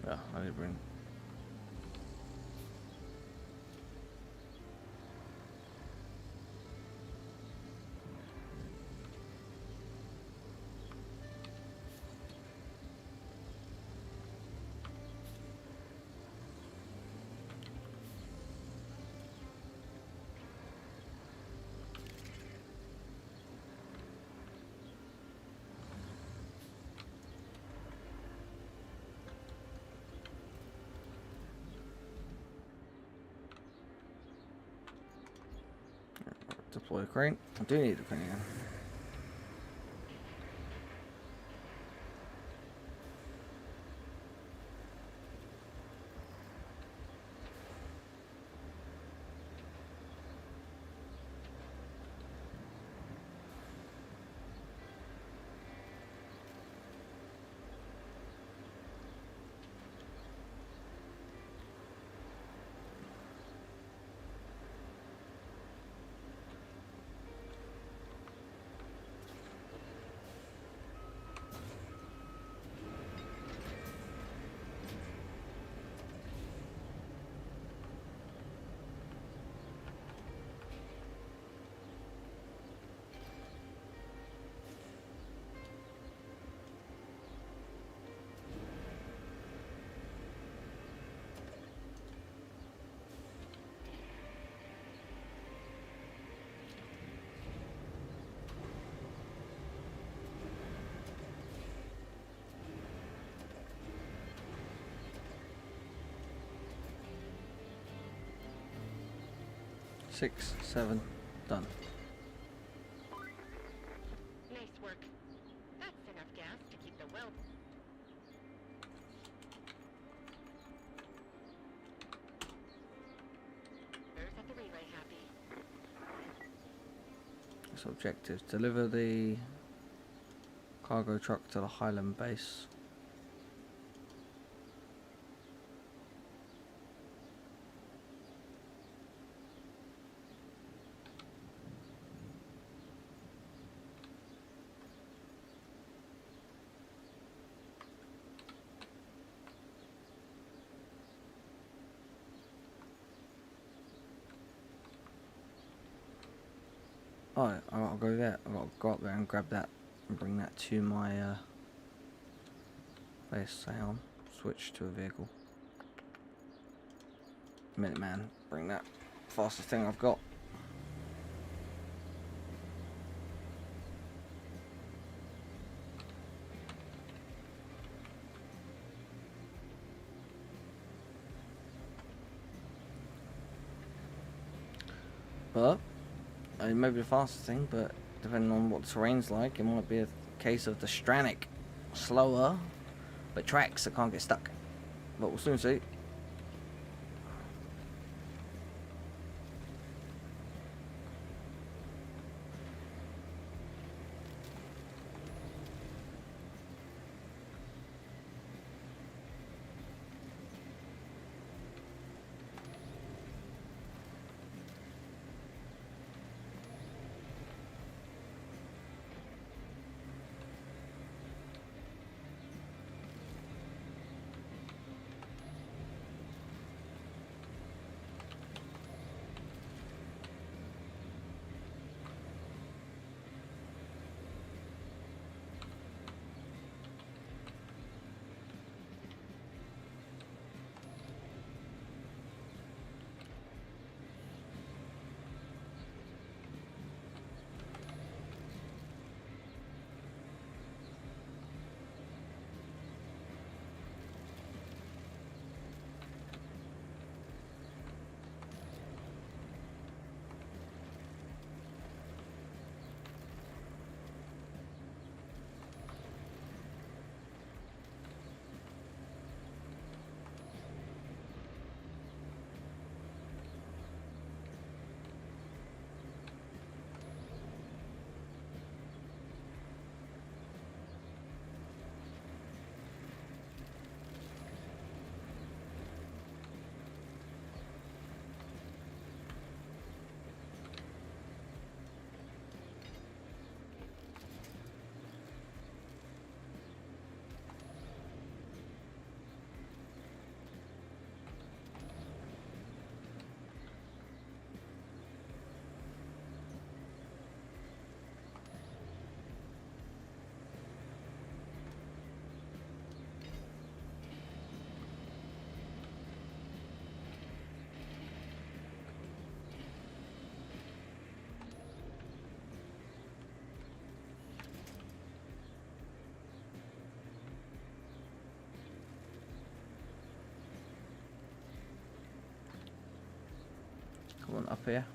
[SPEAKER 2] Oh, I did bring. Deploy crane. I do need a crane. Six, 7, done.
[SPEAKER 6] Nice work. That's enough gas to keep the weld. There's at the relay happy.
[SPEAKER 2] So objectives: deliver the cargo truck to the Highland base. Oh, I gotta go there. I gotta go up there and grab that and bring that to my base. Hang on. Switch to a vehicle. Minuteman, bring that. Fastest thing I've got. But it may be the fastest thing, but depending on what the terrain's like, it might be a case of the Stranic slower, but tracks that can't get stuck. But we'll soon see. Come on, up here.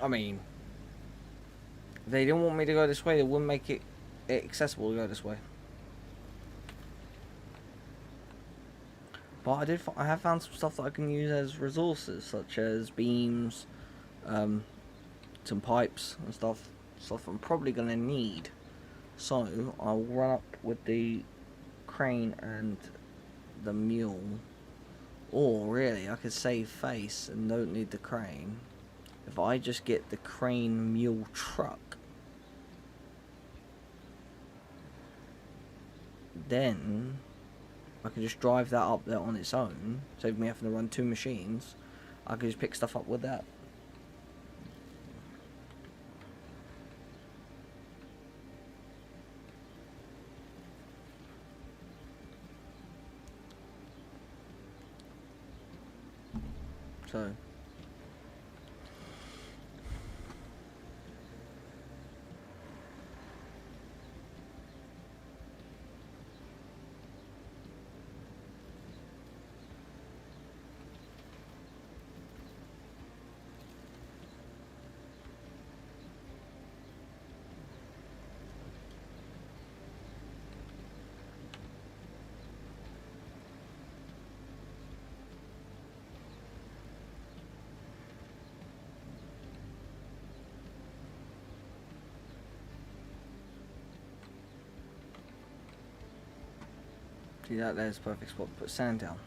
[SPEAKER 2] I mean, if they didn't want me to go this way, they wouldn't make it accessible to go this way. But I have found some stuff that I can use as resources, such as beams, some pipes and stuff I'm probably gonna need. So I'll run up with the crane and the mule, or really I could save face and don't need the crane if I just get the crane mule truck. Then I can just drive that up there on its own, save me having to run two machines. I can just pick stuff up with that. So See that? There's a perfect spot to put sand down.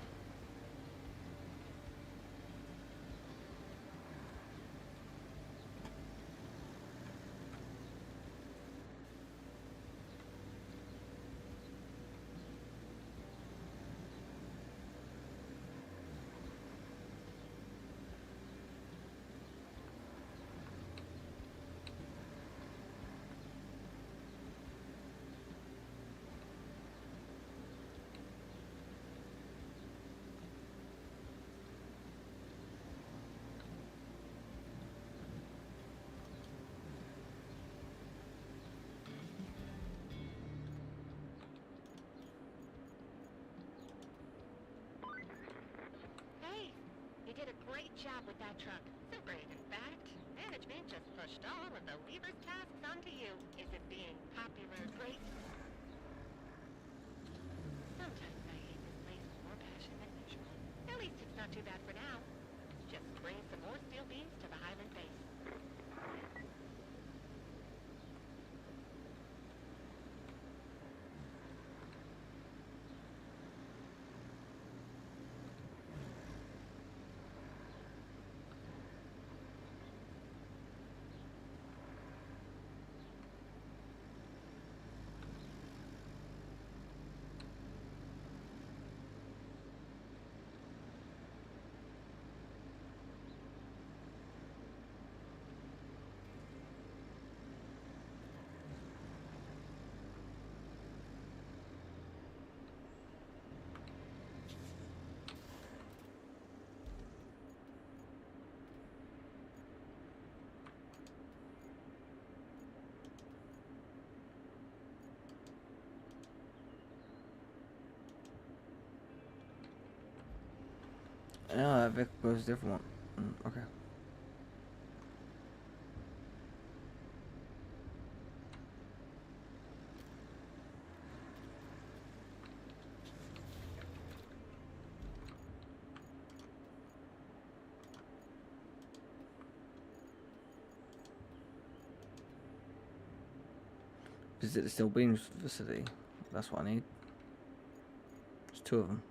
[SPEAKER 6] Hey, you did a great job with that truck. So great, in fact. Management just pushed all of the weaver's tasks onto you. Is it being popular great? Sometimes I hate this place with more passion than usual. At least it's not too bad for now. Just bring some more steel beams to the Highland base.
[SPEAKER 2] Yeah, that vehicle goes a different one. Okay. Visit the steel beams facility. That's what I need. There's 2 of them.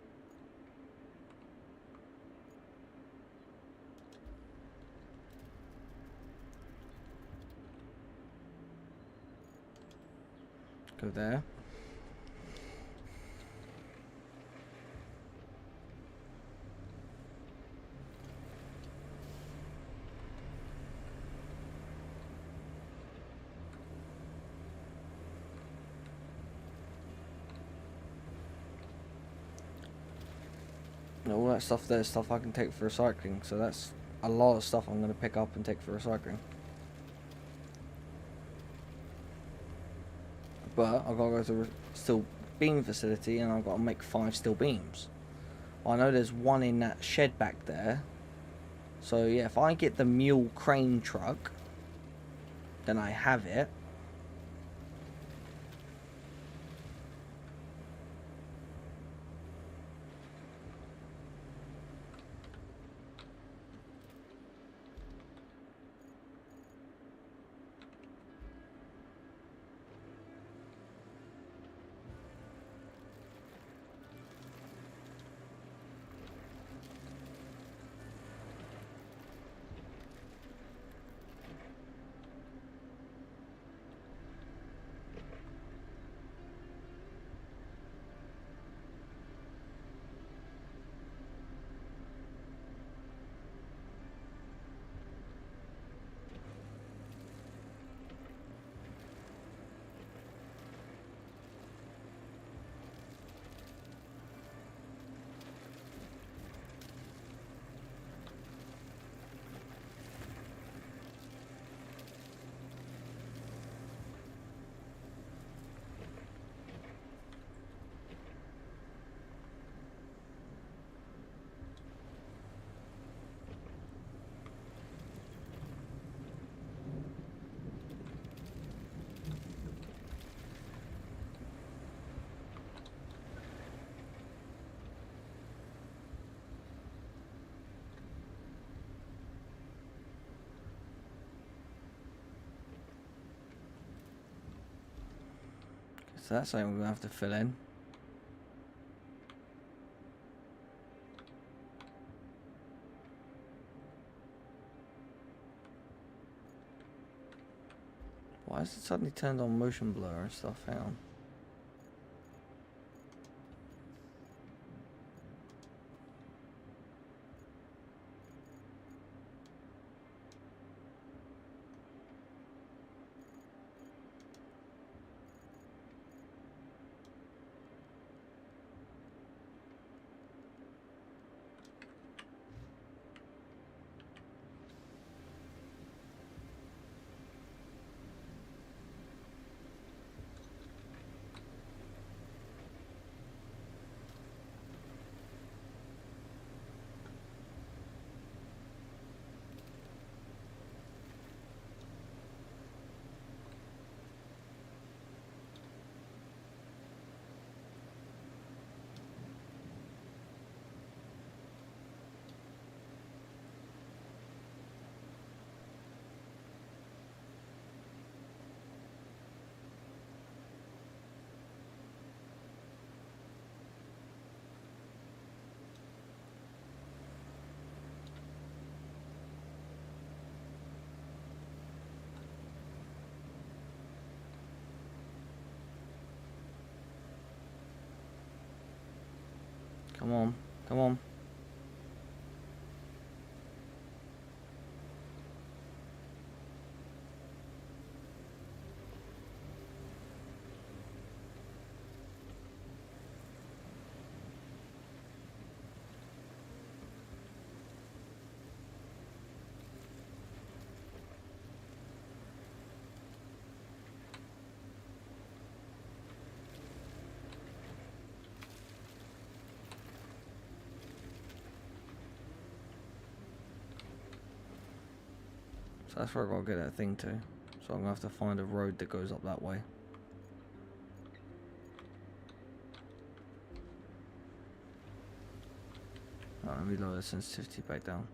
[SPEAKER 2] Go there. And all that stuff there's stuff I can take for recycling, so that's a lot of stuff I'm going to pick up and take for recycling. But I've got to go to the steel beam facility and I've got to make 5 steel beams. I know there's one in that shed back there. So yeah, if I get the mule crane truck, then I have it. So that's something we're going to have to fill in. Why is it suddenly turned on motion blur and stuff? Hang on. Come on, come on. So that's where I gotta get that thing to. So I'm gonna have to find a road that goes up that way. Alright, let me lower the sensitivity back down.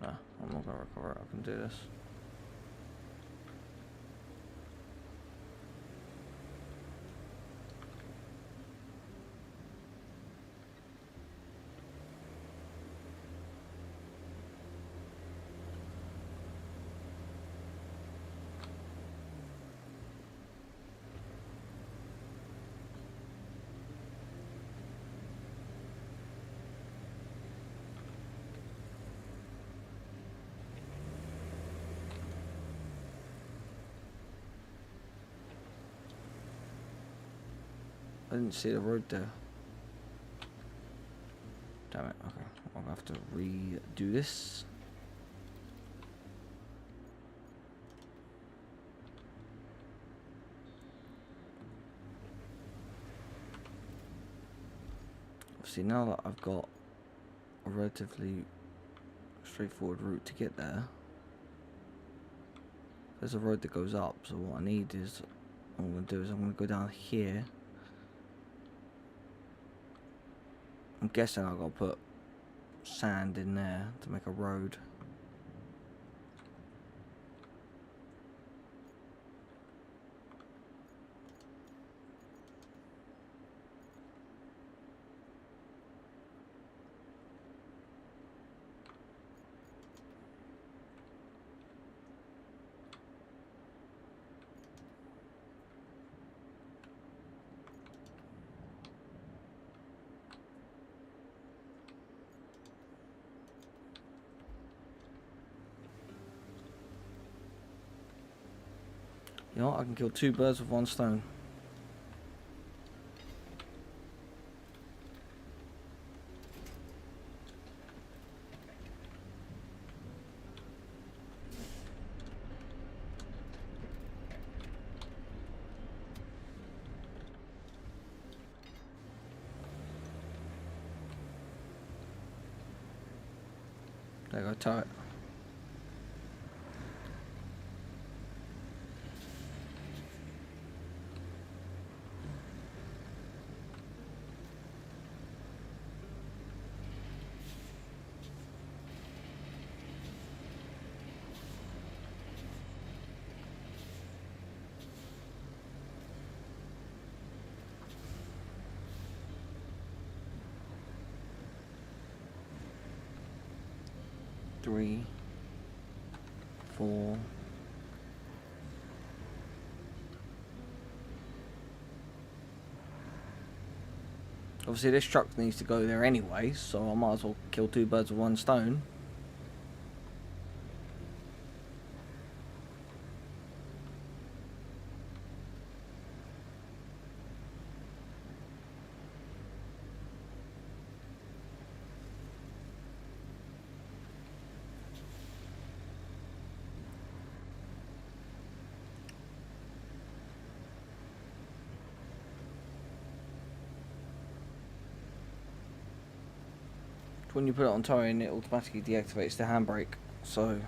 [SPEAKER 2] No, I'm not gonna recover it. I can do this. I didn't see the road there. Damn it, okay. I'm gonna have to redo this. See, now that I've got a relatively straightforward route to get there, there's a road that goes up, so what I need is, what I'm going to do is I'm going to go down here. I'm guessing I've got to put sand in there to make a road. You know what? I can kill 2 birds with 1 stone. There you go, turret. Three, 4. Obviously this truck needs to go there anyway, so I might as well kill 2 birds with 1 stone. When you put it on towing, it automatically deactivates the handbrake, so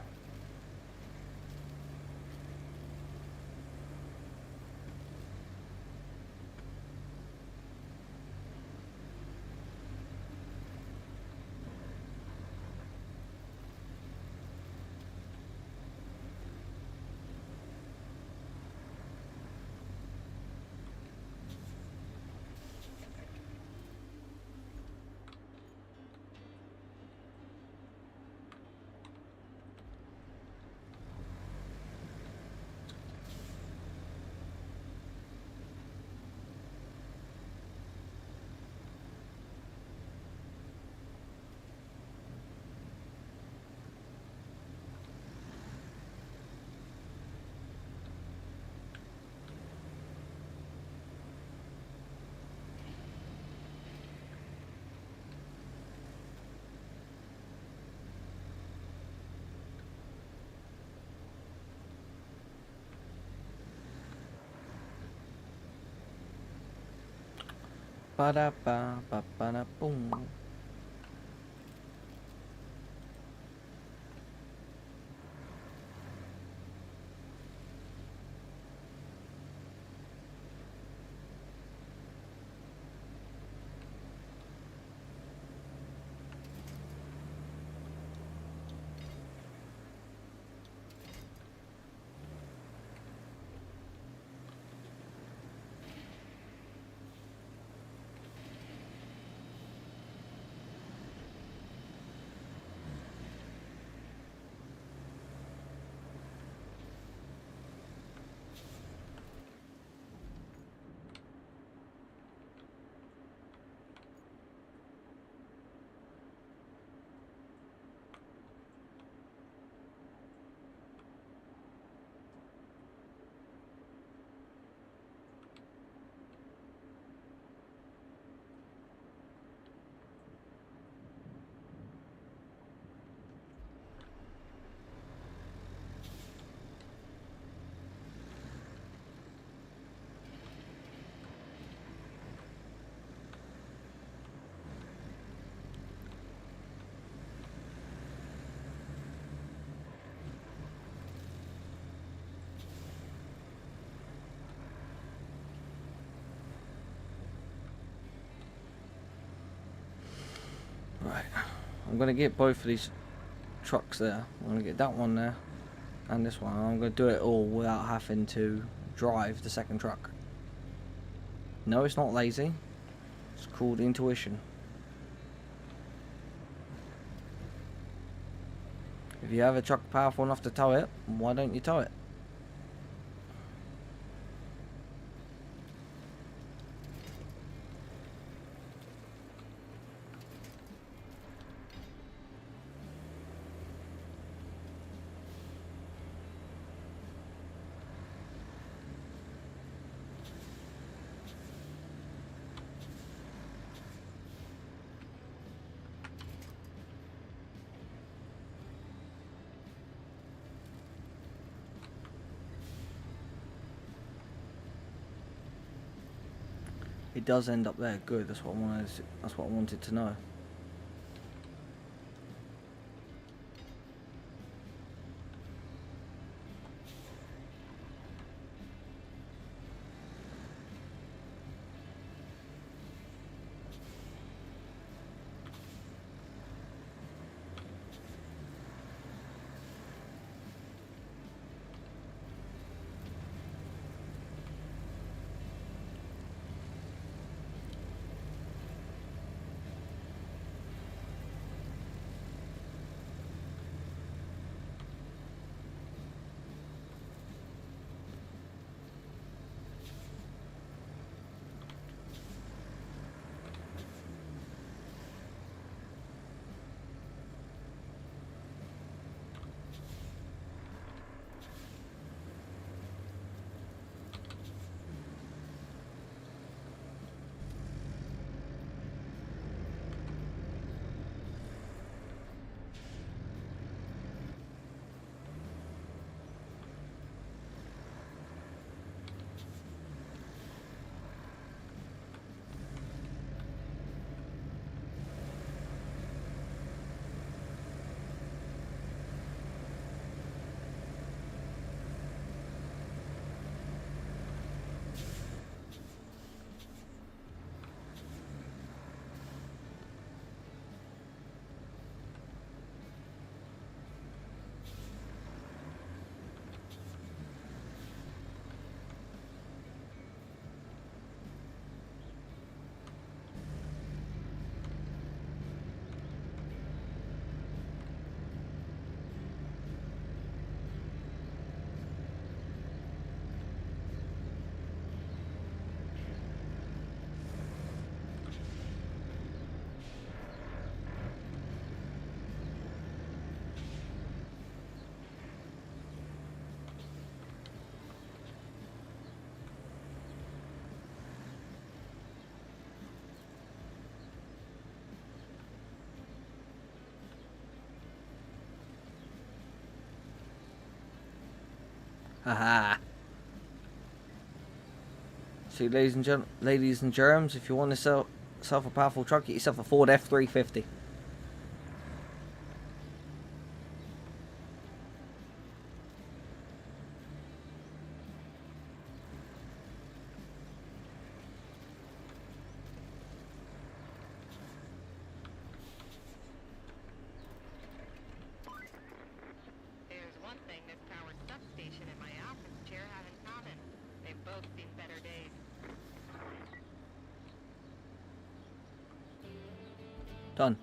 [SPEAKER 2] ba-da-ba-ba-ba-da-boom. Right, I'm gonna get both of these trucks there. I'm gonna get that one there and this one. I'm gonna do it all without having to drive the second truck. No, it's not lazy. It's called intuition. If you have a truck powerful enough to tow it, why don't you tow it? It does end up there. Good. That's what I wanted. That's what I wanted to know. Haha. See, ladies and germs, if you want yourself a powerful truck, get yourself a Ford F-350.
[SPEAKER 6] There's one thing this powered substation and my office chair have in common. They've both seen better days.
[SPEAKER 2] Done.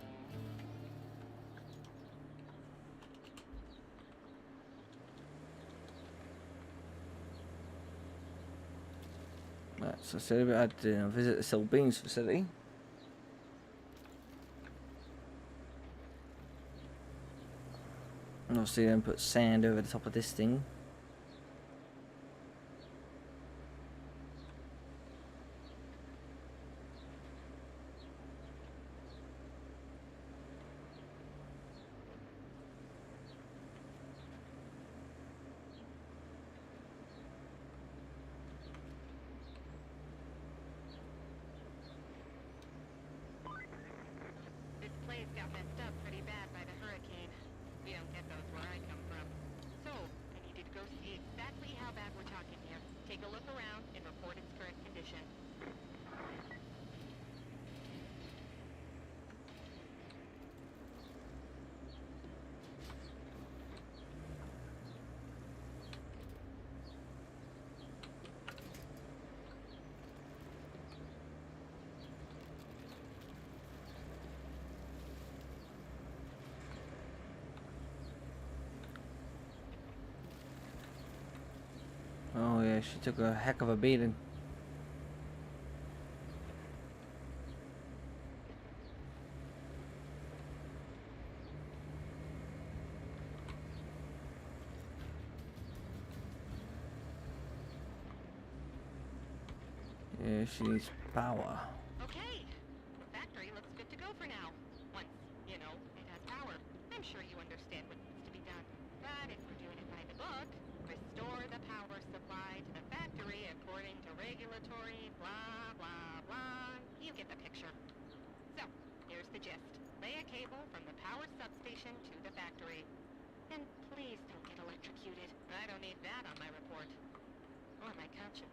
[SPEAKER 2] Right, so I said I had to visit the Sell Beans facility. And obviously then put sand over the top of this thing.
[SPEAKER 6] This place got messed up pretty bad by the hurricane. We don't get those where I come from. So, I needed to go see exactly how bad we're talking here. Take a look around and report its current condition.
[SPEAKER 2] Oh yeah, she took a heck of a beating. Yeah, she needs power.
[SPEAKER 6] Okay. The factory looks good to go for now. Once, you know, it has power. I'm sure you understand what needs to be done. But if we're doing it by the book, restore the power supply to the factory according to regulatory blah blah blah. cable from the power substation to the factory. And please don't get electrocuted. I don't need that on my report. Or my conscience.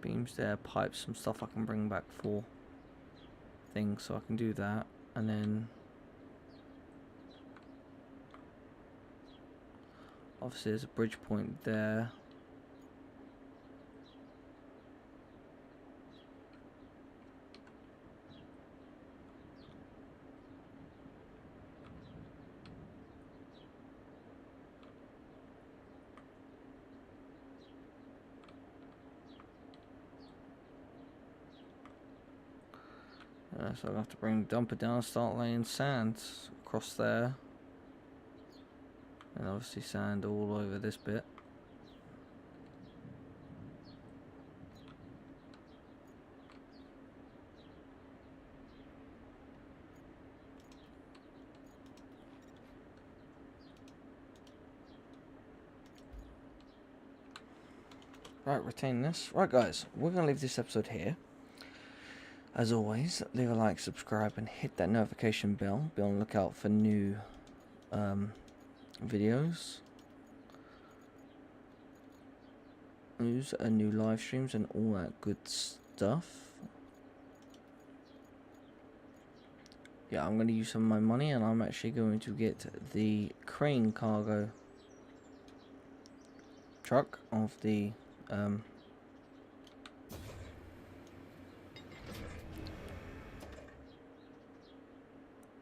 [SPEAKER 2] Beams there, pipes, some stuff I can bring back for things, so I can do that. And then obviously there's a bridge point there. So I'll have to bring the dumper down and start laying sand across there. And obviously sand all over this bit. Right, retain this. Right guys, we're going to leave this episode here. As always, leave a like, subscribe, and hit that notification bell. Be on the lookout for new videos, news, and new live streams, and all that good stuff. Yeah, I'm going to use some of my money, and I'm actually going to get the crane cargo truck of the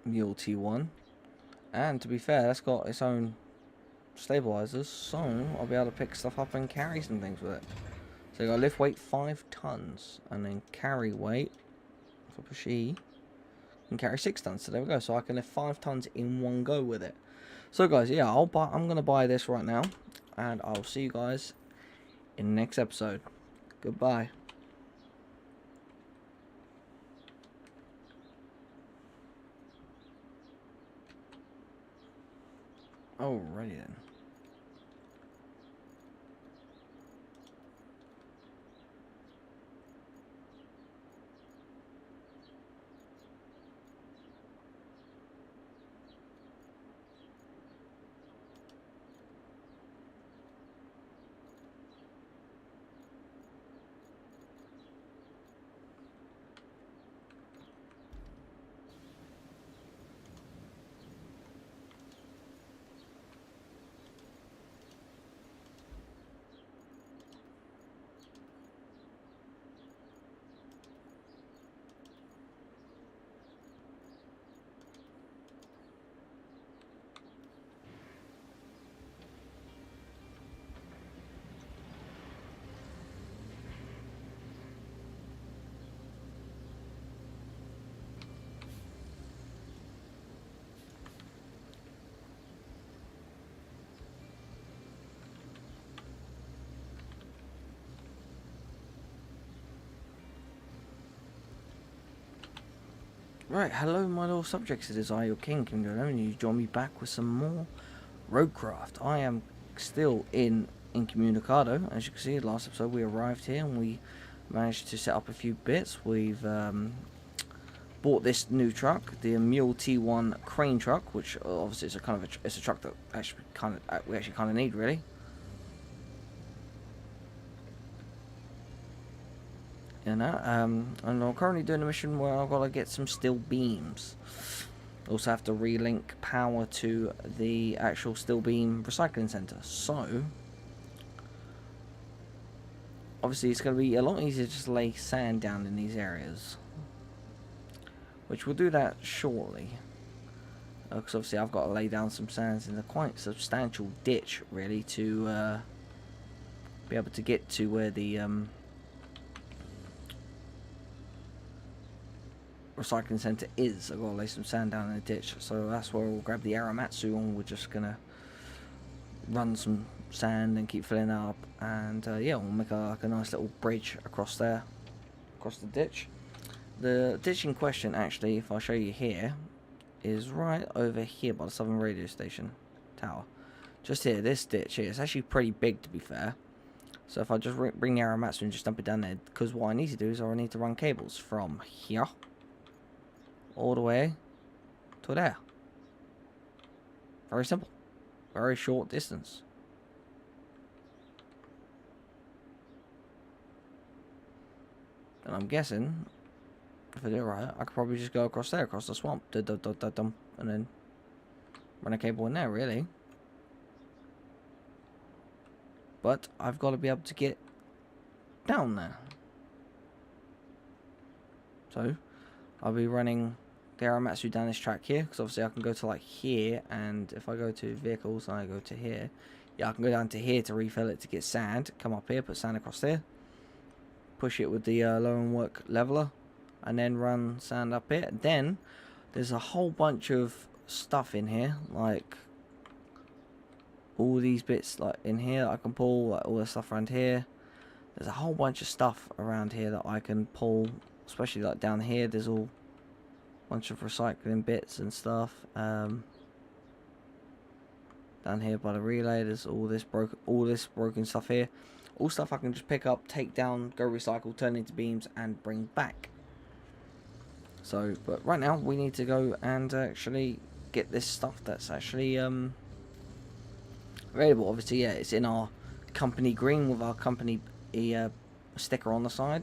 [SPEAKER 2] Mule T1, and to be fair, that's got its own stabilizers, so I'll be able to pick stuff up and carry some things with it. So you got lift weight 5 tons, and then carry weight for she can carry 6 tons. So there we go. So I can lift 5 tons in one go with it. So guys, yeah, I'm gonna buy this right now, and I'll see you guys in the next episode. Goodbye. Alrighty then. Right, hello my little subjects, it is I, your King, Kingofdoom11, and you join me back with some more roadcraft. I am still in Incommunicado. As you can see, last episode we arrived here and we managed to set up a few bits. We've bought this new truck, the Mule T1 crane truck, which obviously is a kind of it's a truck that actually we actually kind of need, really. You know, and I'm currently doing a mission where I've got to get some steel beams. Also have to relink power to the actual steel beam recycling center. So obviously it's going to be a lot easier to just lay sand down in these areas, which we'll do that shortly. Because obviously I've got to lay down some sands in a quite substantial ditch, really, to be able to get to where the recycling centre is. I've got to lay some sand down in the ditch, so that's where we'll grab the Aramatsu, and we're just gonna run some sand and keep filling that up, and yeah, we'll make like a nice little bridge across there, across the ditch. The ditch in question, actually, if I show you here, is right over here by the Southern Radio Station tower. Just here, this ditch here. It's actually pretty big, to be fair. So if I just bring the Aramatsu and just dump it down there, because what I need to do is I need to run cables from here all the way to there. Very simple. Very short distance. And I'm guessing, if I do it right, I could probably just go across there, across the swamp, and then run a cable in there, really. But I've got to be able to get down there. So I'll be running the Aramatsu down this track here, because obviously I can go to like here, and if I go to vehicles and I go to here, yeah, I can go down to here to refill it to get sand, come up here, put sand across there, push it with the low and work leveler, and then run sand up here. Then there's a whole bunch of stuff in here, like all these bits like in here that I can pull, like all the stuff around here. There's a whole bunch of stuff around here that I can pull, especially like down here. There's all bunch of recycling bits and stuff. Down here by the relay, there's all this broken stuff here. All stuff I can just pick up, take down, go recycle, turn into beams, and bring back. So, but right now we need to go and actually get this stuff that's actually available. Obviously, yeah, it's in our company green with our company sticker on the side.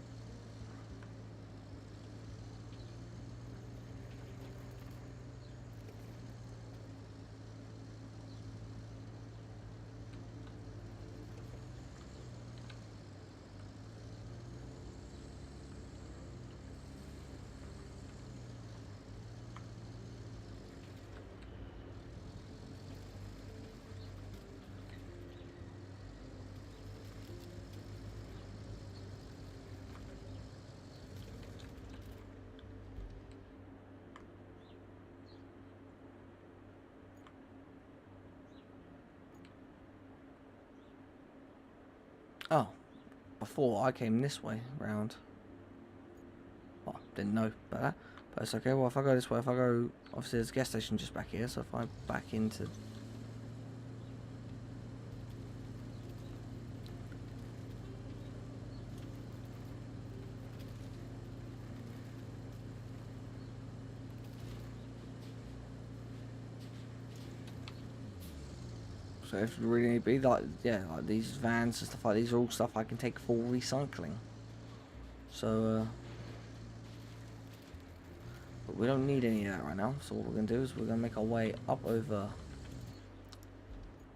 [SPEAKER 2] Oh, before I came this way round. Well, didn't know about that, but it's okay. Well, if I go this way, if I go, obviously there's a gas station just back here, so if I back into... So if you really need to be like, yeah, like these vans and stuff like these are all stuff I can take for recycling. So but we don't need any of that right now. So what we're gonna do is we're gonna make our way up over.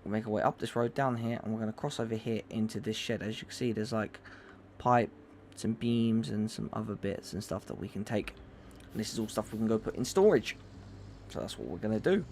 [SPEAKER 2] We'll make our way up this road down here, and we're gonna cross over here into this shed. As you can see, there's like pipe, some beams, and some other bits and stuff that we can take. And this is all stuff we can go put in storage. So that's what we're gonna do.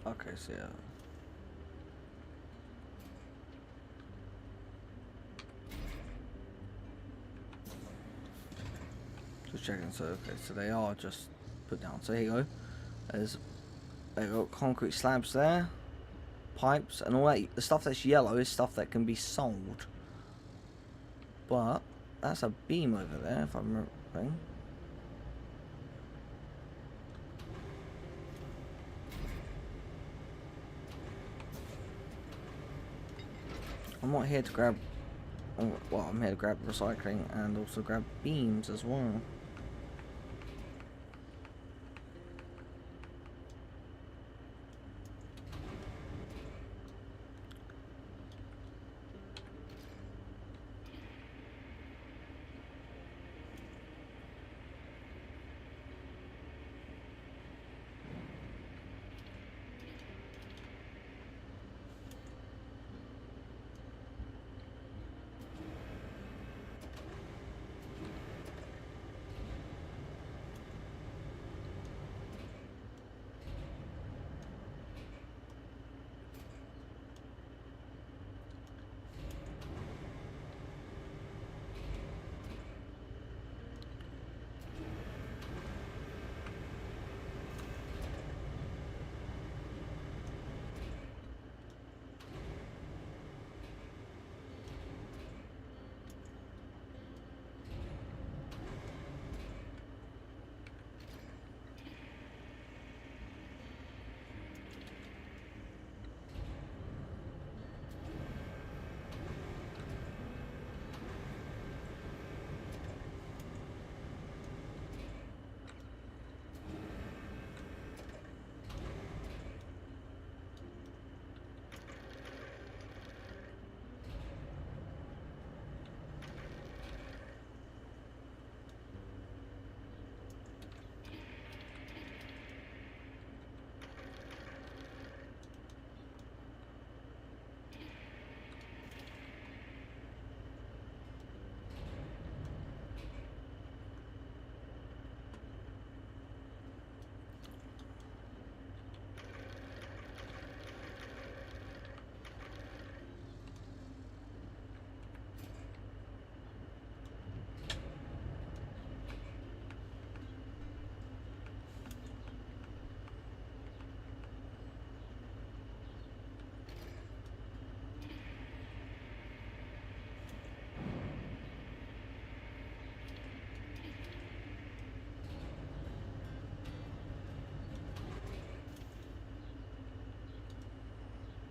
[SPEAKER 2] Okay, so yeah. Just checking, so okay, so they are just put down. So here you go. They've got concrete slabs there, pipes, and all that. The stuff that's yellow is stuff that can be sold. But That's a beam over there, if I'm remembering. I'm not here to grab... well, I'm here to grab recycling and also grab beams as well.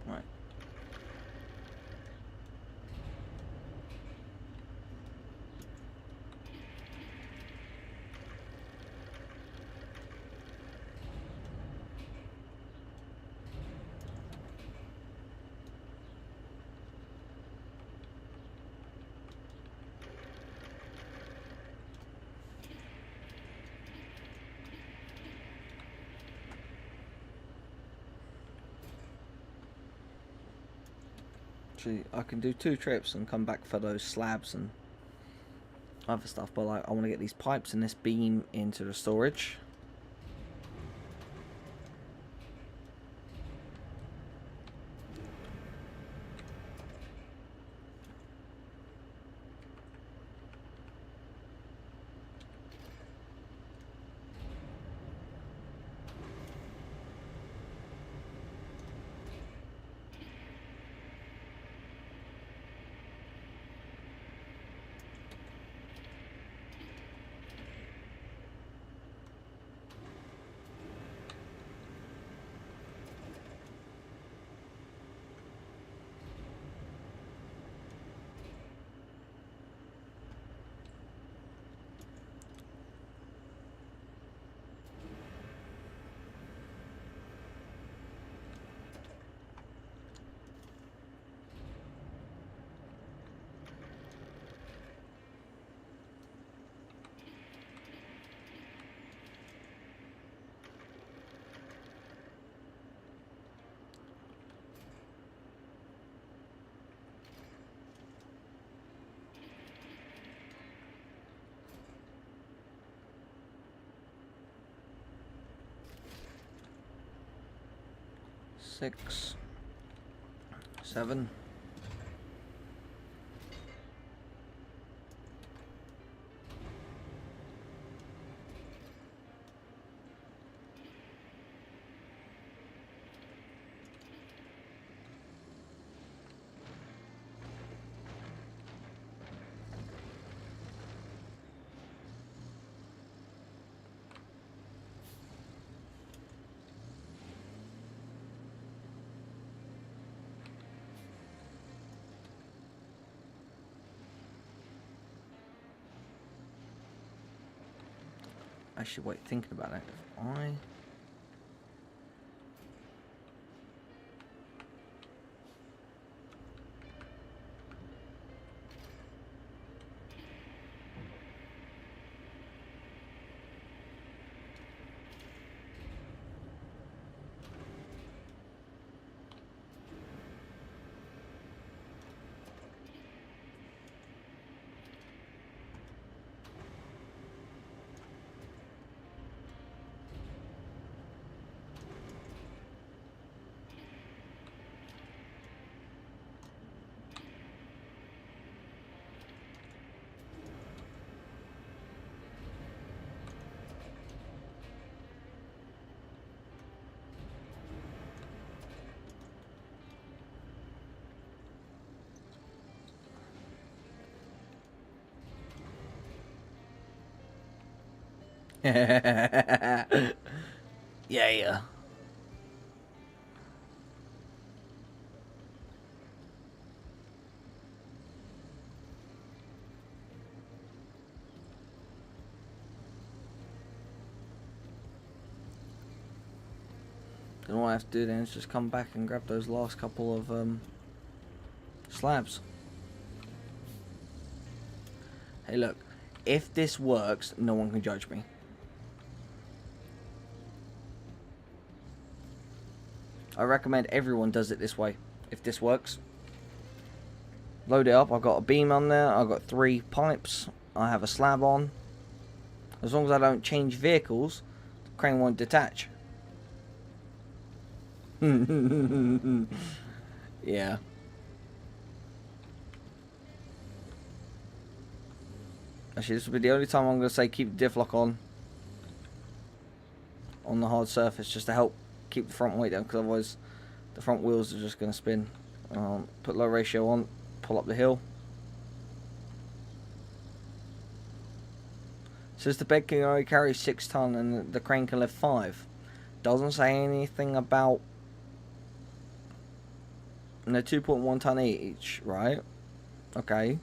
[SPEAKER 2] Right. Actually, I can do 2 trips and come back for those slabs and other stuff, but like I want to get these pipes and this beam into the storage. Six, 7. Actually, wait, thinking about it. If I... Yeah. Then all I have to do then is just come back and grab those last couple of slabs. Hey look, if this works, no one can judge me. I recommend everyone does it this way, if this works. Load it up, I've got a beam on there, I've got 3 pipes, I have a slab on. As long as I don't change vehicles, the crane won't detach. Yeah. Actually, this will be the only time I'm going to say keep the diff lock on the hard surface, just to help keep the front weight down, because otherwise the front wheels are just going to spin. Put low ratio on, pull up the hill. Says the bed can only carry 6 ton and the crane can lift 5. Doesn't say anything about... And they're 2.1 ton each, right? Okay.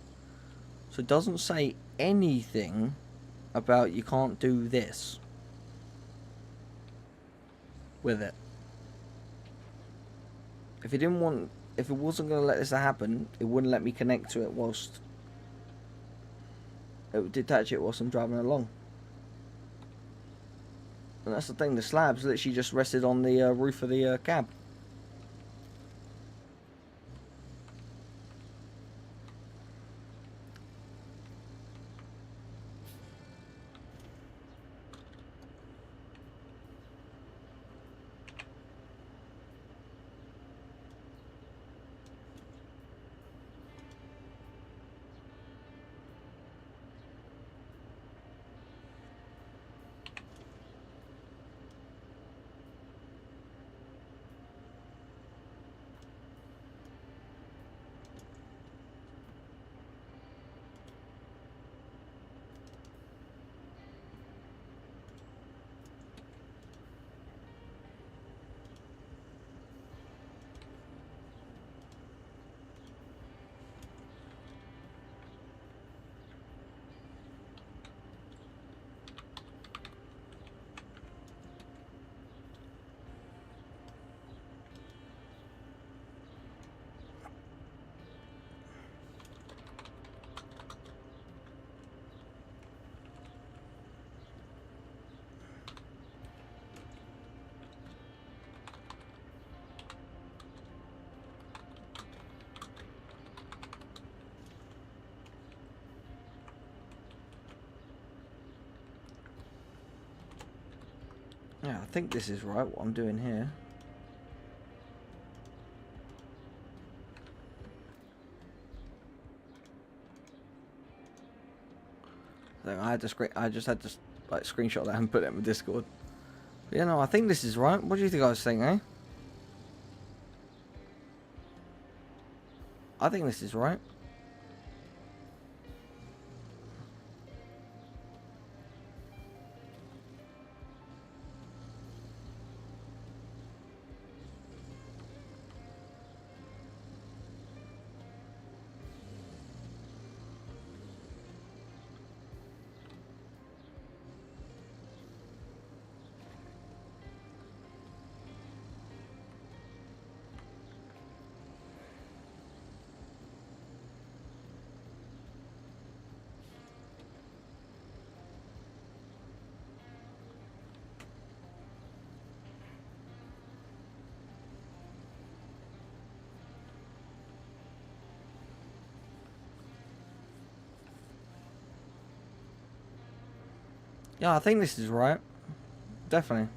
[SPEAKER 2] So it doesn't say anything about you can't do this with it. If it wasn't going to let this happen, it wouldn't let me connect to it whilst... It would detach it whilst I'm driving along. And that's the thing, the slabs literally just rested on the roof of the cab. Yeah, I think this is right, what I'm doing here. So I just had to like screenshot that and put it in my Discord. But, you know, I think this is right. What do you guys think, eh? I think this is right. Yeah, I think this is right. Definitely.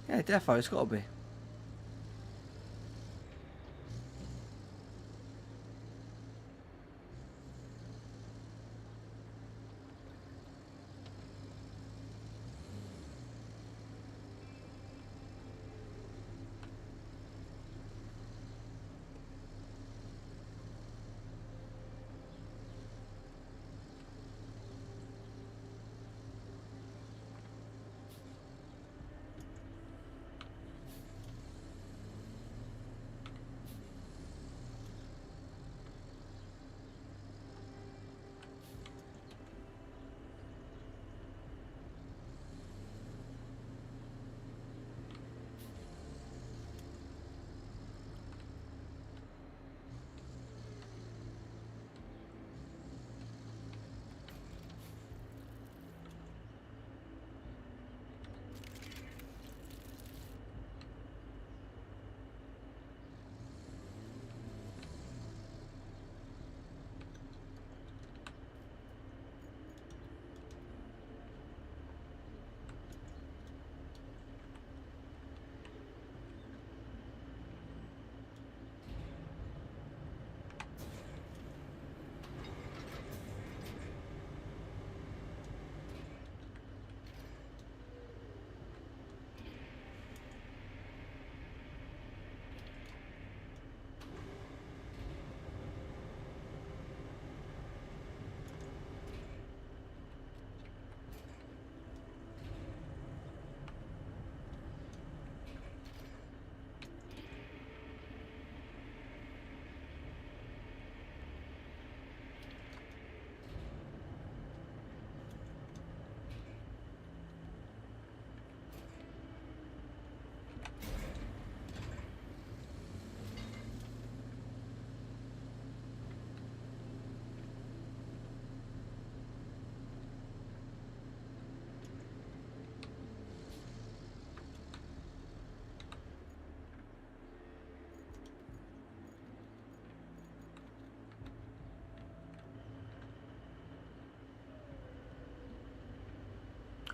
[SPEAKER 2] Yeah, defo, it's got to be.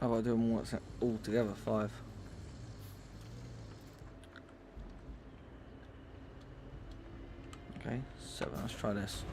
[SPEAKER 2] I've got to do them all together, 5. Okay, 7. Let's try this.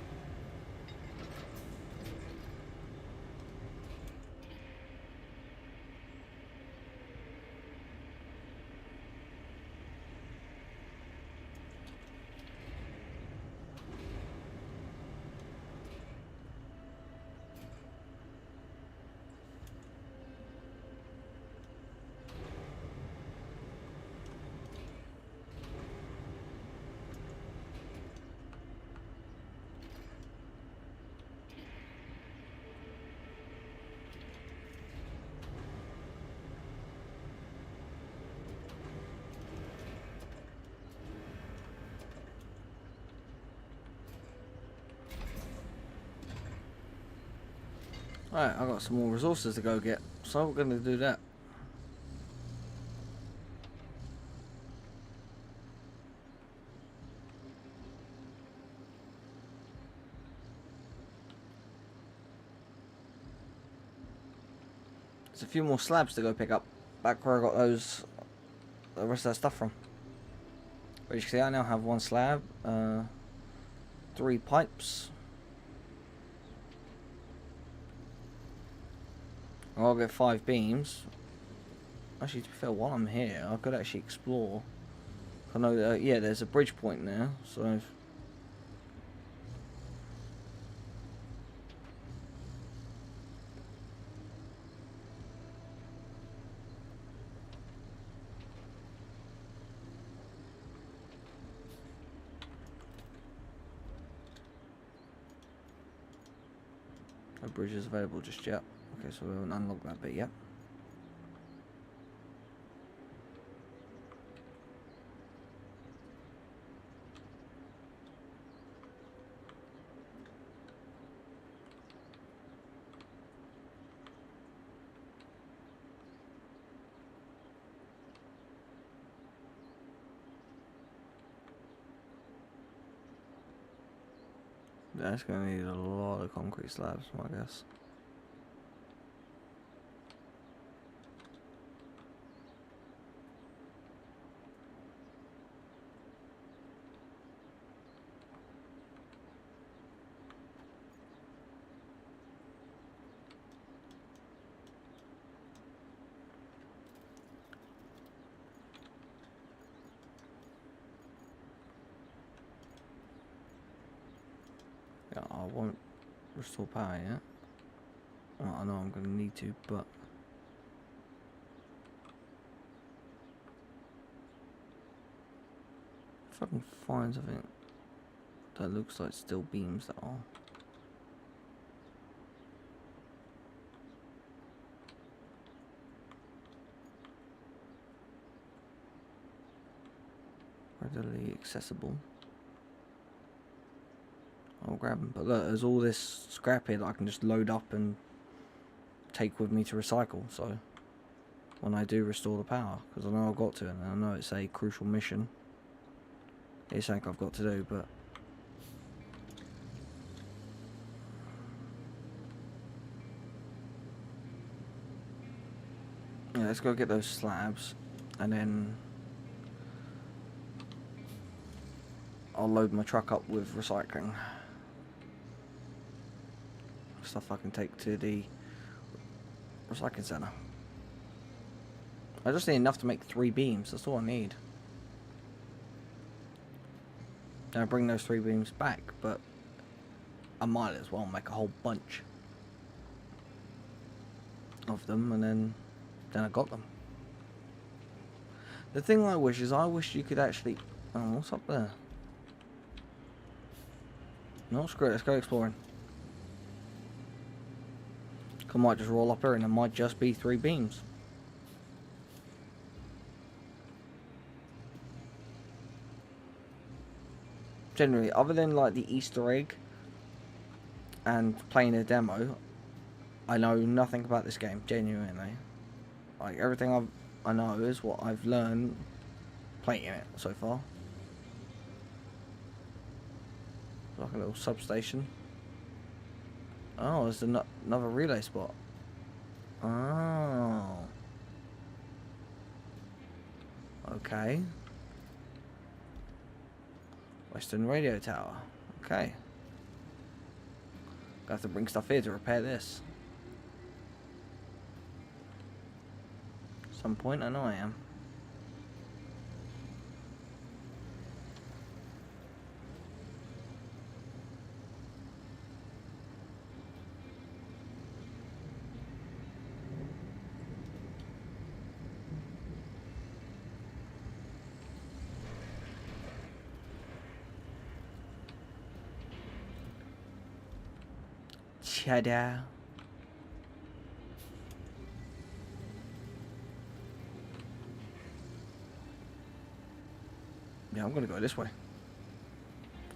[SPEAKER 2] Right, I've got some more resources to go get, so we're going to do that. There's a few more slabs to go pick up, back where I got the rest of that stuff from. But you can see I now have 1 slab, 3 pipes. I'll get 5 beams. Actually, to be fair, while I'm here, I could actually explore. I know, yeah, there's a bridge point there, so. No bridge is available just yet. Okay, so we haven't unlocked that bit yet. That's gonna need a lot of concrete slabs, I guess. Yeah, I won't restore power yet. Well, I know I'm gonna need to, but if I can find something that looks like steel beams that are. Readily accessible. I'll grab them. But look, there's all this scrap here that I can just load up and take with me to recycle. So when I do restore the power, because I know I've got to, and I know it's a crucial mission. It's something I've got to do, but yeah, let's go get those slabs, and then I'll load my truck up with recycling stuff I can take to the recycling center. I just need enough to make 3 beams. That's all I need. Then I bring those 3 beams back, but I might as well make a whole bunch of them, and then I got them. The thing I wish is, I wish you could actually. Oh, what's up there? No, screw it. Let's go exploring. I might just roll up here, and it might just be 3 beams. Generally, other than like the Easter egg and playing a demo, I know nothing about this game, genuinely. Like, everything I know is what I've learned playing it so far. Like a little substation. Oh, there's another relay spot. Oh. Okay. Western radio tower. Okay. Gonna have to bring stuff here to repair this. Some point, I know I am. Cheddar. Yeah, I'm gonna go this way.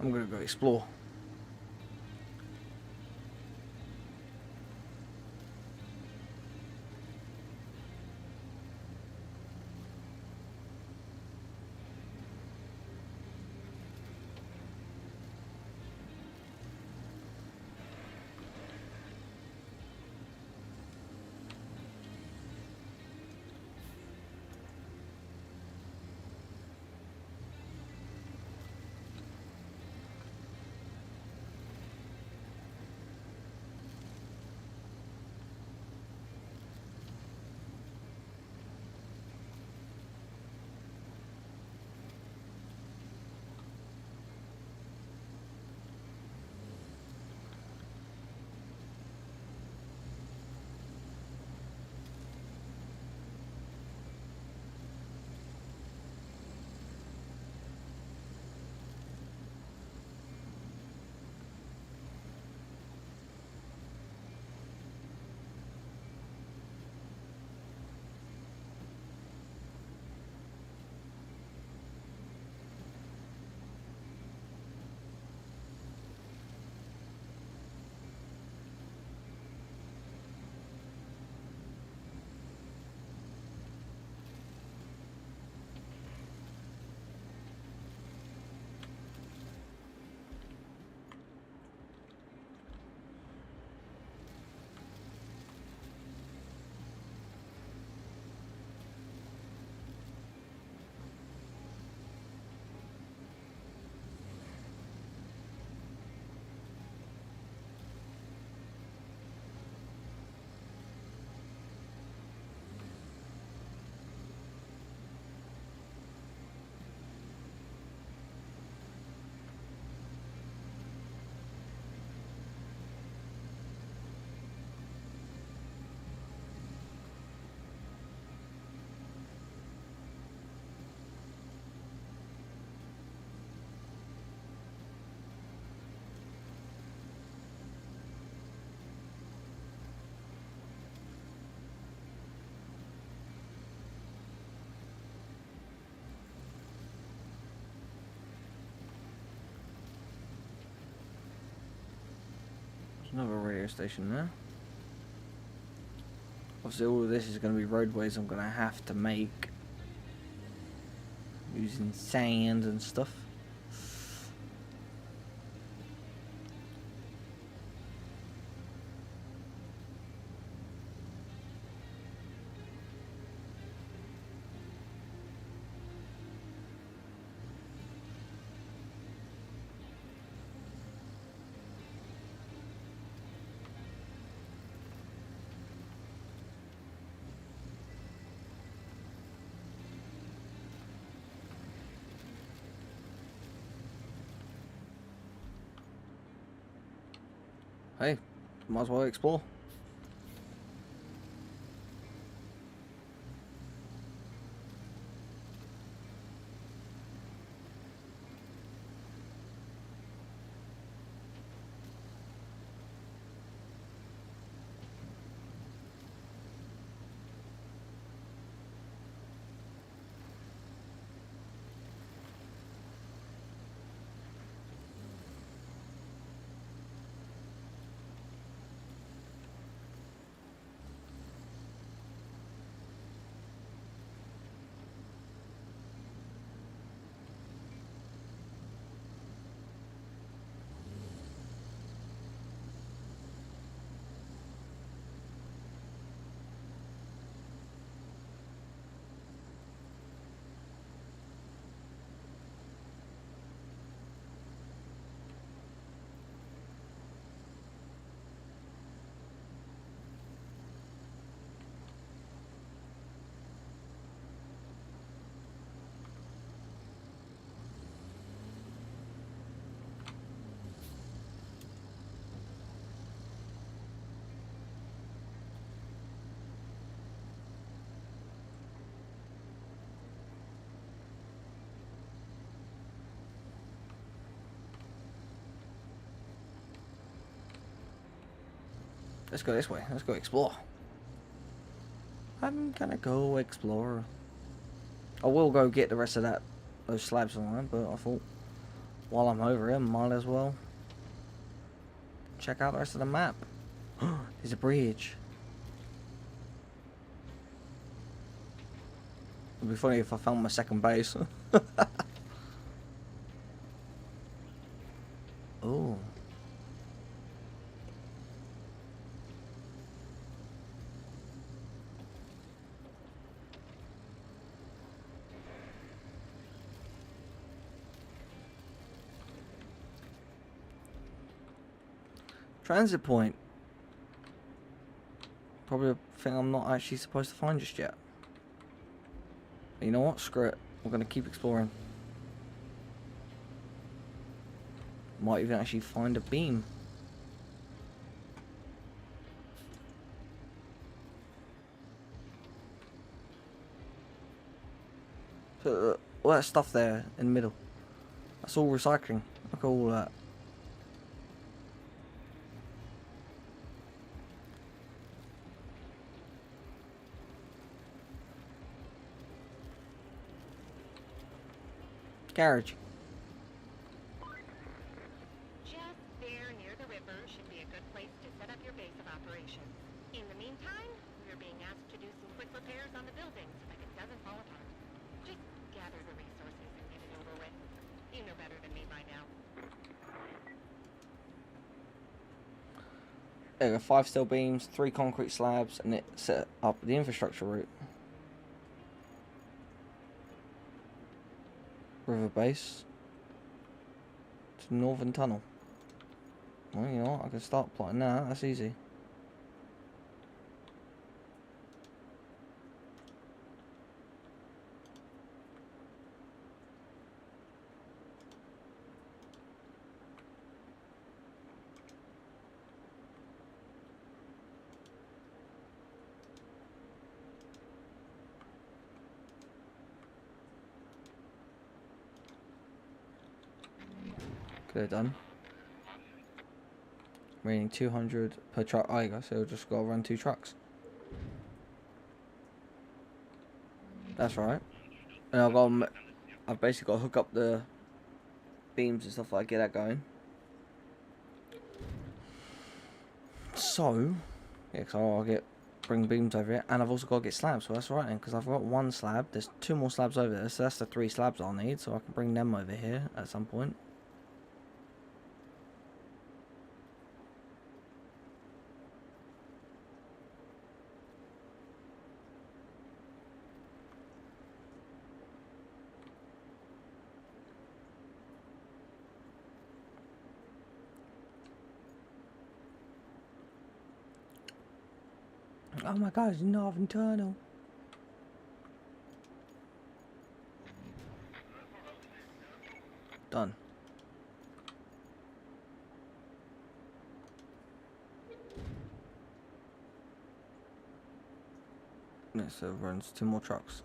[SPEAKER 2] I'm gonna go explore. Another radio station there. Obviously all of this is going to be roadways I'm going to have to make. Using sand and stuff. Hey, might as well explore. Let's go this way. Let's go explore. I'm gonna go explore. I will go get the rest of those slabs on there, but I thought while I'm over here, might as well check out the rest of the map. There's a bridge. It'd be funny if I found my second base. Oh. Transit point. Probably a thing I'm not actually supposed to find just yet. But you know what? Screw it. I'm going to keep exploring. Might even actually find a beam. So, all that stuff there in the middle. That's all recycling. Look at all that. Garage.
[SPEAKER 6] Just there near the river should be a good place to set up your base of operations. In the meantime, we're being asked to do some quick repairs on the building so that it doesn't fall apart. Just gather the resources and get it over with. You know better than me by now.
[SPEAKER 2] There we go, 5 steel beams, 3 concrete slabs, and it set up the infrastructure route. River base to Northern Tunnel. Well, you know what? I can start plotting that. That's easy. Could have done. Remaining 200 per truck. Oh, you go. So just gotta run 2 trucks. That's right. And I've basically got to hook up the beams and stuff like that, get that going. So, yeah, so I'll bring beams over here, and I've also got to get slabs, so that's right then, because I've got one slab, there's 2 more slabs over there, so that's the 3 slabs I'll need, so I can bring them over here at some point. Oh my god, it's not internal. Done. Yeah, so it runs 2 more trucks.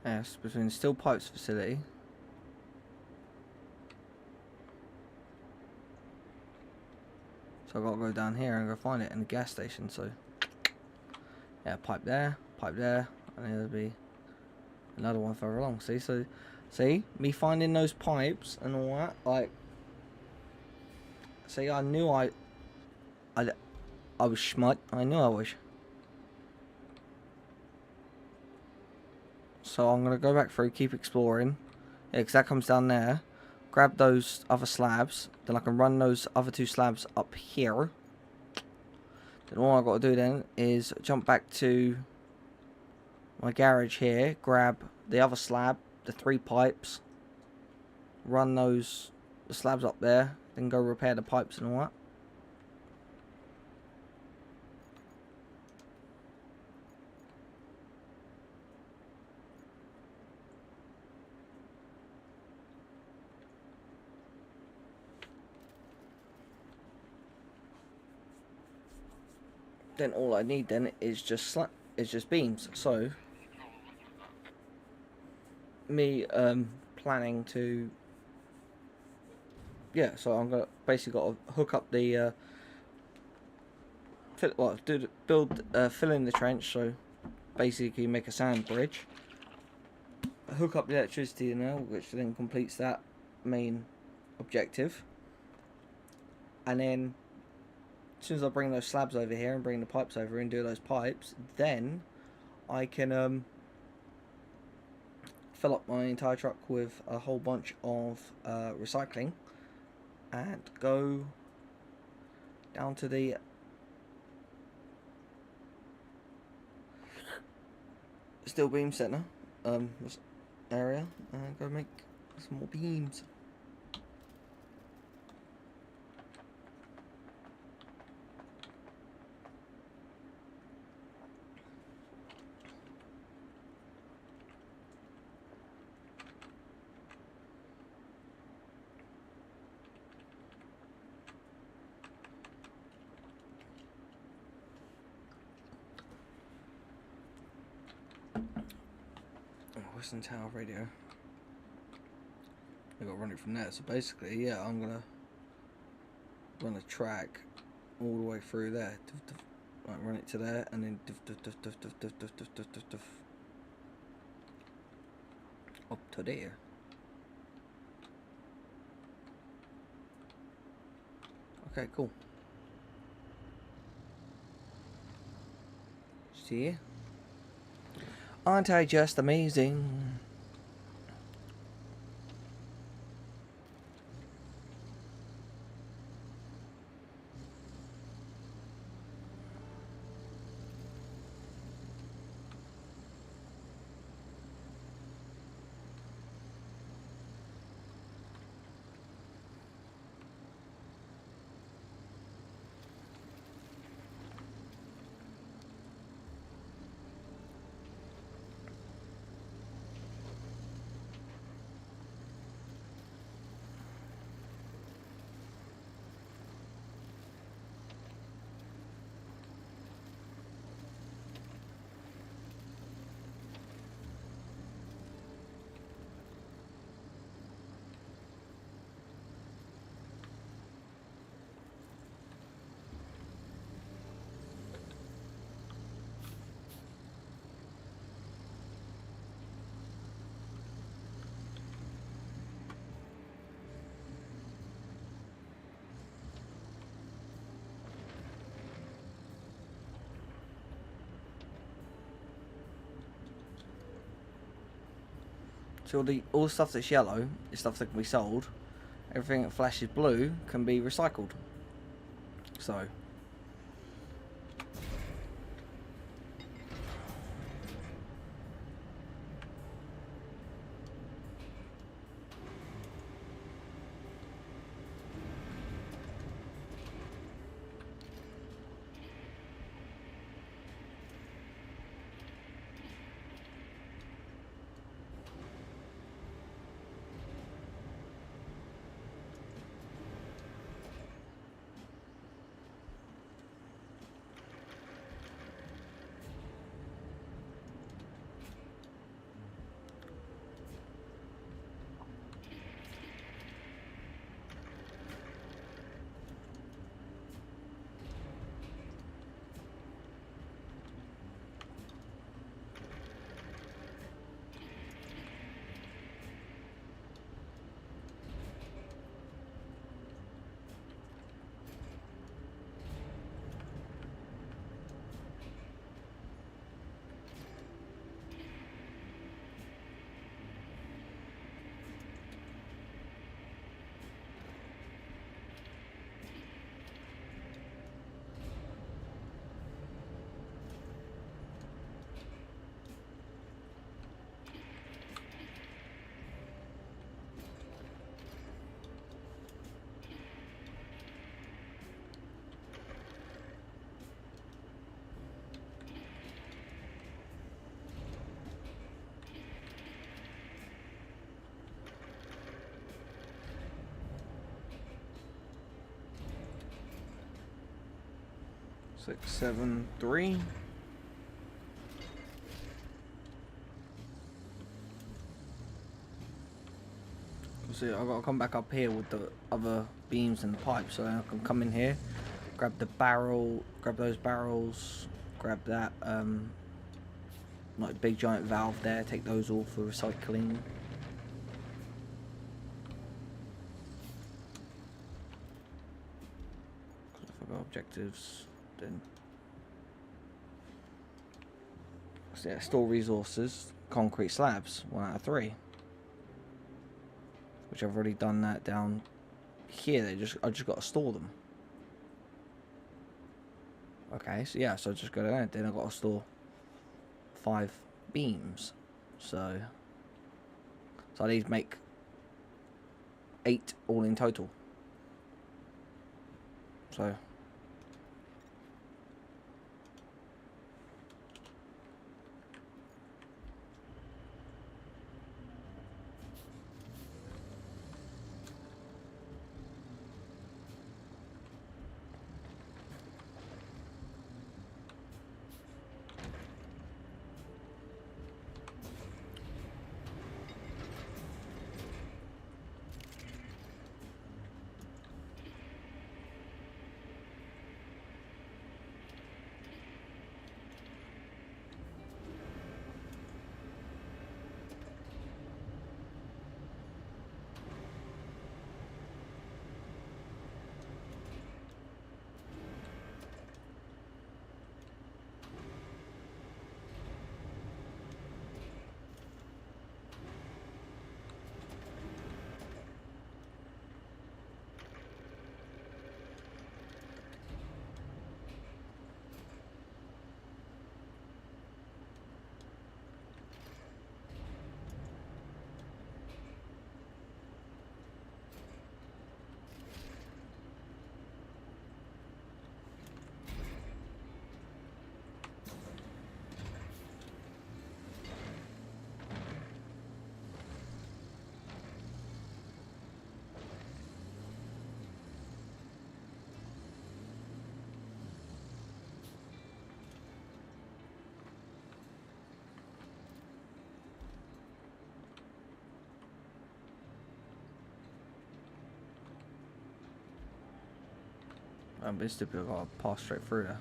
[SPEAKER 2] Yes, between the steel pipes facility. So I've got to go down here and go find it in the gas station, so yeah, pipe there, and there'll be another one further along. See, so see me finding those pipes and all that, like, see, I knew I was schmut. I knew I was. So I'm gonna go back through, keep exploring. Yeah, 'cause that comes down there. Grab those other slabs, then I can run those other 2 slabs up here. Then all I've got to do then is jump back to my garage here, grab the other slab, the 3 pipes, run the slabs up there, then go repair the pipes and all that. Then all I need then is just beams. So me planning to, yeah, so I'm gonna basically got to hook up the fill in the trench, so basically make a sand bridge, hook up the electricity now, which then completes that main objective, and then as soon as I bring those slabs over here and bring the pipes over and do those pipes, then I can fill up my entire truck with a whole bunch of recycling and go down to the steel beam center area and go make some more beams. Western Tower radio. I gotta run it from there. So basically, yeah, I'm gonna run a track all the way through there. Like run it to there, and then up to there. Okay, cool. See? Aren't I just amazing? So all the stuff that's yellow is stuff that can be sold. Everything that flashes blue can be recycled. So. Six, 7, 3. See, I've got to come back up here with the other beams and the pipes, so I can come in here, grab the barrel, grab those barrels, grab that like big giant valve there, take those all for recycling. If I've got objectives, then so yeah, store resources, concrete slabs, 1 out of 3. Which I've already done that down here. I just got to store them. Okay, so yeah, so I just go there. Then I got to store 5 beams. So I need to make 8 all in total. So. But it's stupid, I've got to pass straight through there.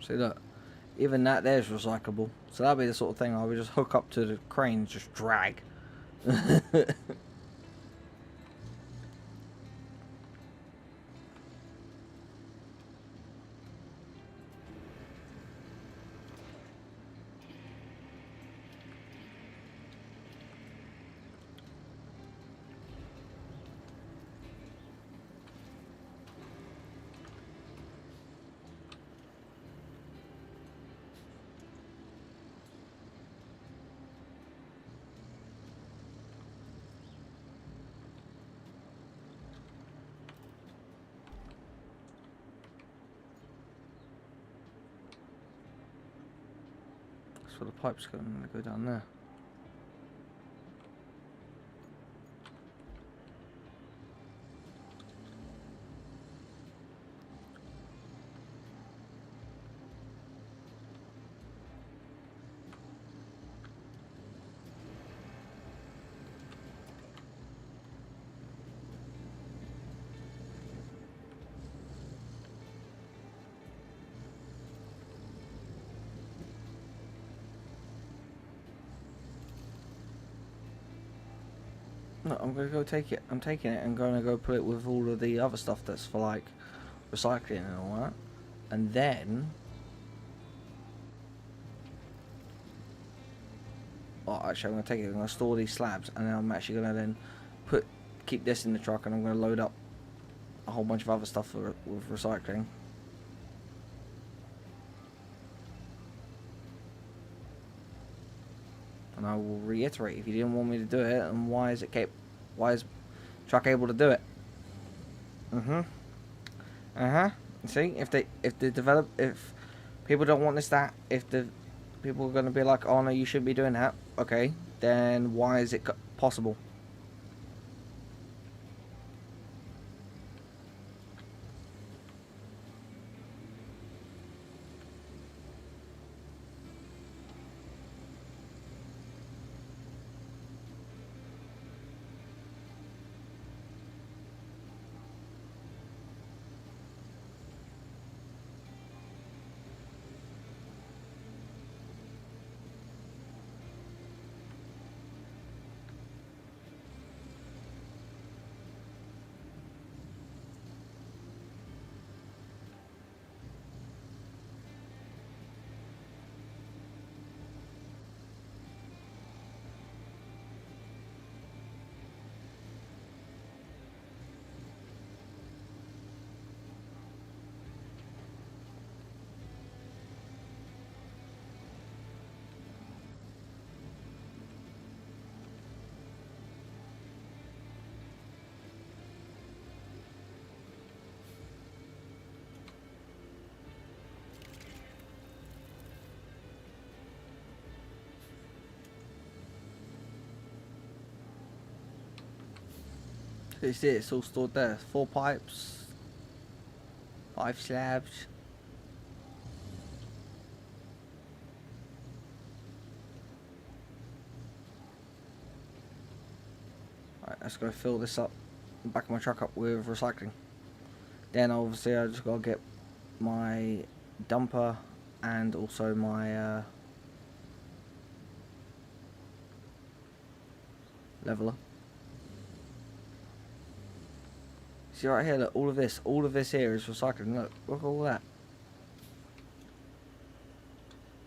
[SPEAKER 2] See, look. Even that there's recyclable. So that'd be the sort of thing I would just hook up to the crane and just drag. So the pipe's going to go down there. No, I'm gonna go take it. I'm taking it and gonna go put it with all of the other stuff that's for like recycling and all that. And then, oh, actually, I'm gonna take it. I'm gonna store these slabs, and then I'm actually gonna then keep this in the truck, and I'm gonna load up a whole bunch of other stuff with recycling. And I will reiterate, if you didn't want me to do it, and why is truck able to do it? See, if people don't want this, if the people are going to be like, oh no, you shouldn't be doing that, okay, then why is it possible? It's all stored there. 4 pipes, 5 slabs. Alright, let's go fill this up, the back of my truck up with recycling. Then obviously I just gotta get my dumper and also my leveler. See right here, look, all of this here is recycling. Look at all that.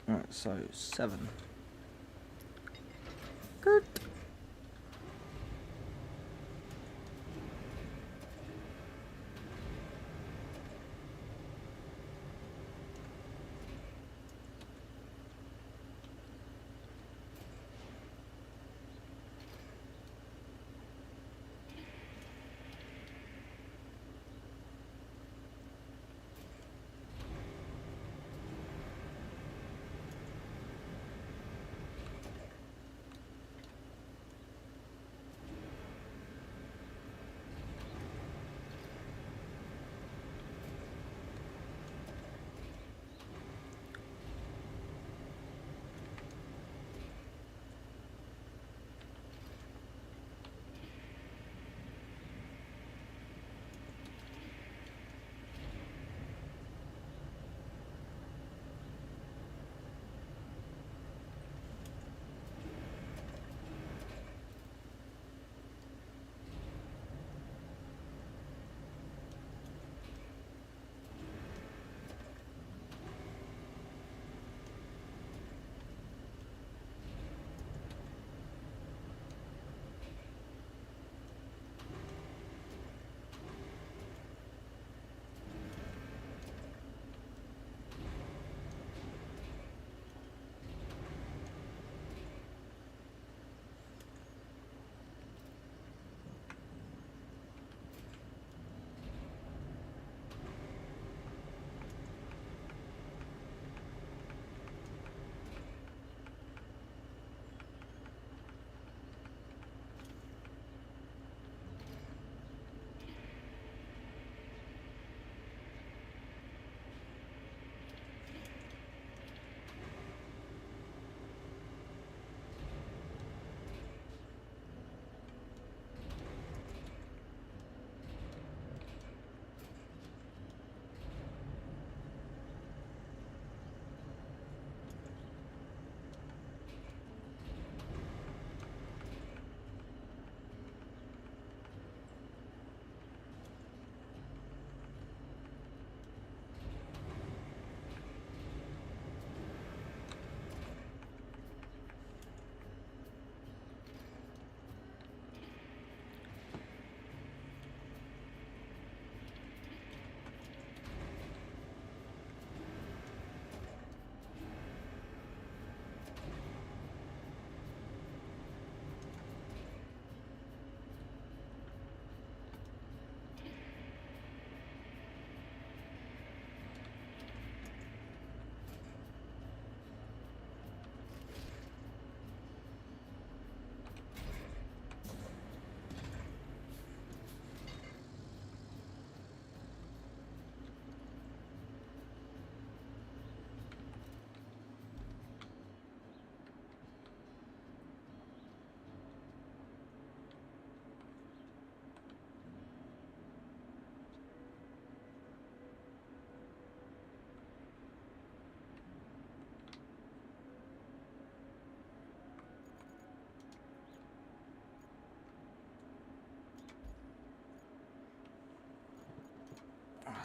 [SPEAKER 2] Alright, so 7. Good.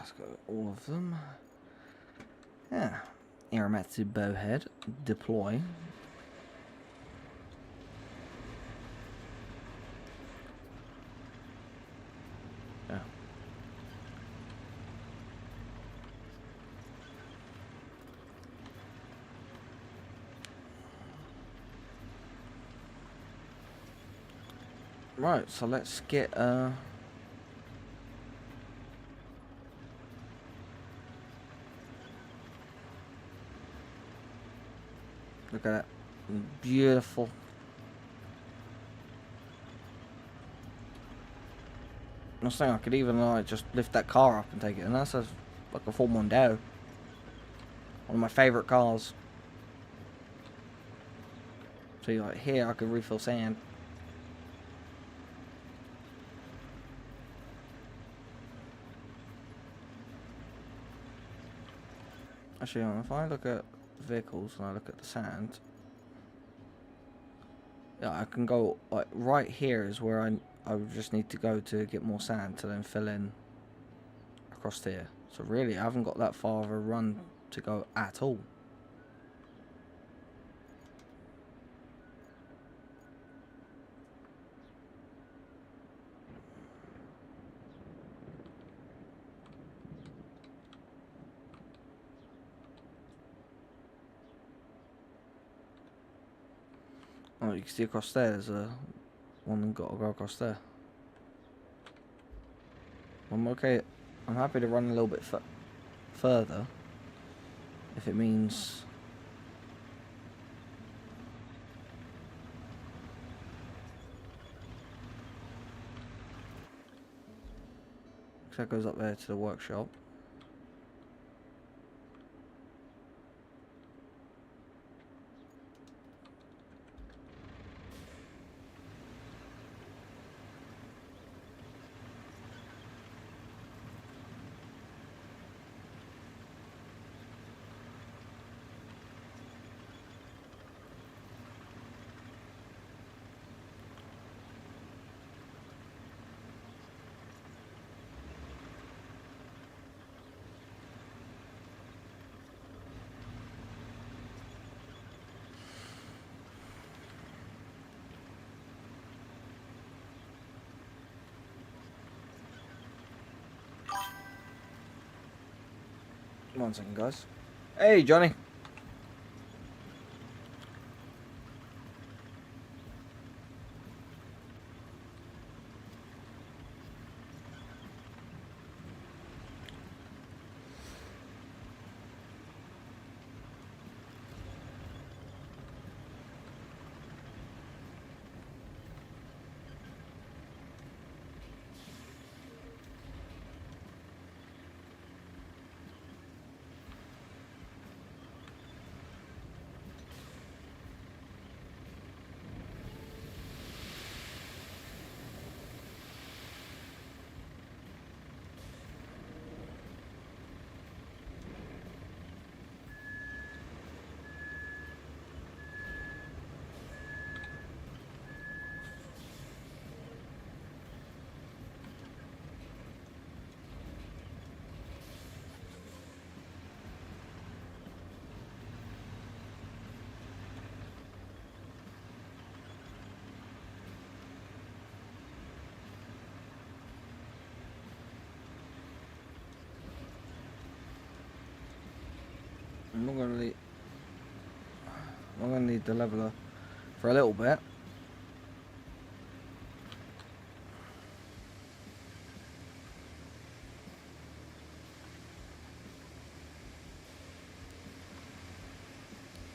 [SPEAKER 2] Let's go all of them. Yeah. Aramatsu bowhead. Deploy. Yeah. Right, so let's get look at that. Beautiful. I was saying I could even like just lift that car up and take it, and that's like a full Mondeo. One of my favourite cars. See, like here I could refill sand. Actually, if I look at vehicles and I look at the sand, yeah, I can go like right here is where I just need to go to get more sand to then fill in across here. So really, I haven't got that far of a run to go at all. Oh, you can see across there, there's a one that got to go across there. I'm okay. I'm happy to run a little bit further, if it means. So that goes up there to the workshop. One second, guys. Hey, Johnny. I'm not gonna need. I'm gonna need the leveler for a little bit.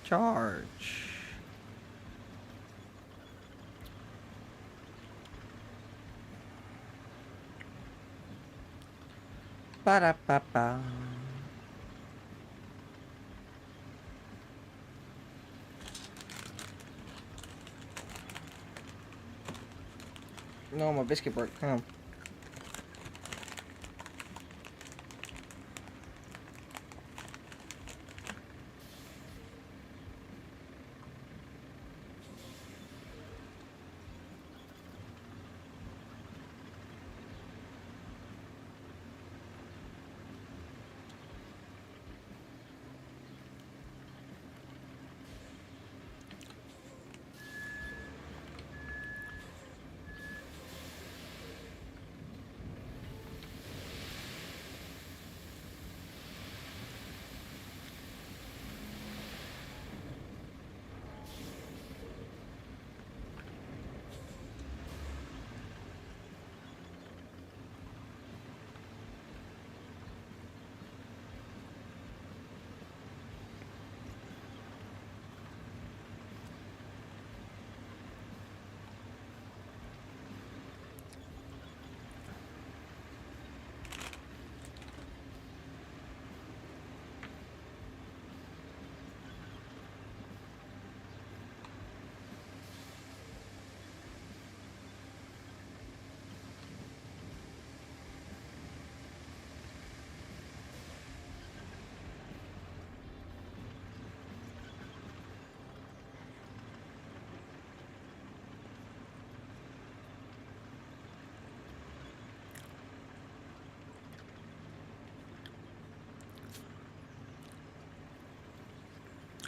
[SPEAKER 2] Charge. Ba-da-ba-ba. No, my biscuit broke. Hang on.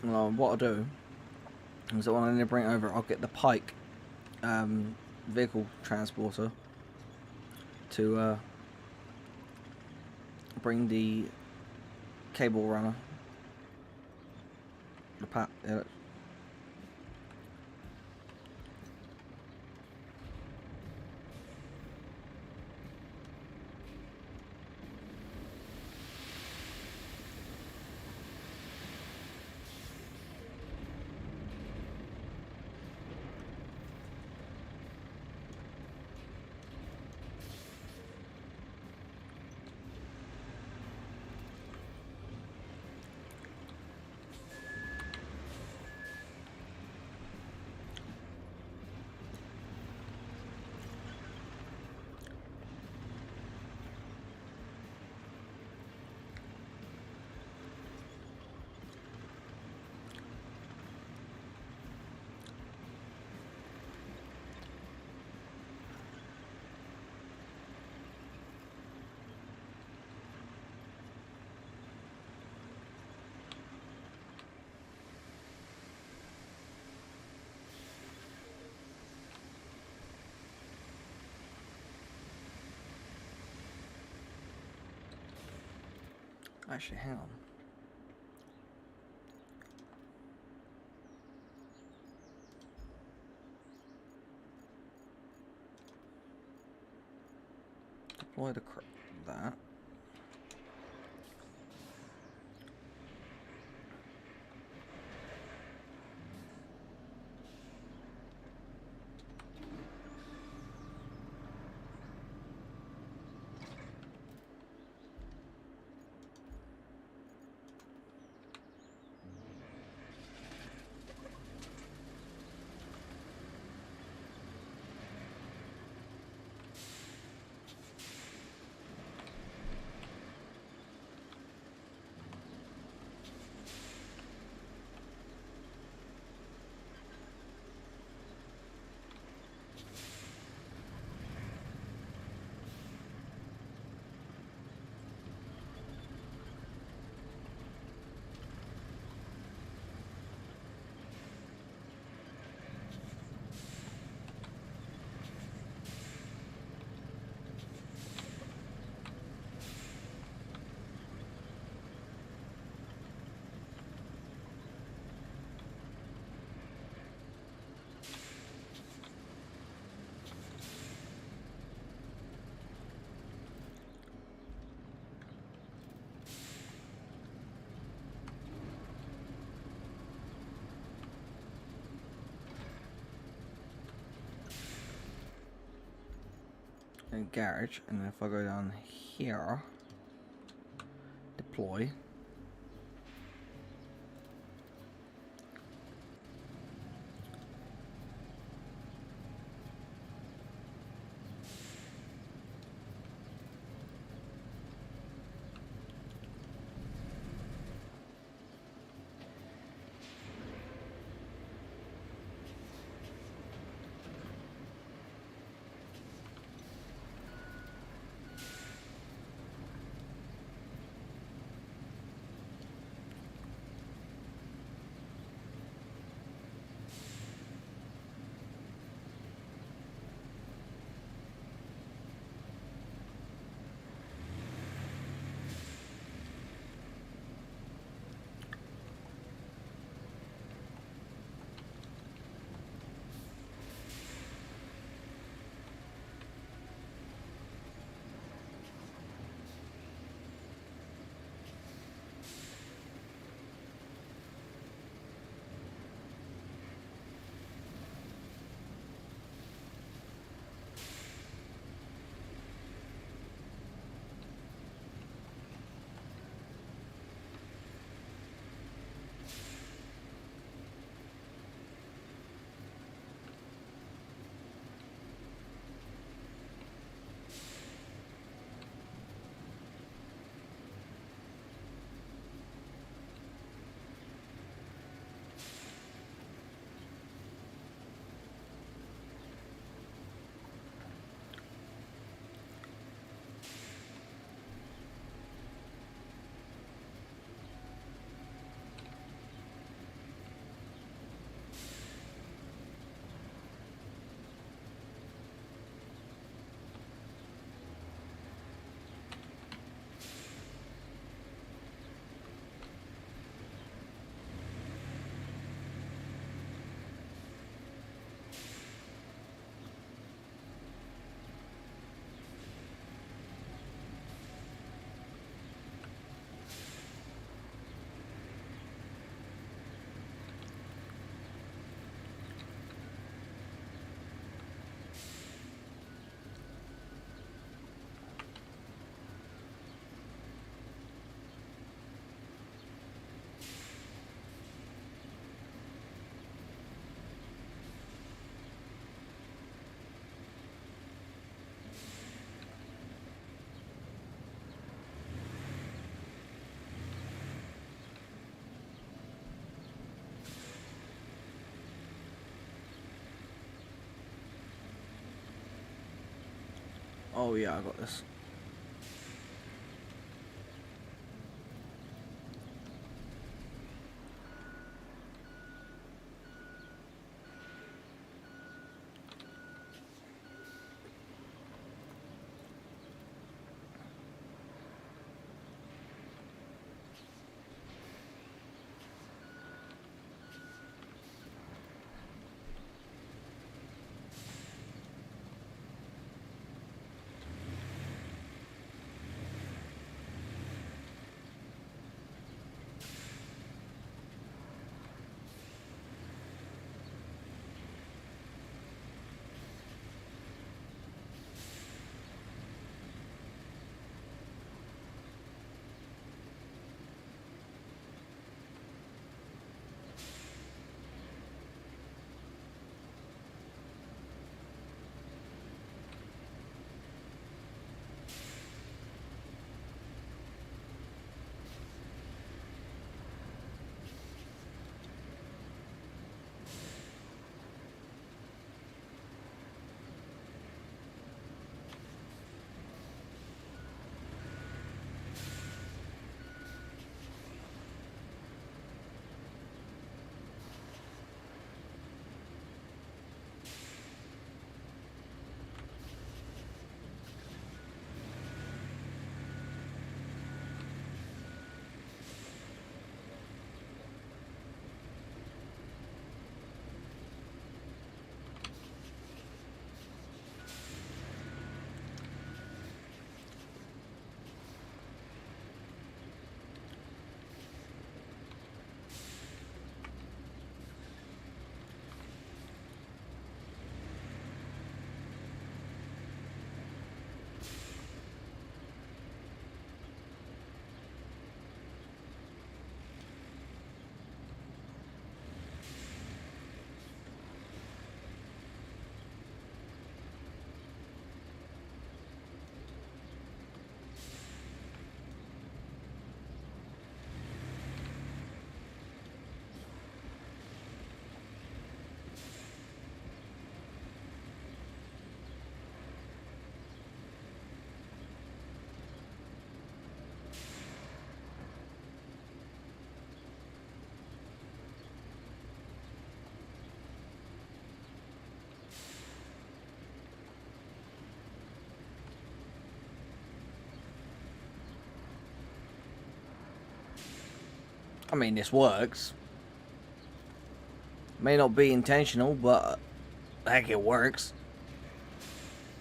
[SPEAKER 2] What I'll do is that when I need to bring it over, I'll get the Pike vehicle transporter to bring the cable runner. The yeah. Actually, hang on. Deploy that. In garage, and then if I go down here, deploy. Oh yeah, I got this. I mean, this works. May not be intentional, but heck, it works.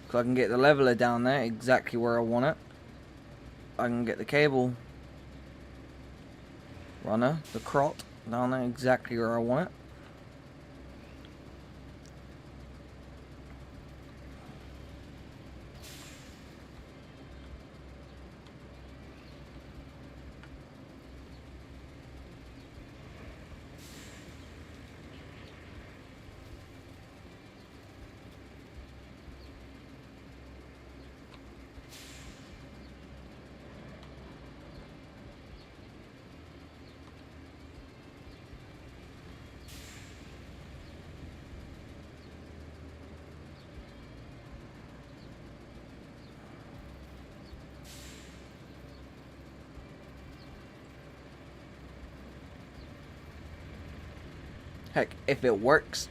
[SPEAKER 2] So I can get the leveler down there exactly where I want it. I can get the cable runner, the crot, down there exactly where I want it. Heck, if it works.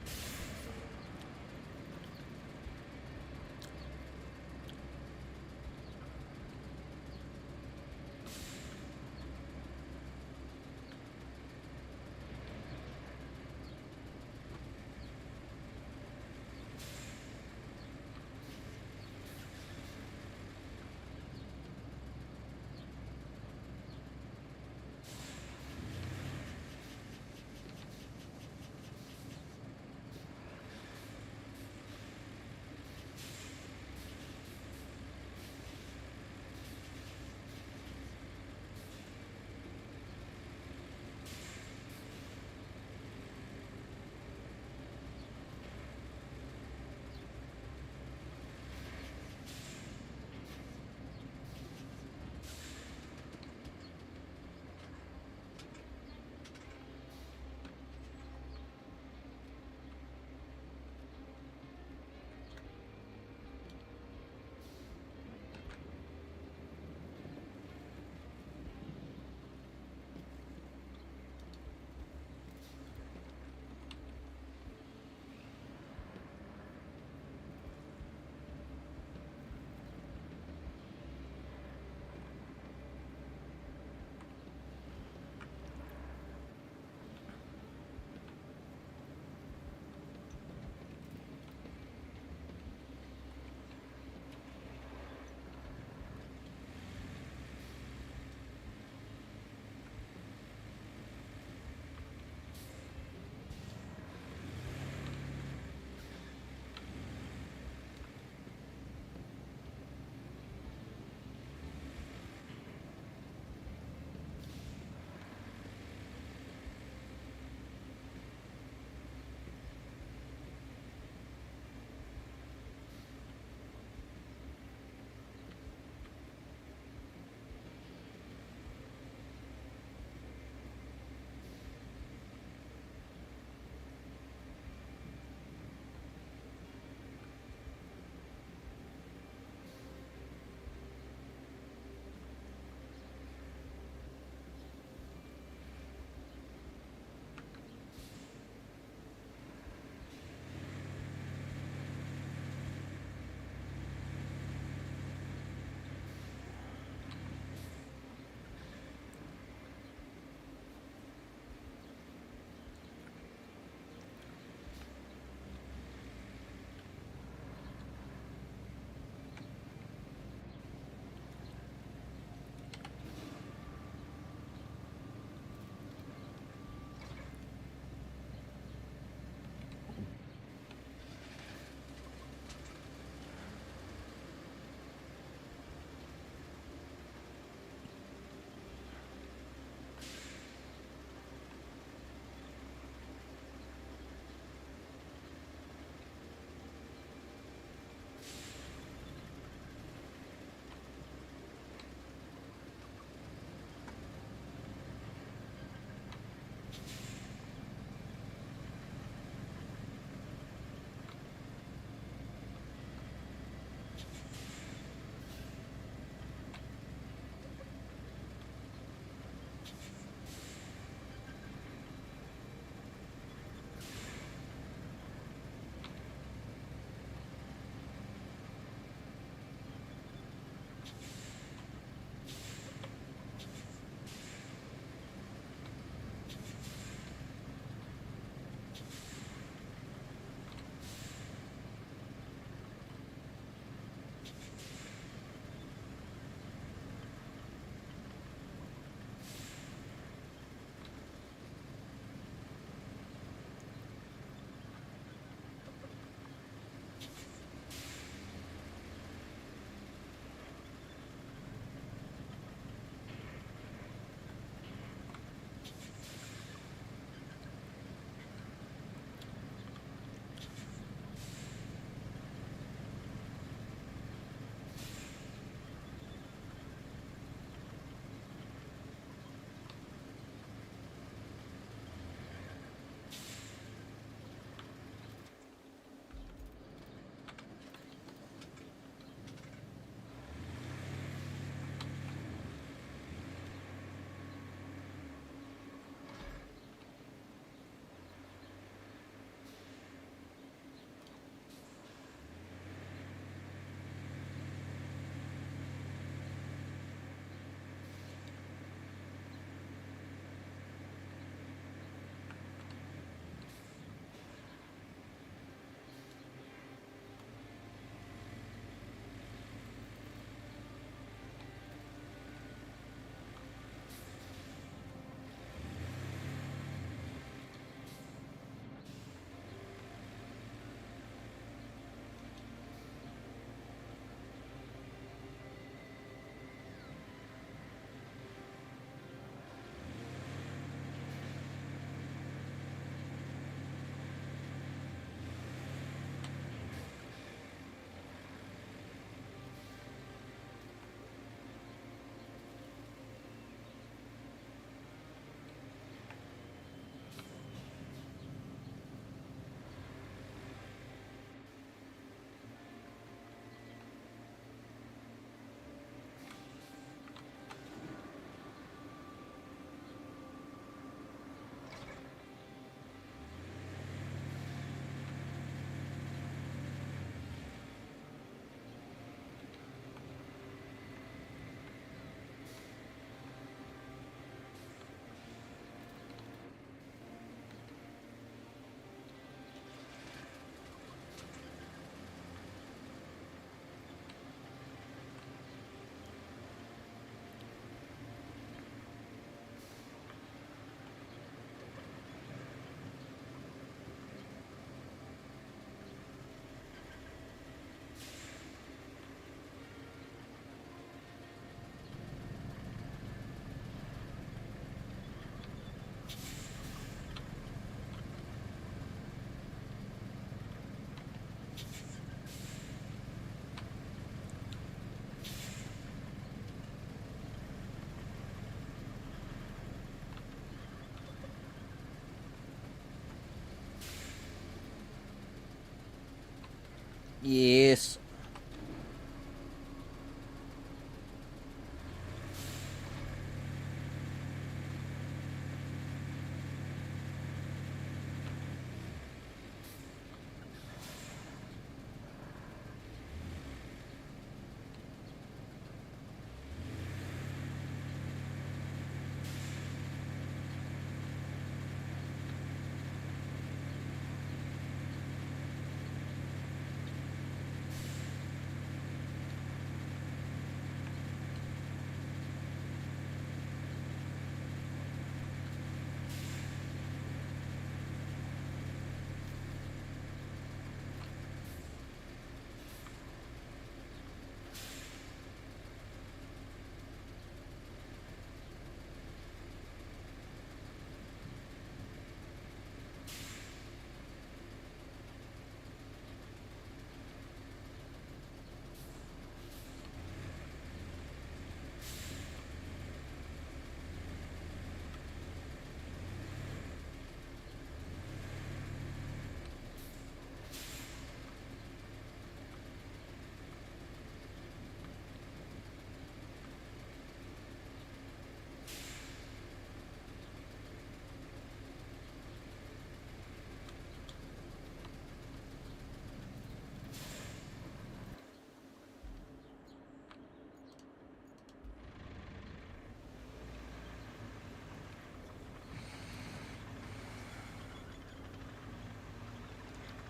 [SPEAKER 2] Yes.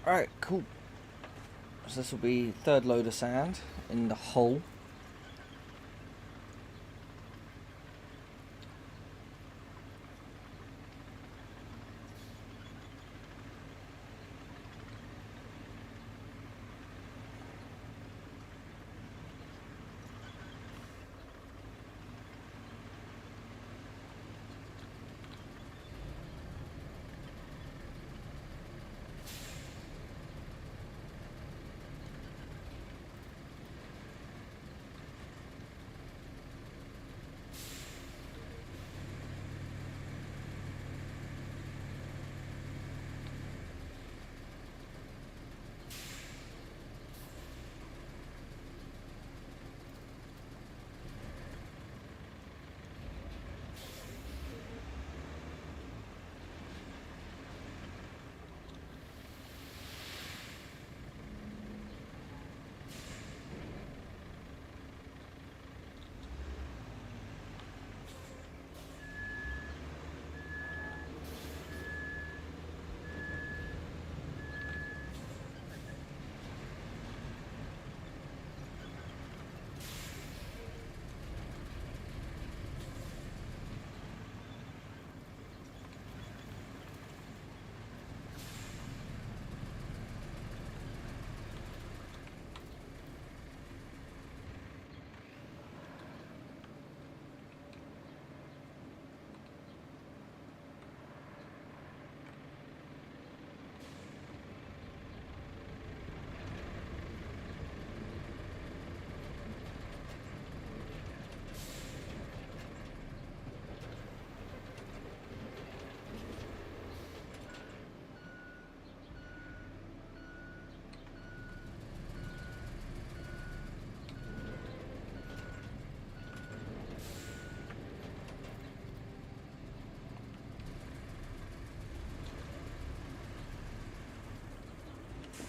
[SPEAKER 2] Alright, cool. So this will be third load of sand in the hole.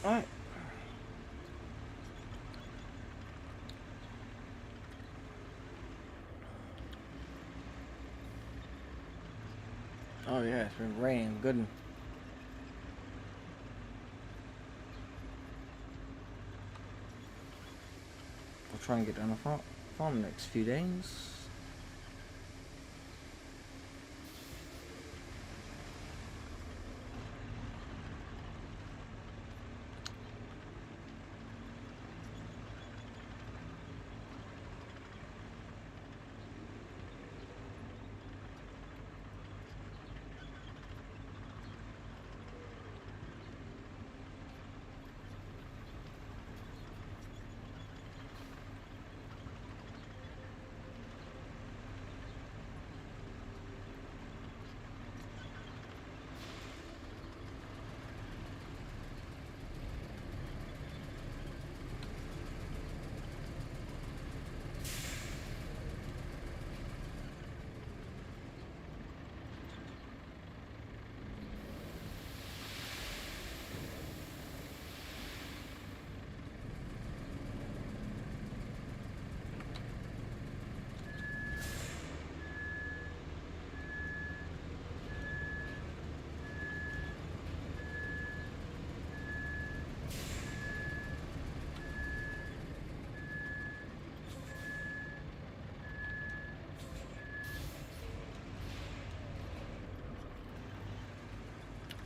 [SPEAKER 2] Alright. Oh yeah, it's been raining good. I'll try and get down the farm the next few days.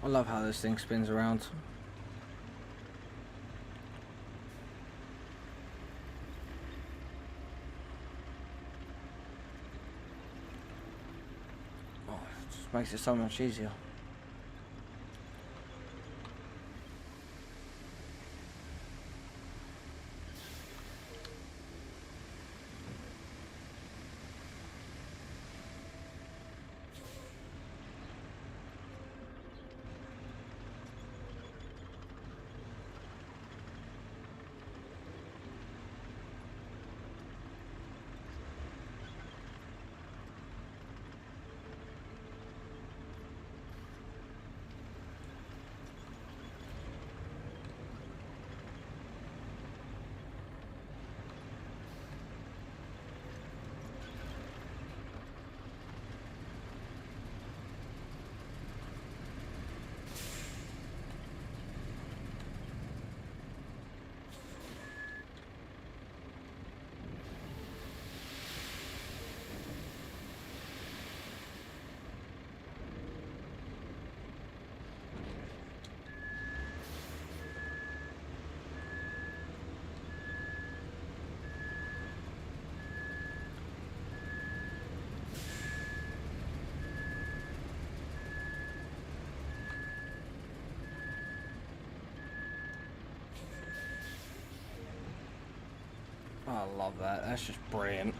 [SPEAKER 2] I love how this thing spins around. Oh, it just makes it so much easier. Oh, I love that. That's just brilliant.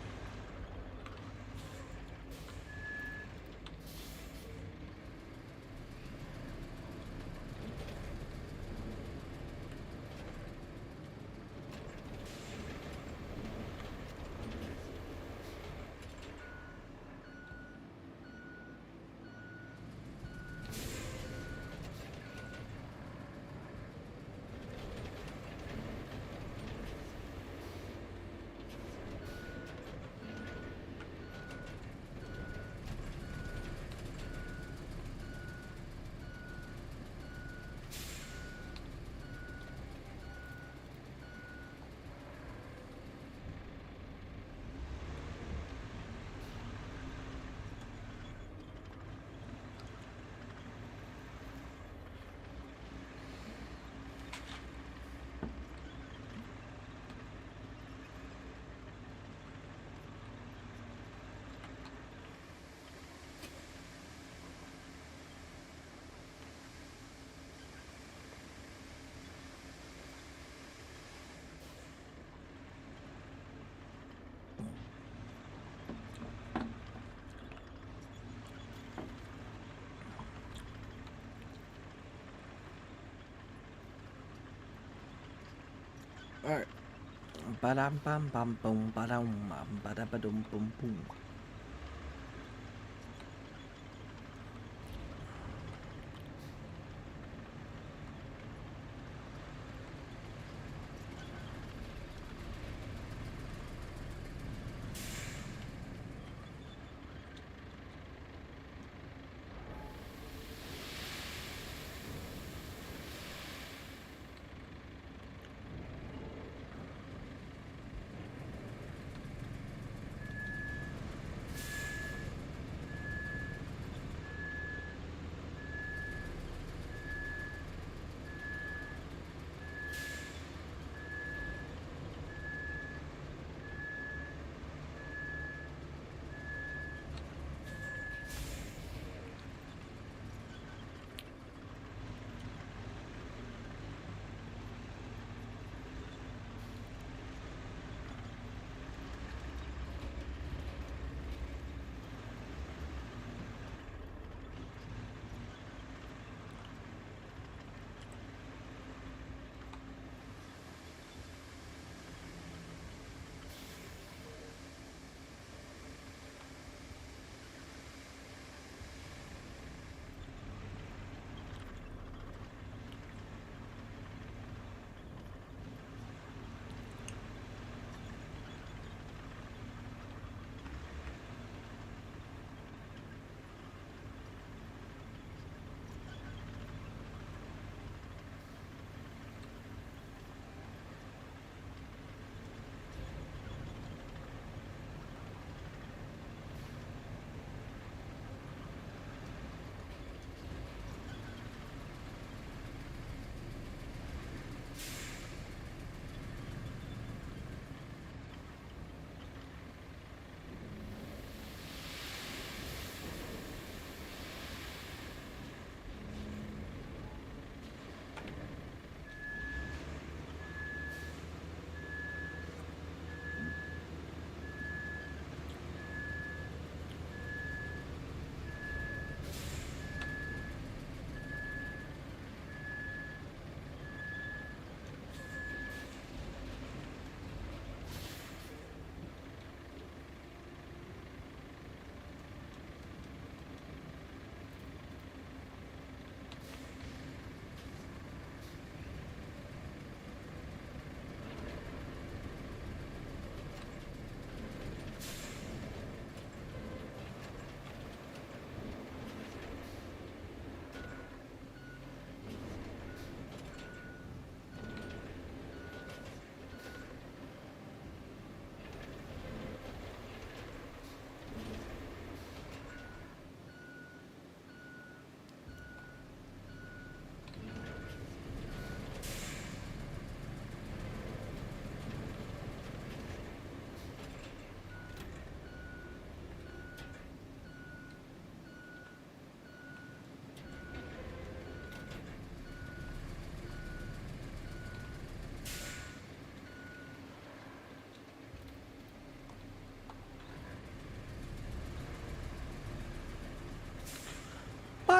[SPEAKER 2] Alright. Ba-dum bum bum boom ba-dum bum ba-da-ba-dum boom boom.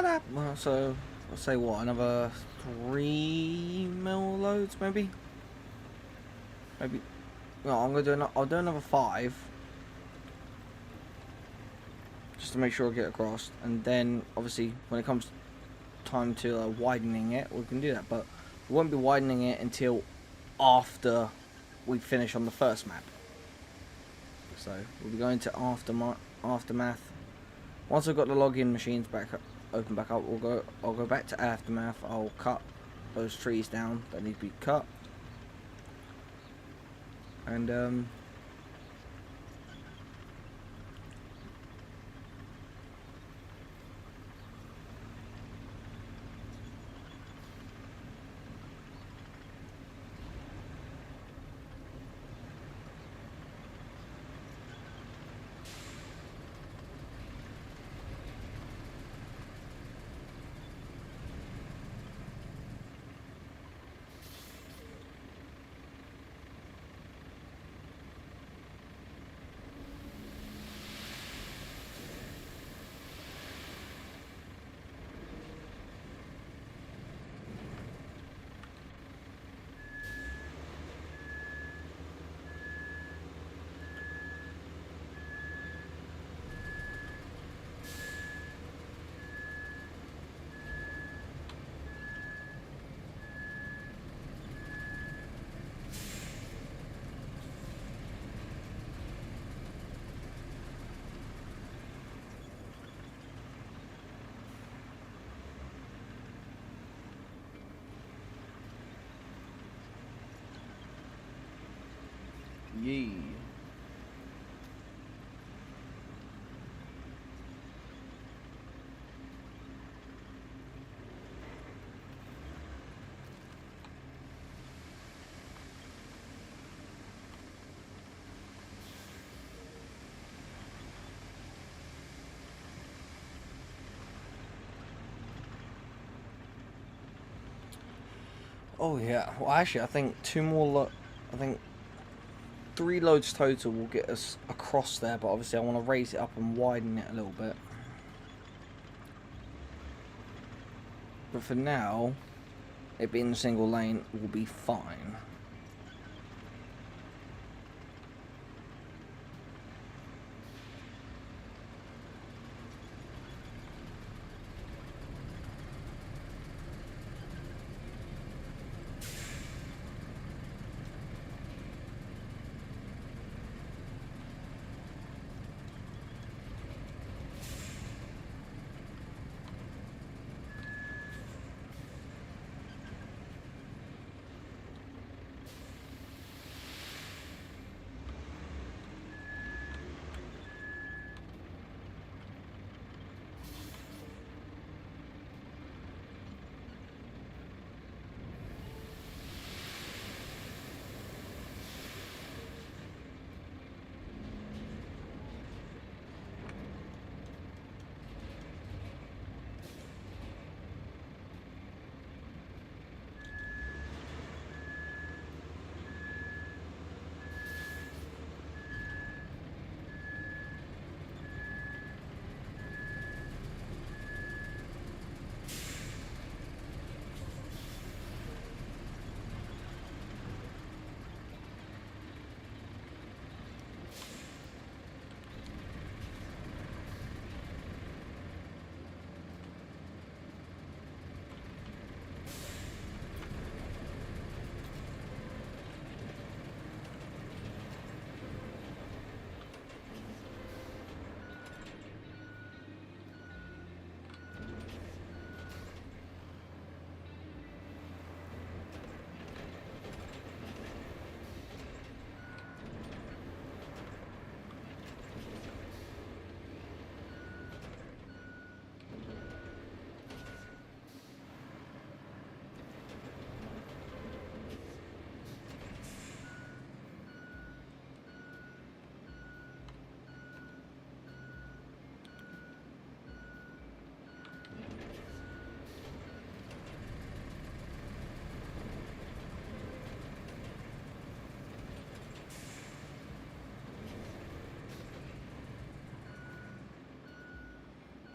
[SPEAKER 2] Well, so I'll say what, another 3 mil loads maybe. Maybe. No, I'm gonna do. I'll do another 5. Just to make sure I get across, and then obviously when it comes time to widening it, we can do that. But we won't be widening it until after we finish on the first map. So we'll be going to aftermath. Once I've got the login machines back up, open back up, I'll go back to aftermath. I'll cut those trees down that need to be cut, and yeah. Oh yeah. Well, actually, I think 2 more. I think 3 loads total will get us across there. But obviously, I want to raise it up and widen it a little bit. But for now, it being a single lane will be fine.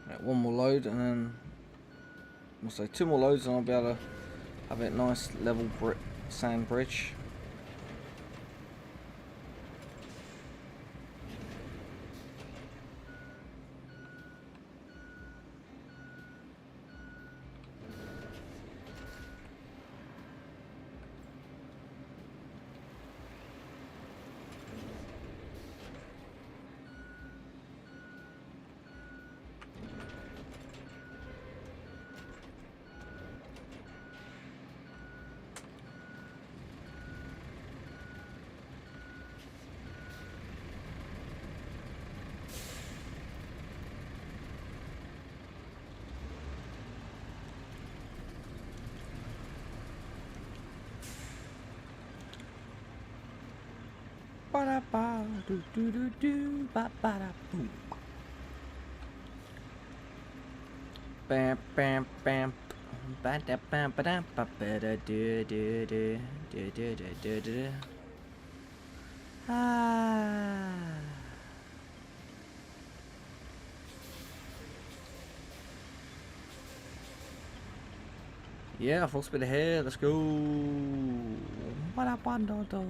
[SPEAKER 2] Right, 1 more load and then we'll say 2 more loads and I'll be able to have a nice level sand bridge. Ba-da-ba, do-do-do-do, ba-ba-da-boom. Bam, bam, bam. Ba-da-bam-ba-dam-ba-ba-da-do-do-do-do-do-do-do-do. Ah. Yeah, full speed ahead. Let's go. Ba-da-ba-da-da.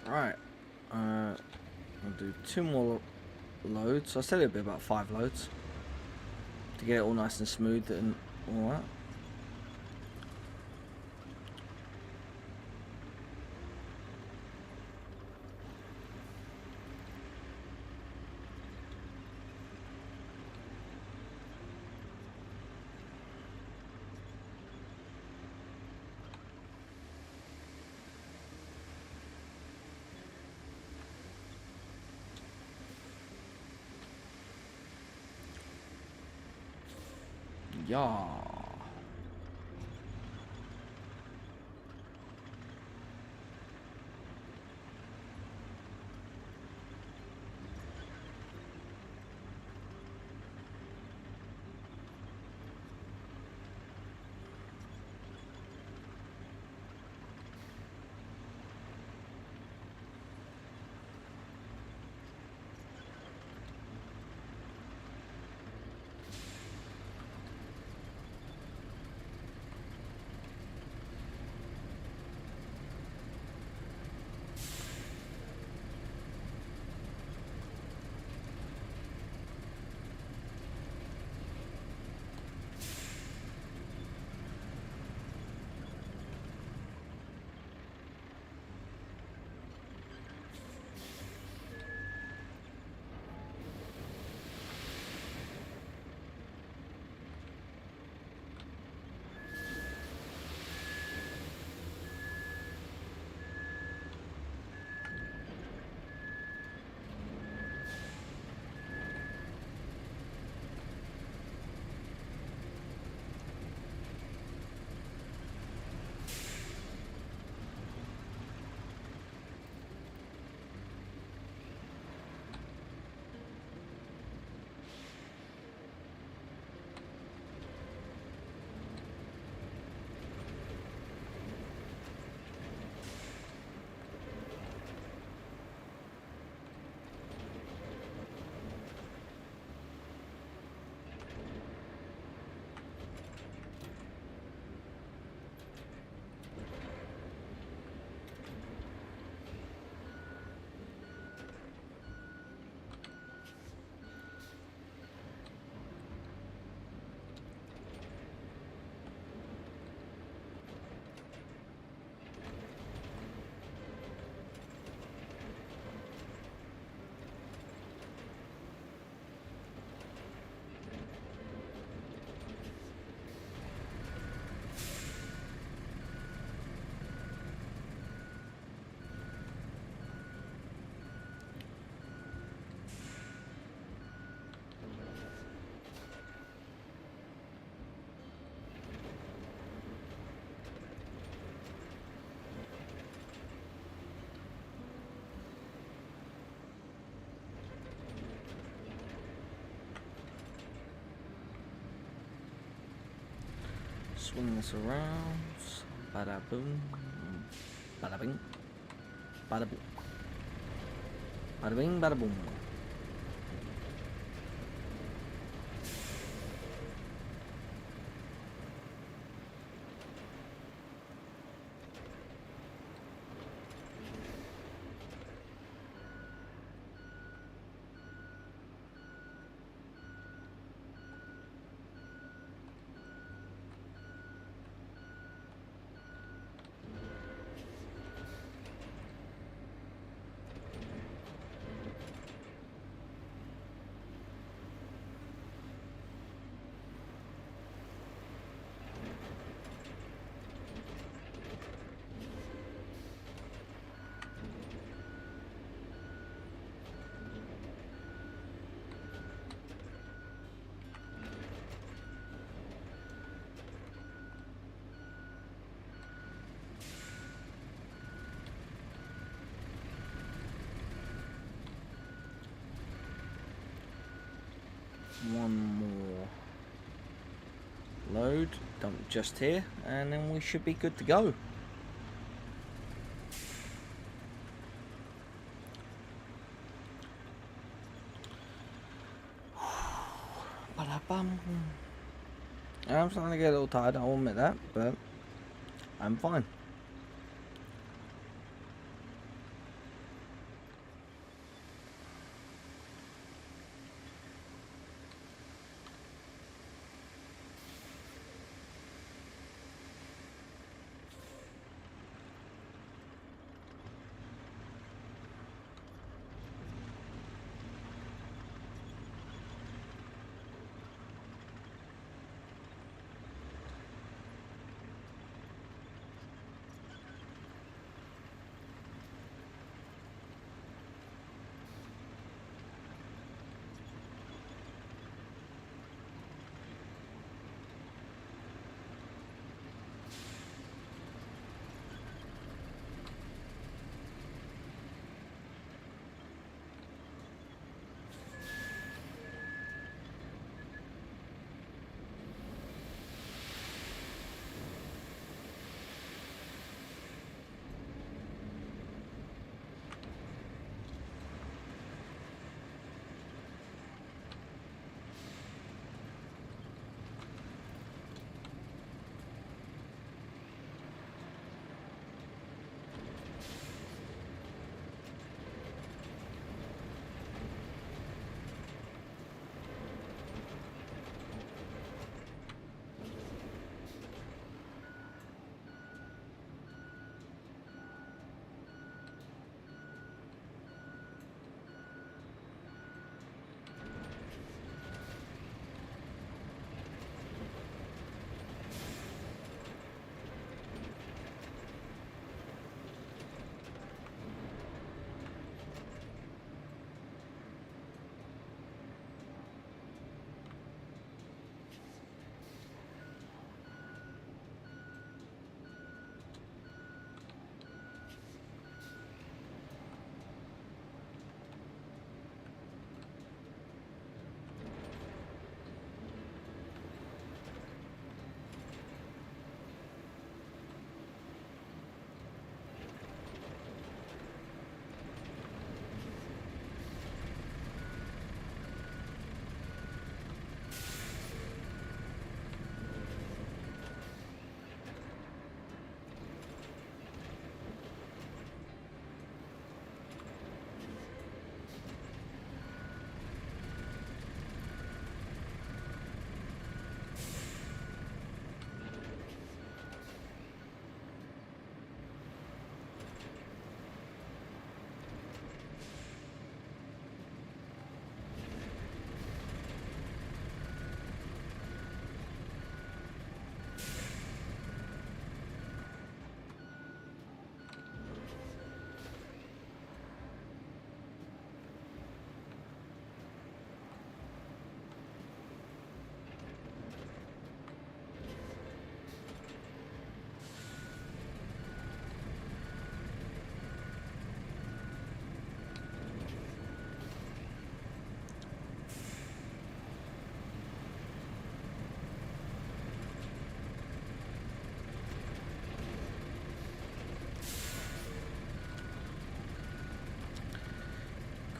[SPEAKER 2] Right, I'll do 2 more loads. I said it'd be about 5 loads to get it all nice and smooth and all that. Yeah. Swing this around. Bada boom. Bada bing. Bada boom. Bada bing, bada boom. One more load, dump just here, and then we should be good to go. Ba-da-bum. I'm starting to get a little tired, I'll admit that, but I'm fine.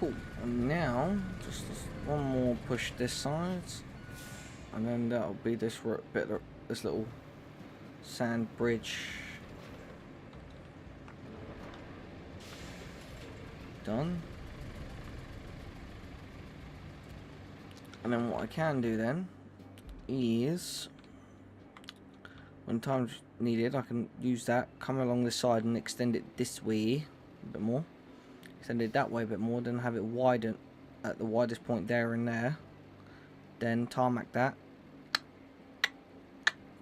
[SPEAKER 2] Cool. And now, just one more push this side, and then that'll be this bit, this little sand bridge done. And then what I can do then is, when time's needed, I can use that, come along this side and extend it this way a bit more. Extend it that way a bit more, then have it widen at the widest point there and there. Then tarmac that.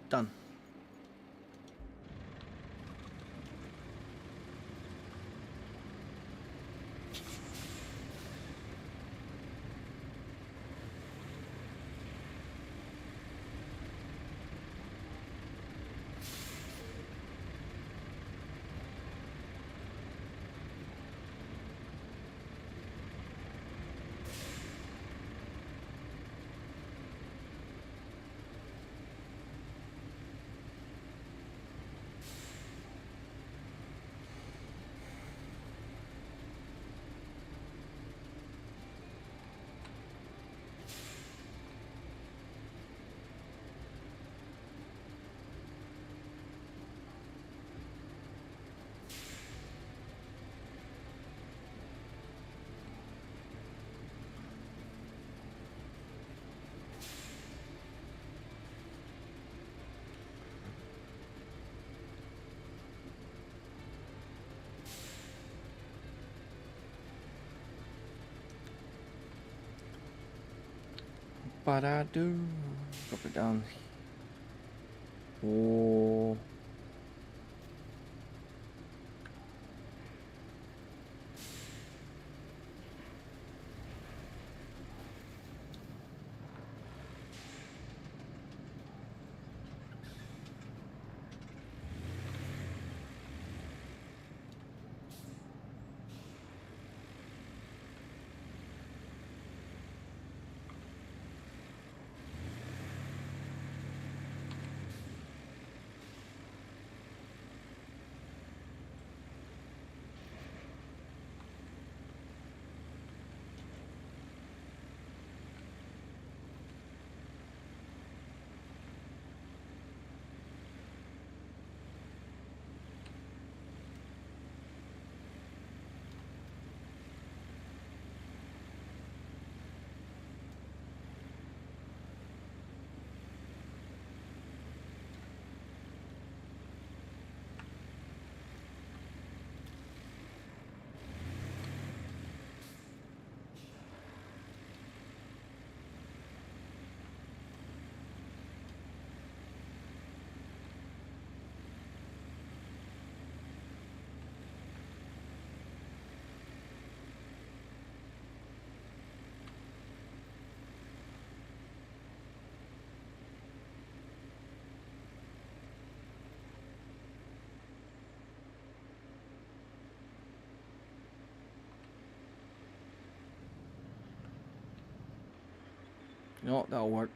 [SPEAKER 2] Done. But I do drop it down. Oh. You know what, that'll work.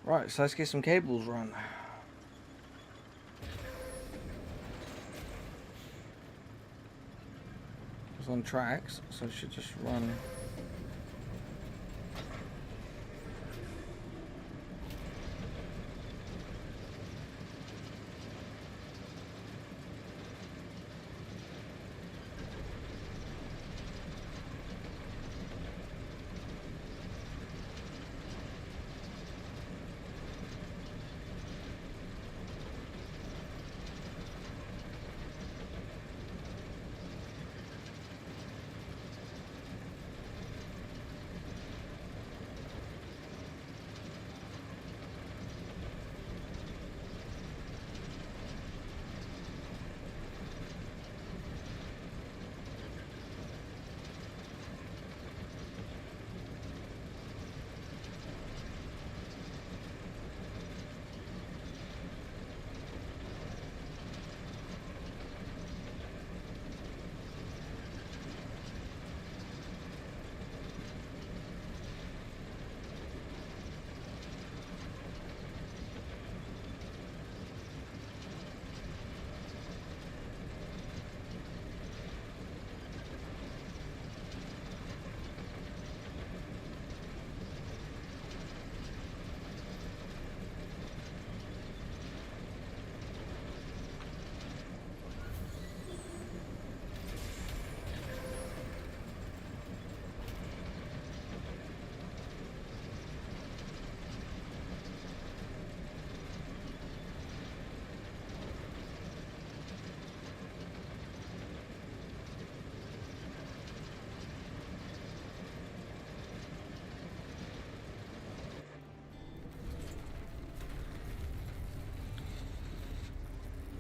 [SPEAKER 2] Right, so let's get some cables run. It's on tracks, so it should just run.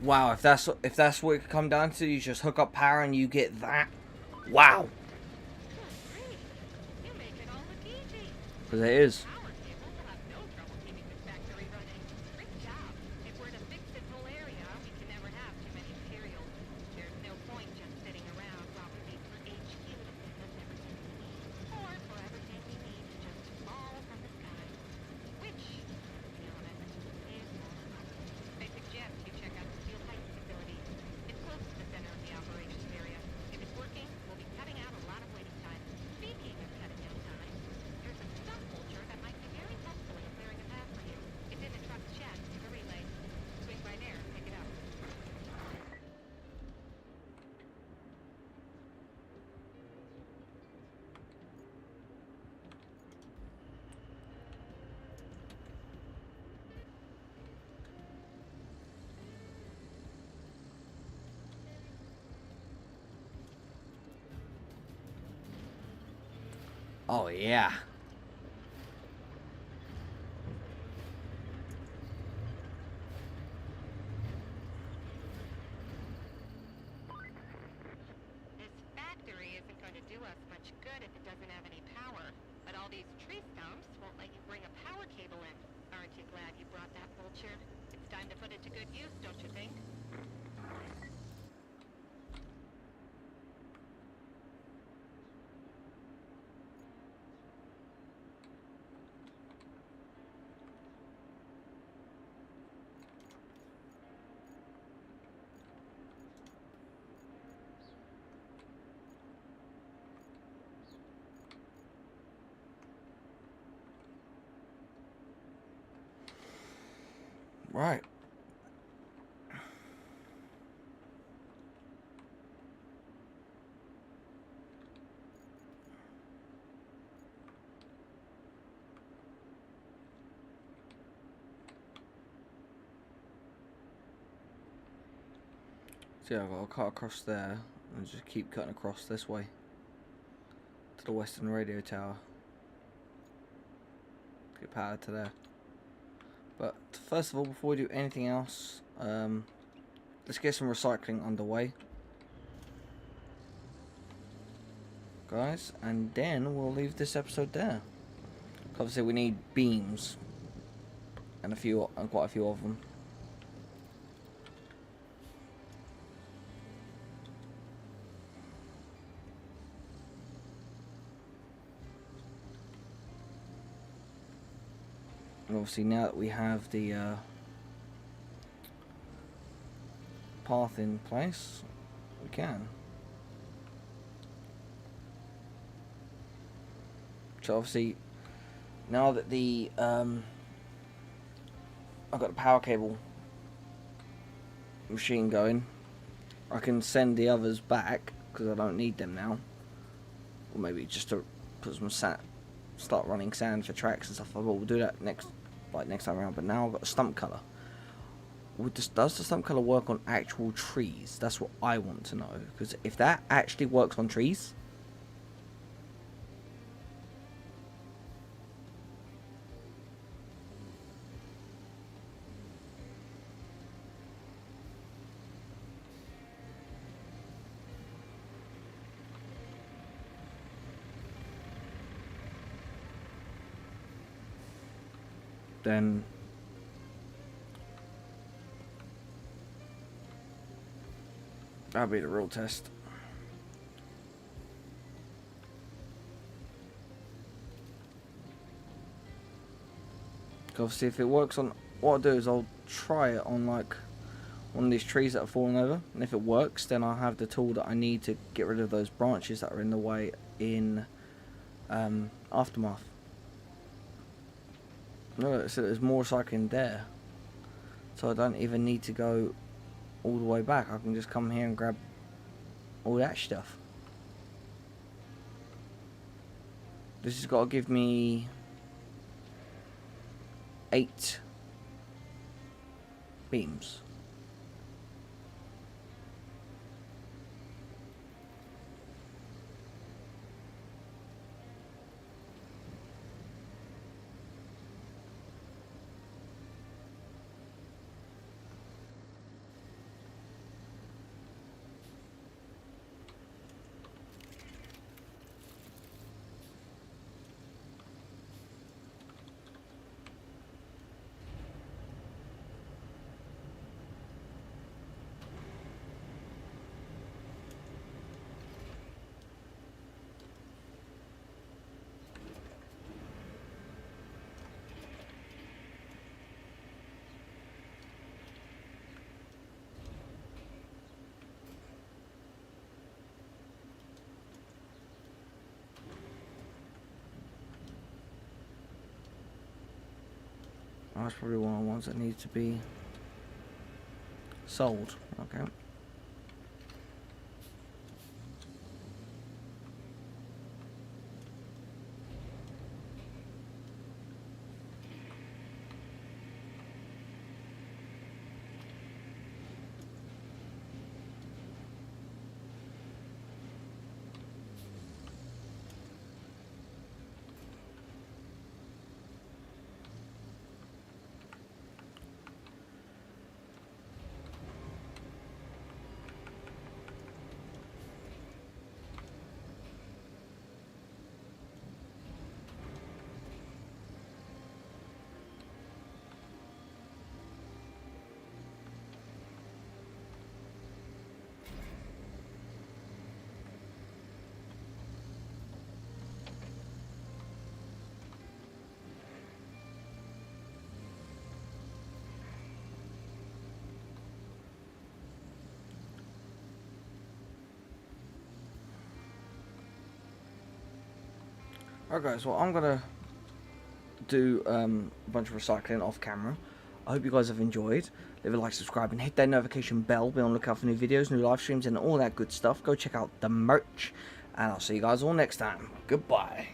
[SPEAKER 2] Wow, if that's what it could come down to, you just hook up power and you get that. Wow.
[SPEAKER 6] Oh, great. You make it all look easy.
[SPEAKER 2] Because it is.
[SPEAKER 6] Power cable will have no trouble keeping this factory running. Great job. If we're to fix this whole area, we can never have too many materials. There's no point just sitting around while we wait for HQ to send us everything we need. Or for everything we need to just fall from the sky. Which, to be honest, is more fun. I suggest you check out the Steel Heights facility. It's close to the center of the operations area. If it's working, we'll be cutting out a lot of waiting time. Speaking of cutting out time, there's a stump vulture that might be very helpful in clearing a path for you. It's in the truck's shed to the relay. Swing by there and pick it up.
[SPEAKER 2] Oh yeah.
[SPEAKER 6] This factory isn't going to do us much good if it doesn't have any power. But all these tree stumps won't let you bring a power cable in. Aren't you glad you brought that vulture? It's time to put it to good use, don't you think?
[SPEAKER 2] Right. So yeah, I've got to cut across there and just keep cutting across this way to the western radio tower. Get power to there. But first of all, before we do anything else, let's get some recycling underway, guys, and then we'll leave this episode there. Obviously, we need beams and quite a few of them. And obviously, now that we have the path in place, we can. So obviously, now that the I've got the power cable machine going, I can send the others back because I don't need them now. Or maybe just to put some sand, start running sand for tracks and stuff. We'll do that next time around. But now I've got a stump cutter. Does the stump cutter work on actual trees? That's what I want to know. Because if that actually works on trees, then that'll be the real test. Obviously, if it works on, what I'll do is I'll try it on like one of these trees that are falling over, and if it works, then I'll have the tool that I need to get rid of those branches that are in the way in Aftermath. No, so there's more recycling there, so I don't even need to go all the way back. I can just come here and grab all that stuff. This has got to give me 8 beams. Oh, that's probably one of the ones that needs to be sold. Okay. Alright guys, well I'm gonna do a bunch of recycling off camera. I hope you guys have enjoyed. Leave a like, subscribe, and hit that notification bell. Be on the lookout for new videos, new live streams, and all that good stuff. Go check out the merch, and I'll see you guys all next time. Goodbye.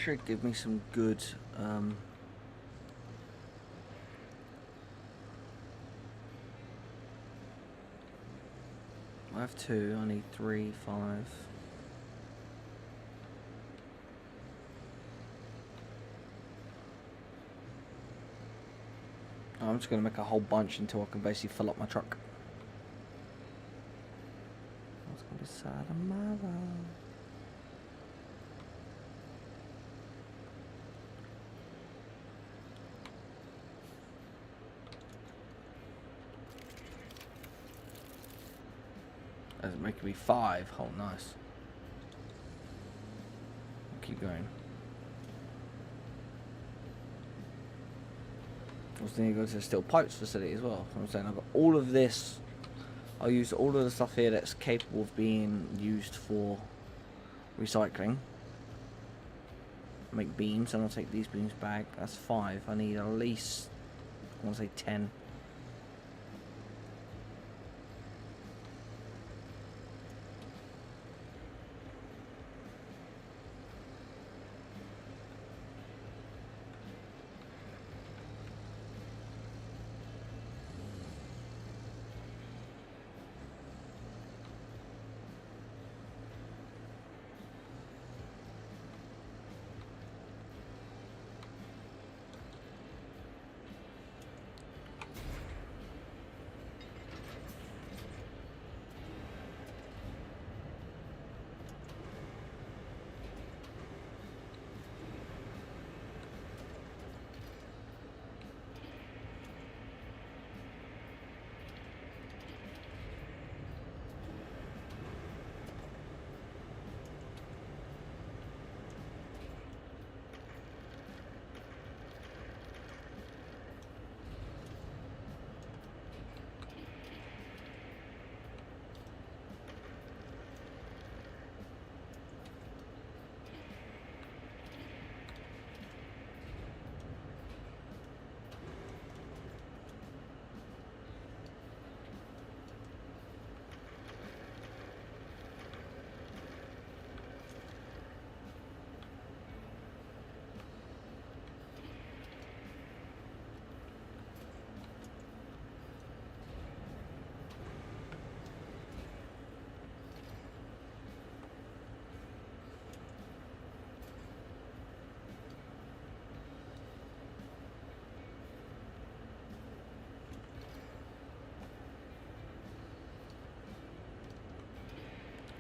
[SPEAKER 2] should give me some good I have 2, I need 3, 5. I'm just going to make a whole bunch until I can basically fill up my truck. What's going to be sad tomorrow? That's making me 5. Oh, nice. Keep going. I was going to go to the steel pipes facility as well. I'm saying I've got all of this. I'll use all of the stuff here that's capable of being used for recycling. Make beams, and I'll take these beams back. That's 5. I need at least, I want to say 10.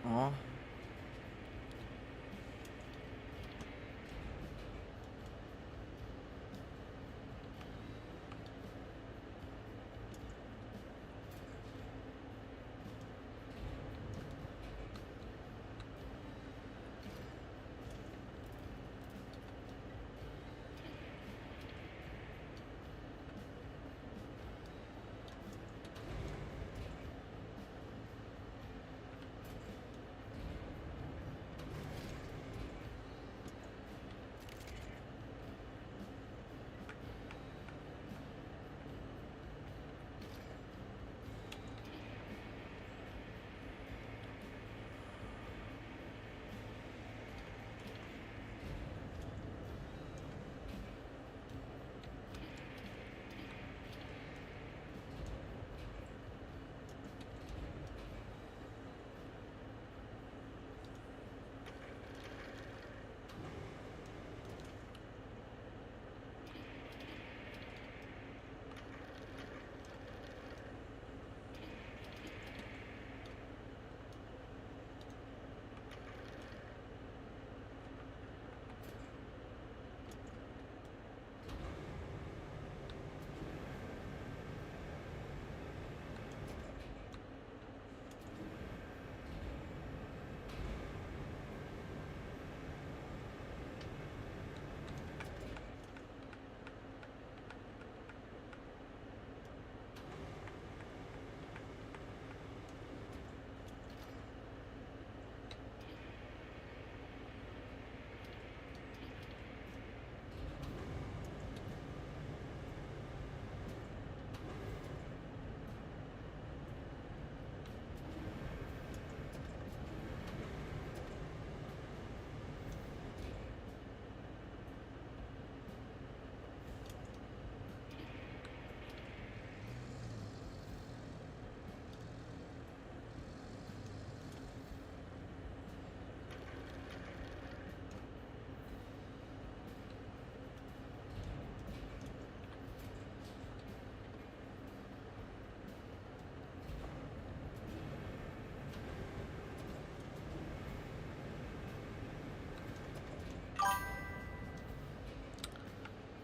[SPEAKER 2] Aw.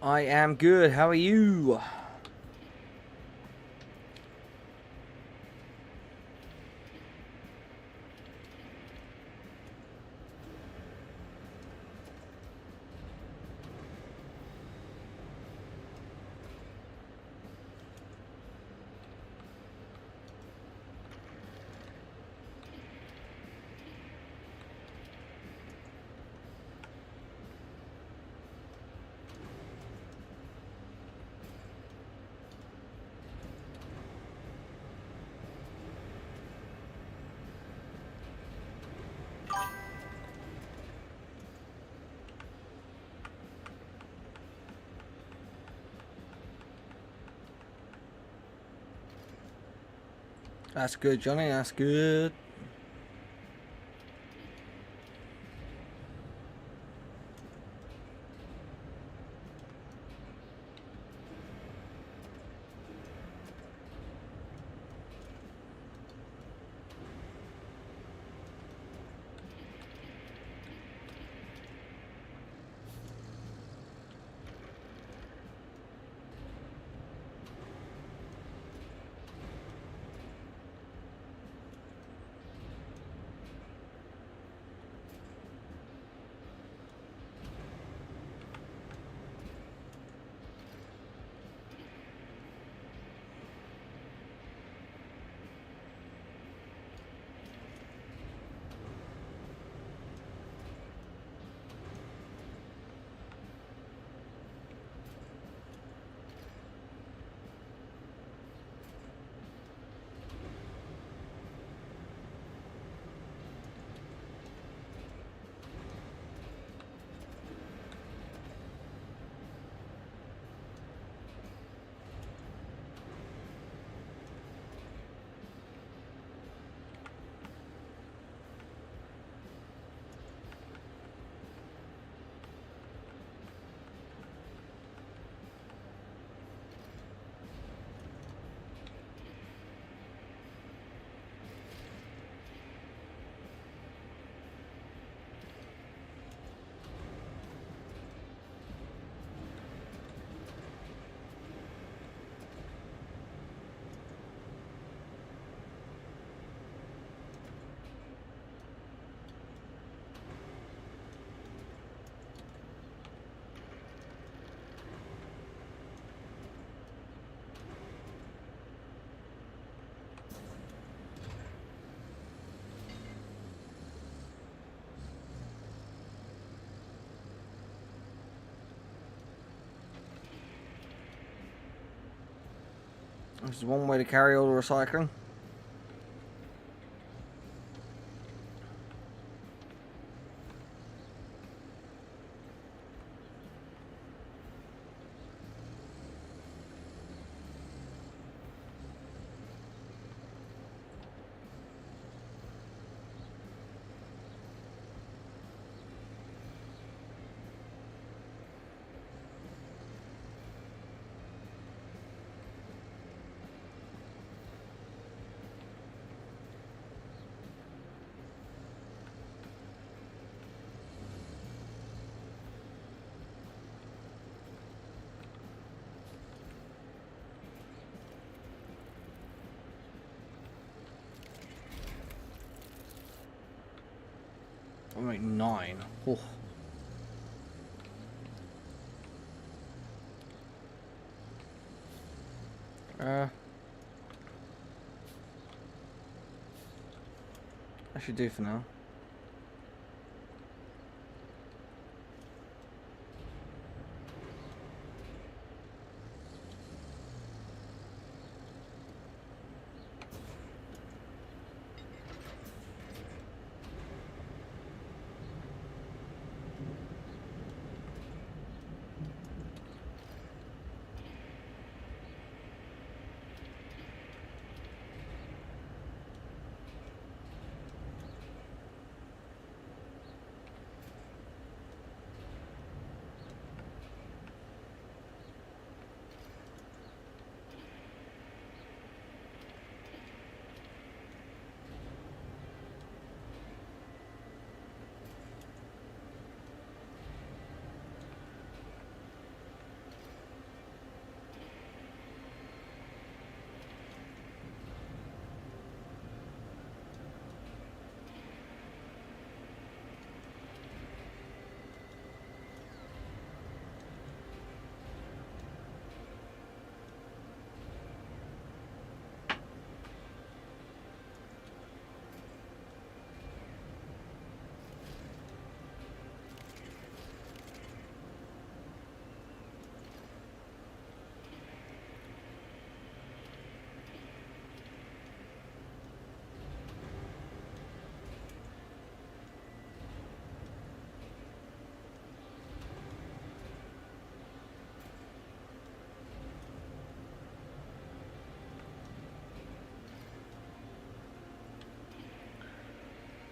[SPEAKER 2] I am good. How are you? That's good, Johnny. That's good. This is one way to carry all the recycling. I'm like 9. Oh. I should do for now.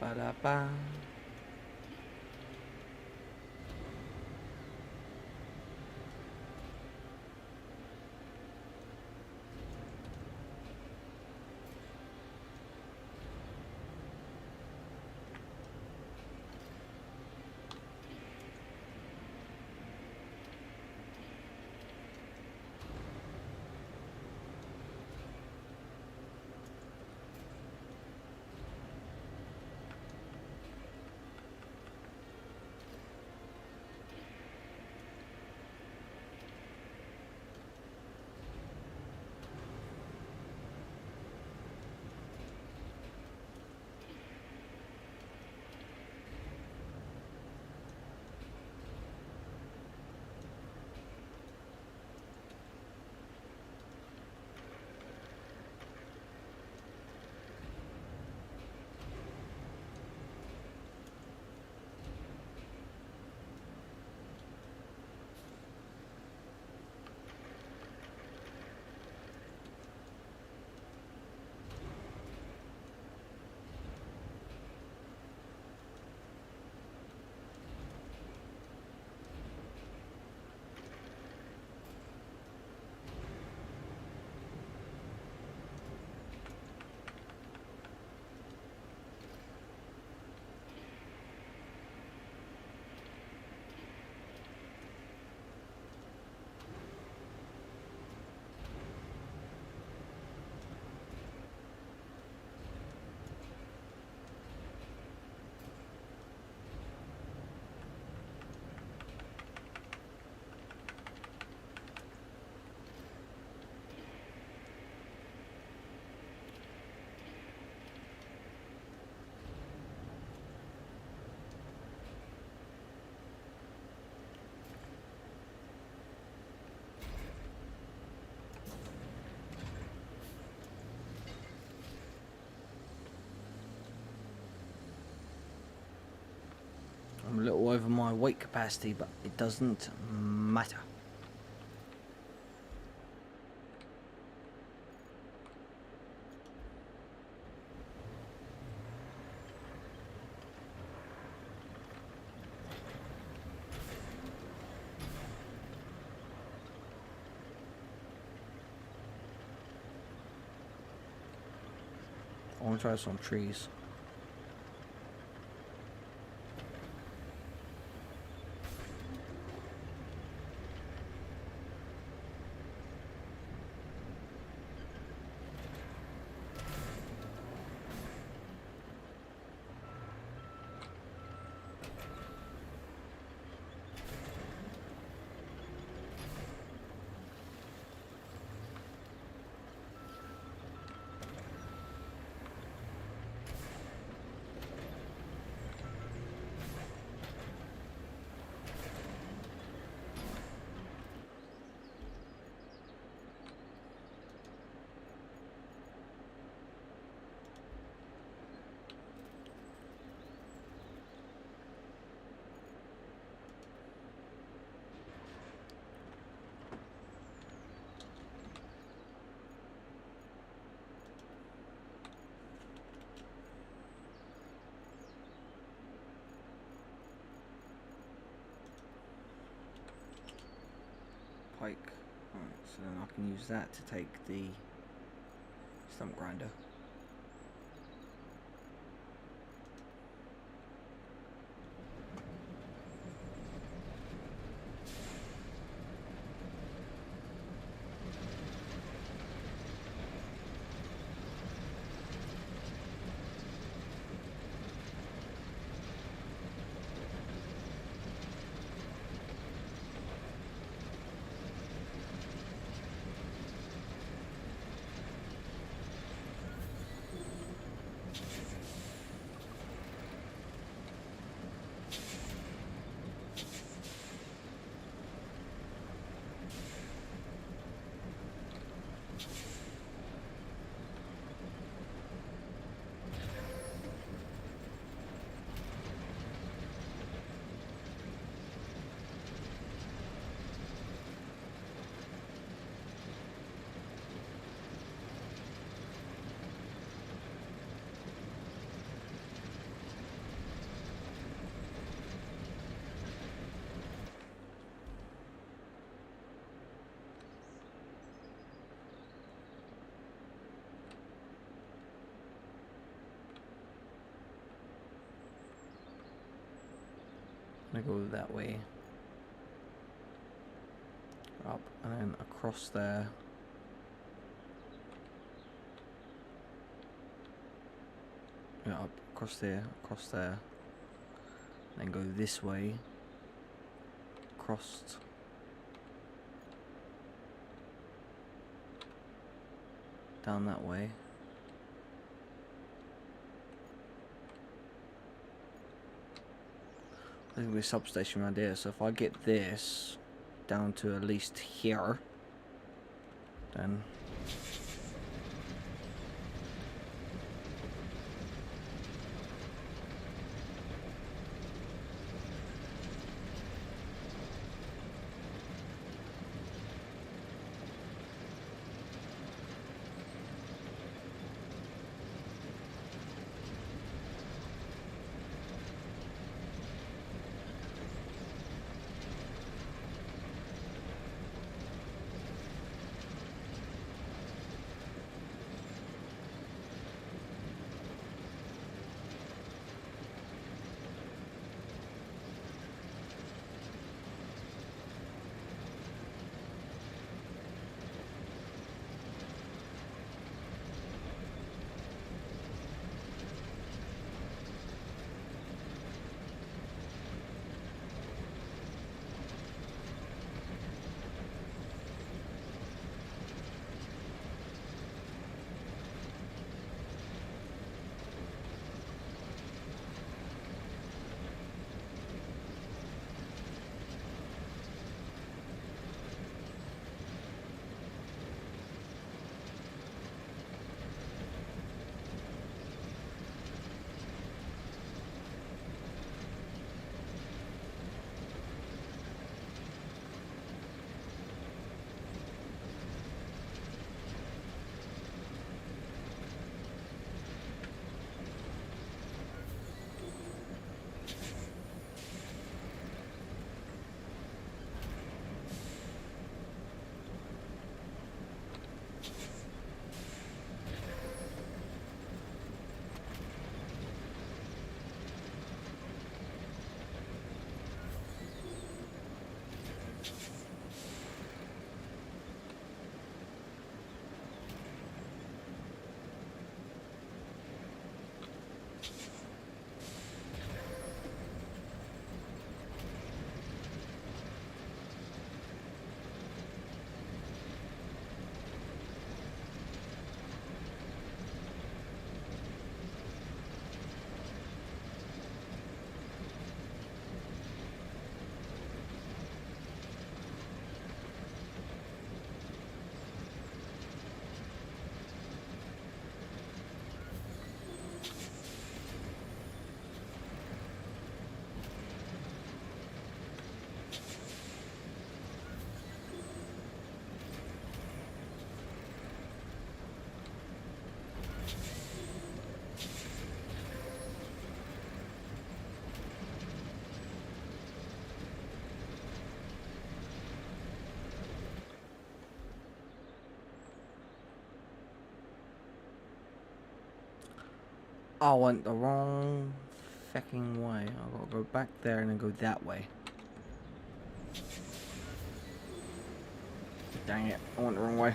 [SPEAKER 2] Ba-da-ba. I'm a little over my weight capacity, but it doesn't matter. I want to try some trees. Pike. Alright, so then I can use that to take the stump grinder. I'm gonna go that way. Up and then across there. Yeah, up, across there, then go this way, across, down that way. There's gonna be a substation around here, so if I get this down to at least here, then I went the wrong fucking way. I've got to go back there and then go that way. Dang it, I went the wrong way.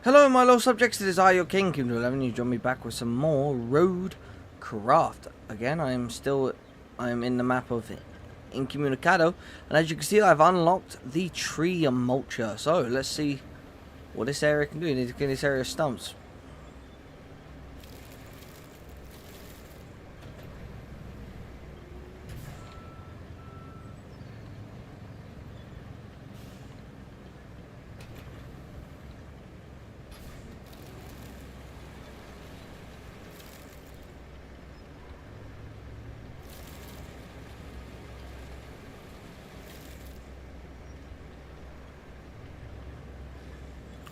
[SPEAKER 2] Hello, my low subjects. It is I, your King, Kingofdoom11. You join me back with some more road craft. Again, I am in the map of Incommunicado, and as you can see, I've unlocked the tree mulcher. So let's see what this area can do. You need to get this area stumps.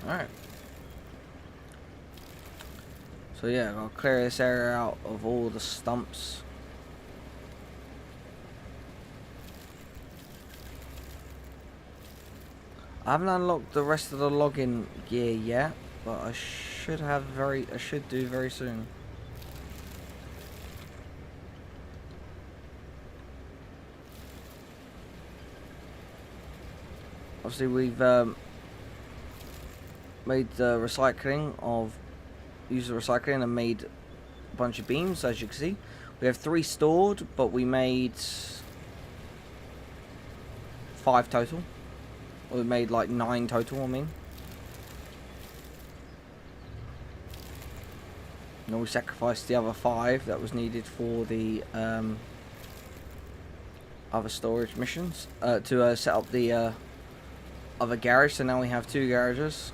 [SPEAKER 2] Alright. So yeah, I'll clear this area out of all the stumps. I haven't unlocked the rest of the logging gear yet, but I should do very soon. Obviously we've made the used the recycling and made a bunch of beams, as you can see. We have 3 stored, but we made 5 total. Or we made like 9 total, I mean. And we sacrificed the other 5 that was needed for the other storage missions to set up the other garage. So now we have 2 garages.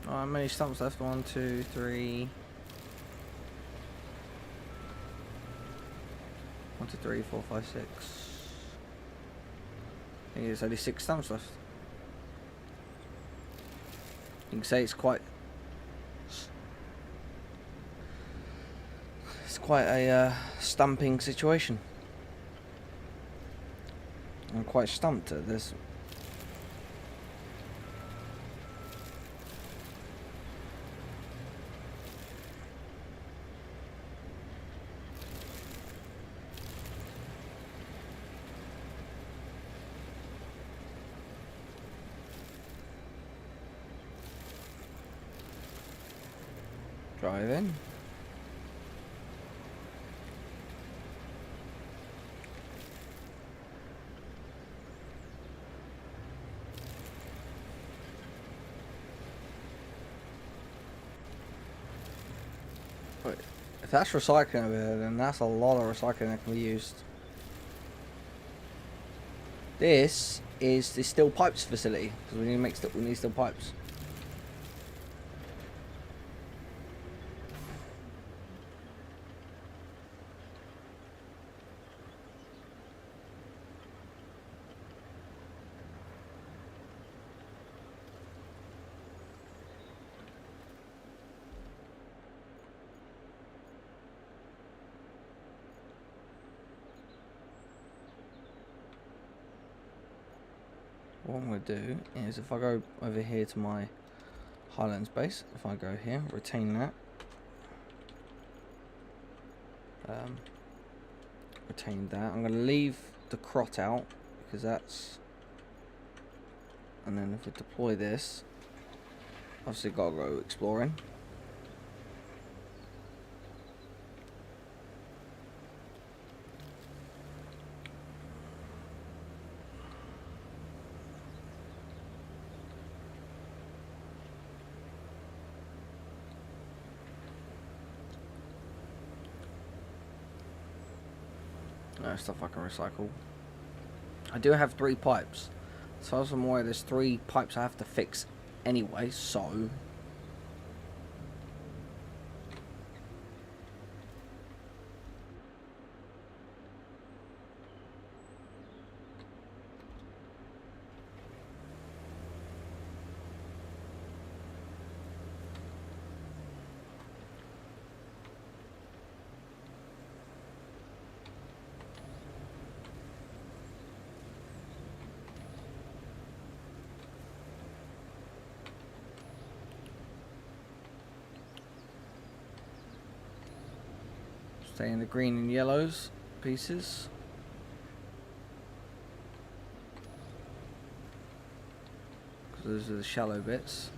[SPEAKER 2] How many stumps left? 1, 2, 3. 1, 2, 3, 4, 5, 6. I think there's only 6 stumps left. You can say it's quite a stumping situation. I'm quite stumped at this. Drive in. Wait, if that's recycling over there, then that's a lot of recycling that can be used. This is the steel pipes facility because we need steel pipes. What I'm going to do is if I go over here to my Highlands base, if I go here, retain that. Retain that. I'm going to leave the crot out because that's... And then if we deploy this, obviously got to go exploring. Stuff I can recycle. I do have 3 pipes. As far as I'm aware, there's 3 pipes I have to fix anyway, so... Stay in the green and yellows pieces. Because those are the shallow bits.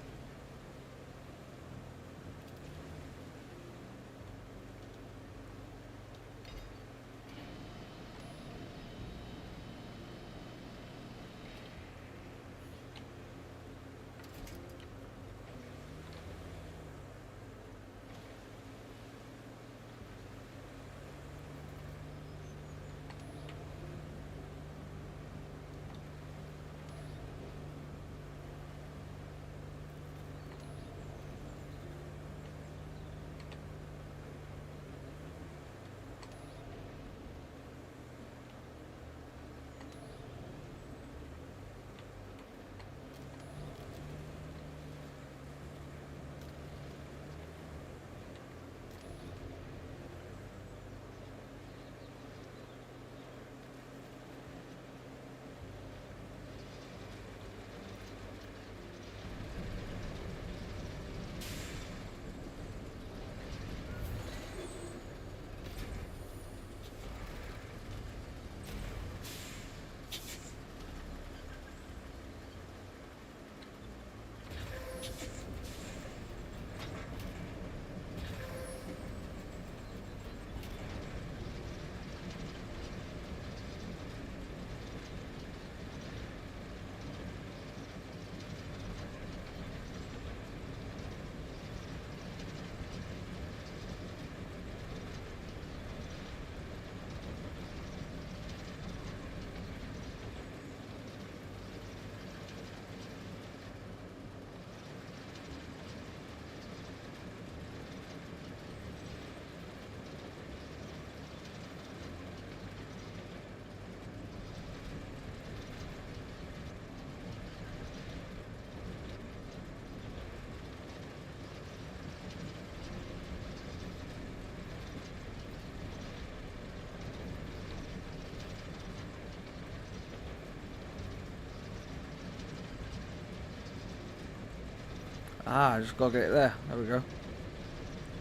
[SPEAKER 2] Ah, I just gotta get it there. There we go.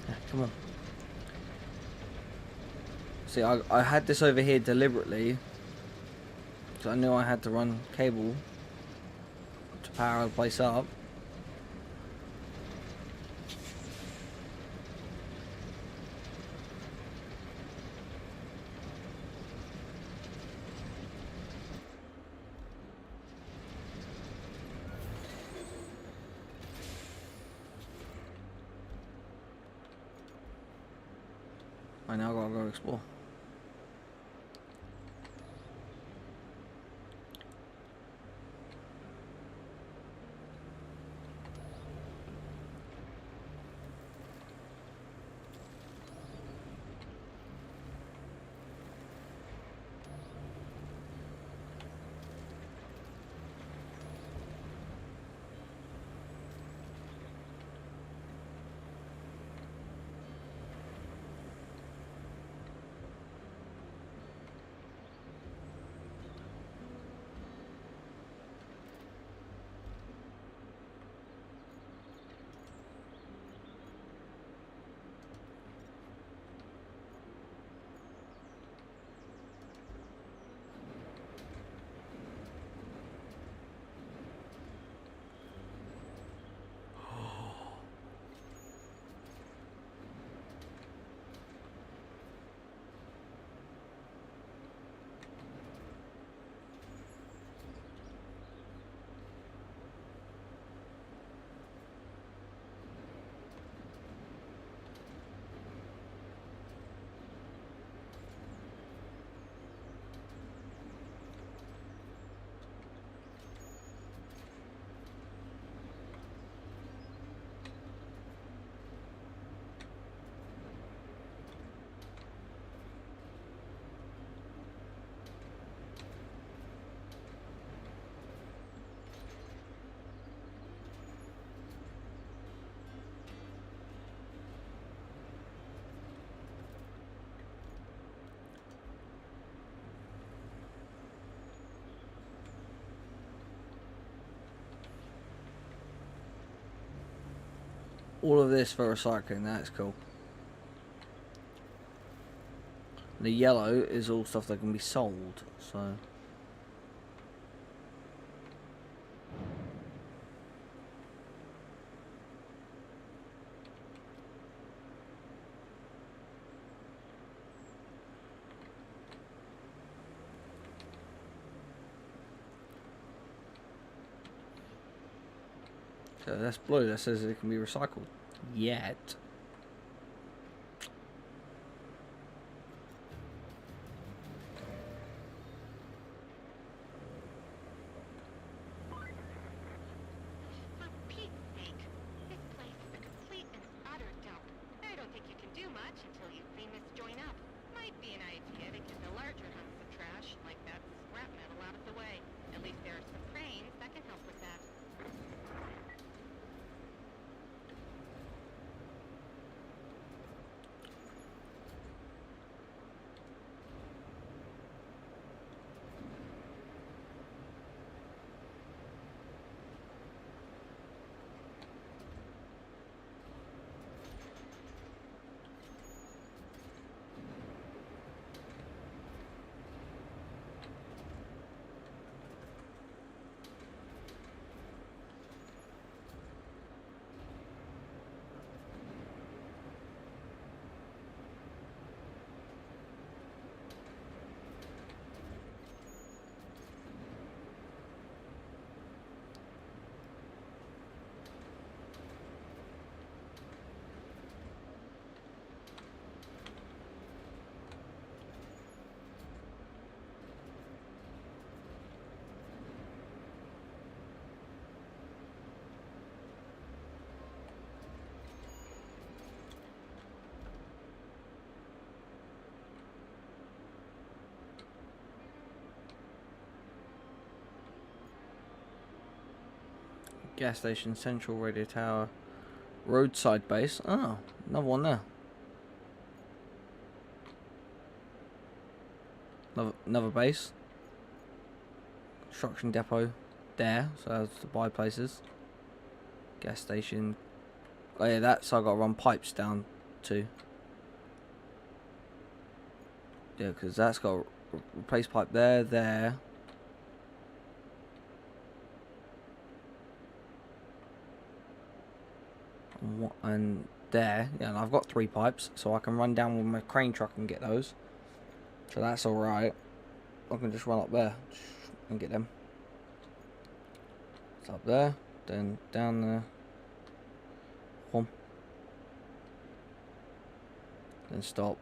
[SPEAKER 2] Yeah, come on. See, I had this over here deliberately. So I knew I had to run cable to power the place up. I now gotta go explore. All of this for recycling, that's cool. The yellow is all stuff that can be sold, so... So that's blue, that says it can be recycled. Yet.
[SPEAKER 6] For Pete's sake, this place is a complete and utter dump. I don't think you can do much until you clean this joint up. Might be an idea to get the larger hunks of trash, like that scrap metal, out of the way. At least there are some cranes that can help with that.
[SPEAKER 2] Gas station, central radio tower, roadside base. Oh, another one there. Another base. Construction depot there, so that's to buy places. Gas station. Oh yeah, that, so I got to run pipes down too. Yeah, because that's got to replace pipe there. And there, yeah, and I've got 3 pipes, so I can run down with my crane truck and get those. So that's alright. I can just run up there and get them. It's up there, then down there. Boom. Then stop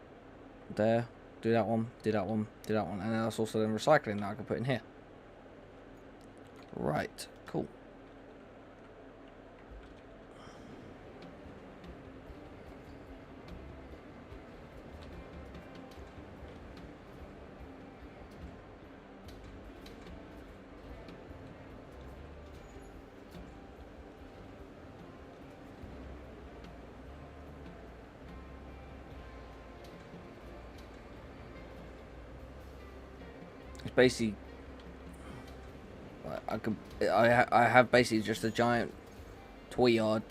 [SPEAKER 2] there. Do that one, do that one, do that one. And then that's also then recycling that I can put in here. Right, cool. It's basically, I have basically just a giant toy yard.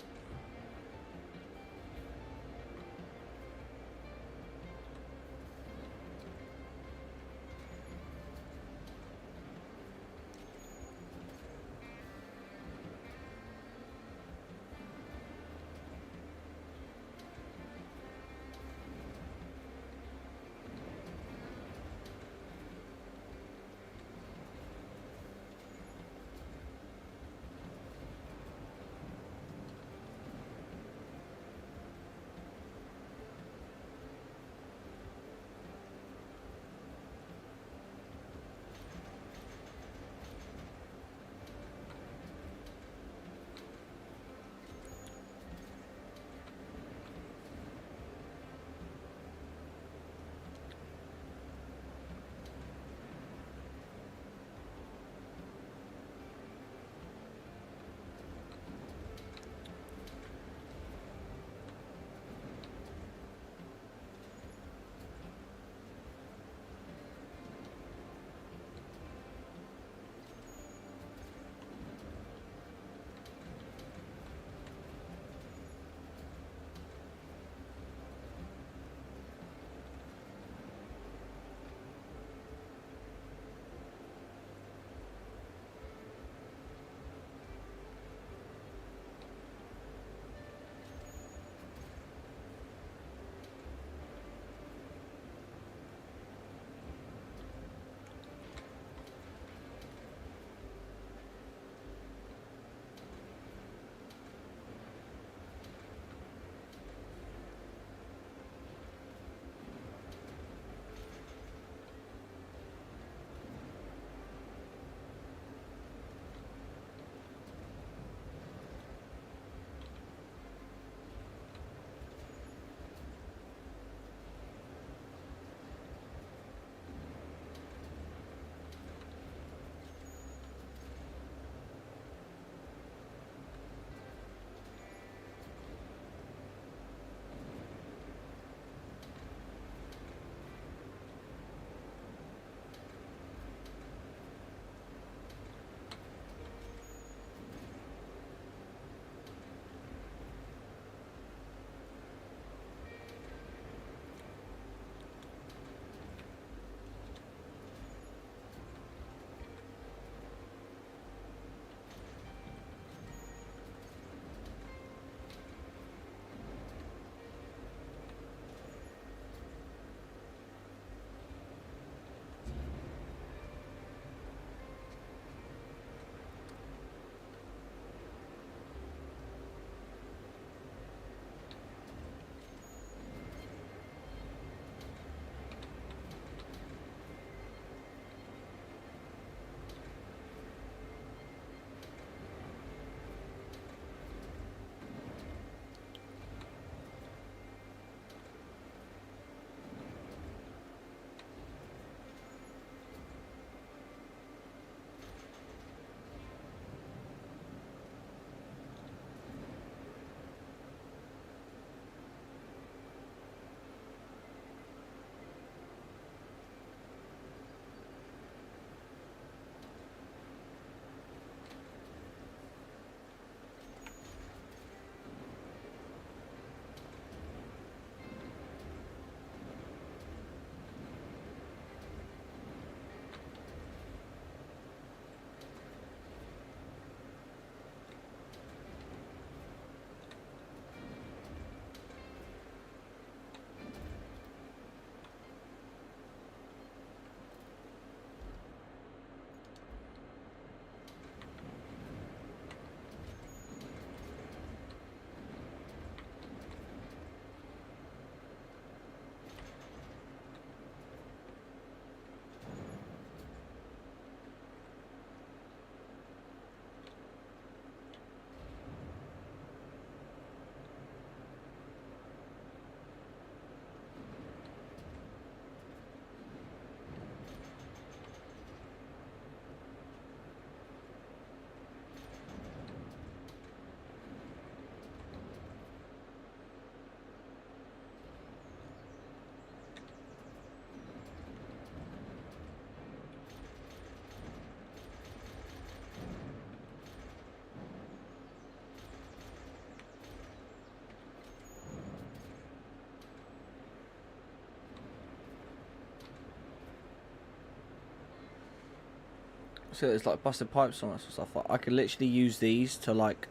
[SPEAKER 2] So there's like busted pipes and that sort of stuff. Like, I could literally use these to like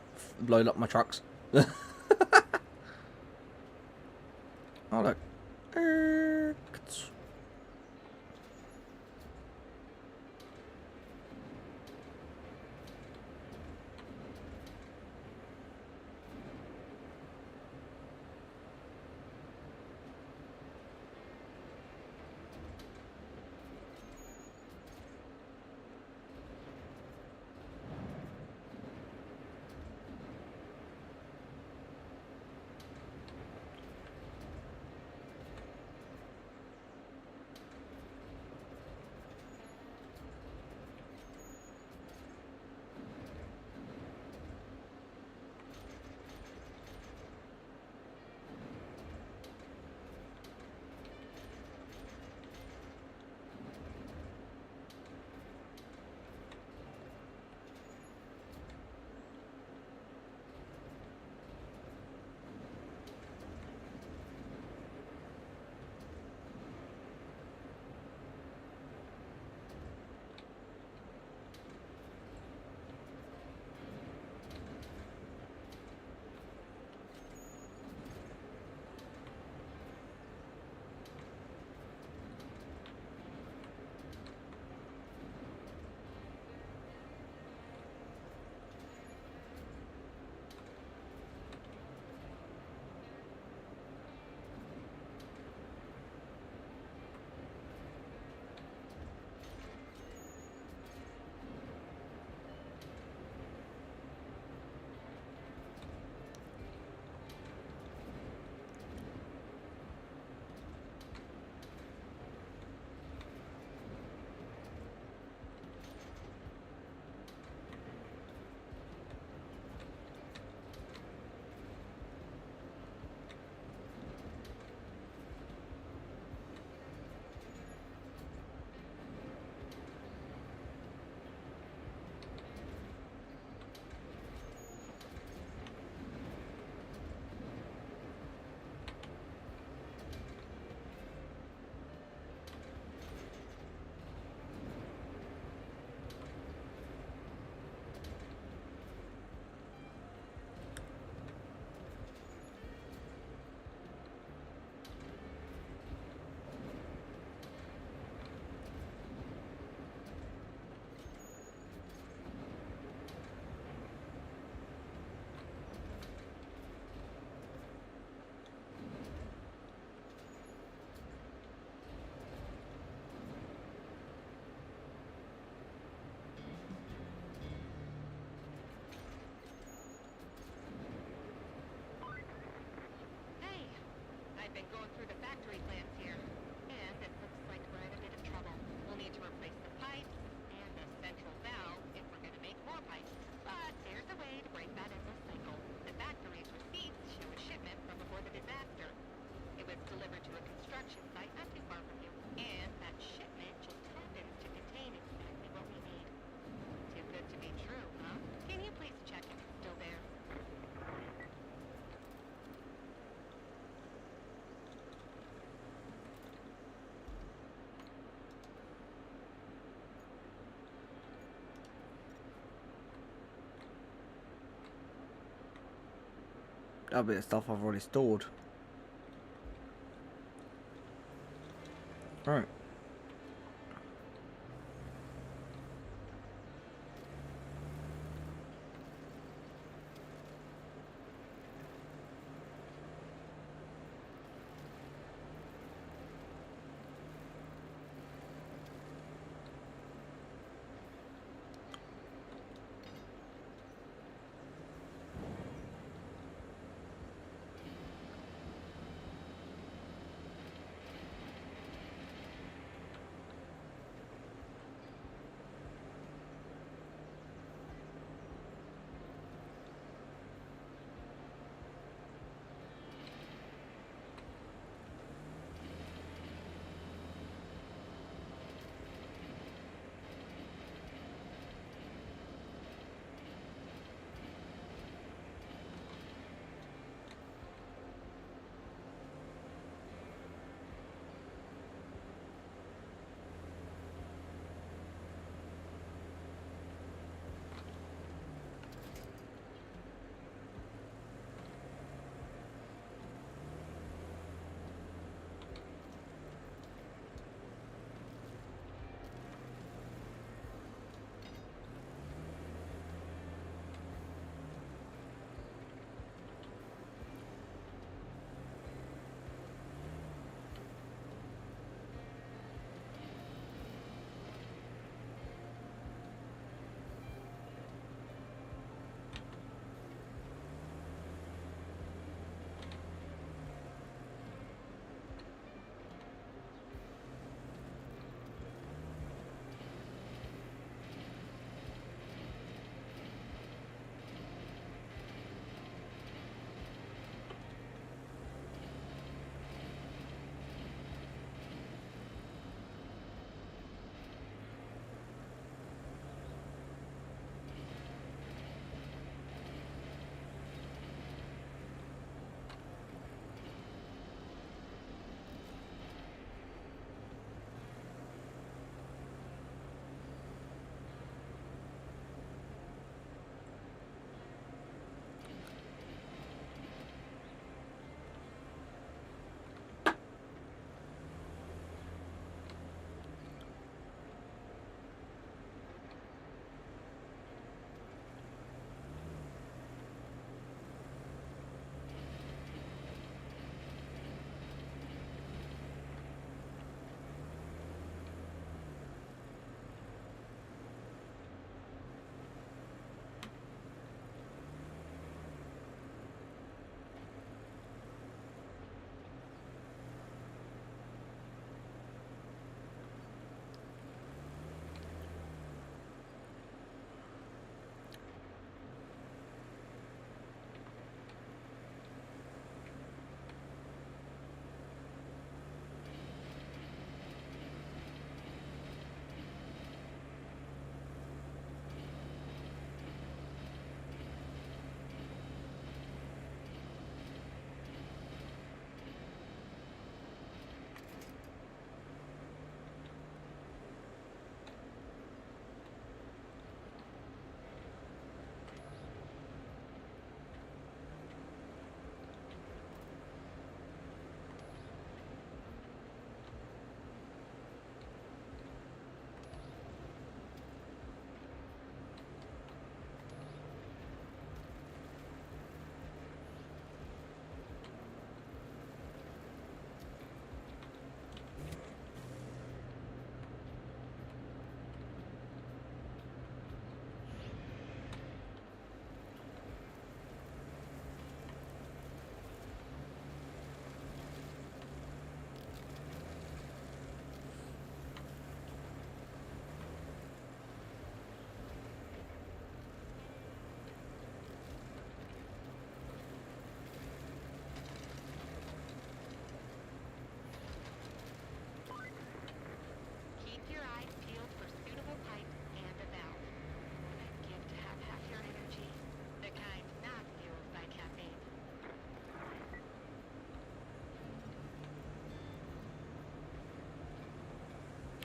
[SPEAKER 2] load up my trucks. Oh look.
[SPEAKER 6] Hey, I've been going through the factory plans here, and it looks like we're in a bit of trouble. We'll need to replace the pipes and the central valve if we're going to make more pipes. But there's a way to break that endless cycle. The factory's receipts show a shipment from before the disaster. It was delivered to a construction site not too far from you, and that shipment just happens to contain exactly what we need. Too good to be true, huh? Can you please check if it's still there?
[SPEAKER 2] That'll be the stuff I've already stored. Right.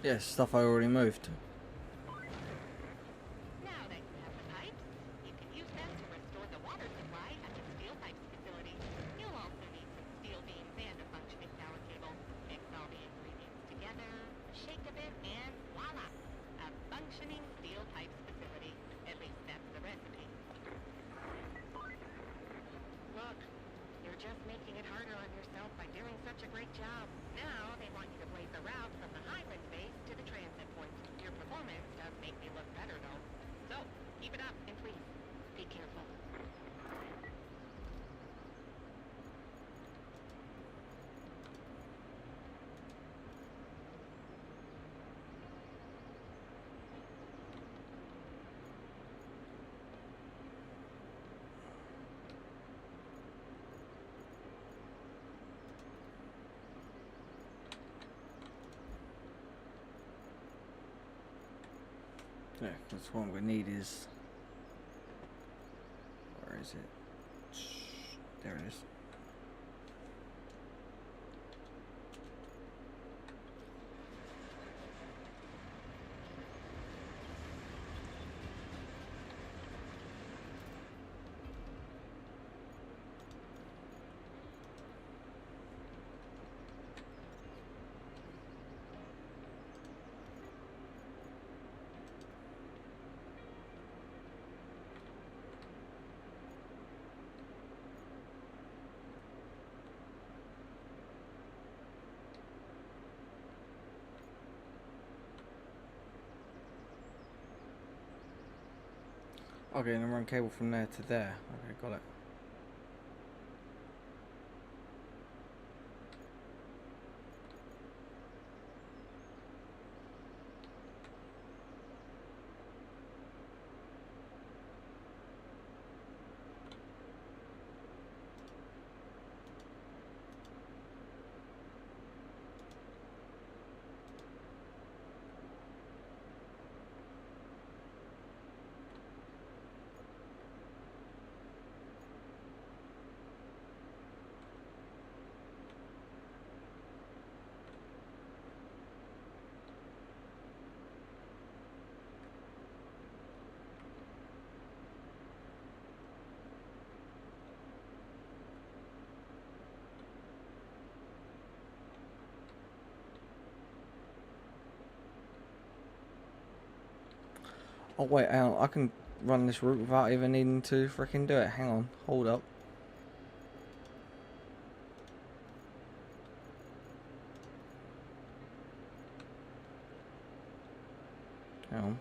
[SPEAKER 2] Yes, stuff I already moved.
[SPEAKER 6] Now that you have the pipes, you can use them to restore the water supply at the steel pipes facility. You'll also need some steel beams and a functioning power cable. Mix all the ingredients together, shake a bit, and voila! A functioning steel pipes facility. At least that's the recipe. Look, you're just making it harder on yourself by doing such a great job. Now they want you to blaze a route from the Highland base to the transit point. Your performance does make me look better, though. So, keep it up, and please, be careful.
[SPEAKER 2] Yeah, that's what we need is... Where is it? There it is. Okay, and then run cable from there to there. Okay, got it. Oh wait, hang on. I can run this route without even needing to freaking do it. Hang on, hold up. Hang on.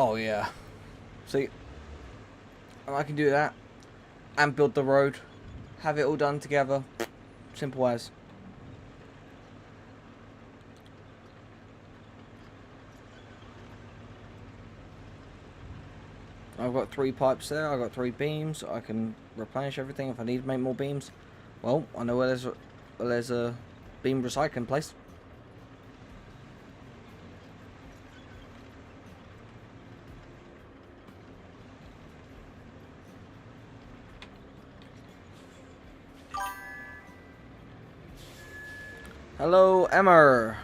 [SPEAKER 2] Oh yeah. See, and I can do that and build the road, have it all done together. Simple as. I've got 3 pipes there. I've got 3 beams. I can replenish everything if I need to make more beams. Well, I know where there's a beam recycling place. Hello, Emma.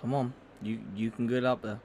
[SPEAKER 2] Come on, you can get up there.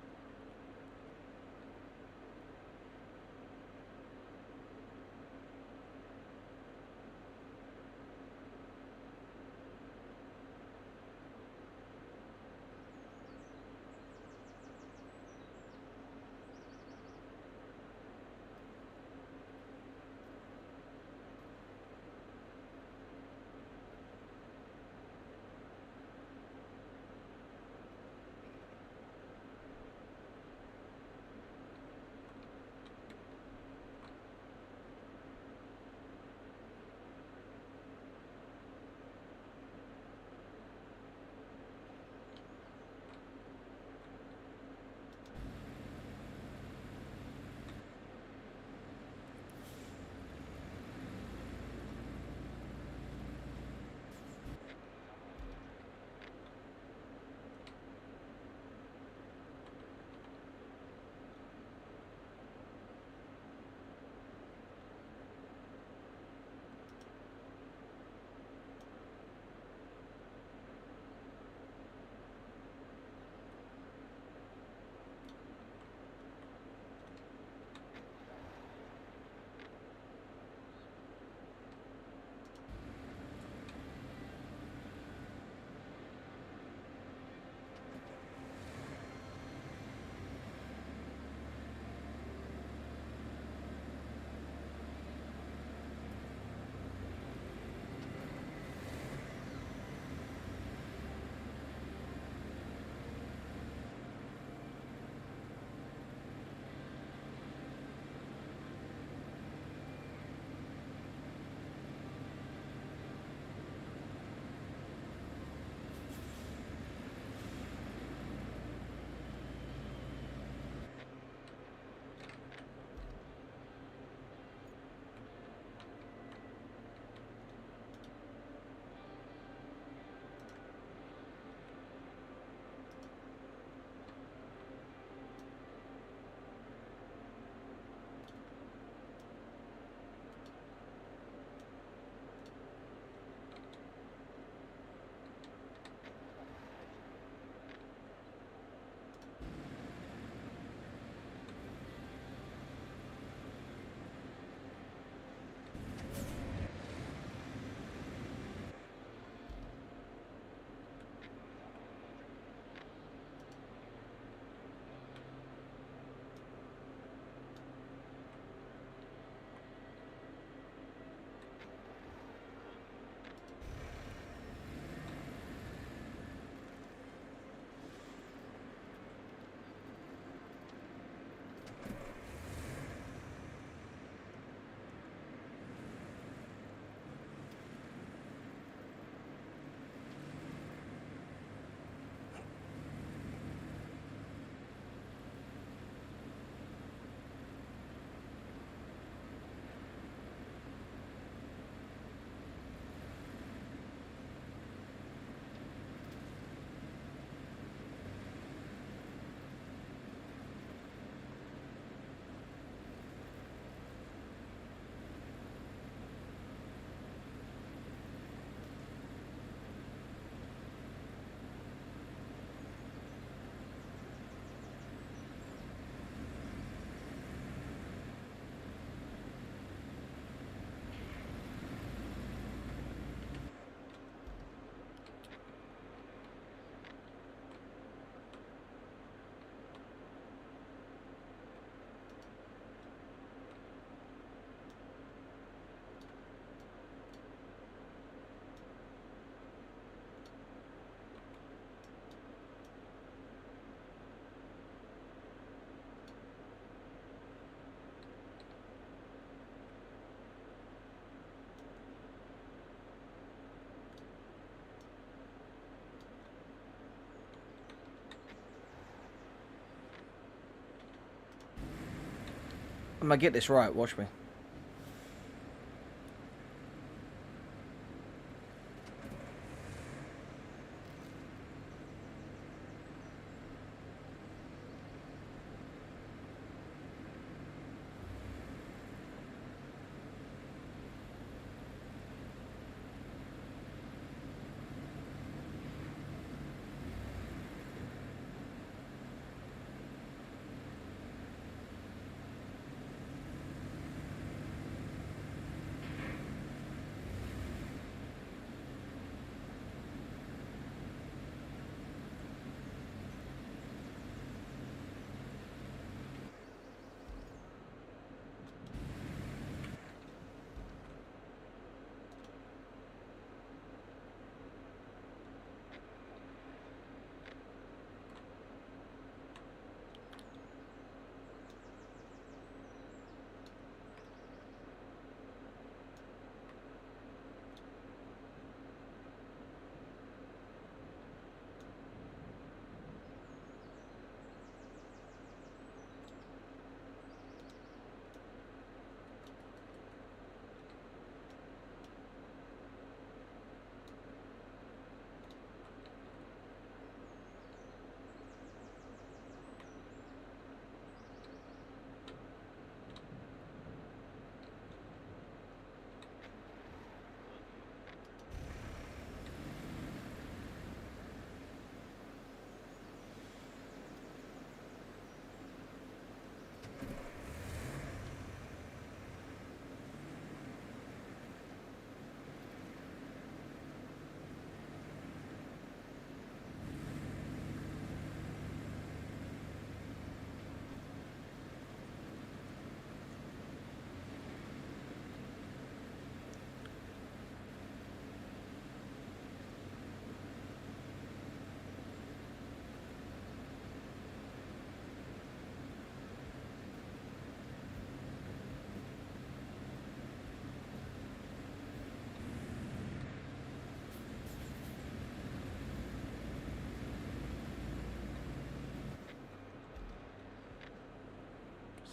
[SPEAKER 2] I'm gonna get this right, watch me.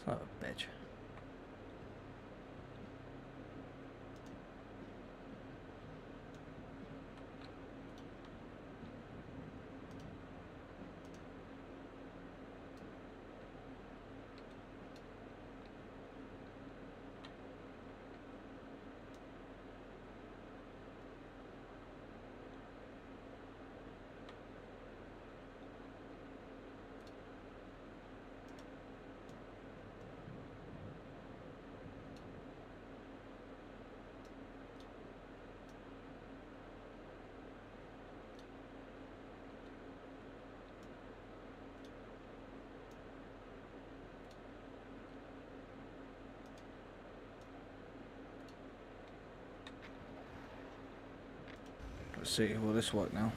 [SPEAKER 2] Son of a bitch. Let's see, will this work now?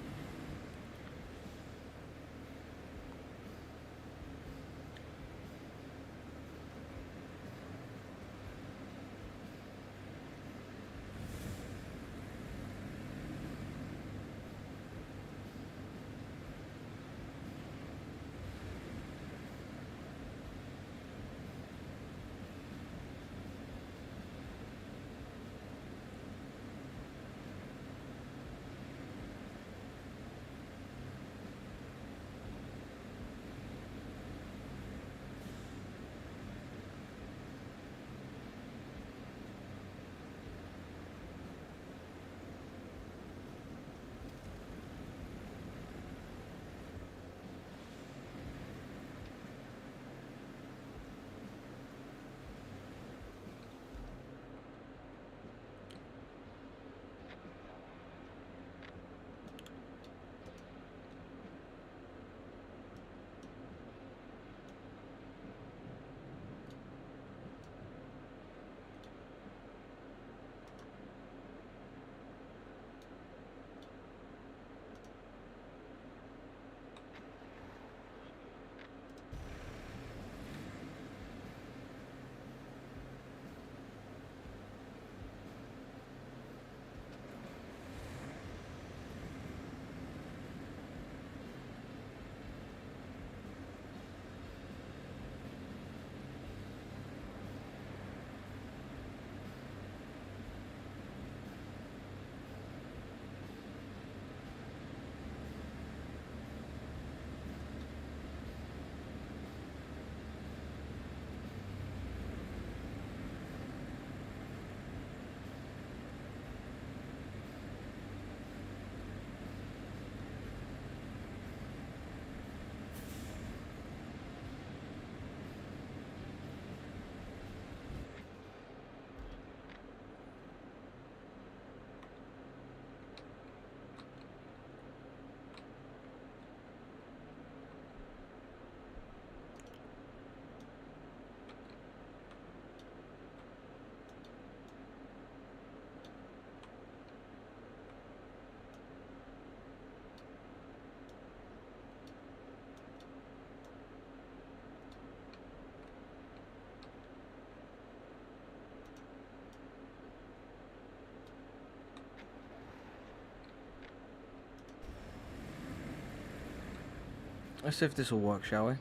[SPEAKER 2] Let's see if this will work, shall we?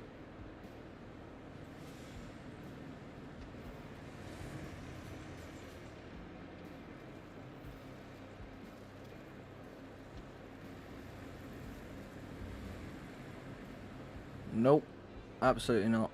[SPEAKER 2] Nope, absolutely not.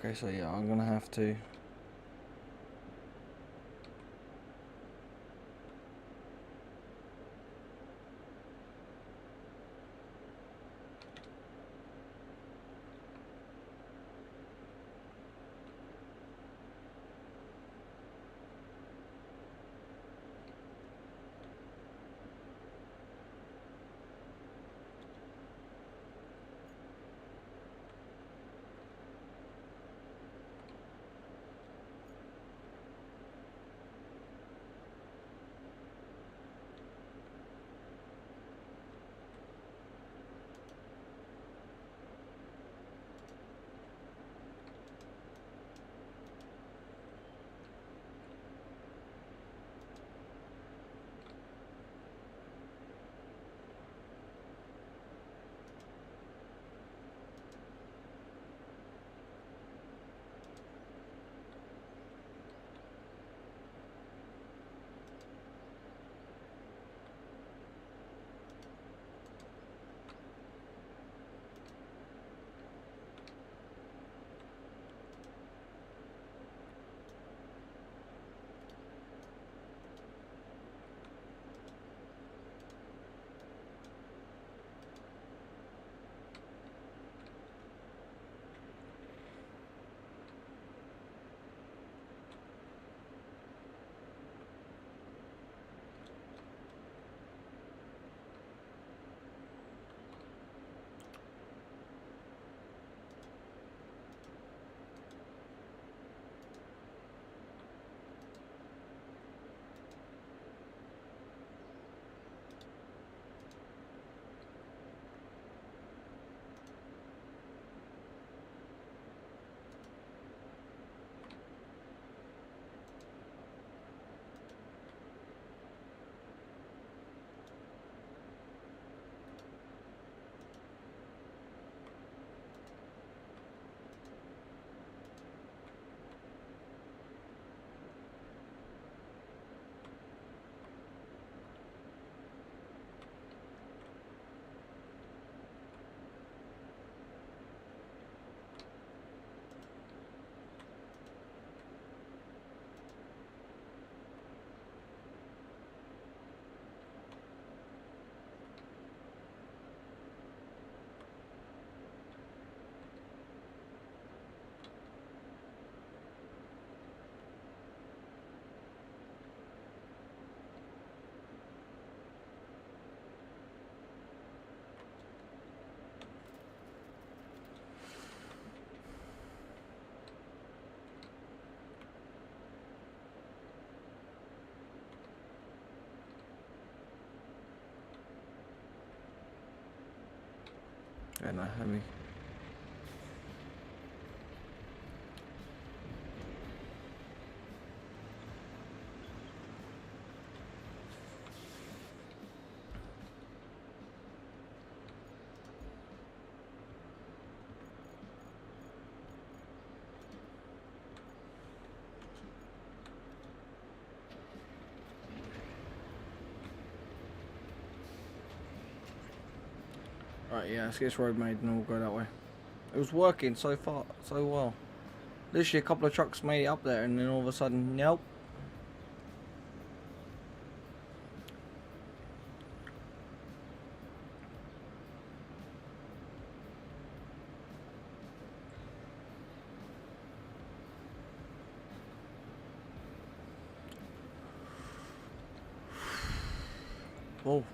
[SPEAKER 2] Okay, so yeah, I'm gonna have to. Yeah, no, let me. Right, yeah, let's get this road made and we'll go that way. It was working so far, so well. Literally a couple of trucks made it up there and then all of a sudden, nope. Whoa.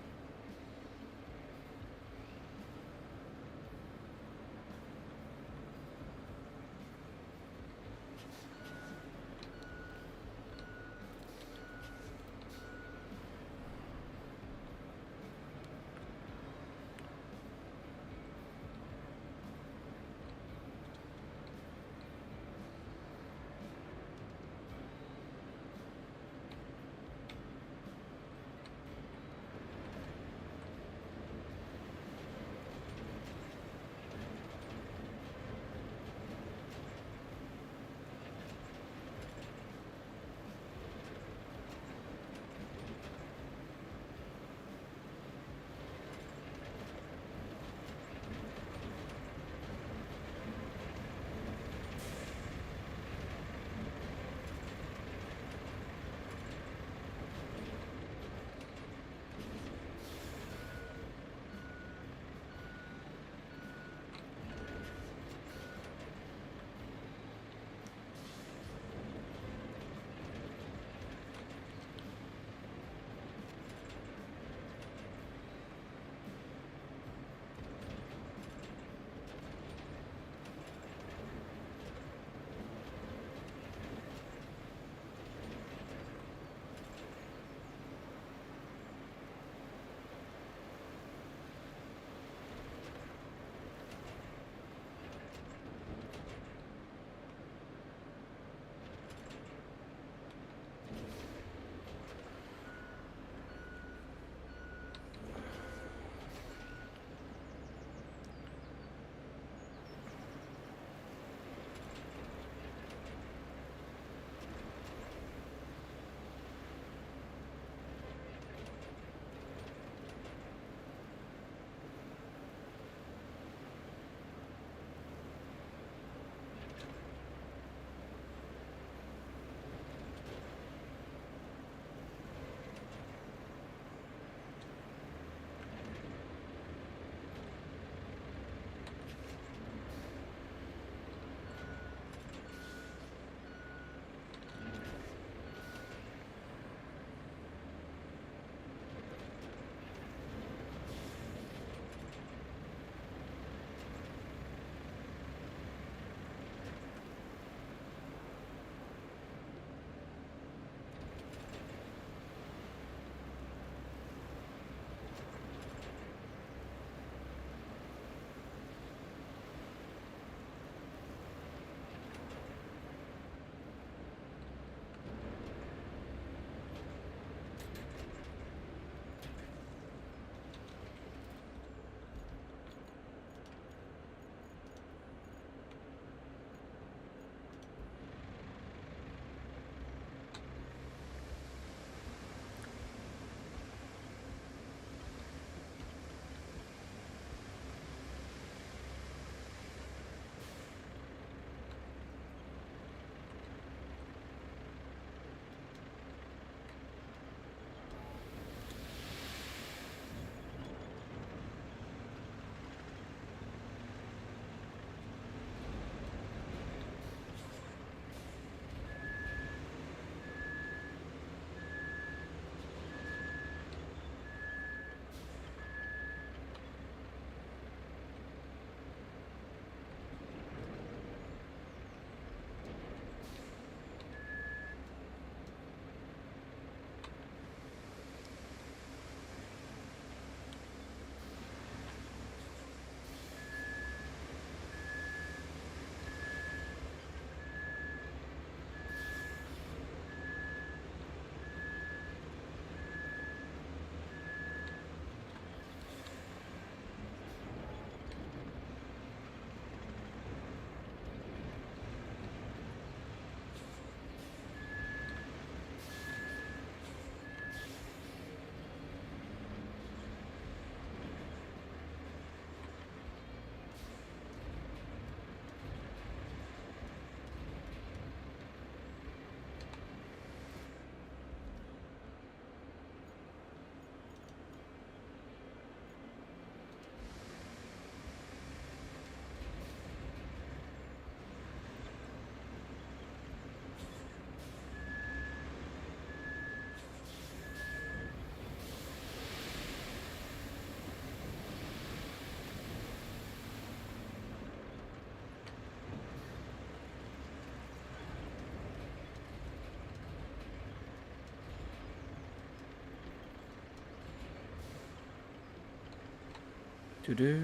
[SPEAKER 2] Do-do.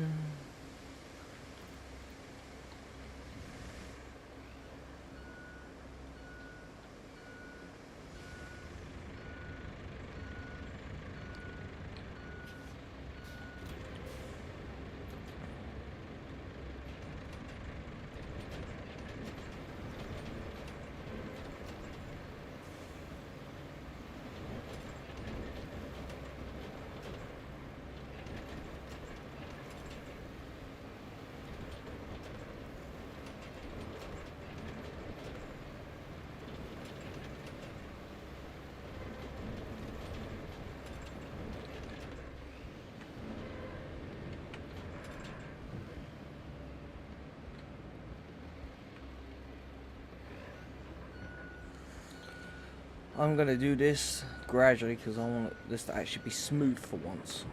[SPEAKER 2] I'm gonna do this gradually because I want this to actually be smooth for once.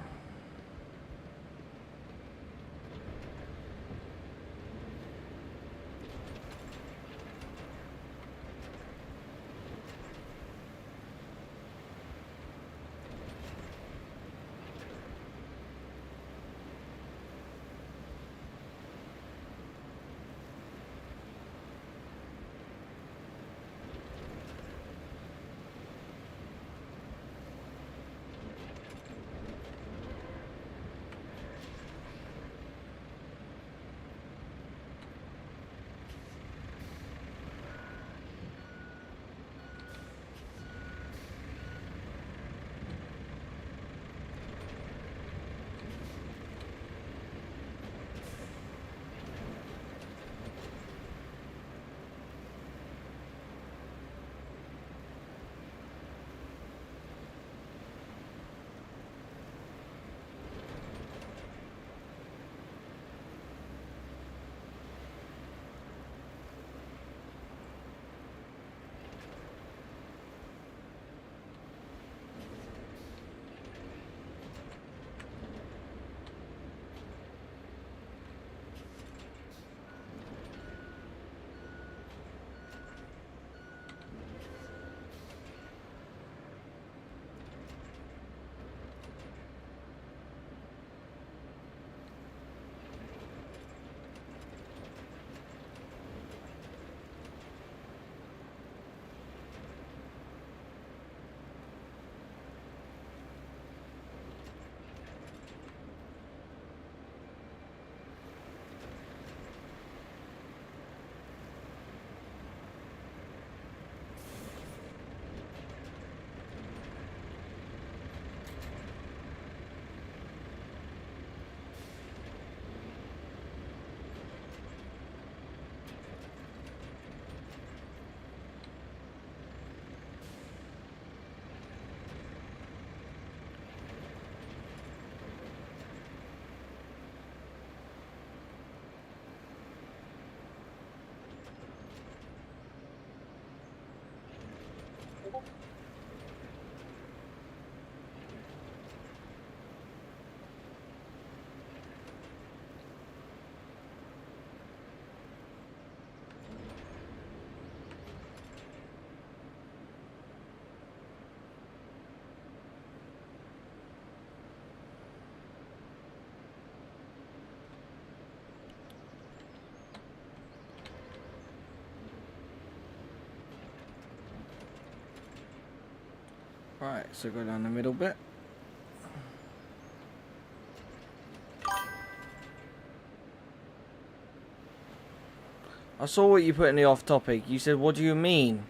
[SPEAKER 2] Right, so go down the middle bit. I saw what you put in the off topic. You said, what do you mean?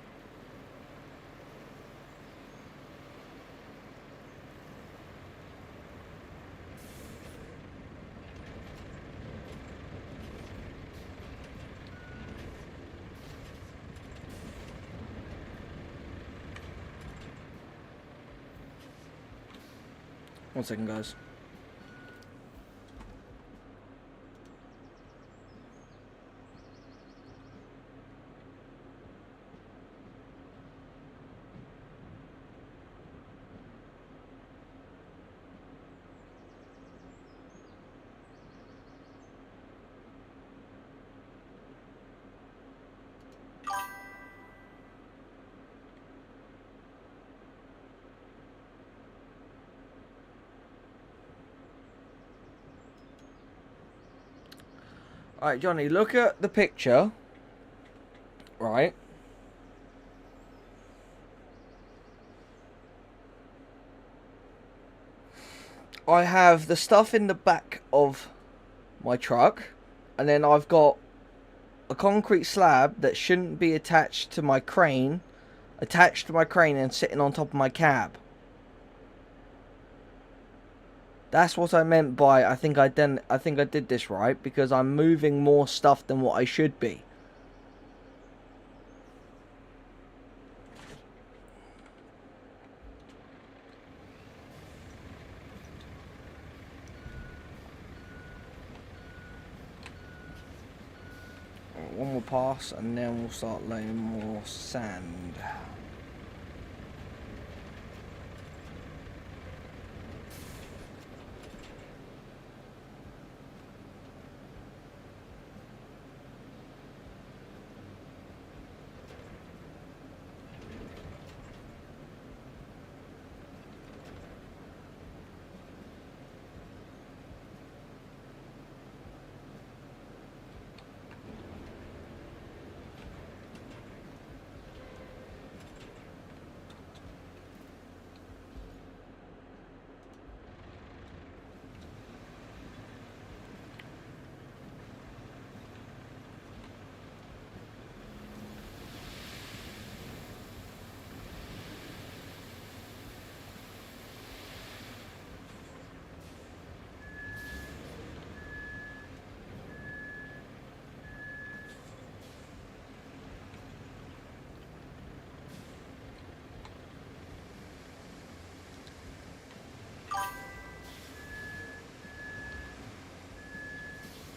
[SPEAKER 2] One second, guys. Alright, Johnny, look at the picture. Right. I have the stuff in the back of my truck, and then I've got a concrete slab that shouldn't be attached to my crane, and sitting on top of my cab. That's what I meant by I think I did this right, because I'm moving more stuff than what I should be. One more pass and then we'll start laying more sand.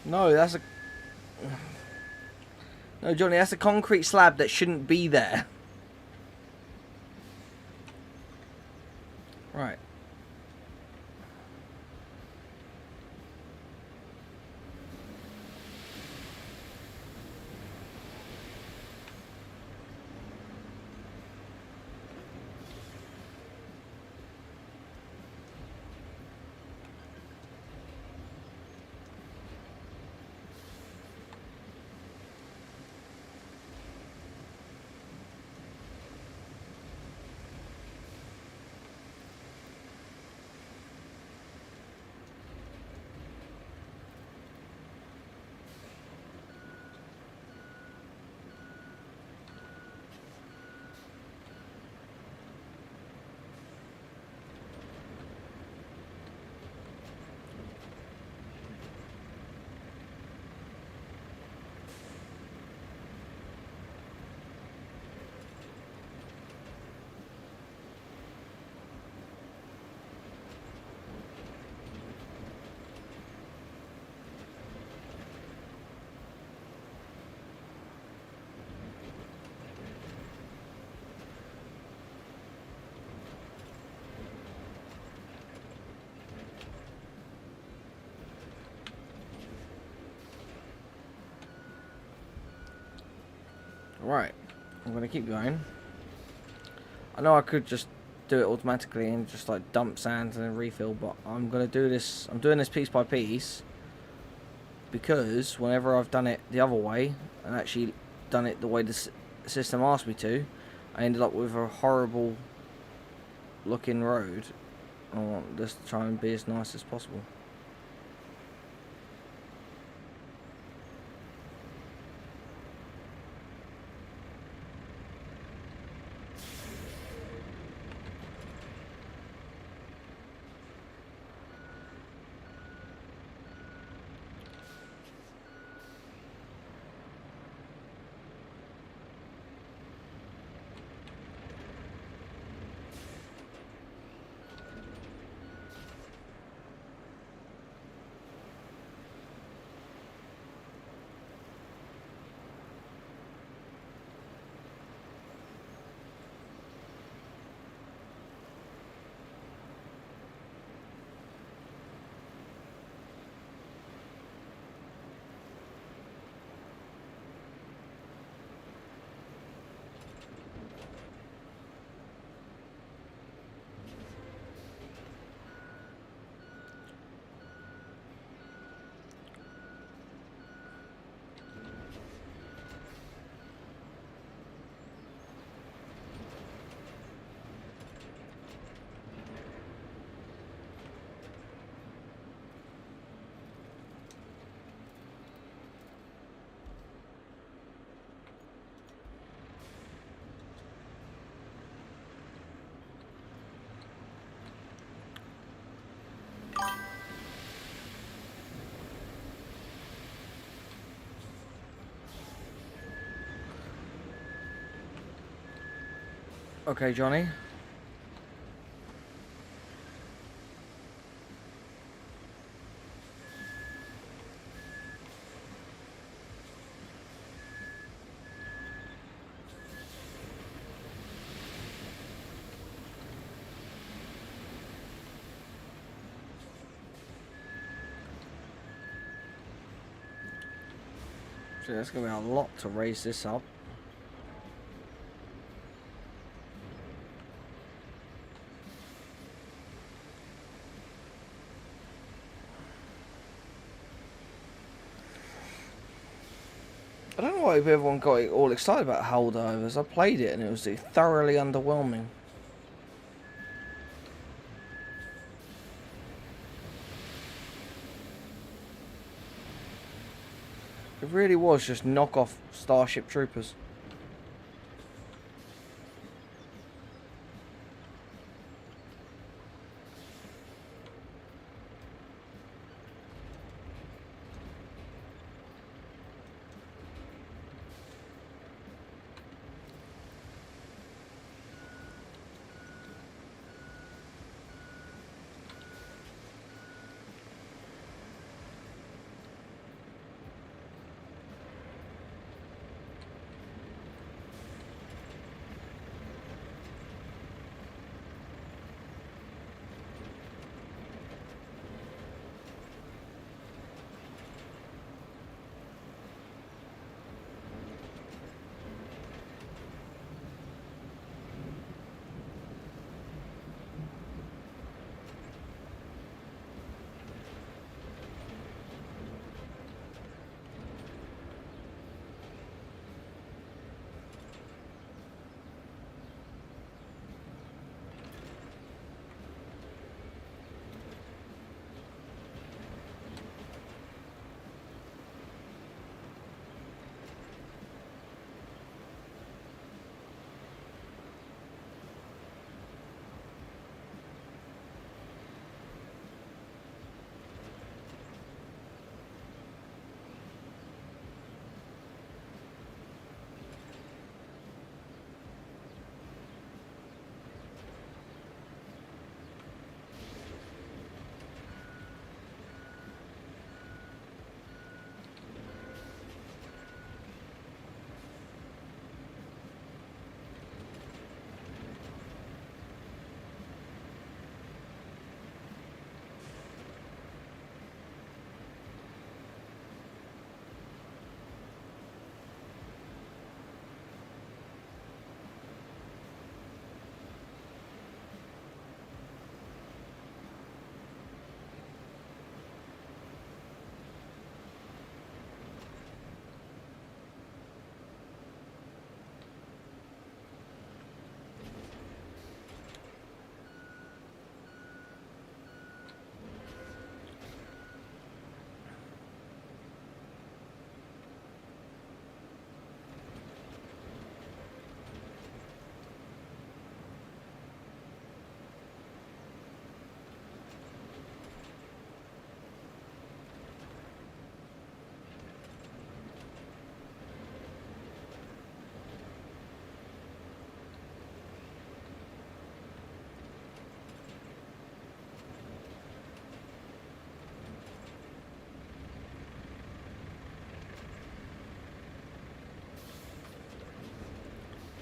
[SPEAKER 2] No, that's a... No, Johnny, that's a concrete slab that shouldn't be there. Right. Right, I'm going to keep going. I know I could just do it automatically and just like dump sand and then refill, but I'm going to do this, I'm doing this piece by piece, because whenever I've done it the other way, and actually done it the way the system asked me to, I ended up with a horrible looking road. I want this to try and be as nice as possible. Okay, Johnny. So there's going to be a lot to raise this up. I don't know why everyone got all excited about holdovers. I played it and it was thoroughly underwhelming. It really was just knockoff Starship Troopers.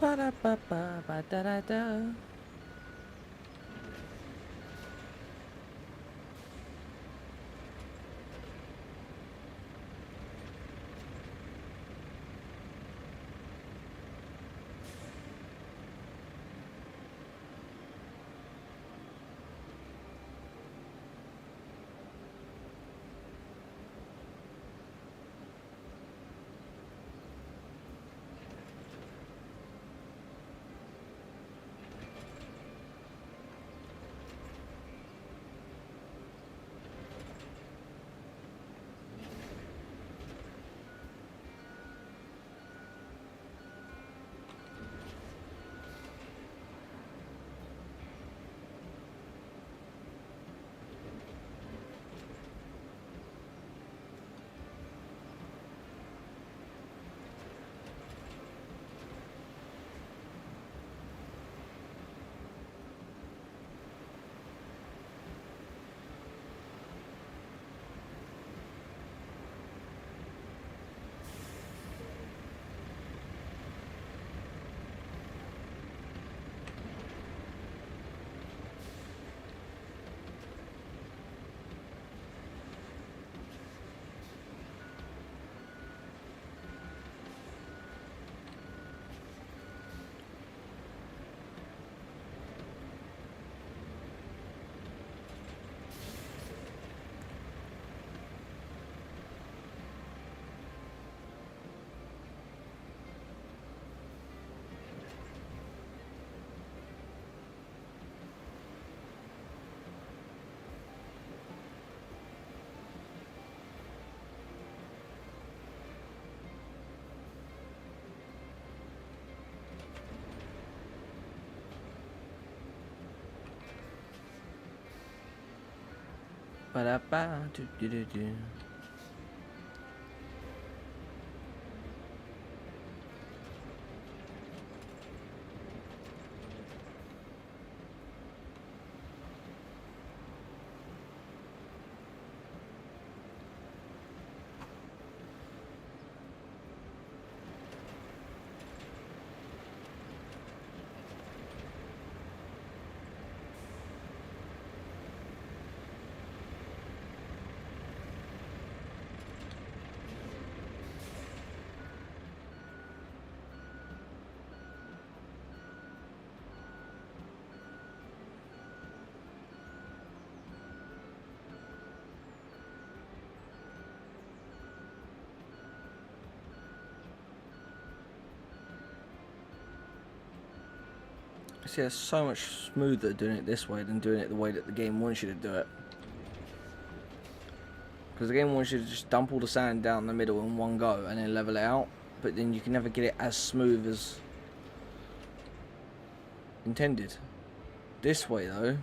[SPEAKER 2] Ba-da-ba-ba-ba-da-da-da. Ba-da-ba, do-do-do-do. See, it's so much smoother doing it this way than doing it the way that the game wants you to do it. Because the game wants you to just dump all the sand down the middle in one go and then level it out. But then you can never get it as smooth as intended. This way though,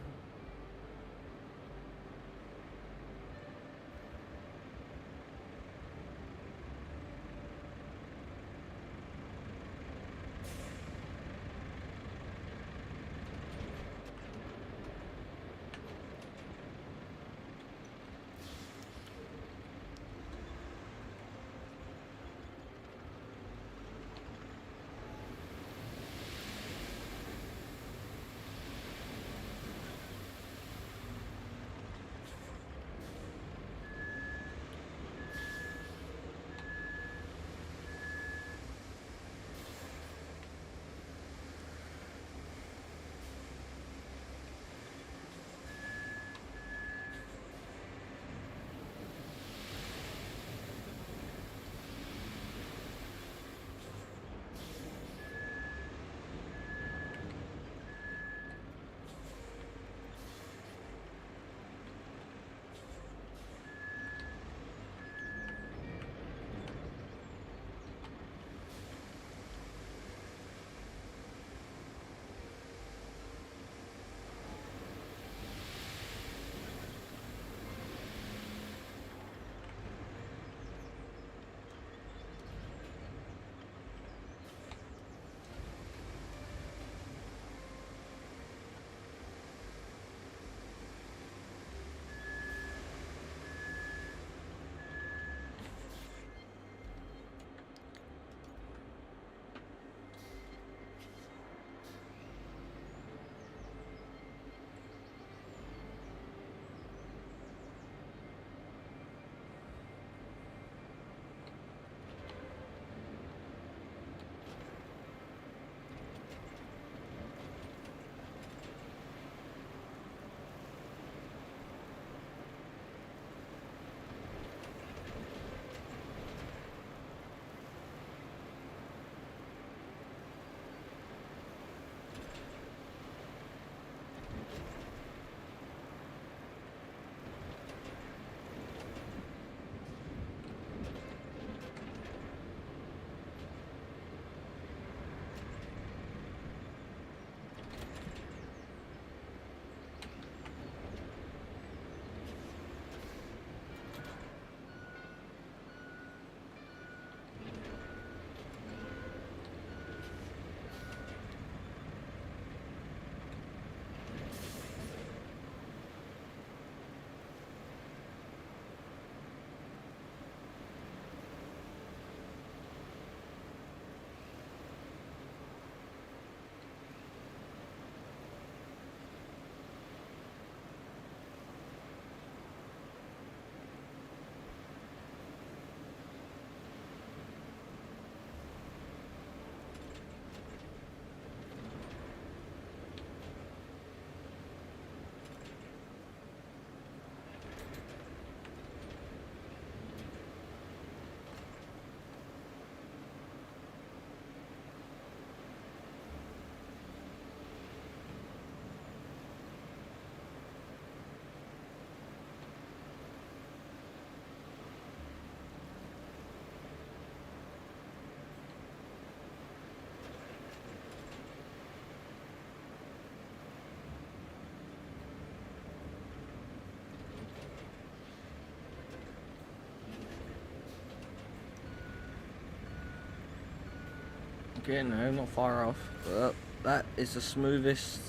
[SPEAKER 2] Okay, no, not far off. But that is the smoothest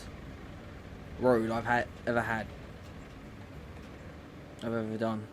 [SPEAKER 2] road I've ever done.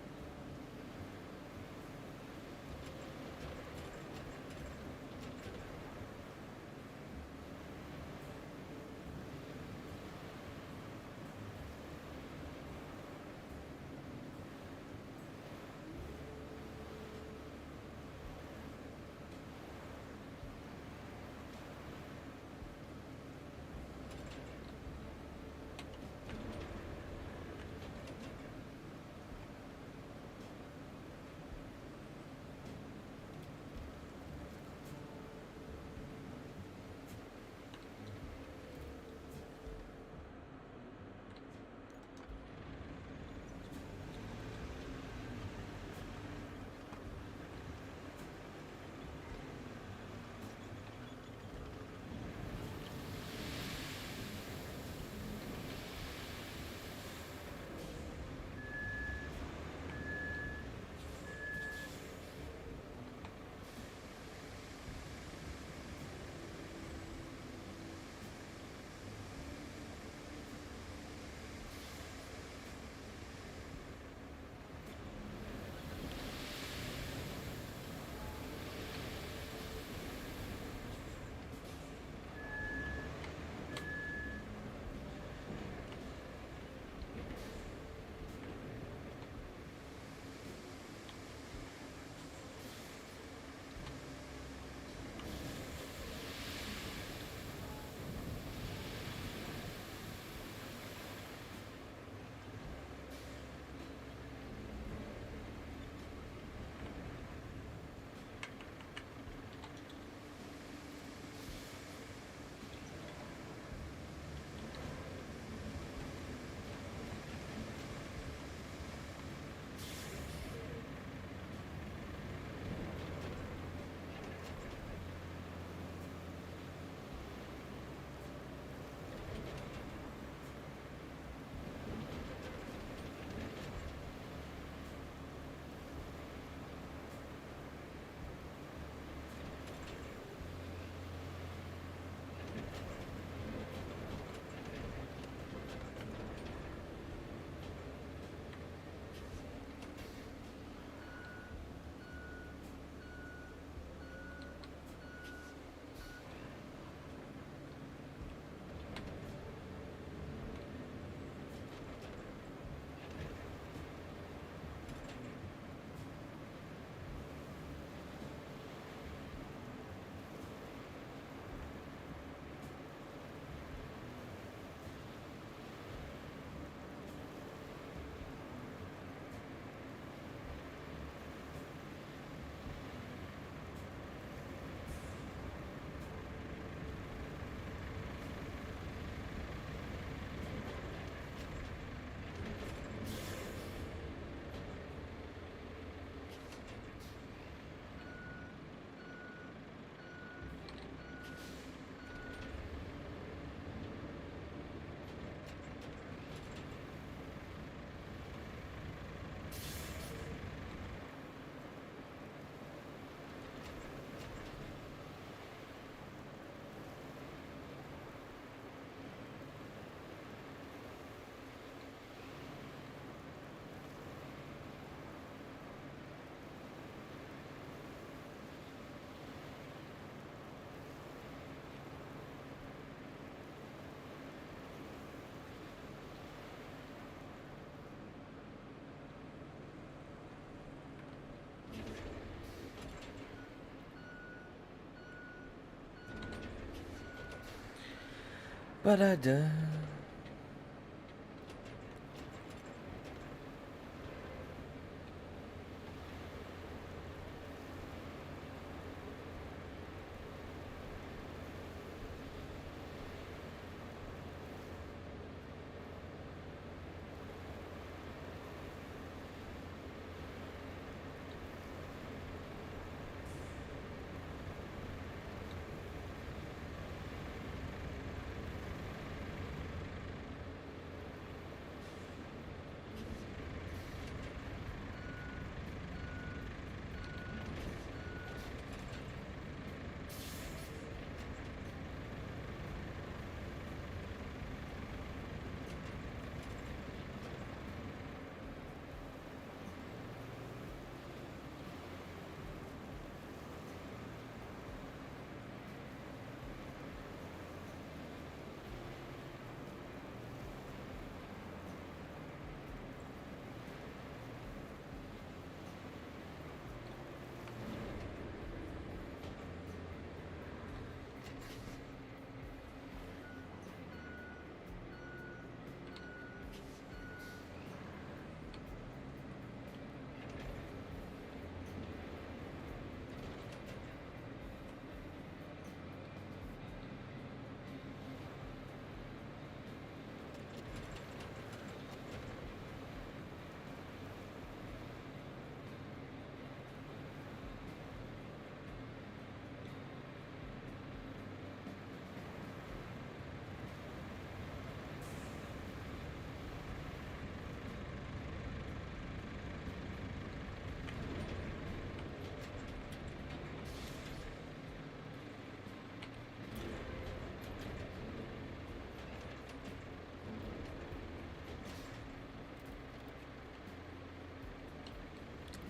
[SPEAKER 2] Ba-da-da.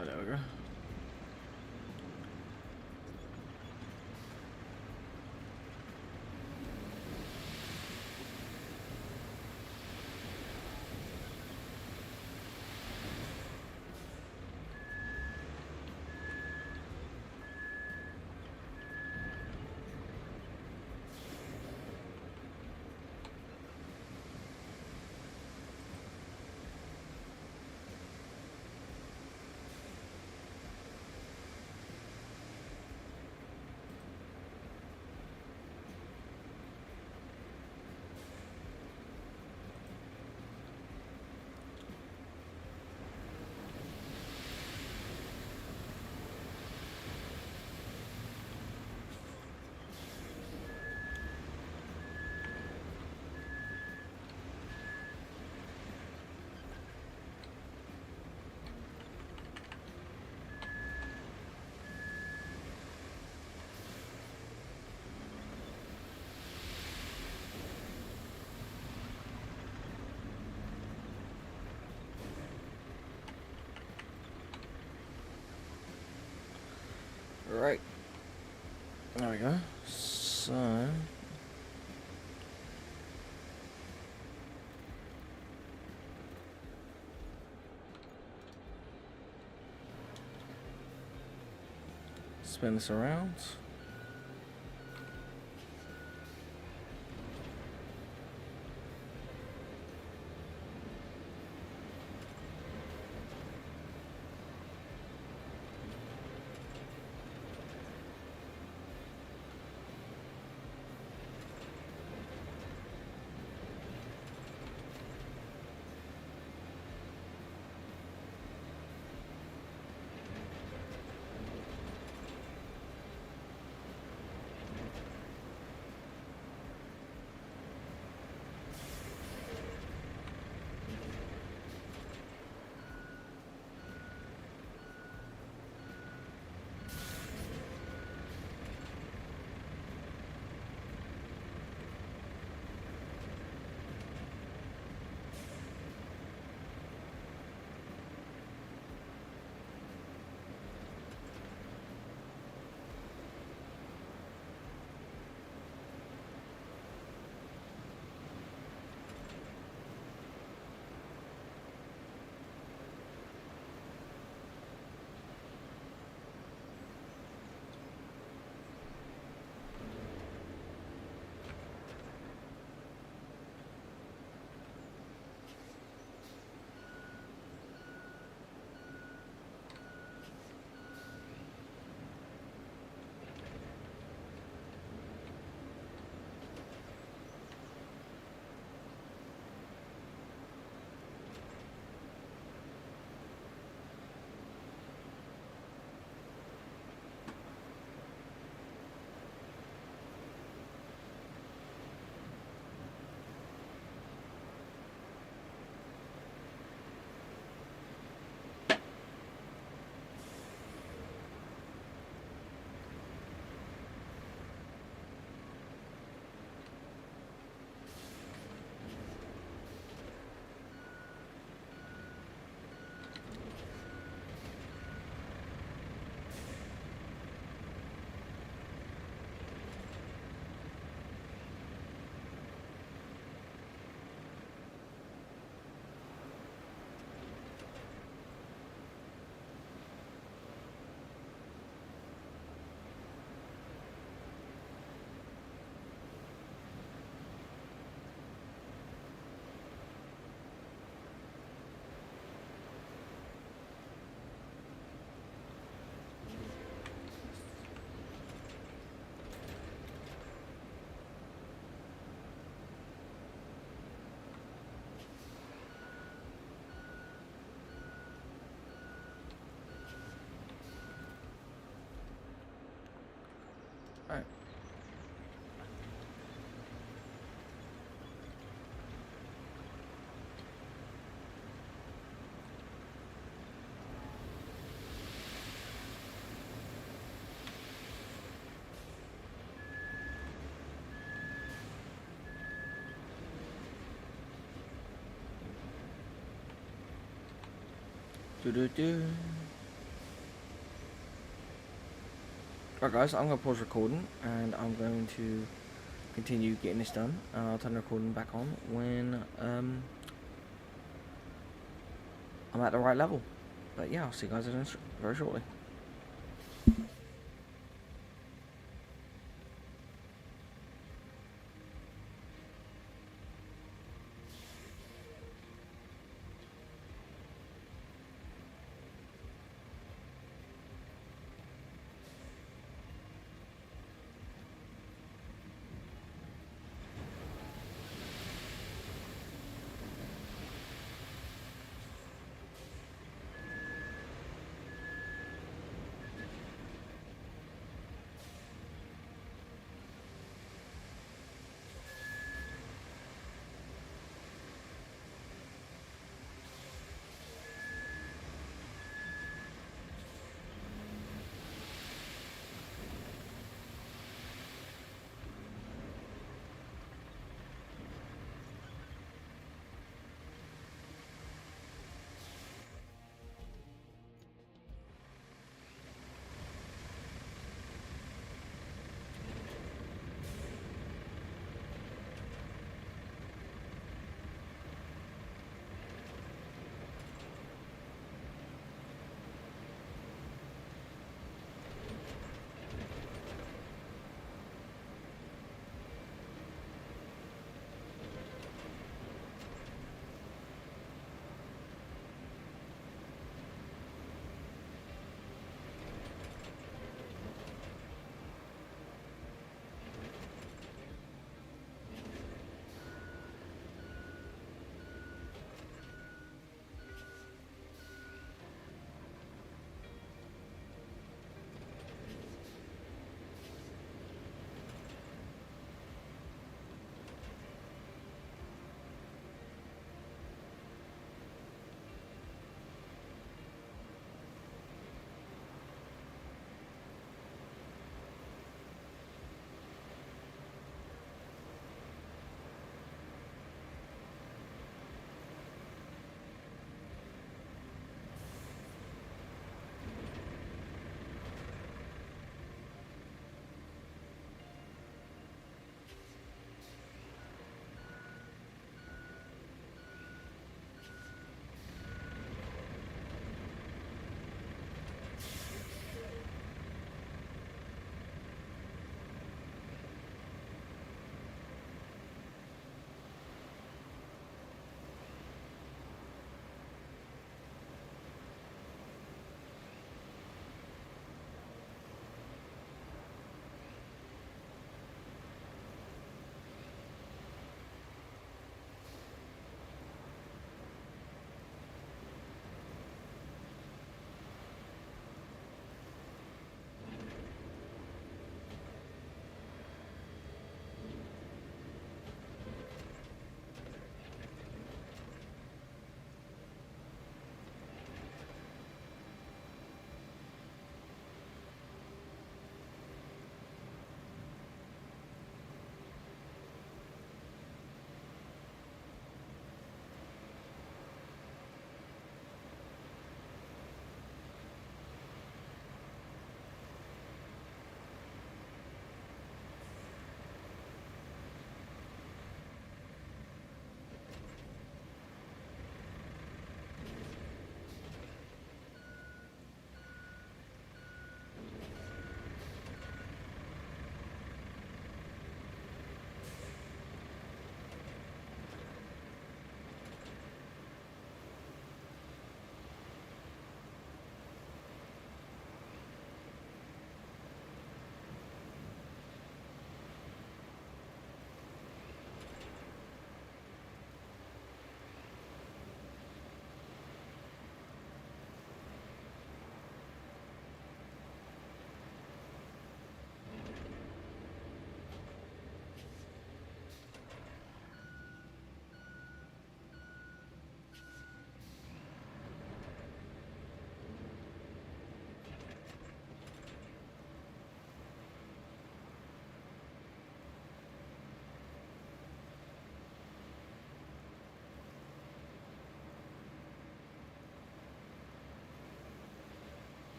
[SPEAKER 2] Oh, there we go. Right. There we go. So... spin this around. Alright. Do do do. Right, guys, I'm going to pause recording, and I'm going to continue getting this done. I'll turn the recording back on when I'm at the right level. But yeah, I'll see you guys very shortly.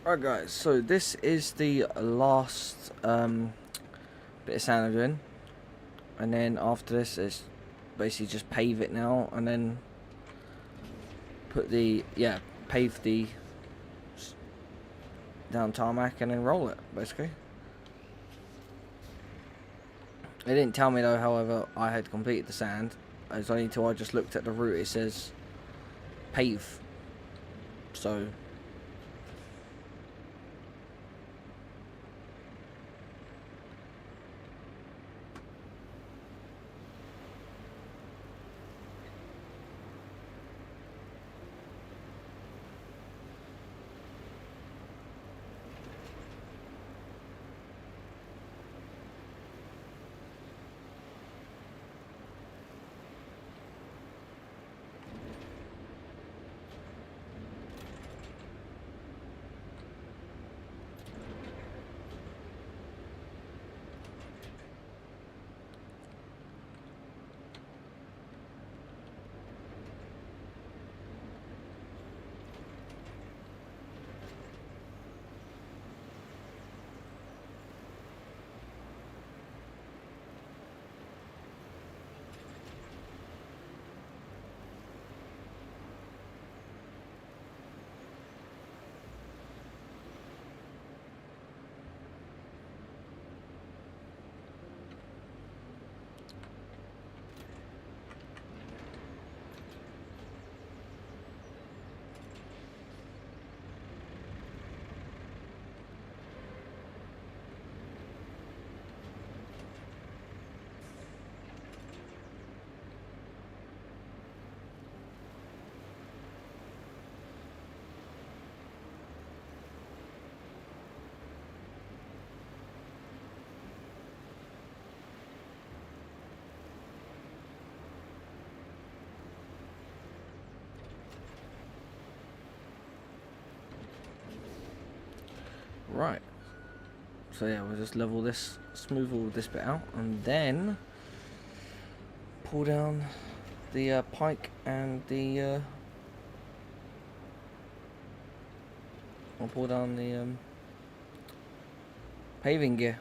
[SPEAKER 2] Right guys, so this is the last bit of sand I'm doing, and then after this it's basically just pave it now, and then put the pave the down tarmac and then roll it basically. They didn't tell me though, however, I had completed the sand. It's only until I just looked at the route it says pave, so right. So yeah, we'll just level this, smooth all this bit out, and then pull down the pike and the I'll pull down the paving gear.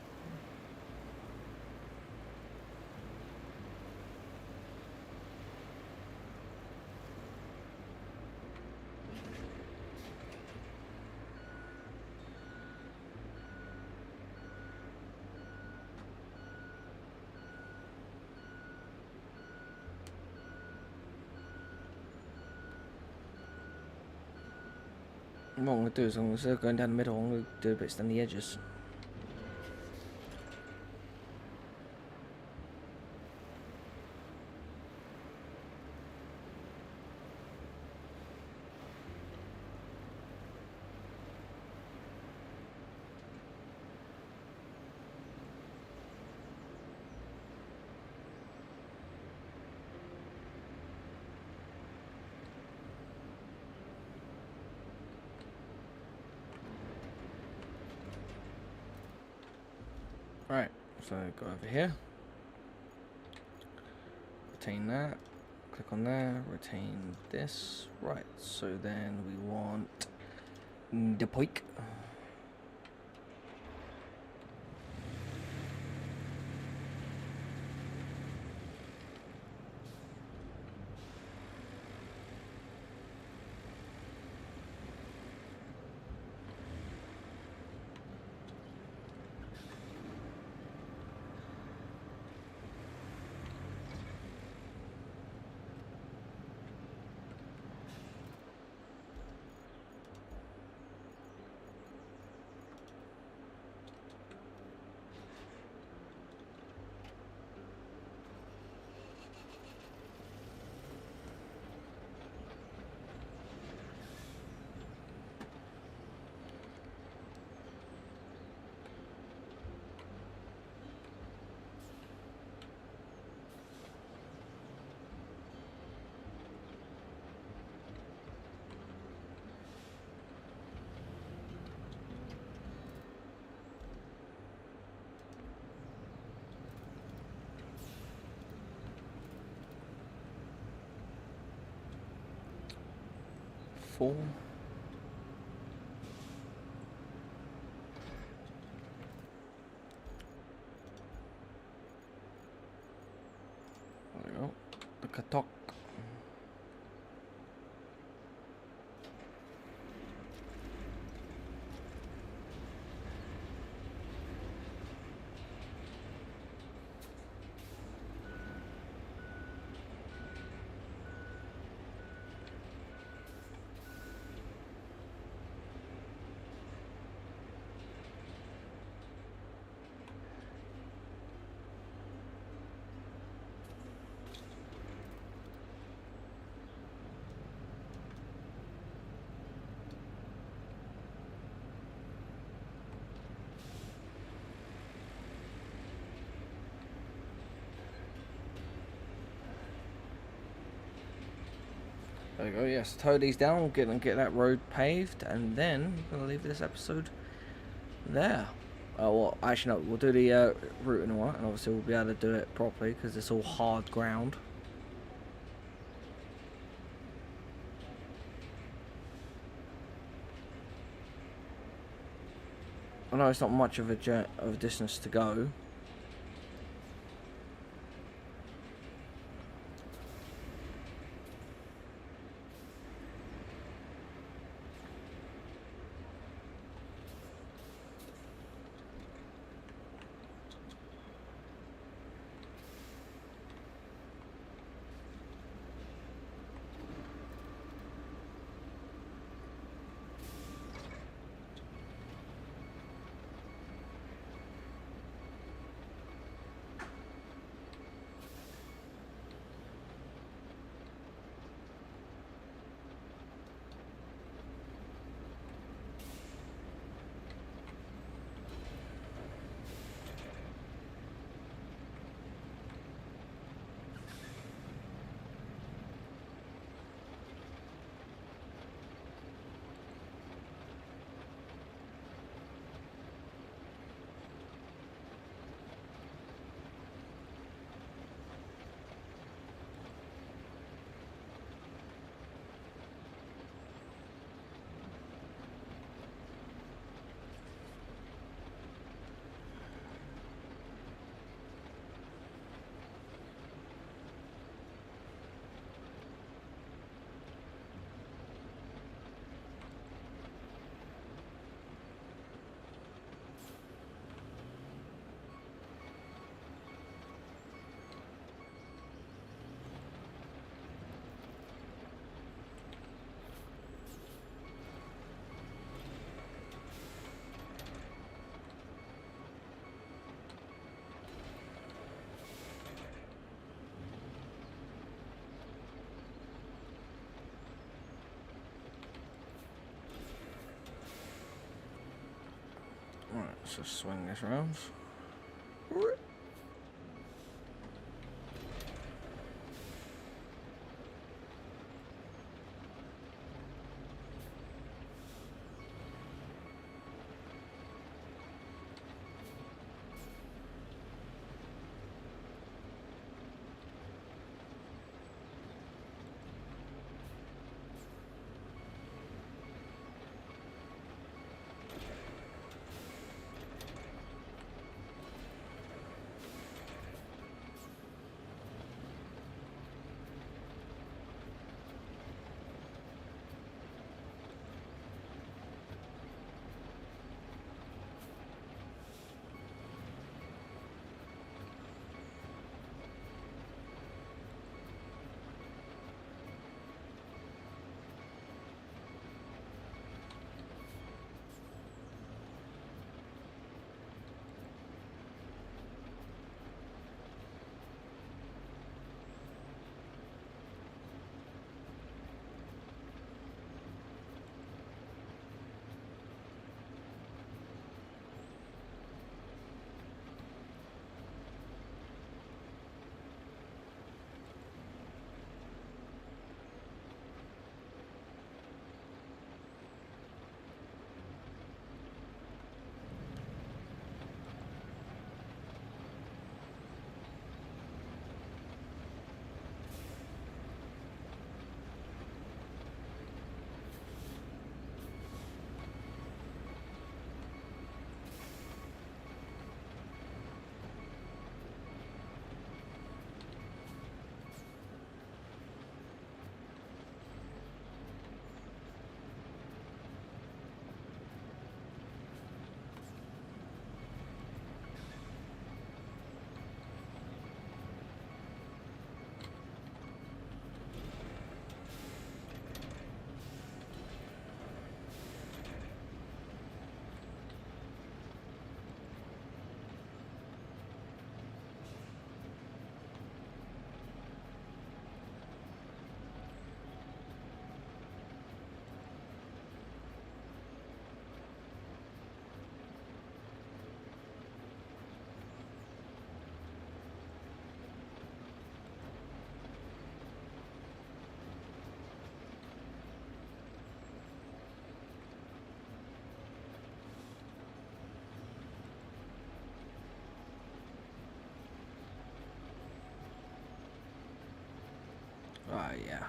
[SPEAKER 2] What I'm going to do is, instead of going down the middle, I'm going to do bits down the edges. Right, so go over here, retain that, click on there, retain this. Right, so then we want the pike. Katok. There we go, yes, tow these down, we'll get that road paved, and then we're going to leave this episode there. Well, actually no, we'll do the route and all that, and obviously we'll be able to do it properly, because it's all hard ground. I know it's not much of a distance to go. Right, let's just swing this around. Right, yeah.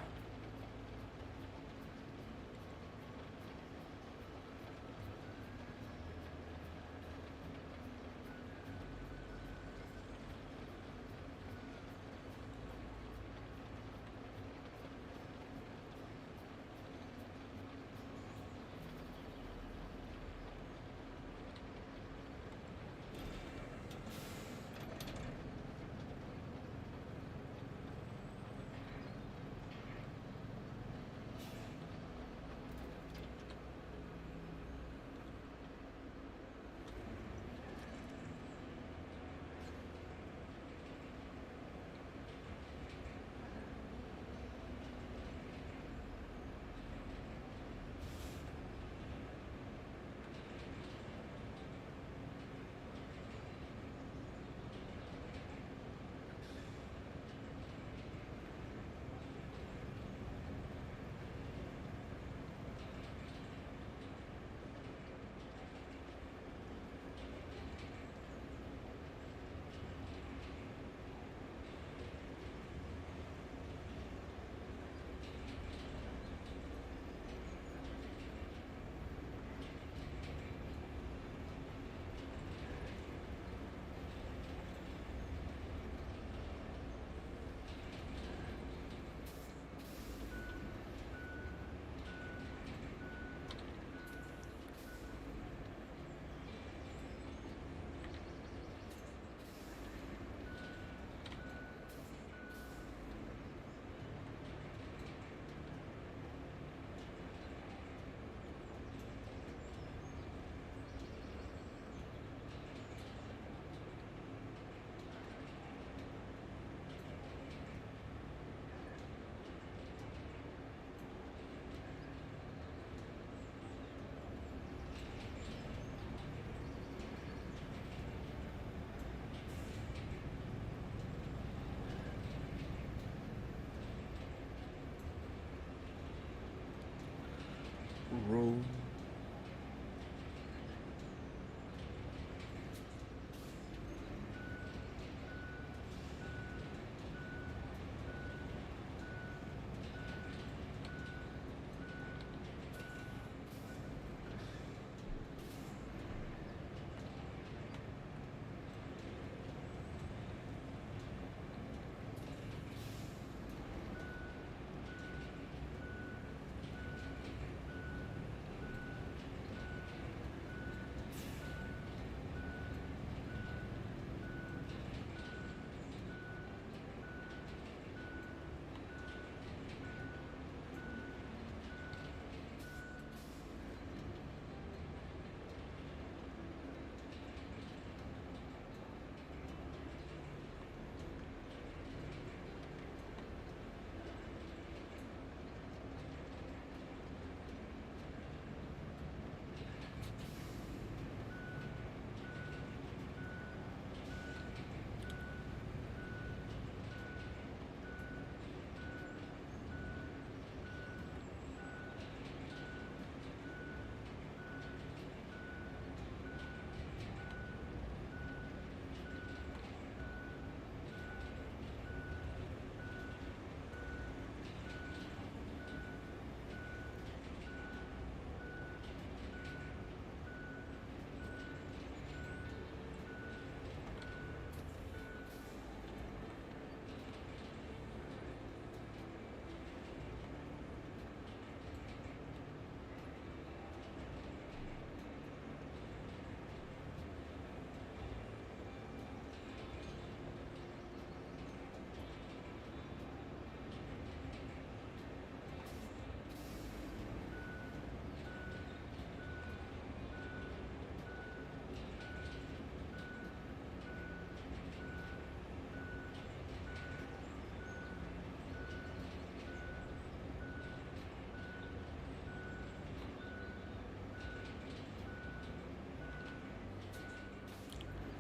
[SPEAKER 2] Roll.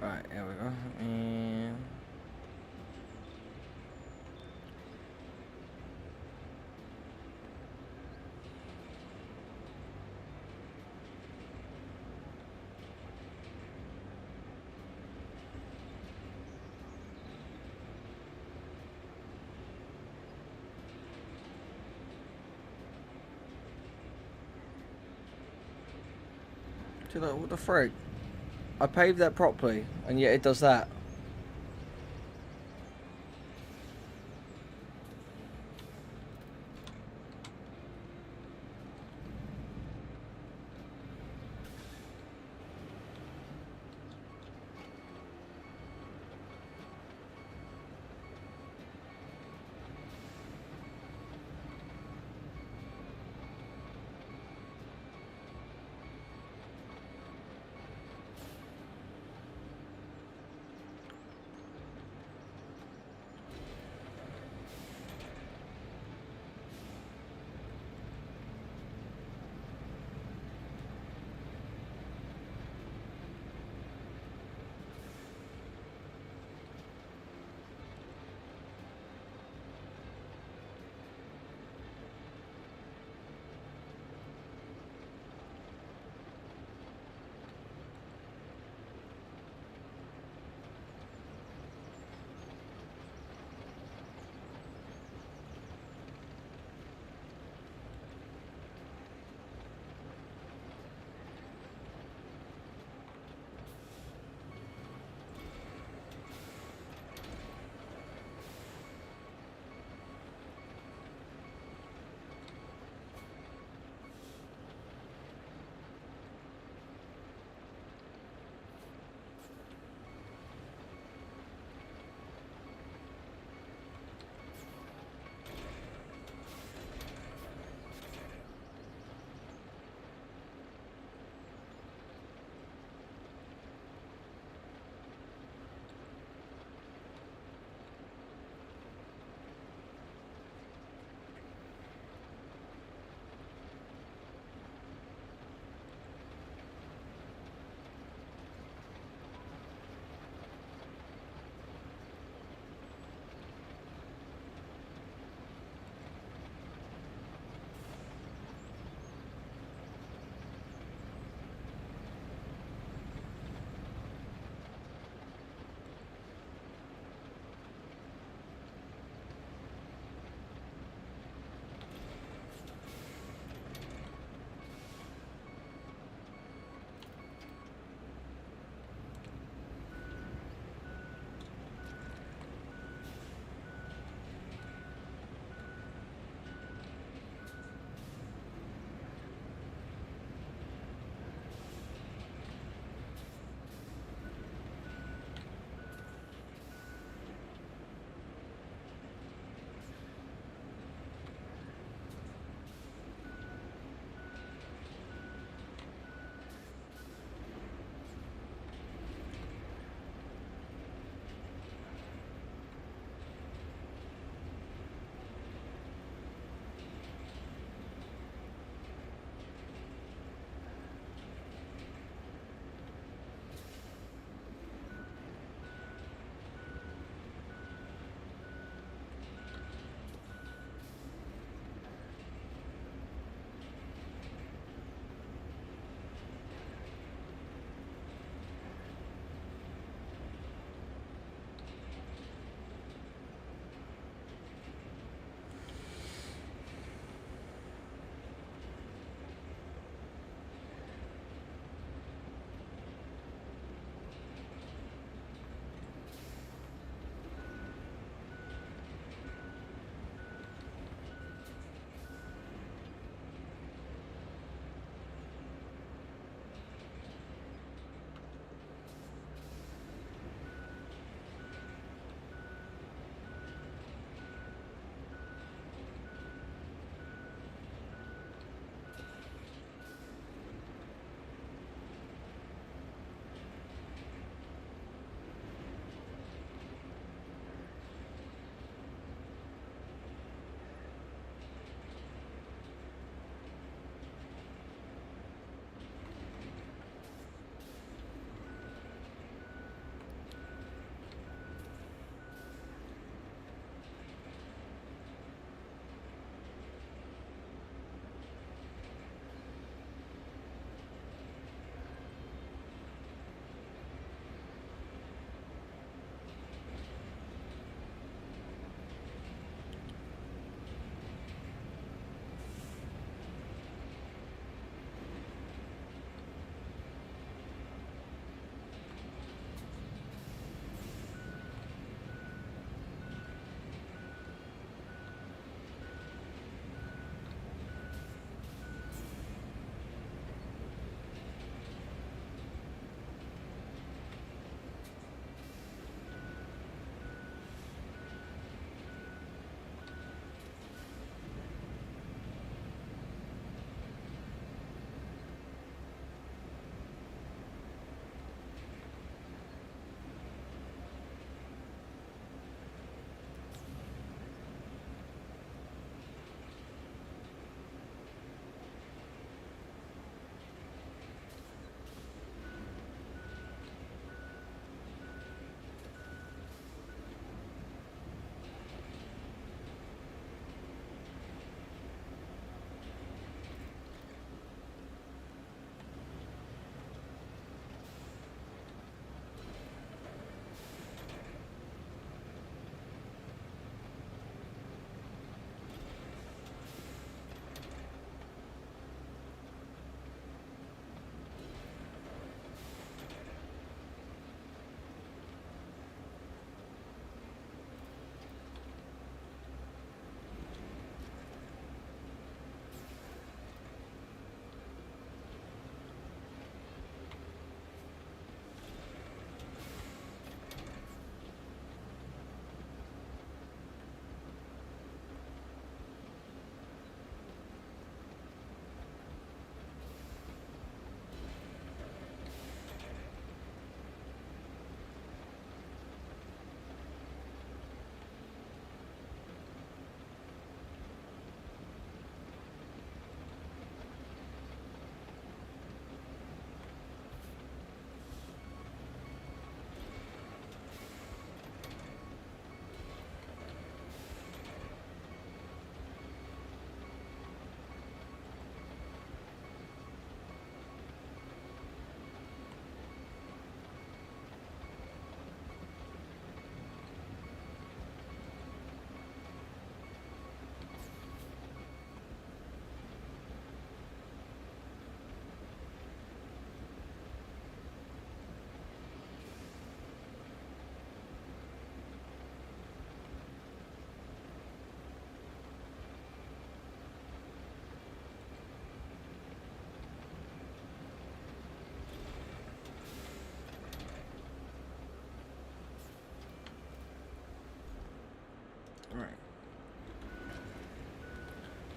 [SPEAKER 2] Right, there we go. And Dude, like, what the frig? I paved that properly, and yet it does that.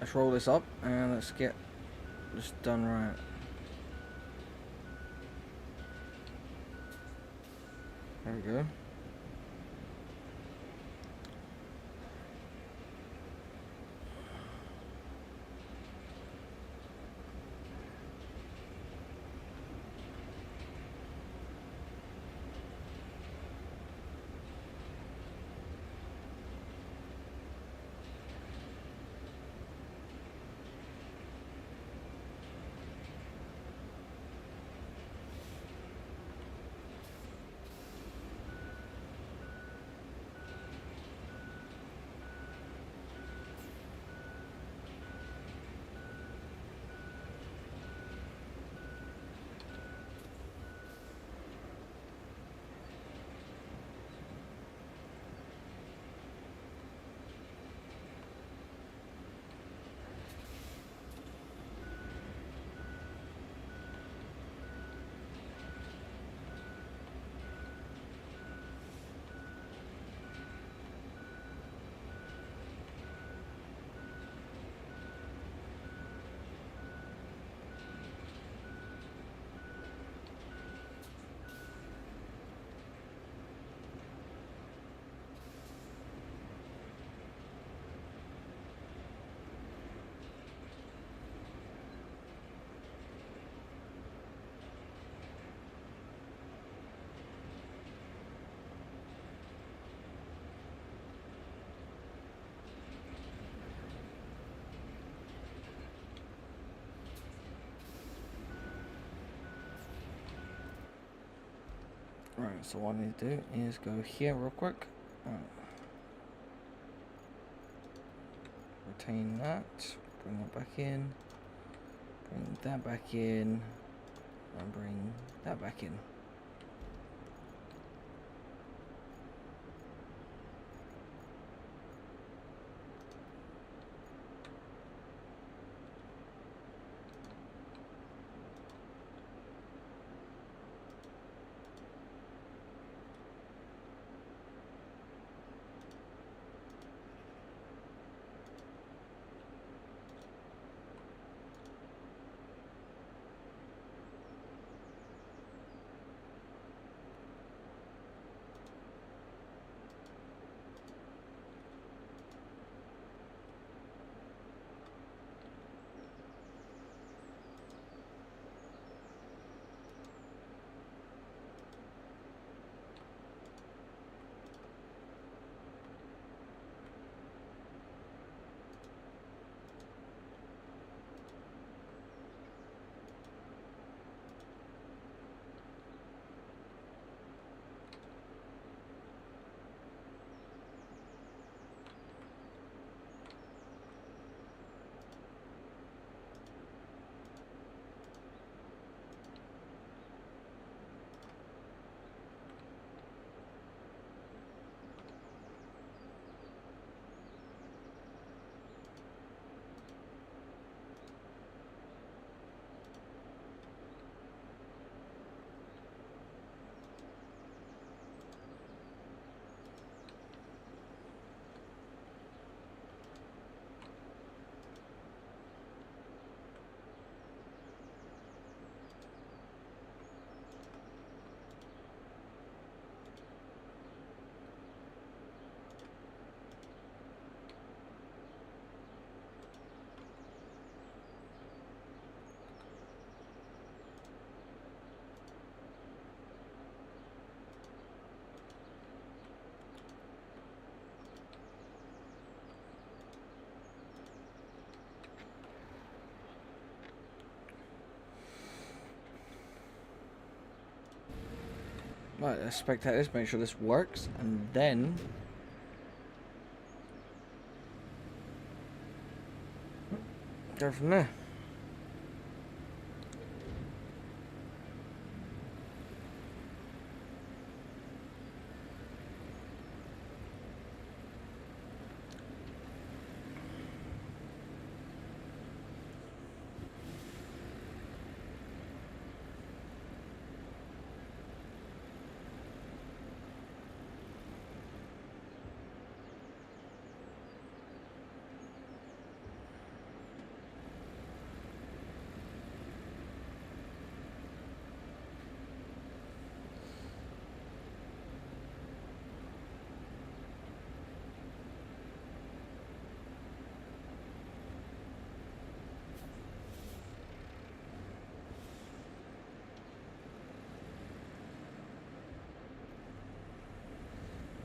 [SPEAKER 2] Let's roll this up and let's get this done right. There we go. Right, so what I need to do is go here real quick. Retain that, bring it back in, bring that back in, and bring that back in. Right, let's spectate this, make sure this works, and then go from there.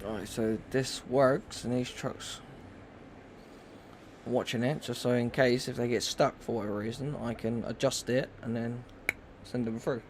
[SPEAKER 2] Alright, so this works and these trucks. I'm watching it just so in case if they get stuck for whatever reason, I can adjust it and then send them through.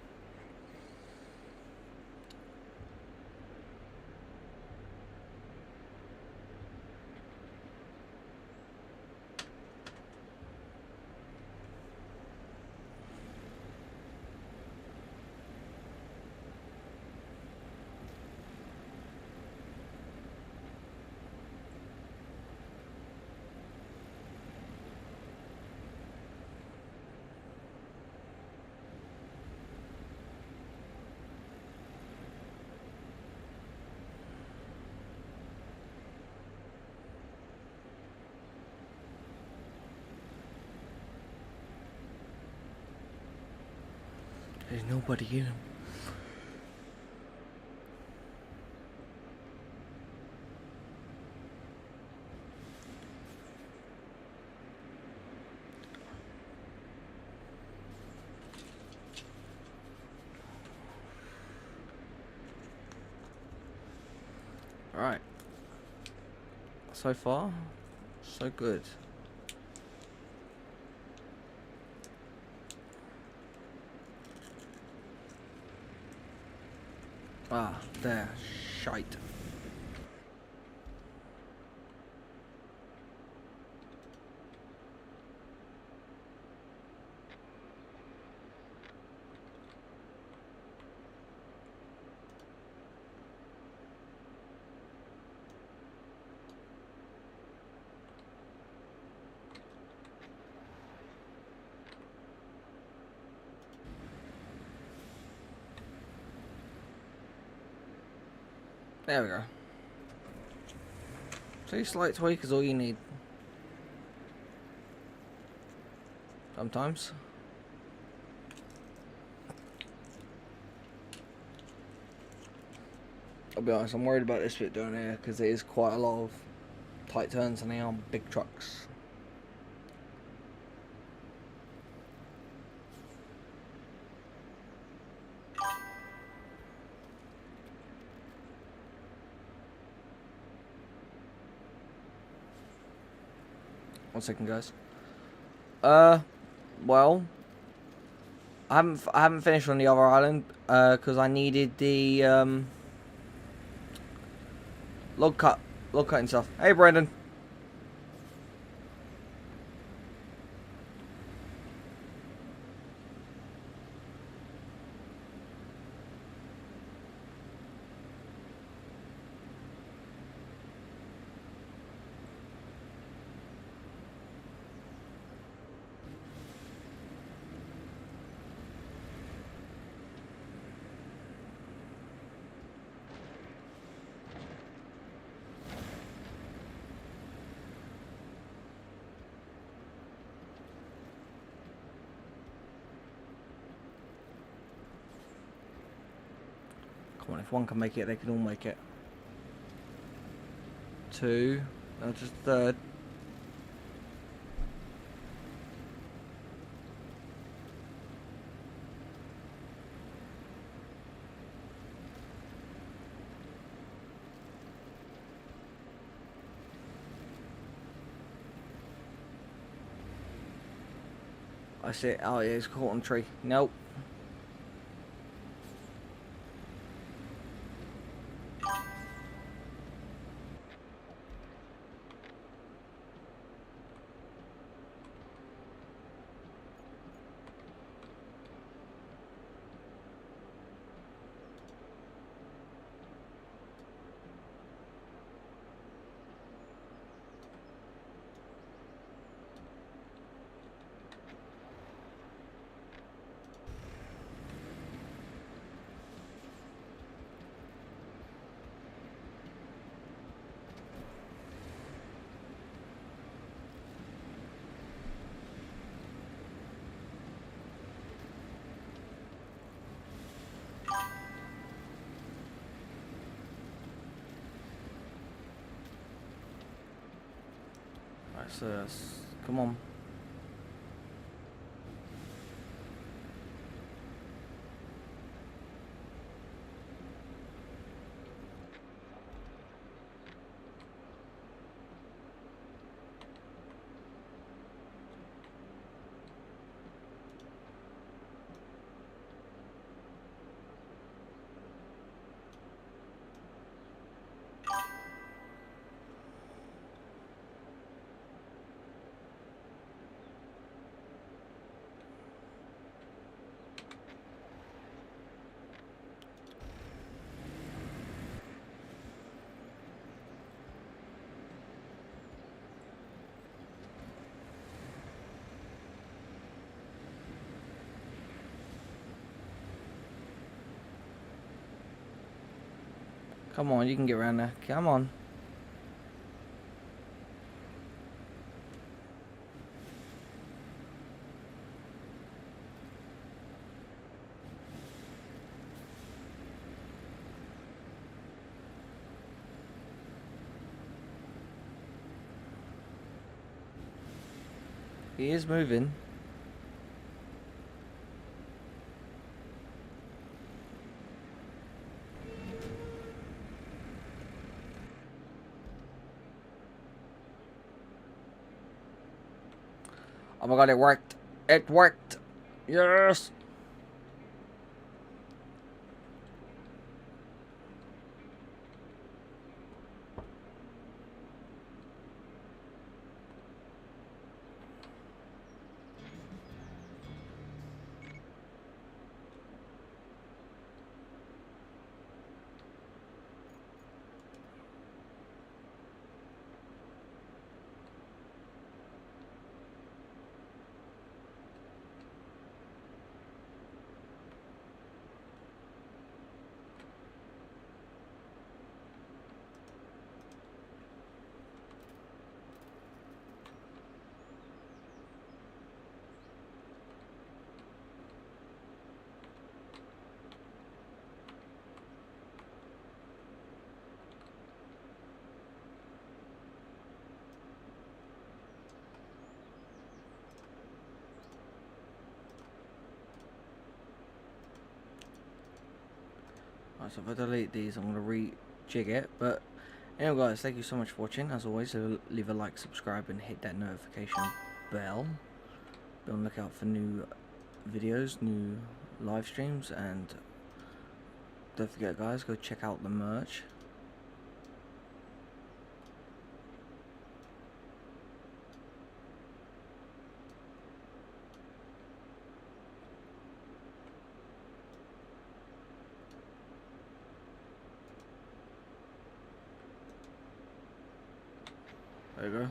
[SPEAKER 2] There's nobody in them. Alright. So far, so good. Ah, there. Shite. There we go. See, slight tweak is all you need. Sometimes. I'll be honest, I'm worried about this bit down here because there is quite a lot of tight turns and they are big trucks. One second, guys. Well, I haven't finished on the other island because I needed the log cutting stuff. Hey, Brandon. Come on, if one can make it, they can all make it. Two, no, just third. I see it. Oh yeah, it's caught on tree. Nope. Alright, so come on. Come on, you can get around there. Come on. He is moving. Oh my god, it worked. It worked. Yes. Right, so if I delete these, I'm going to rejig it. But anyway, guys, thank you so much for watching. As always, leave a like, subscribe, and hit that notification bell. Be on the lookout for new videos, new live streams, and don't forget, guys, go check out the merch. There you go.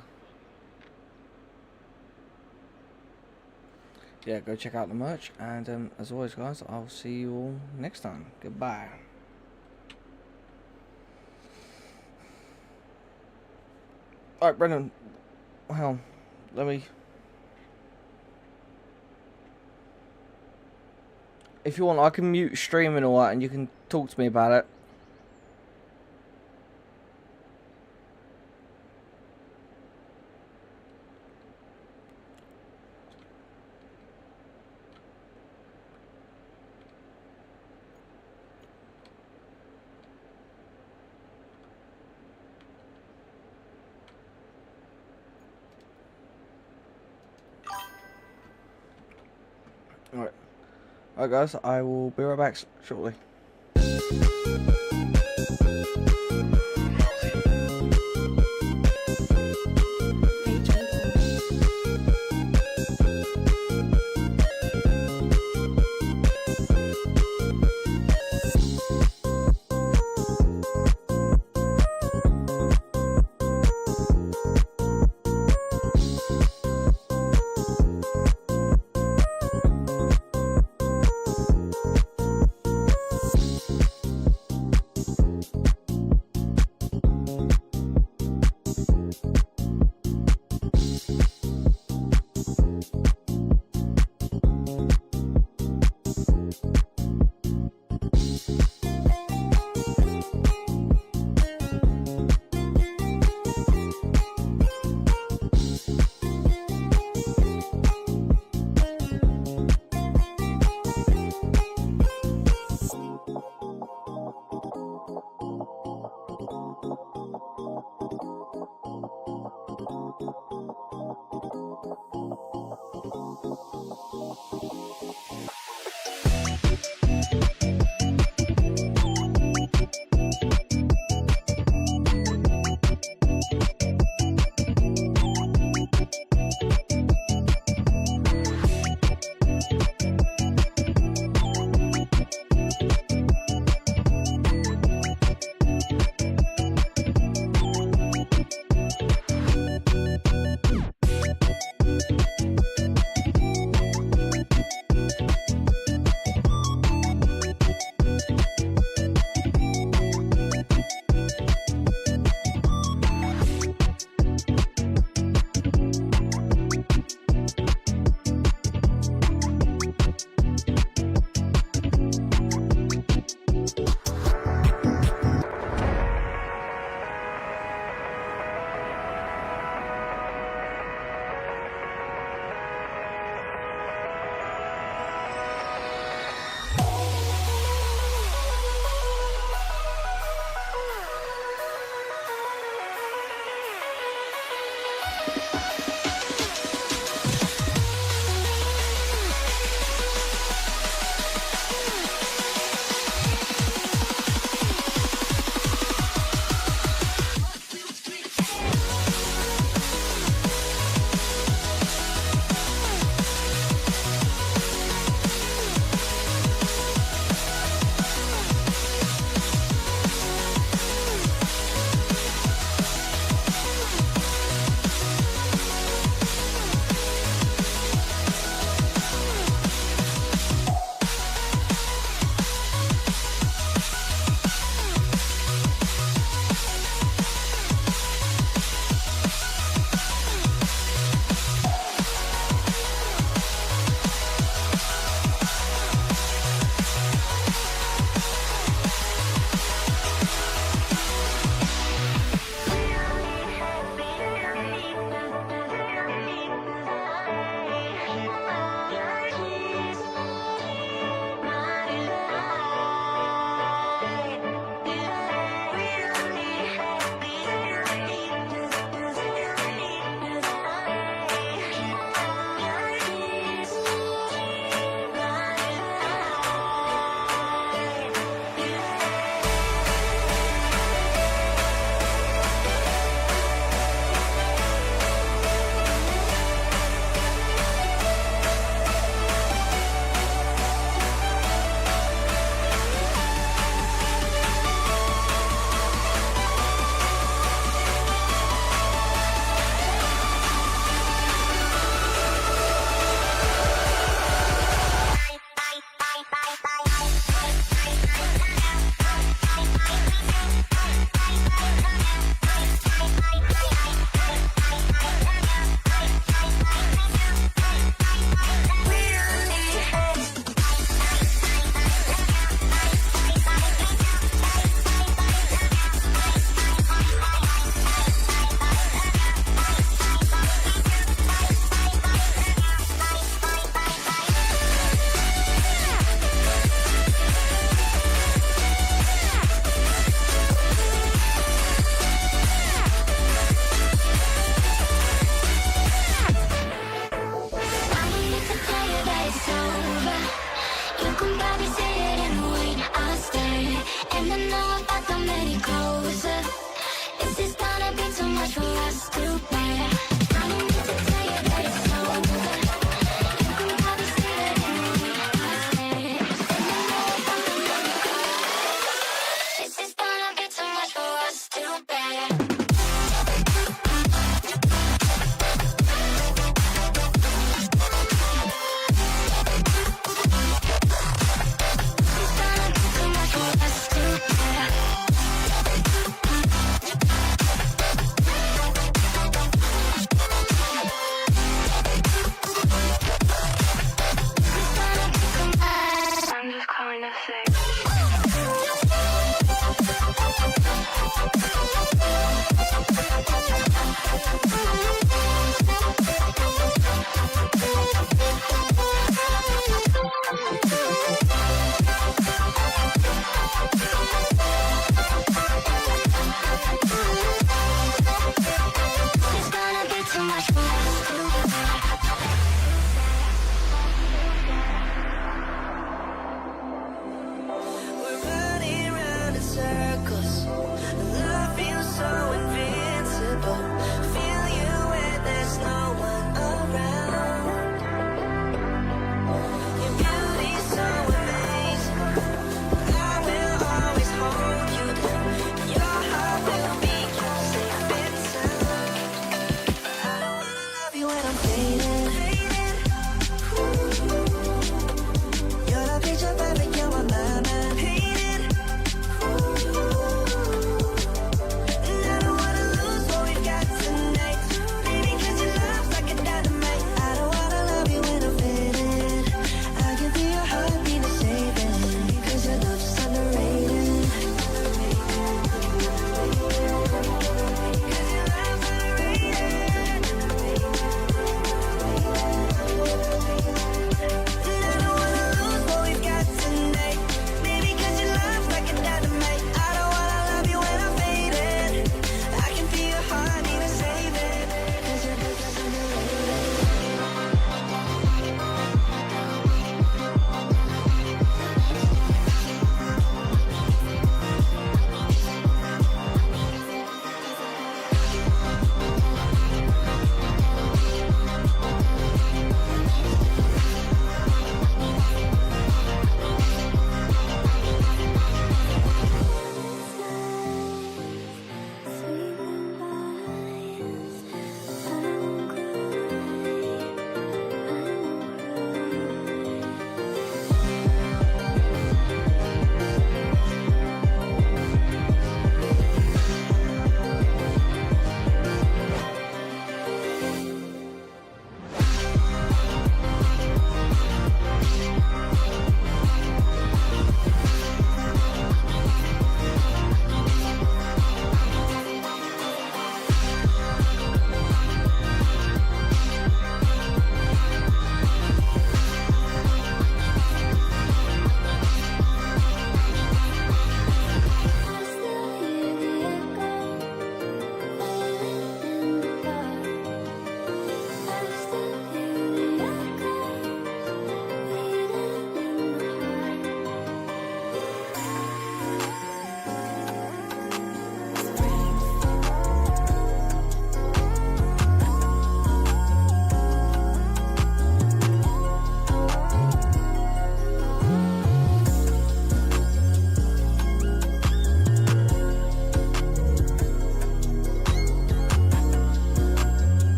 [SPEAKER 2] Yeah, go check out the merch, and as always, guys, I'll see you all next time. Goodbye. Alright, Brendan, well, let me... If you want, I can mute stream and all that, and you can talk to me about it. Alright guys, I will be right back shortly.
[SPEAKER 7] circumvent.